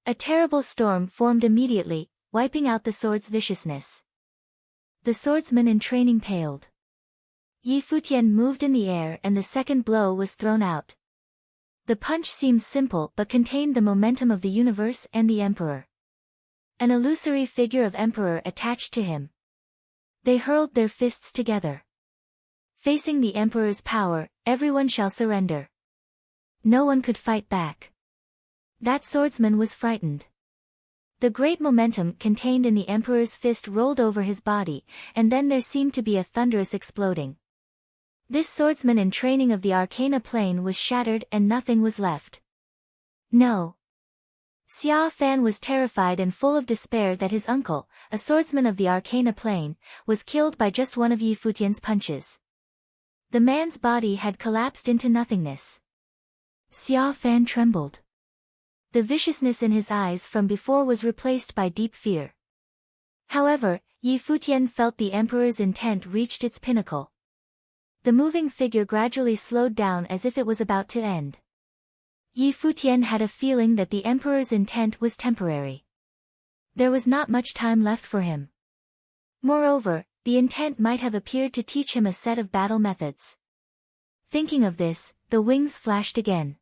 A terrible storm formed immediately, wiping out the sword's viciousness. The swordsman in training paled. Yi Futian moved in the air and the second blow was thrown out. The punch seemed simple but contained the momentum of the universe and the emperor. An illusory figure of emperor attached to him. They hurled their fists together. Facing the emperor's power, everyone shall surrender. No one could fight back. That swordsman was frightened. The great momentum contained in the emperor's fist rolled over his body, and then there seemed to be a thunderous exploding. This swordsman in training of the Arcana plane was shattered and nothing was left. No. Xiao Fan was terrified and full of despair that his uncle, a swordsman of the Arcana plane, was killed by just one of Yi Futian's punches. The man's body had collapsed into nothingness. Xiao Fan trembled. The viciousness in his eyes from before was replaced by deep fear. However, Yi Futian felt the emperor's intent reached its pinnacle. The moving figure gradually slowed down as if it was about to end. Yi Futian had a feeling that the emperor's intent was temporary. There was not much time left for him. Moreover, the intent might have appeared to teach him a set of battle methods. Thinking of this, the wings flashed again.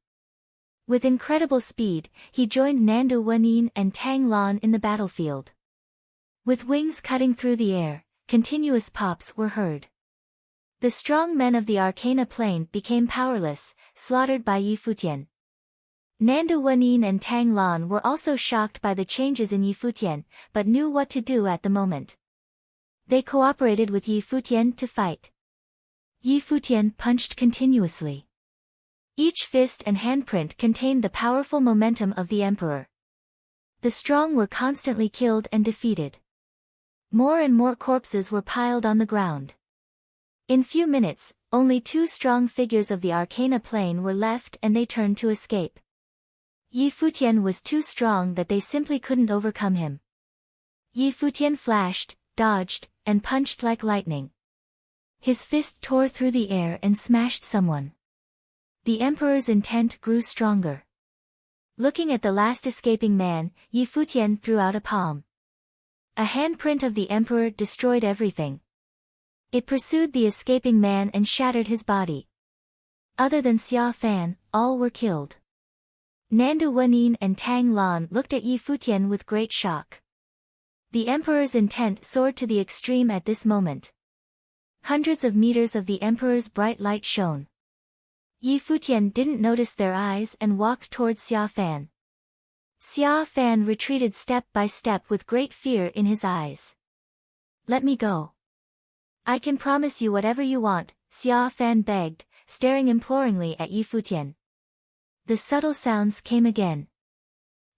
With incredible speed, he joined Nandu Wenin and Tang Lan in the battlefield. With wings cutting through the air, continuous pops were heard. The strong men of the Arcana plane became powerless, slaughtered by Yi Futian. Nandu Wenin and Tang Lan were also shocked by the changes in Yi Futian, but knew what to do at the moment. They cooperated with Yi Futian to fight. Yi Futian punched continuously. Each fist and handprint contained the powerful momentum of the emperor. The strong were constantly killed and defeated. More and more corpses were piled on the ground. In few minutes, only two strong figures of the Arcana plane were left and they turned to escape. Yi Futian was too strong that they simply couldn't overcome him. Yi Futian flashed, dodged, and punched like lightning. His fist tore through the air and smashed someone. The emperor's intent grew stronger. Looking at the last escaping man, Yi Futian threw out a palm. A handprint of the emperor destroyed everything. It pursued the escaping man and shattered his body. Other than Xiao Fan, all were killed. Nandu Wenin and Tang Lan looked at Yi Futian with great shock. The emperor's intent soared to the extreme at this moment. Hundreds of meters of the emperor's bright light shone. Yi Futian didn't notice their eyes and walked towards Xiao Fan. Xiao Fan retreated step by step with great fear in his eyes. "Let me go. I can promise you whatever you want," Xiao Fan begged, staring imploringly at Yi Futian. The subtle sounds came again.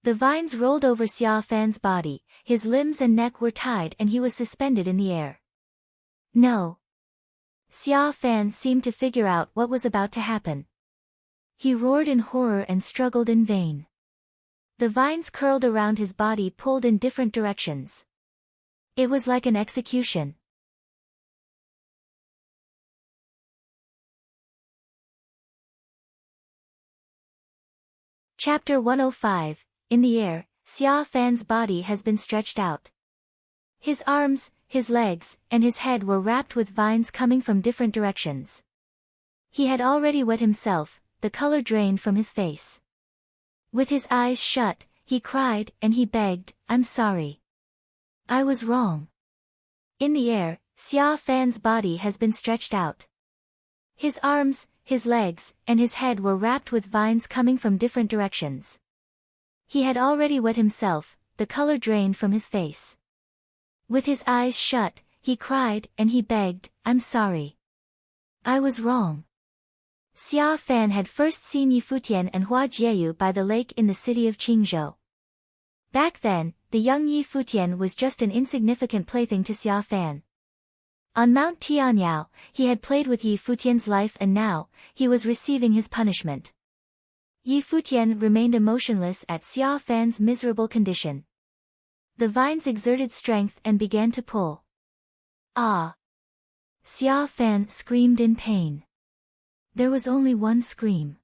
The vines rolled over Xiao Fan's body, his limbs and neck were tied and he was suspended in the air. No. Xiao Fan seemed to figure out what was about to happen. He roared in horror and struggled in vain. The vines curled around his body, pulled in different directions. It was like an execution. Chapter 105, In the air, Xia Fan's body has been stretched out. His arms, his legs, and his head were wrapped with vines coming from different directions. He had already wet himself, the color drained from his face. With his eyes shut, he cried and he begged, "I'm sorry. I was wrong." In the air, Xia Fan's body has been stretched out. His arms, his legs, and his head were wrapped with vines coming from different directions. He had already wet himself, the color drained from his face. With his eyes shut, he cried and he begged, "I'm sorry. I was wrong." Xia Fan had first seen Yi Futian and Hua Jieyu by the lake in the city of Qingzhou. Back then, the young Yi Futian was just an insignificant plaything to Xia Fan. On Mount Tianyao, he had played with Yi Futian's life and now, he was receiving his punishment. Yi Futian remained emotionless at Xia Fan's miserable condition. The vines exerted strength and began to pull. Ah! Xia Fan screamed in pain. There was only one scream.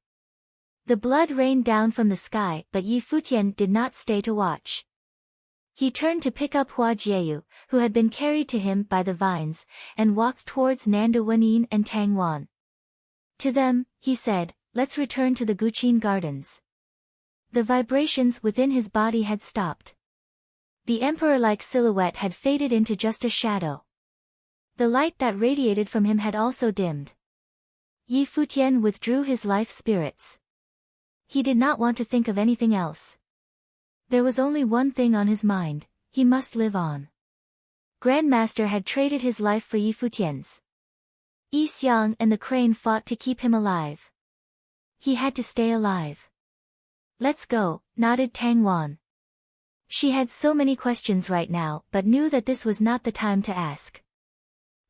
The blood rained down from the sky, but Yi Futian did not stay to watch. He turned to pick up Hua Jieyu, who had been carried to him by the vines, and walked towards Nanda Wenin and Tang Wan. To them, he said, "Let's return to the Guqin Gardens." The vibrations within his body had stopped. The emperor-like silhouette had faded into just a shadow. The light that radiated from him had also dimmed. Yi Futian withdrew his life spirits. He did not want to think of anything else. There was only one thing on his mind: he must live on. Grandmaster had traded his life for Yi Futian's. Yi Xiang and the crane fought to keep him alive. He had to stay alive. "Let's go," nodded Tang Wan. She had so many questions right now but knew that this was not the time to ask.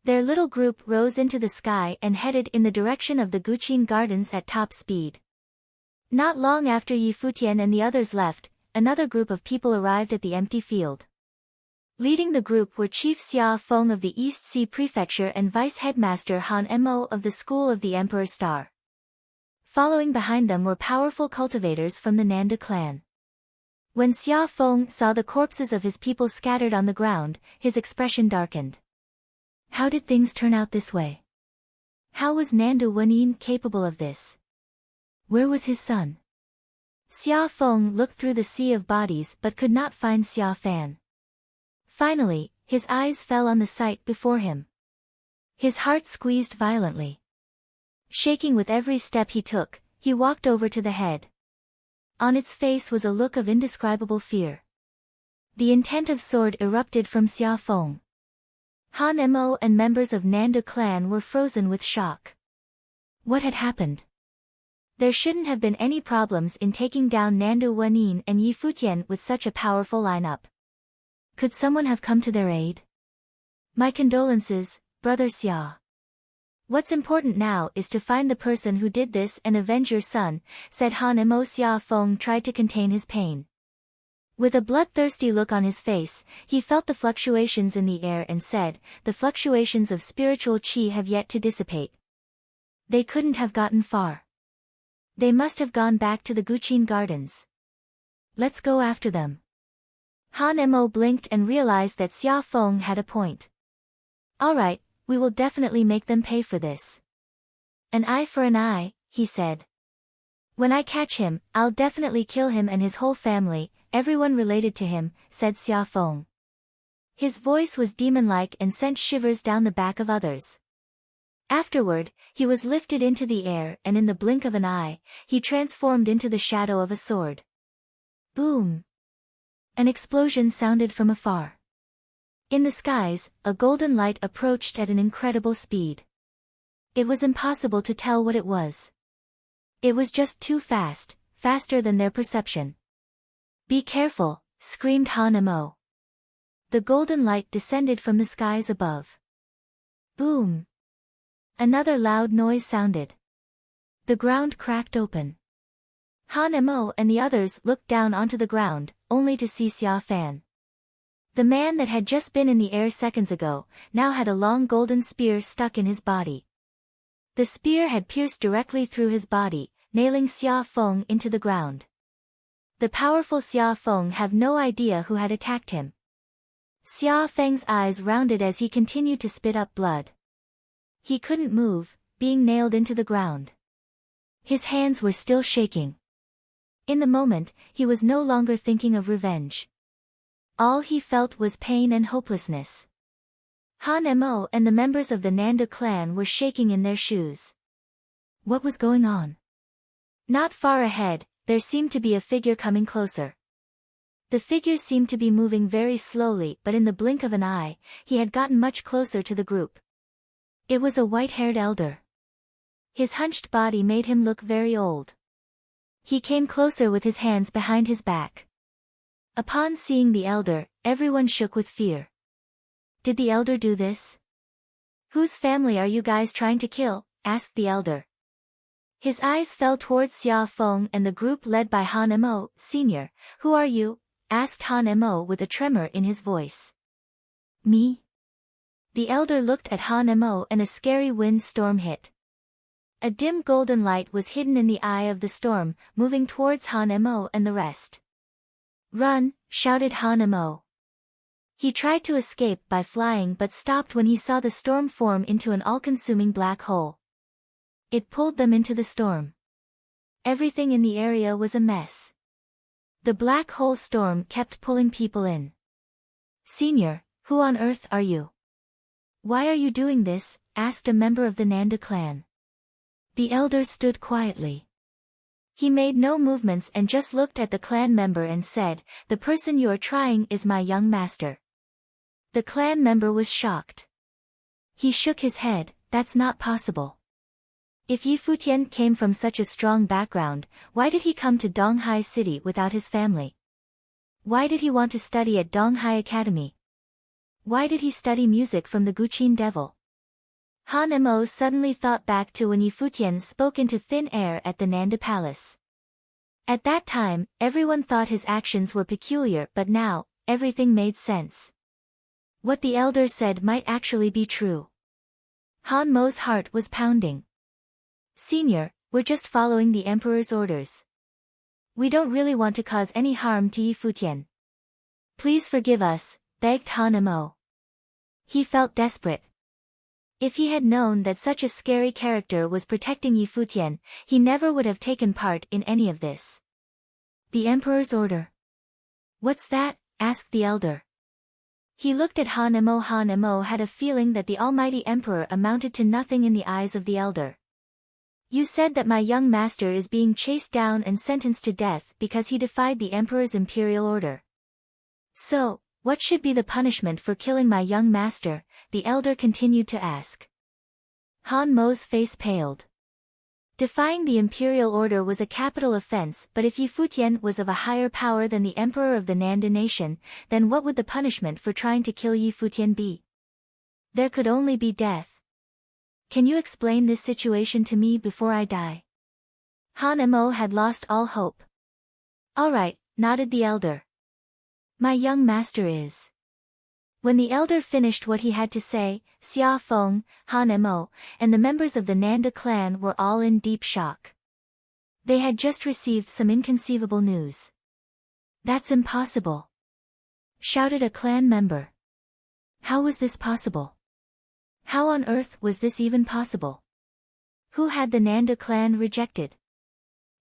Their little group rose into the sky and headed in the direction of the Guqin Gardens at top speed. Not long after Yi Futian and the others left, another group of people arrived at the empty field. Leading the group were Chief Xia Feng of the East Sea Prefecture and Vice Headmaster Han Mo of the School of the Emperor Star. Following behind them were powerful cultivators from the Nanda clan. When Xia Feng saw the corpses of his people scattered on the ground, his expression darkened. How did things turn out this way? How was Nanda Wenin capable of this? Where was his son? Xia Feng looked through the sea of bodies but could not find Xia Fan. Finally, his eyes fell on the sight before him. His heart squeezed violently. Shaking with every step he took, he walked over to the head. On its face was a look of indescribable fear. The intent of sword erupted from Xia Feng. Han Mo and members of Nanda clan were frozen with shock. What had happened? There shouldn't have been any problems in taking down Nanda Wenin and Yi Futian with such a powerful lineup. Could someone have come to their aid? My condolences, Brother Xia. What's important now is to find the person who did this and avenge your son, said Han Mo. Xia Feng tried to contain his pain. With a bloodthirsty look on his face, he felt the fluctuations in the air and said, "The fluctuations of spiritual qi have yet to dissipate. They couldn't have gotten far. They must have gone back to the Guqin Gardens. Let's go after them." Han Mo blinked and realized that Xia Feng had a point. "All right, we will definitely make them pay for this. An eye for an eye," he said. "When I catch him, I'll definitely kill him and his whole family, everyone related to him," said Xia Feng. His voice was demon-like and sent shivers down the back of others. Afterward, he was lifted into the air and in the blink of an eye, he transformed into the shadow of a sword. Boom! An explosion sounded from afar. In the skies, a golden light approached at an incredible speed. It was impossible to tell what it was. It was just too fast, faster than their perception. "Be careful," screamed Han Mo. The golden light descended from the skies above. Boom! Another loud noise sounded. The ground cracked open. Han Mo and the others looked down onto the ground, only to see Xia Fan. The man that had just been in the air seconds ago, now had a long golden spear stuck in his body. The spear had pierced directly through his body, nailing Xia Feng into the ground. The powerful Xia Feng have no idea who had attacked him. Xia Feng's eyes rounded as he continued to spit up blood. He couldn't move, being nailed into the ground. His hands were still shaking. In the moment, he was no longer thinking of revenge. All he felt was pain and hopelessness. Han Mo and the members of the Nanda clan were shaking in their shoes. What was going on? Not far ahead, there seemed to be a figure coming closer. The figure seemed to be moving very slowly, but in the blink of an eye, he had gotten much closer to the group. It was a white-haired elder. His hunched body made him look very old. He came closer with his hands behind his back. Upon seeing the elder, everyone shook with fear. Did the elder do this? Whose family are you guys trying to kill? Asked the elder. His eyes fell towards Xia Feng and the group led by Han Mo, Sr. Who are you? Asked Han Mo with a tremor in his voice. Me? The elder looked at Han Mo and a scary wind storm hit. A dim golden light was hidden in the eye of the storm, moving towards Han Mo and the rest. Run, shouted Han Mo. He tried to escape by flying but stopped when he saw the storm form into an all-consuming black hole. It pulled them into the storm. Everything in the area was a mess. The black hole storm kept pulling people in. Senior, who on earth are you? Why are you doing this? Asked a member of the Nanda clan. The elder stood quietly. He made no movements and just looked at the clan member and said, "The person you are trying is my young master." The clan member was shocked. He shook his head, "That's not possible. If Yi Futian came from such a strong background, why did he come to Donghai City without his family? Why did he want to study at Donghai Academy? Why did he study music from the Guqin Devil?" Han Mo suddenly thought back to when Yi Futian spoke into thin air at the Nanda Palace. At that time, everyone thought his actions were peculiar, but now, everything made sense. What the elder said might actually be true. Han Mo's heart was pounding. "Senior, we're just following the Emperor's orders. We don't really want to cause any harm to Yi Futian. Please forgive us," begged Han Mo. He felt desperate. If he had known that such a scary character was protecting Yi Futian, he never would have taken part in any of this. The Emperor's order. What's that? Asked the elder. He looked at Han Mo. Han Mo had a feeling that the almighty Emperor amounted to nothing in the eyes of the elder. You said that my young master is being chased down and sentenced to death because he defied the Emperor's imperial order. So, what should be the punishment for killing my young master? The elder continued to ask. Han Mo's face paled. Defying the imperial order was a capital offense, but if Yi Futian was of a higher power than the emperor of the Nanda nation, then what would the punishment for trying to kill Yi Futian be? There could only be death. Can you explain this situation to me before I die? Han Mo had lost all hope. All right, nodded the elder. My young master is. When the elder finished what he had to say, Xia Feng, Han Mo, and the members of the Nanda clan were all in deep shock. They had just received some inconceivable news. That's impossible, shouted a clan member. How was this possible? How on earth was this even possible? Who had the Nanda clan rejected?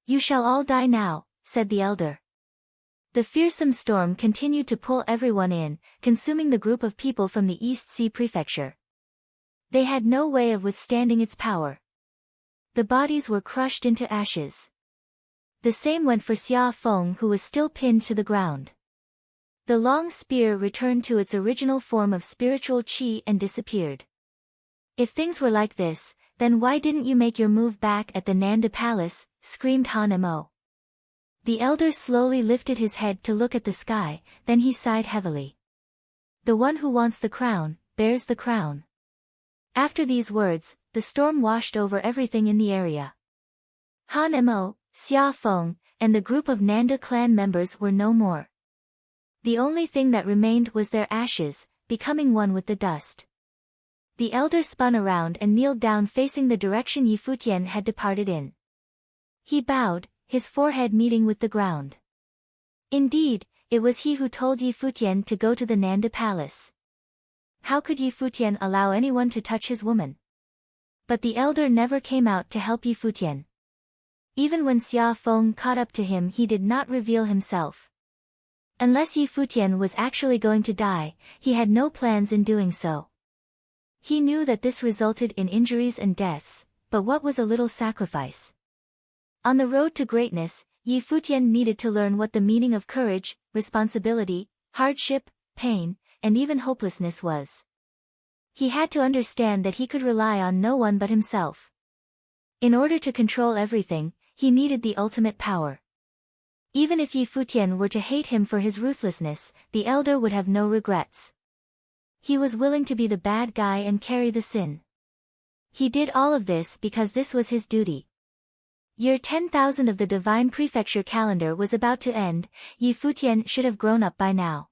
You shall all die now, said the elder. The fearsome storm continued to pull everyone in, consuming the group of people from the East Sea Prefecture. They had no way of withstanding its power. The bodies were crushed into ashes. The same went for Xia Feng, who was still pinned to the ground. The long spear returned to its original form of spiritual qi and disappeared. If things were like this, then why didn't you make your move back at the Nanda Palace? Screamed Han Mo. The elder slowly lifted his head to look at the sky, then he sighed heavily. The one who wants the crown, bears the crown. After these words, the storm washed over everything in the area. Han Mo, Xia Feng, and the group of Nanda clan members were no more. The only thing that remained was their ashes, becoming one with the dust. The elder spun around and kneeled down facing the direction Yi Futian had departed in. He bowed, his forehead meeting with the ground. Indeed, it was he who told Yi Futian to go to the Nanda palace. How could Yi Futian allow anyone to touch his woman? But the elder never came out to help Yi Futian. Even when Xia Feng caught up to him, he did not reveal himself. Unless Yi Futian was actually going to die, he had no plans in doing so. He knew that this resulted in injuries and deaths, but what was a little sacrifice? On the road to greatness, Yi Futian needed to learn what the meaning of courage, responsibility, hardship, pain, and even hopelessness was. He had to understand that he could rely on no one but himself. In order to control everything, he needed the ultimate power. Even if Yi Futian were to hate him for his ruthlessness, the elder would have no regrets. He was willing to be the bad guy and carry the sin. He did all of this because this was his duty. Year 10,000 of the divine prefecture calendar was about to end. Yi Futian should have grown up by now.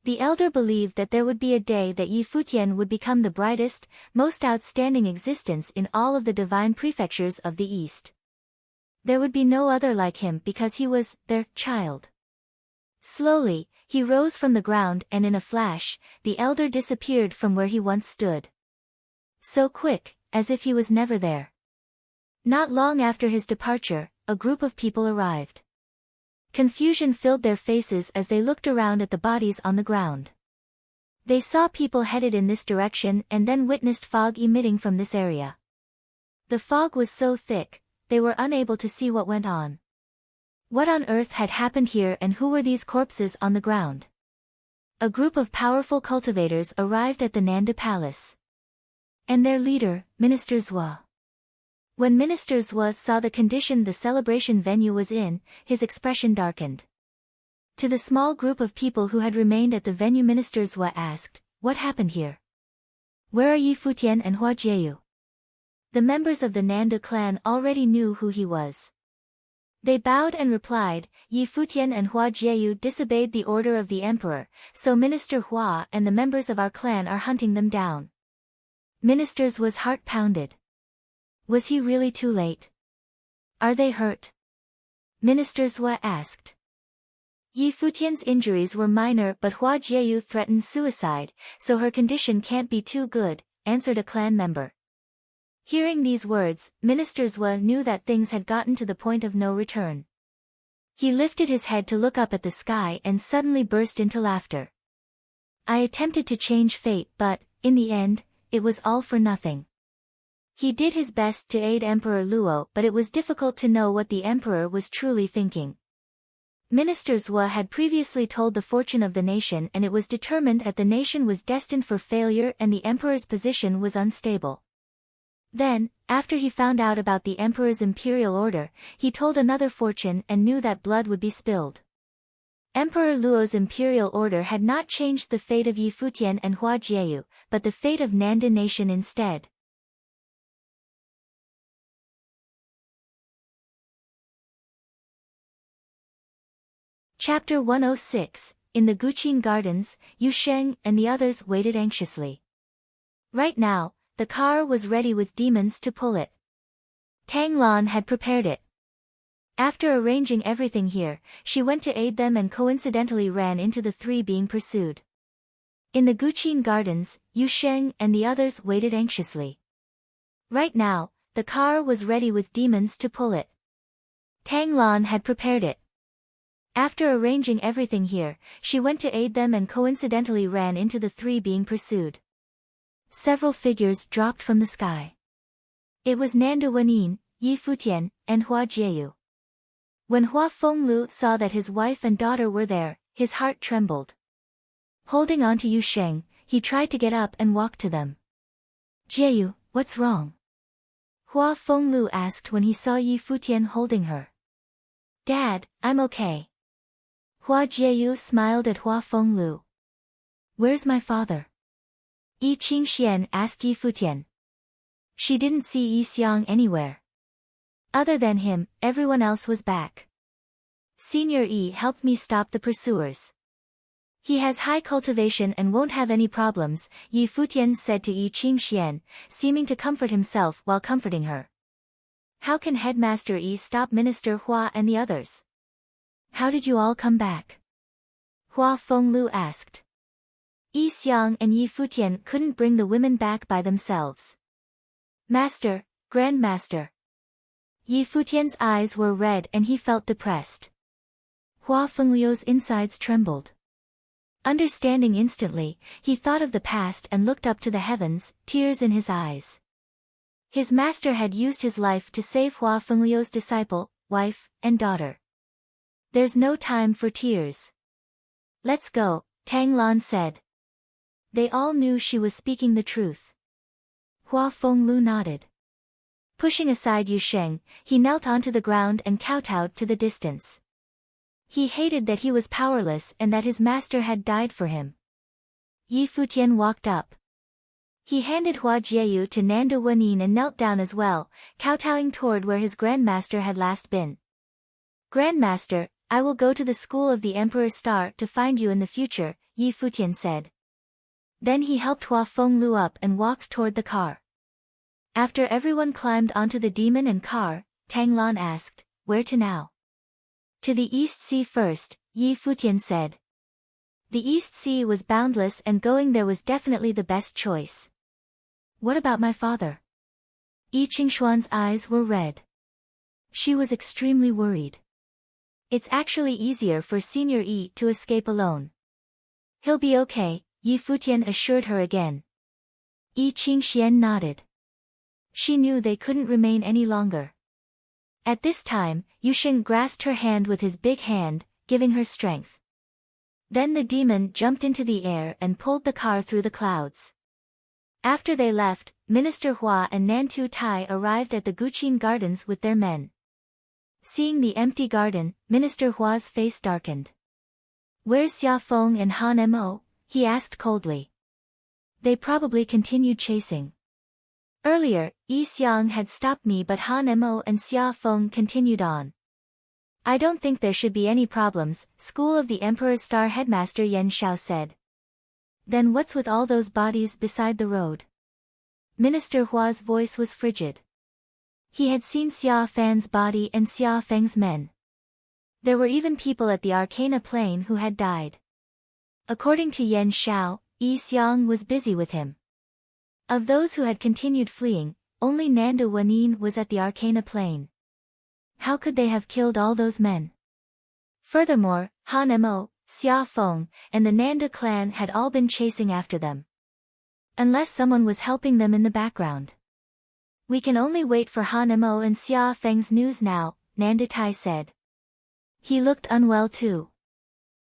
The elder believed that there would be a day that Yi Futian would become the brightest, most outstanding existence in all of the divine prefectures of the East. There would be no other like him because he was their child. Slowly, he rose from the ground and in a flash, the elder disappeared from where he once stood. So quick, as if he was never there. Not long after his departure, a group of people arrived. Confusion filled their faces as they looked around at the bodies on the ground. They saw people headed in this direction and then witnessed fog emitting from this area. The fog was so thick, they were unable to see what went on. What on earth had happened here, and who were these corpses on the ground? A group of powerful cultivators arrived at the Nanda palace. And their leader, Minister Zhua. When Minister Zhua saw the condition the celebration venue was in, his expression darkened. To the small group of people who had remained at the venue, Minister Zhua asked, "What happened here? Where are Yi Futian and Hua Jieyu?" The members of the Nanda clan already knew who he was. They bowed and replied, "Yi Futian and Hua Jieyu disobeyed the order of the emperor, so Minister Hua and the members of our clan are hunting them down." Minister's was heart pounded. Was he really too late? Are they hurt? Minister Zhua asked. Yi Futian's injuries were minor, but Hua Jieyu threatened suicide, so her condition can't be too good, answered a clan member. Hearing these words, Minister Zhua knew that things had gotten to the point of no return. He lifted his head to look up at the sky and suddenly burst into laughter. I attempted to change fate, but, in the end, it was all for nothing. He did his best to aid Emperor Luo, but it was difficult to know what the emperor was truly thinking. Minister Zhua had previously told the fortune of the nation, and it was determined that the nation was destined for failure and the emperor's position was unstable. Then, after he found out about the emperor's imperial order, he told another fortune and knew that blood would be spilled. Emperor Luo's imperial order had not changed the fate of Yi Futian and Hua Jieyu, but the fate of Nanda nation instead. Chapter 106, In the Guqin Gardens, Yu Sheng and the others waited anxiously. Right now, the car was ready with demons to pull it. Tang Lan had prepared it. After arranging everything here, she went to aid them and coincidentally ran into the three being pursued. In the Guqin Gardens, Yu Sheng and the others waited anxiously. Right now, the car was ready with demons to pull it. Tang Lan had prepared it. After arranging everything here, she went to aid them and coincidentally ran into the three being pursued. Several figures dropped from the sky. It was Nanda Wenin, Yi Futian, and Hua Jieyu. When Hua Fenglu saw that his wife and daughter were there, his heart trembled. Holding on to Yu Sheng, he tried to get up and walk to them. Jieyu, what's wrong? Hua Fenglu asked when he saw Yi Futian holding her. Dad, I'm okay. Hua Jieyu smiled at Hua Fenglu. Where's my father? Yi Qingxian asked Yi Futian. She didn't see Yi Xiang anywhere. Other than him, everyone else was back. Senior Yi helped me stop the pursuers. He has high cultivation and won't have any problems, Yi Futian said to Yi Qingxian, seeming to comfort himself while comforting her. How can Headmaster Yi stop Minister Hua and the others? How did you all come back? Hua Fenglu asked. Yi Xiang and Yi Futian couldn't bring the women back by themselves. Master, Grandmaster. Yi Futian's eyes were red and he felt depressed. Hua Fenglu's insides trembled. Understanding instantly, he thought of the past and looked up to the heavens, tears in his eyes. His master had used his life to save Hua Fenglu's disciple, wife, and daughter. There's no time for tears. Let's go, Tang Lan said. They all knew she was speaking the truth. Hua Fenglu nodded. Pushing aside Yu Sheng, he knelt onto the ground and kowtowed to the distance. He hated that he was powerless and that his master had died for him. Yi Futian walked up. He handed Hua Jieyu to Nanda Wenin and knelt down as well, kowtowing toward where his grandmaster had last been. Grandmaster, I will go to the school of the Emperor Star to find you in the future, Yi Futian said. Then he helped Hua Fenglu up and walked toward the car. After everyone climbed onto the demon and car, Tang Lan asked, where to now? To the East Sea first, Yi Futian said. The East Sea was boundless and going there was definitely the best choice. What about my father? Yi Qingshuan's eyes were red. She was extremely worried. It's actually easier for Senior Yi to escape alone. He'll be okay, Yi Futian assured her again. Yi Qingxian nodded. She knew they couldn't remain any longer. At this time, Yu Sheng grasped her hand with his big hand, giving her strength. Then the demon jumped into the air and pulled the car through the clouds. After they left, Minister Hua and Nantu Tai arrived at the Guqin Gardens with their men. Seeing the empty garden, Minister Hua's face darkened. Where's Xia Feng and Han Mo? He asked coldly. They probably continued chasing. Earlier, Yi Xiang had stopped me but Han Mo and Xia Feng continued on. I don't think there should be any problems, School of the Emperor's Star Headmaster Yan Xiao said. Then what's with all those bodies beside the road? Minister Hua's voice was frigid. He had seen Xia Fan's body and Xia Feng's men. There were even people at the Arcana Plain who had died. According to Yan Xiao, Yi Xiang was busy with him. Of those who had continued fleeing, only Nanda Wenin was at the Arcana Plain. How could they have killed all those men? Furthermore, Han Mo, Xia Feng, and the Nanda clan had all been chasing after them. Unless someone was helping them in the background. We can only wait for Han Mo and Xia Feng's news now, Nanda Tai said. He looked unwell too.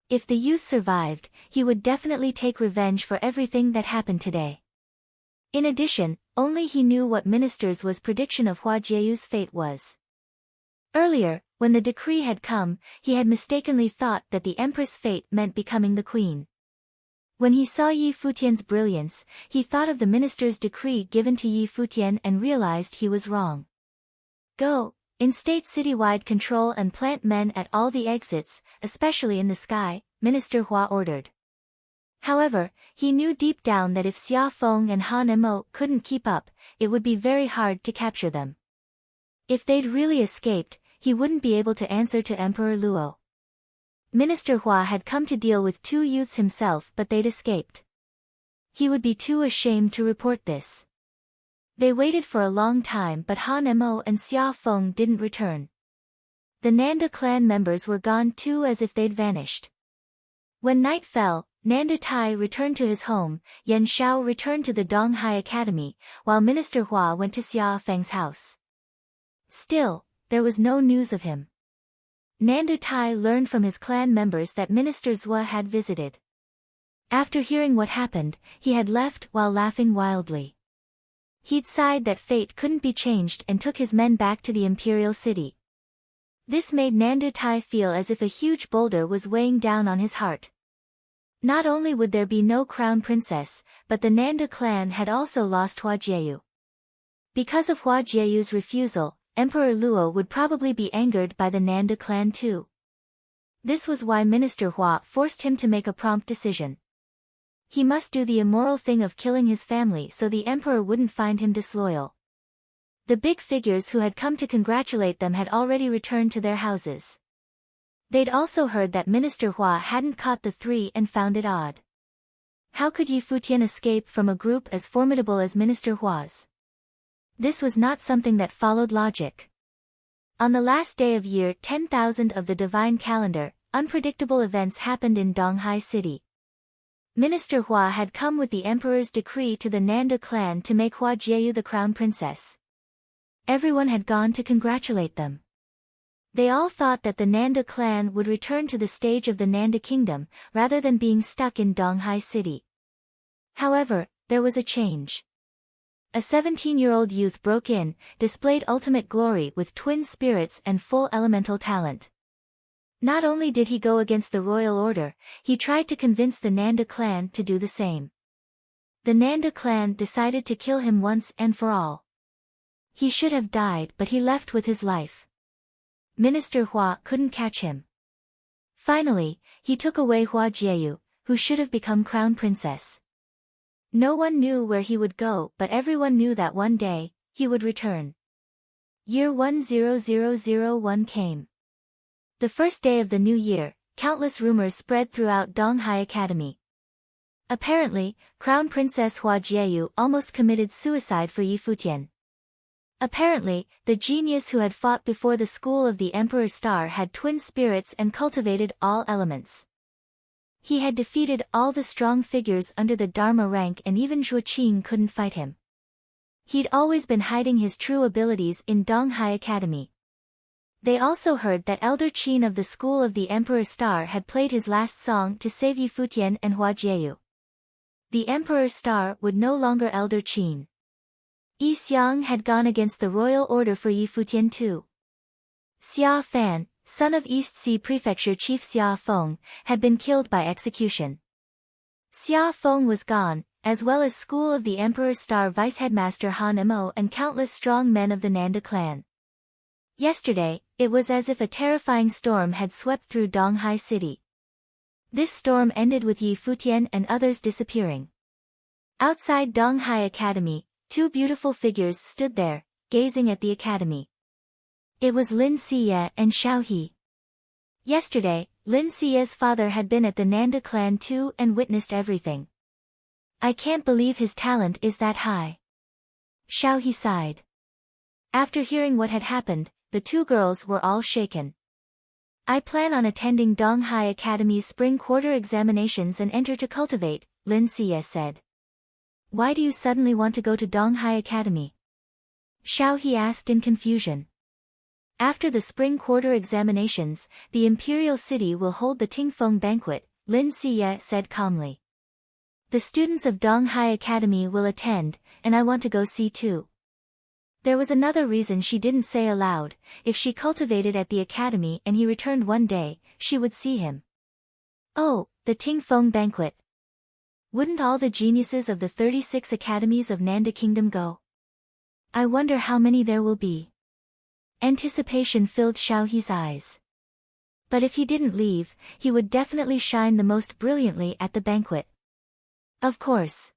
If the youth survived, he would definitely take revenge for everything that happened today. In addition, only he knew what Minister's was prediction of Hua Jieyu's fate was. Earlier, when the decree had come, he had mistakenly thought that the Empress' fate meant becoming the queen. When he saw Yi Futian's brilliance, he thought of the Minister's decree given to Yi Futian and realized he was wrong. Go, instate citywide control and plant men at all the exits, especially in the sky, Minister Hua ordered. However, he knew deep down that if Xia Feng and Han Mo couldn't keep up, it would be very hard to capture them. If they'd really escaped, he wouldn't be able to answer to Emperor Luo. Minister Hua had come to deal with two youths himself but they'd escaped. He would be too ashamed to report this. They waited for a long time but Han Mo and Xia Feng didn't return. The Nanda clan members were gone too as if they'd vanished. When night fell, Nanda Tai returned to his home, Yan Xiao returned to the Donghai Academy, while Minister Hua went to Xia Feng's house. Still, there was no news of him. Nanda Tai learned from his clan members that Minister Zhua had visited. After hearing what happened, he had left while laughing wildly. He'd sighed that fate couldn't be changed and took his men back to the imperial city. This made Nanda Tai feel as if a huge boulder was weighing down on his heart. Not only would there be no crown princess, but the Nanda clan had also lost Hua Jieyu. Because of Hua Jieyu's refusal, Emperor Luo would probably be angered by the Nanda clan too. This was why Minister Hua forced him to make a prompt decision. He must do the immoral thing of killing his family so the emperor wouldn't find him disloyal. The big figures who had come to congratulate them had already returned to their houses. They'd also heard that Minister Hua hadn't caught the three and found it odd. How could Yi Futian escape from a group as formidable as Minister Hua's? This was not something that followed logic. On the last day of year 10,000 of the divine calendar, unpredictable events happened in Donghai City. Minister Hua had come with the emperor's decree to the Nanda clan to make Hua Jieyu the crown princess. Everyone had gone to congratulate them. They all thought that the Nanda clan would return to the stage of the Nanda kingdom, rather than being stuck in Donghai City. However, there was a change. A 17-year-old youth broke in, displayed ultimate glory with twin spirits and full elemental talent. Not only did he go against the royal order, he tried to convince the Nanda clan to do the same. The Nanda clan decided to kill him once and for all. He should have died, but he left with his life. Minister Hua couldn't catch him. Finally, he took away Hua Jieyu, who should have become crown princess. No one knew where he would go, but everyone knew that one day, he would return. Year 10001 came. The first day of the new year, countless rumors spread throughout Donghai Academy. Apparently, Crown Princess Hua Jieyu almost committed suicide for Yi Futian. Apparently, the genius who had fought before the school of the Emperor's Star had twin spirits and cultivated all elements. He had defeated all the strong figures under the Dharma rank, and even Zhuo Qing couldn't fight him. He'd always been hiding his true abilities in Donghai Academy. They also heard that Elder Qin of the school of the Emperor's Star had played his last song to save Yi Futian and Hua Jieyu. The Emperor's Star would no longer Elder Qin. Yi Xiang had gone against the royal order for Yi Futian too. Xia Fan, son of East Sea Prefecture Chief Xia Feng, had been killed by execution. Xia Feng was gone, as well as School of the Emperor's Star Vice-Headmaster Han Mo and countless strong men of the Nanda clan. Yesterday, it was as if a terrifying storm had swept through Donghai City. This storm ended with Yi Futian and others disappearing. Outside Donghai Academy, two beautiful figures stood there, gazing at the academy. It was Lin Siye and Xiao He. Yesterday, Lin Siye's father had been at the Nanda clan too and witnessed everything. I can't believe his talent is that high. Xiao He sighed. After hearing what had happened, the two girls were all shaken. I plan on attending Donghai Academy's spring quarter examinations and enter to cultivate, Lin Siye said. Why do you suddenly want to go to Donghai Academy? Xiao He asked in confusion. After the spring quarter examinations, the Imperial City will hold the Tingfeng banquet, Lin Siye said calmly. The students of Donghai Academy will attend, and I want to go see too. There was another reason she didn't say aloud. If she cultivated at the academy and he returned one day, she would see him. Oh, the Tingfeng banquet. Wouldn't all the geniuses of the 36 academies of Nanda Kingdom go? I wonder how many there will be. Anticipation filled Xiao He's eyes. But if he didn't leave, he would definitely shine the most brilliantly at the banquet. Of course.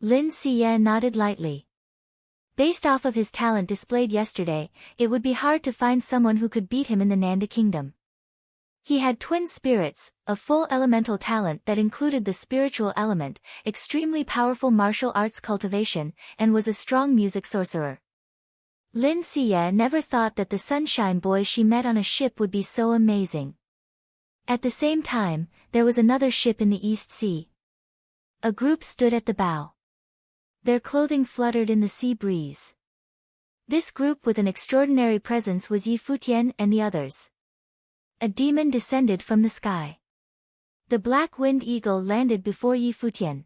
Lin Siye nodded lightly. Based off of his talent displayed yesterday, it would be hard to find someone who could beat him in the Nanda Kingdom. He had twin spirits, a full elemental talent that included the spiritual element, extremely powerful martial arts cultivation, and was a strong music sorcerer. Lin Siye never thought that the sunshine boy she met on a ship would be so amazing. At the same time, there was another ship in the East Sea. A group stood at the bow. Their clothing fluttered in the sea breeze. This group with an extraordinary presence was Yi Futian and the others. A demon descended from the sky. The black winged eagle landed before Yi Futian.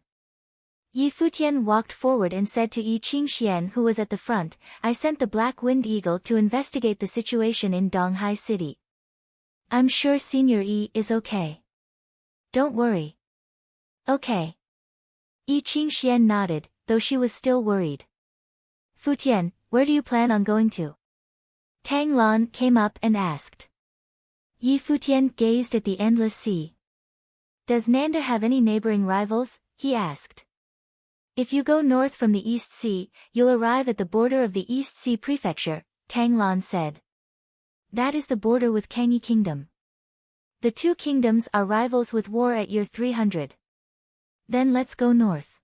Yi Futian walked forward and said to Yi Qingxian, who was at the front, I sent the black winged eagle to investigate the situation in Donghai City. I'm sure Senior Yi is okay. Don't worry. Okay. Yi Qingxian nodded, though she was still worried. Futian, where do you plan on going to? Tang Lan came up and asked. Yi Futian gazed at the endless sea. Does Nanda have any neighboring rivals? He asked. If you go north from the East Sea, you'll arrive at the border of the East Sea Prefecture, Tang Lan said. That is the border with Kangyi Kingdom. The two kingdoms are rivals with war at year 300. Then let's go north.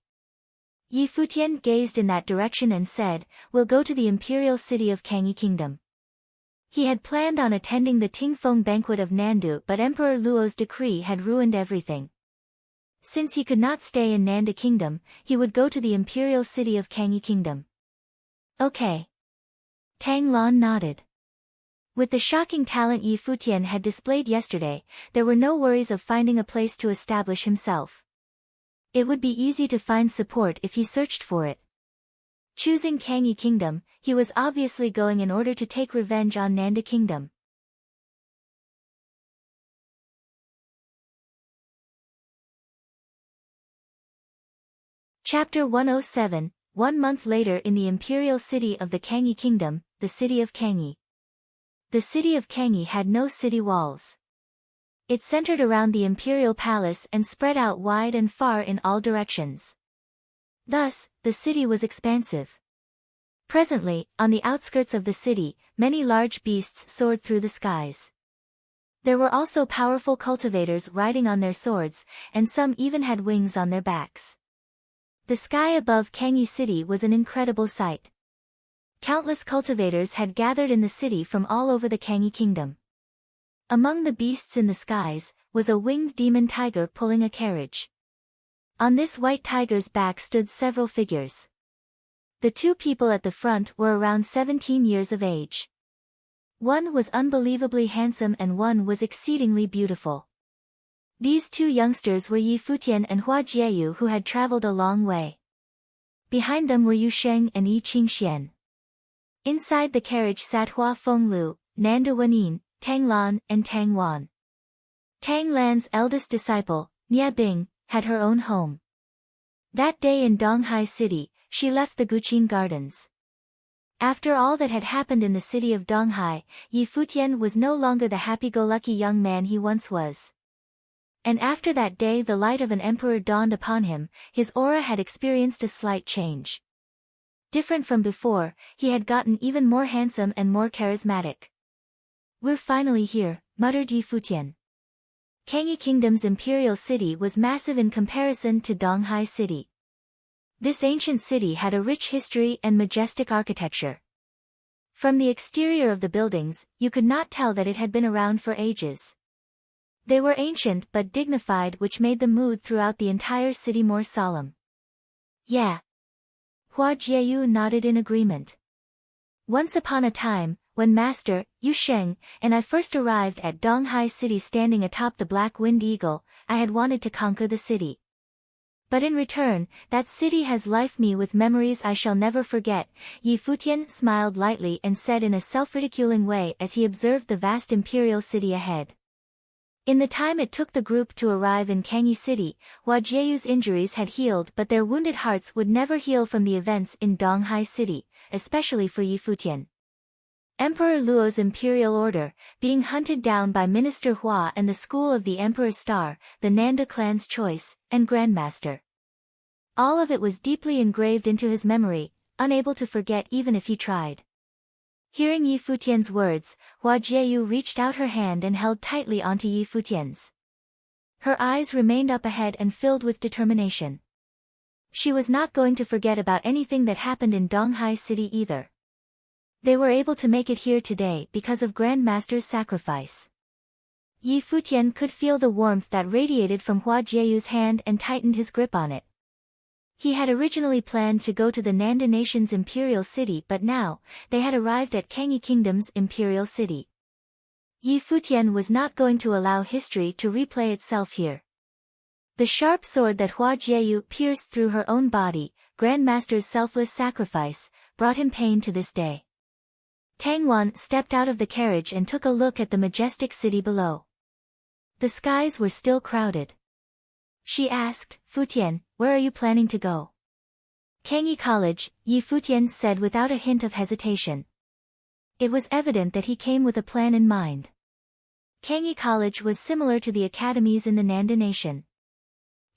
Yi Futian gazed in that direction and said, we'll go to the imperial city of Kangyi Kingdom. He had planned on attending the Tingfeng banquet of Nandu, but Emperor Luo's decree had ruined everything. Since he could not stay in Nanda Kingdom, he would go to the imperial city of Kangyi Kingdom. Okay. Tang Lan nodded. With the shocking talent Yi Futian had displayed yesterday, there were no worries of finding a place to establish himself. It would be easy to find support if he searched for it. Choosing Kangyi Kingdom, he was obviously going in order to take revenge on Nanda Kingdom. Chapter 107, 1 month later in the imperial city of the Kangyi Kingdom, the city of Kangyi. The city of Kangyi had no city walls. It centered around the imperial palace and spread out wide and far in all directions. Thus, the city was expansive. Presently, on the outskirts of the city, many large beasts soared through the skies. There were also powerful cultivators riding on their swords, and some even had wings on their backs. The sky above Kangyi City was an incredible sight. Countless cultivators had gathered in the city from all over the Kangyi Kingdom. Among the beasts in the skies, was a winged demon tiger pulling a carriage. On this white tiger's back stood several figures. The two people at the front were around 17 years of age. One was unbelievably handsome and one was exceedingly beautiful. These two youngsters were Yi Futian and Hua Jieyu, who had traveled a long way. Behind them were Yu Sheng and Yi Qingxian. Inside the carriage sat Hua Fenglu, Nanda Wenin, Tang Lan, and Tang Wan. Tang Lan's eldest disciple, Nia Bing, had her own home. That day in Donghai City, she left the Guqin Gardens. After all that had happened in the city of Donghai, Yi Futian was no longer the happy-go-lucky young man he once was. And after that day the light of an emperor dawned upon him, his aura had experienced a slight change. Different from before, he had gotten even more handsome and more charismatic. We're finally here, muttered Yi Futian. Kangyi Kingdom's imperial city was massive in comparison to Donghai City. This ancient city had a rich history and majestic architecture. From the exterior of the buildings, you could not tell that it had been around for ages. They were ancient but dignified, which made the mood throughout the entire city more solemn. Yeah. Hua Jieyu nodded in agreement. Once upon a time, when Master, Yu Sheng, and I first arrived at Donghai City standing atop the Black Wind Eagle, I had wanted to conquer the city. But in return, that city has left me with memories I shall never forget. Yi Futian smiled lightly and said in a self-ridiculing way as he observed the vast imperial city ahead. In the time it took the group to arrive in Kangyi City, Hua Jieyu's injuries had healed, but their wounded hearts would never heal from the events in Donghai City, especially for Yi Futian. Emperor Luo's imperial order, being hunted down by Minister Hua and the school of the Emperor's Star, the Nanda clan's choice, and Grandmaster. All of it was deeply engraved into his memory, unable to forget even if he tried. Hearing Yi Futian's words, Hua Jieyu reached out her hand and held tightly onto Yi Futian's. Her eyes remained up ahead and filled with determination. She was not going to forget about anything that happened in Donghai City either. They were able to make it here today because of Grandmaster's sacrifice. Yi Futian could feel the warmth that radiated from Hua Jieyu's hand and tightened his grip on it. He had originally planned to go to the Nanda nation's imperial city, but now, they had arrived at Kangyi Kingdom's imperial city. Yi Futian was not going to allow history to replay itself here. The sharp sword that Hua Jieyu pierced through her own body, Grandmaster's selfless sacrifice, brought him pain to this day. Tang Wan stepped out of the carriage and took a look at the majestic city below. The skies were still crowded. She asked, Futian, where are you planning to go? Kangyi College, Yi Futian said without a hint of hesitation. It was evident that he came with a plan in mind. Kangyi College was similar to the academies in the Nanda nation.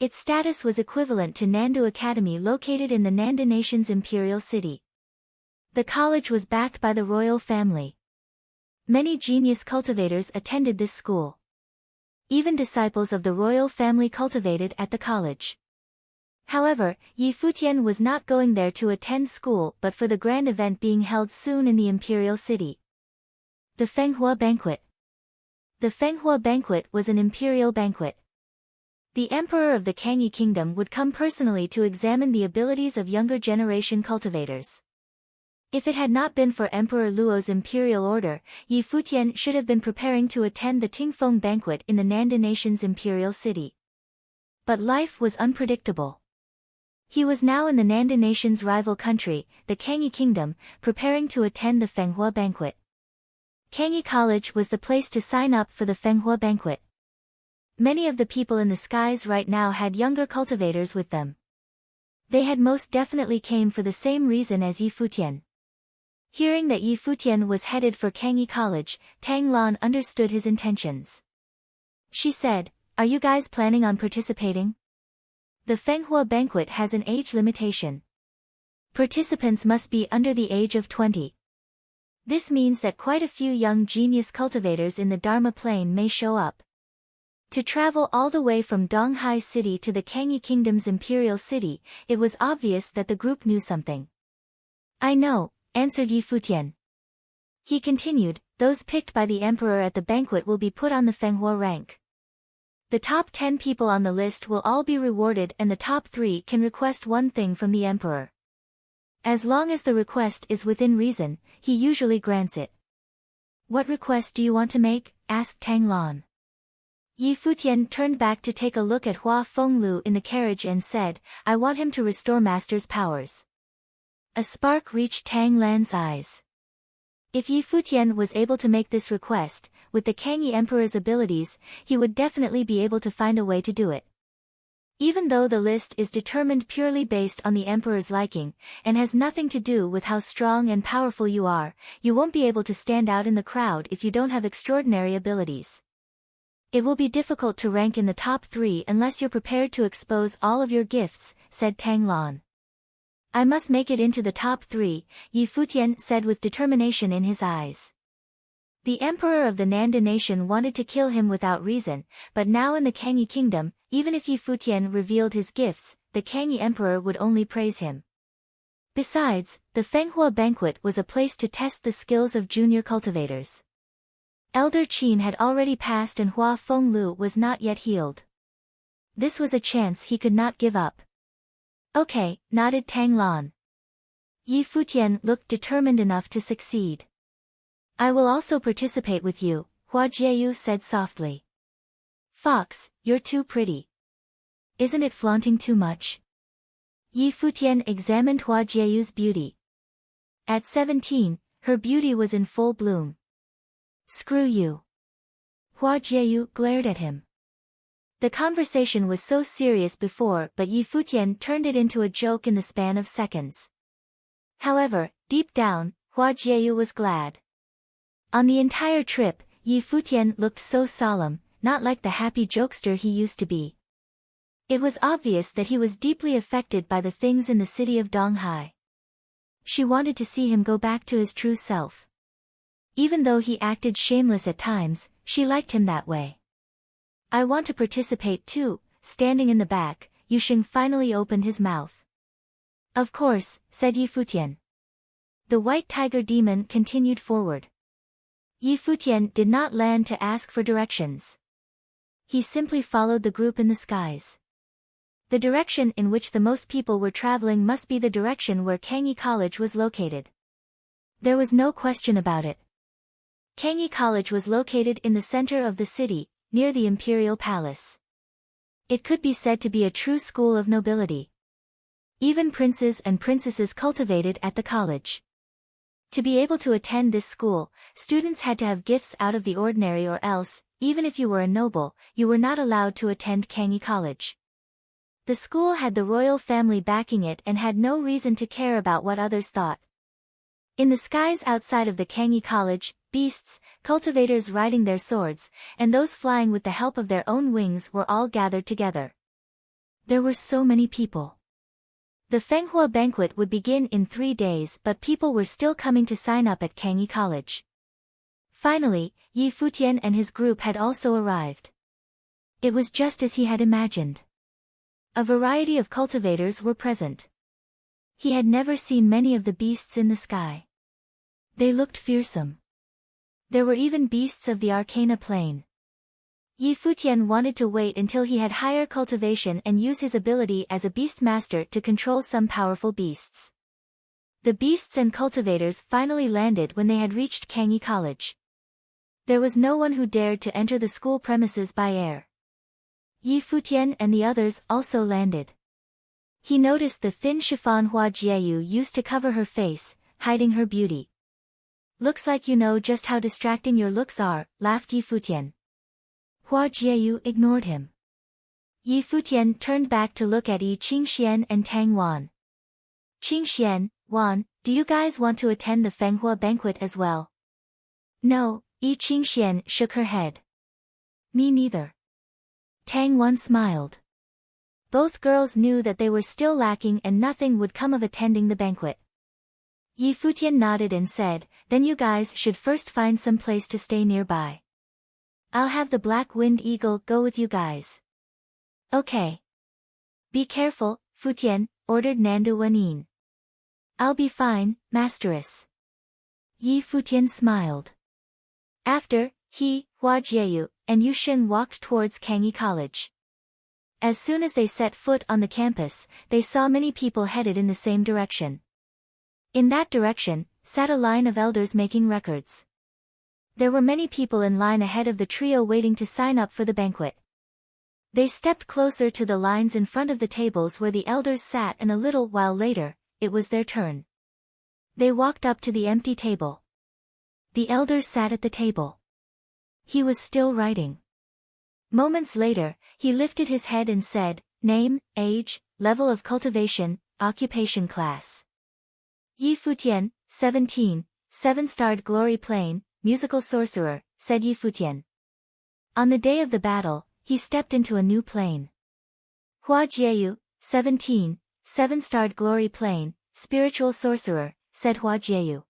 Its status was equivalent to Nandu Academy located in the Nanda nation's imperial city. The college was backed by the royal family. Many genius cultivators attended this school. Even disciples of the royal family cultivated at the college. However, Yi Futian was not going there to attend school but for the grand event being held soon in the imperial city. The Fenghua Banquet. The Fenghua Banquet was an imperial banquet. The emperor of the Kangyi kingdom would come personally to examine the abilities of younger generation cultivators. If it had not been for Emperor Luo's imperial order, Yi Futian should have been preparing to attend the Tingfeng banquet in the Nanda nation's imperial city. But life was unpredictable. He was now in the Nanda nation's rival country, the Kangyi kingdom, preparing to attend the Fenghua banquet. Kangyi College was the place to sign up for the Fenghua banquet. Many of the people in the skies right now had younger cultivators with them. They had most definitely came for the same reason as Yi Futian. Hearing that Yi Futian was headed for Kangyi College, Tang Lan understood his intentions. She said, "Are you guys planning on participating? The Fenghua banquet has an age limitation. Participants must be under the age of 20. This means that quite a few young genius cultivators in the Dharma Plain may show up." To travel all the way from Donghai City to the Kangyi Kingdom's imperial city, it was obvious that the group knew something. "I know," answered Yi Futian. He continued, "Those picked by the emperor at the banquet will be put on the Fenghua rank. The top 10 people on the list will all be rewarded and the top 3 can request one thing from the emperor. As long as the request is within reason, he usually grants it." "What request do you want to make?" asked Tang Lan. Yi Futian turned back to take a look at Hua Fenglu in the carriage and said, "I want him to restore Master's powers." A spark reached Tang Lan's eyes. If Yi Futian was able to make this request, with the Kangyi Emperor's abilities, he would definitely be able to find a way to do it. Even though the list is determined purely based on the Emperor's liking, and has nothing to do with how strong and powerful you are, you won't be able to stand out in the crowd if you don't have extraordinary abilities. It will be difficult to rank in the top 3 unless you're prepared to expose all of your gifts, said Tang Lan. "I must make it into the top 3, Yi Futian said with determination in his eyes. The emperor of the Nanda nation wanted to kill him without reason, but now in the Kangyi kingdom, even if Yi Futian revealed his gifts, the Kangyi emperor would only praise him. Besides, the Fenghua banquet was a place to test the skills of junior cultivators. Elder Qin had already passed and Hua Fenglu was not yet healed. This was a chance he could not give up. "Okay," nodded Tang Lan. Yi Futian looked determined enough to succeed. "I will also participate with you," Hua Jieyu said softly. "Fox, you're too pretty. Isn't it flaunting too much?" Yi Futian examined Hua Jieyu's beauty. At 17, her beauty was in full bloom. "Screw you." Hua Jieyu glared at him. The conversation was so serious before but Yi Futian turned it into a joke in the span of seconds. However, deep down, Hua Jieyu was glad. On the entire trip, Yi Futian looked so solemn, not like the happy jokester he used to be. It was obvious that he was deeply affected by the things in the city of Donghai. She wanted to see him go back to his true self. Even though he acted shameless at times, she liked him that way. "I want to participate too," standing in the back, Yusheng finally opened his mouth. "Of course," said Yi Futian. The white tiger demon continued forward. Yi Futian did not land to ask for directions. He simply followed the group in the skies. The direction in which the most people were traveling must be the direction where Kangyi College was located. There was no question about it. Kangyi College was located in the center of the city, near the imperial palace. It could be said to be a true school of nobility. Even princes and princesses cultivated at the college. To be able to attend this school, students had to have gifts out of the ordinary or else, even if you were a noble, you were not allowed to attend Kangyi College. The school had the royal family backing it and had no reason to care about what others thought. In the skies outside of the Kangyi College, beasts, cultivators riding their swords, and those flying with the help of their own wings were all gathered together. There were so many people. The Fenghua banquet would begin in 3 days but people were still coming to sign up at Kangyi College. Finally, Yi Futian and his group had also arrived. It was just as he had imagined. A variety of cultivators were present. He had never seen many of the beasts in the sky. They looked fearsome. There were even beasts of the Arcana plane. Yi Futian wanted to wait until he had higher cultivation and use his ability as a beast master to control some powerful beasts. The beasts and cultivators finally landed when they had reached Kangyi College. There was no one who dared to enter the school premises by air. Yi Futian and the others also landed. He noticed the thin chiffon Hua Jieyu used to cover her face, hiding her beauty. Looks like you know just how distracting your looks are, laughed Yi Futian. Hua Jieyu ignored him. Yi Futian turned back to look at Yi Qingxian and Tang Wan. Qingxian, Wan, do you guys want to attend the Fenghua banquet as well? No, Yi Qingxian shook her head. Me neither. Tang Wan smiled. Both girls knew that they were still lacking and nothing would come of attending the banquet. Yi Futian nodded and said, then you guys should first find some place to stay nearby. I'll have the Black Wind Eagle go with you guys. Okay. Be careful, Futian, ordered Nandu Wanin. I'll be fine, Masteress. Yi Futian smiled. After, he, Hua Jieyu, and Yu Sheng walked towards Kangyi College. As soon as they set foot on the campus, they saw many people headed in the same direction. In that direction, sat a line of elders making records. There were many people in line ahead of the trio waiting to sign up for the banquet. They stepped closer to the lines in front of the tables where the elders sat, and a little while later, it was their turn. They walked up to the empty table. The elder sat at the table. He was still writing. Moments later, he lifted his head and said, name, age, level of cultivation, occupation class. Yi Futian, 17, 7-starred glory plane, musical sorcerer, said Yi Futian. On the day of the battle, he stepped into a new plane. Hua Jieyu, 17, 7-starred glory plane, spiritual sorcerer, said Hua Jieyu.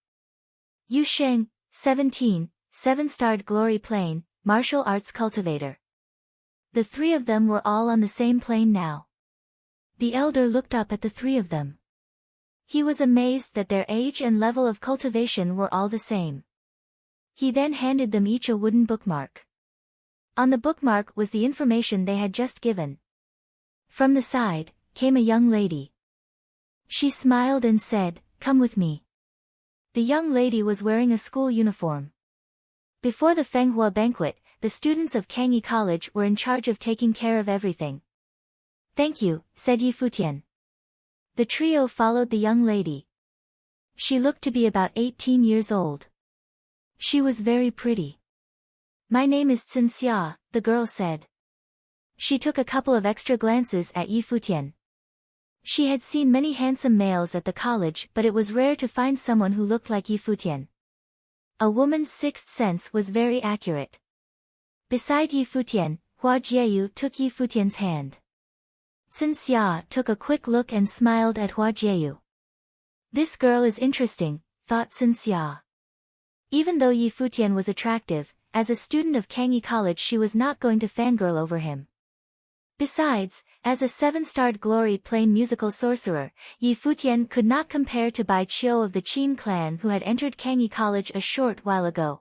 Yu Sheng, 17, 7-starred glory plane, martial arts cultivator. The three of them were all on the same plane now. The elder looked up at the three of them. He was amazed that their age and level of cultivation were all the same. He then handed them each a wooden bookmark. On the bookmark was the information they had just given. From the side, came a young lady. She smiled and said, come with me. The young lady was wearing a school uniform. Before the Fenghua banquet, the students of Kangyi College were in charge of taking care of everything. Thank you, said Yi Futian. The trio followed the young lady. She looked to be about 18 years old. She was very pretty. My name is Cin Xia, the girl said. She took a couple of extra glances at Yi Futian. She had seen many handsome males at the college, but it was rare to find someone who looked like Yi Futian. A woman's sixth sense was very accurate. Beside Yi Futian, Hua Jieyu took Yi Futian's hand. Cin Xia took a quick look and smiled at Hua Jieyu. This girl is interesting, thought Cin Xia. Even though Yi Futian was attractive, as a student of Kangyi College she was not going to fangirl over him. Besides, as a 7-starred glory plane musical sorcerer, Yi Futian could not compare to Bai Qiu of the Qin clan who had entered Kangyi College a short while ago.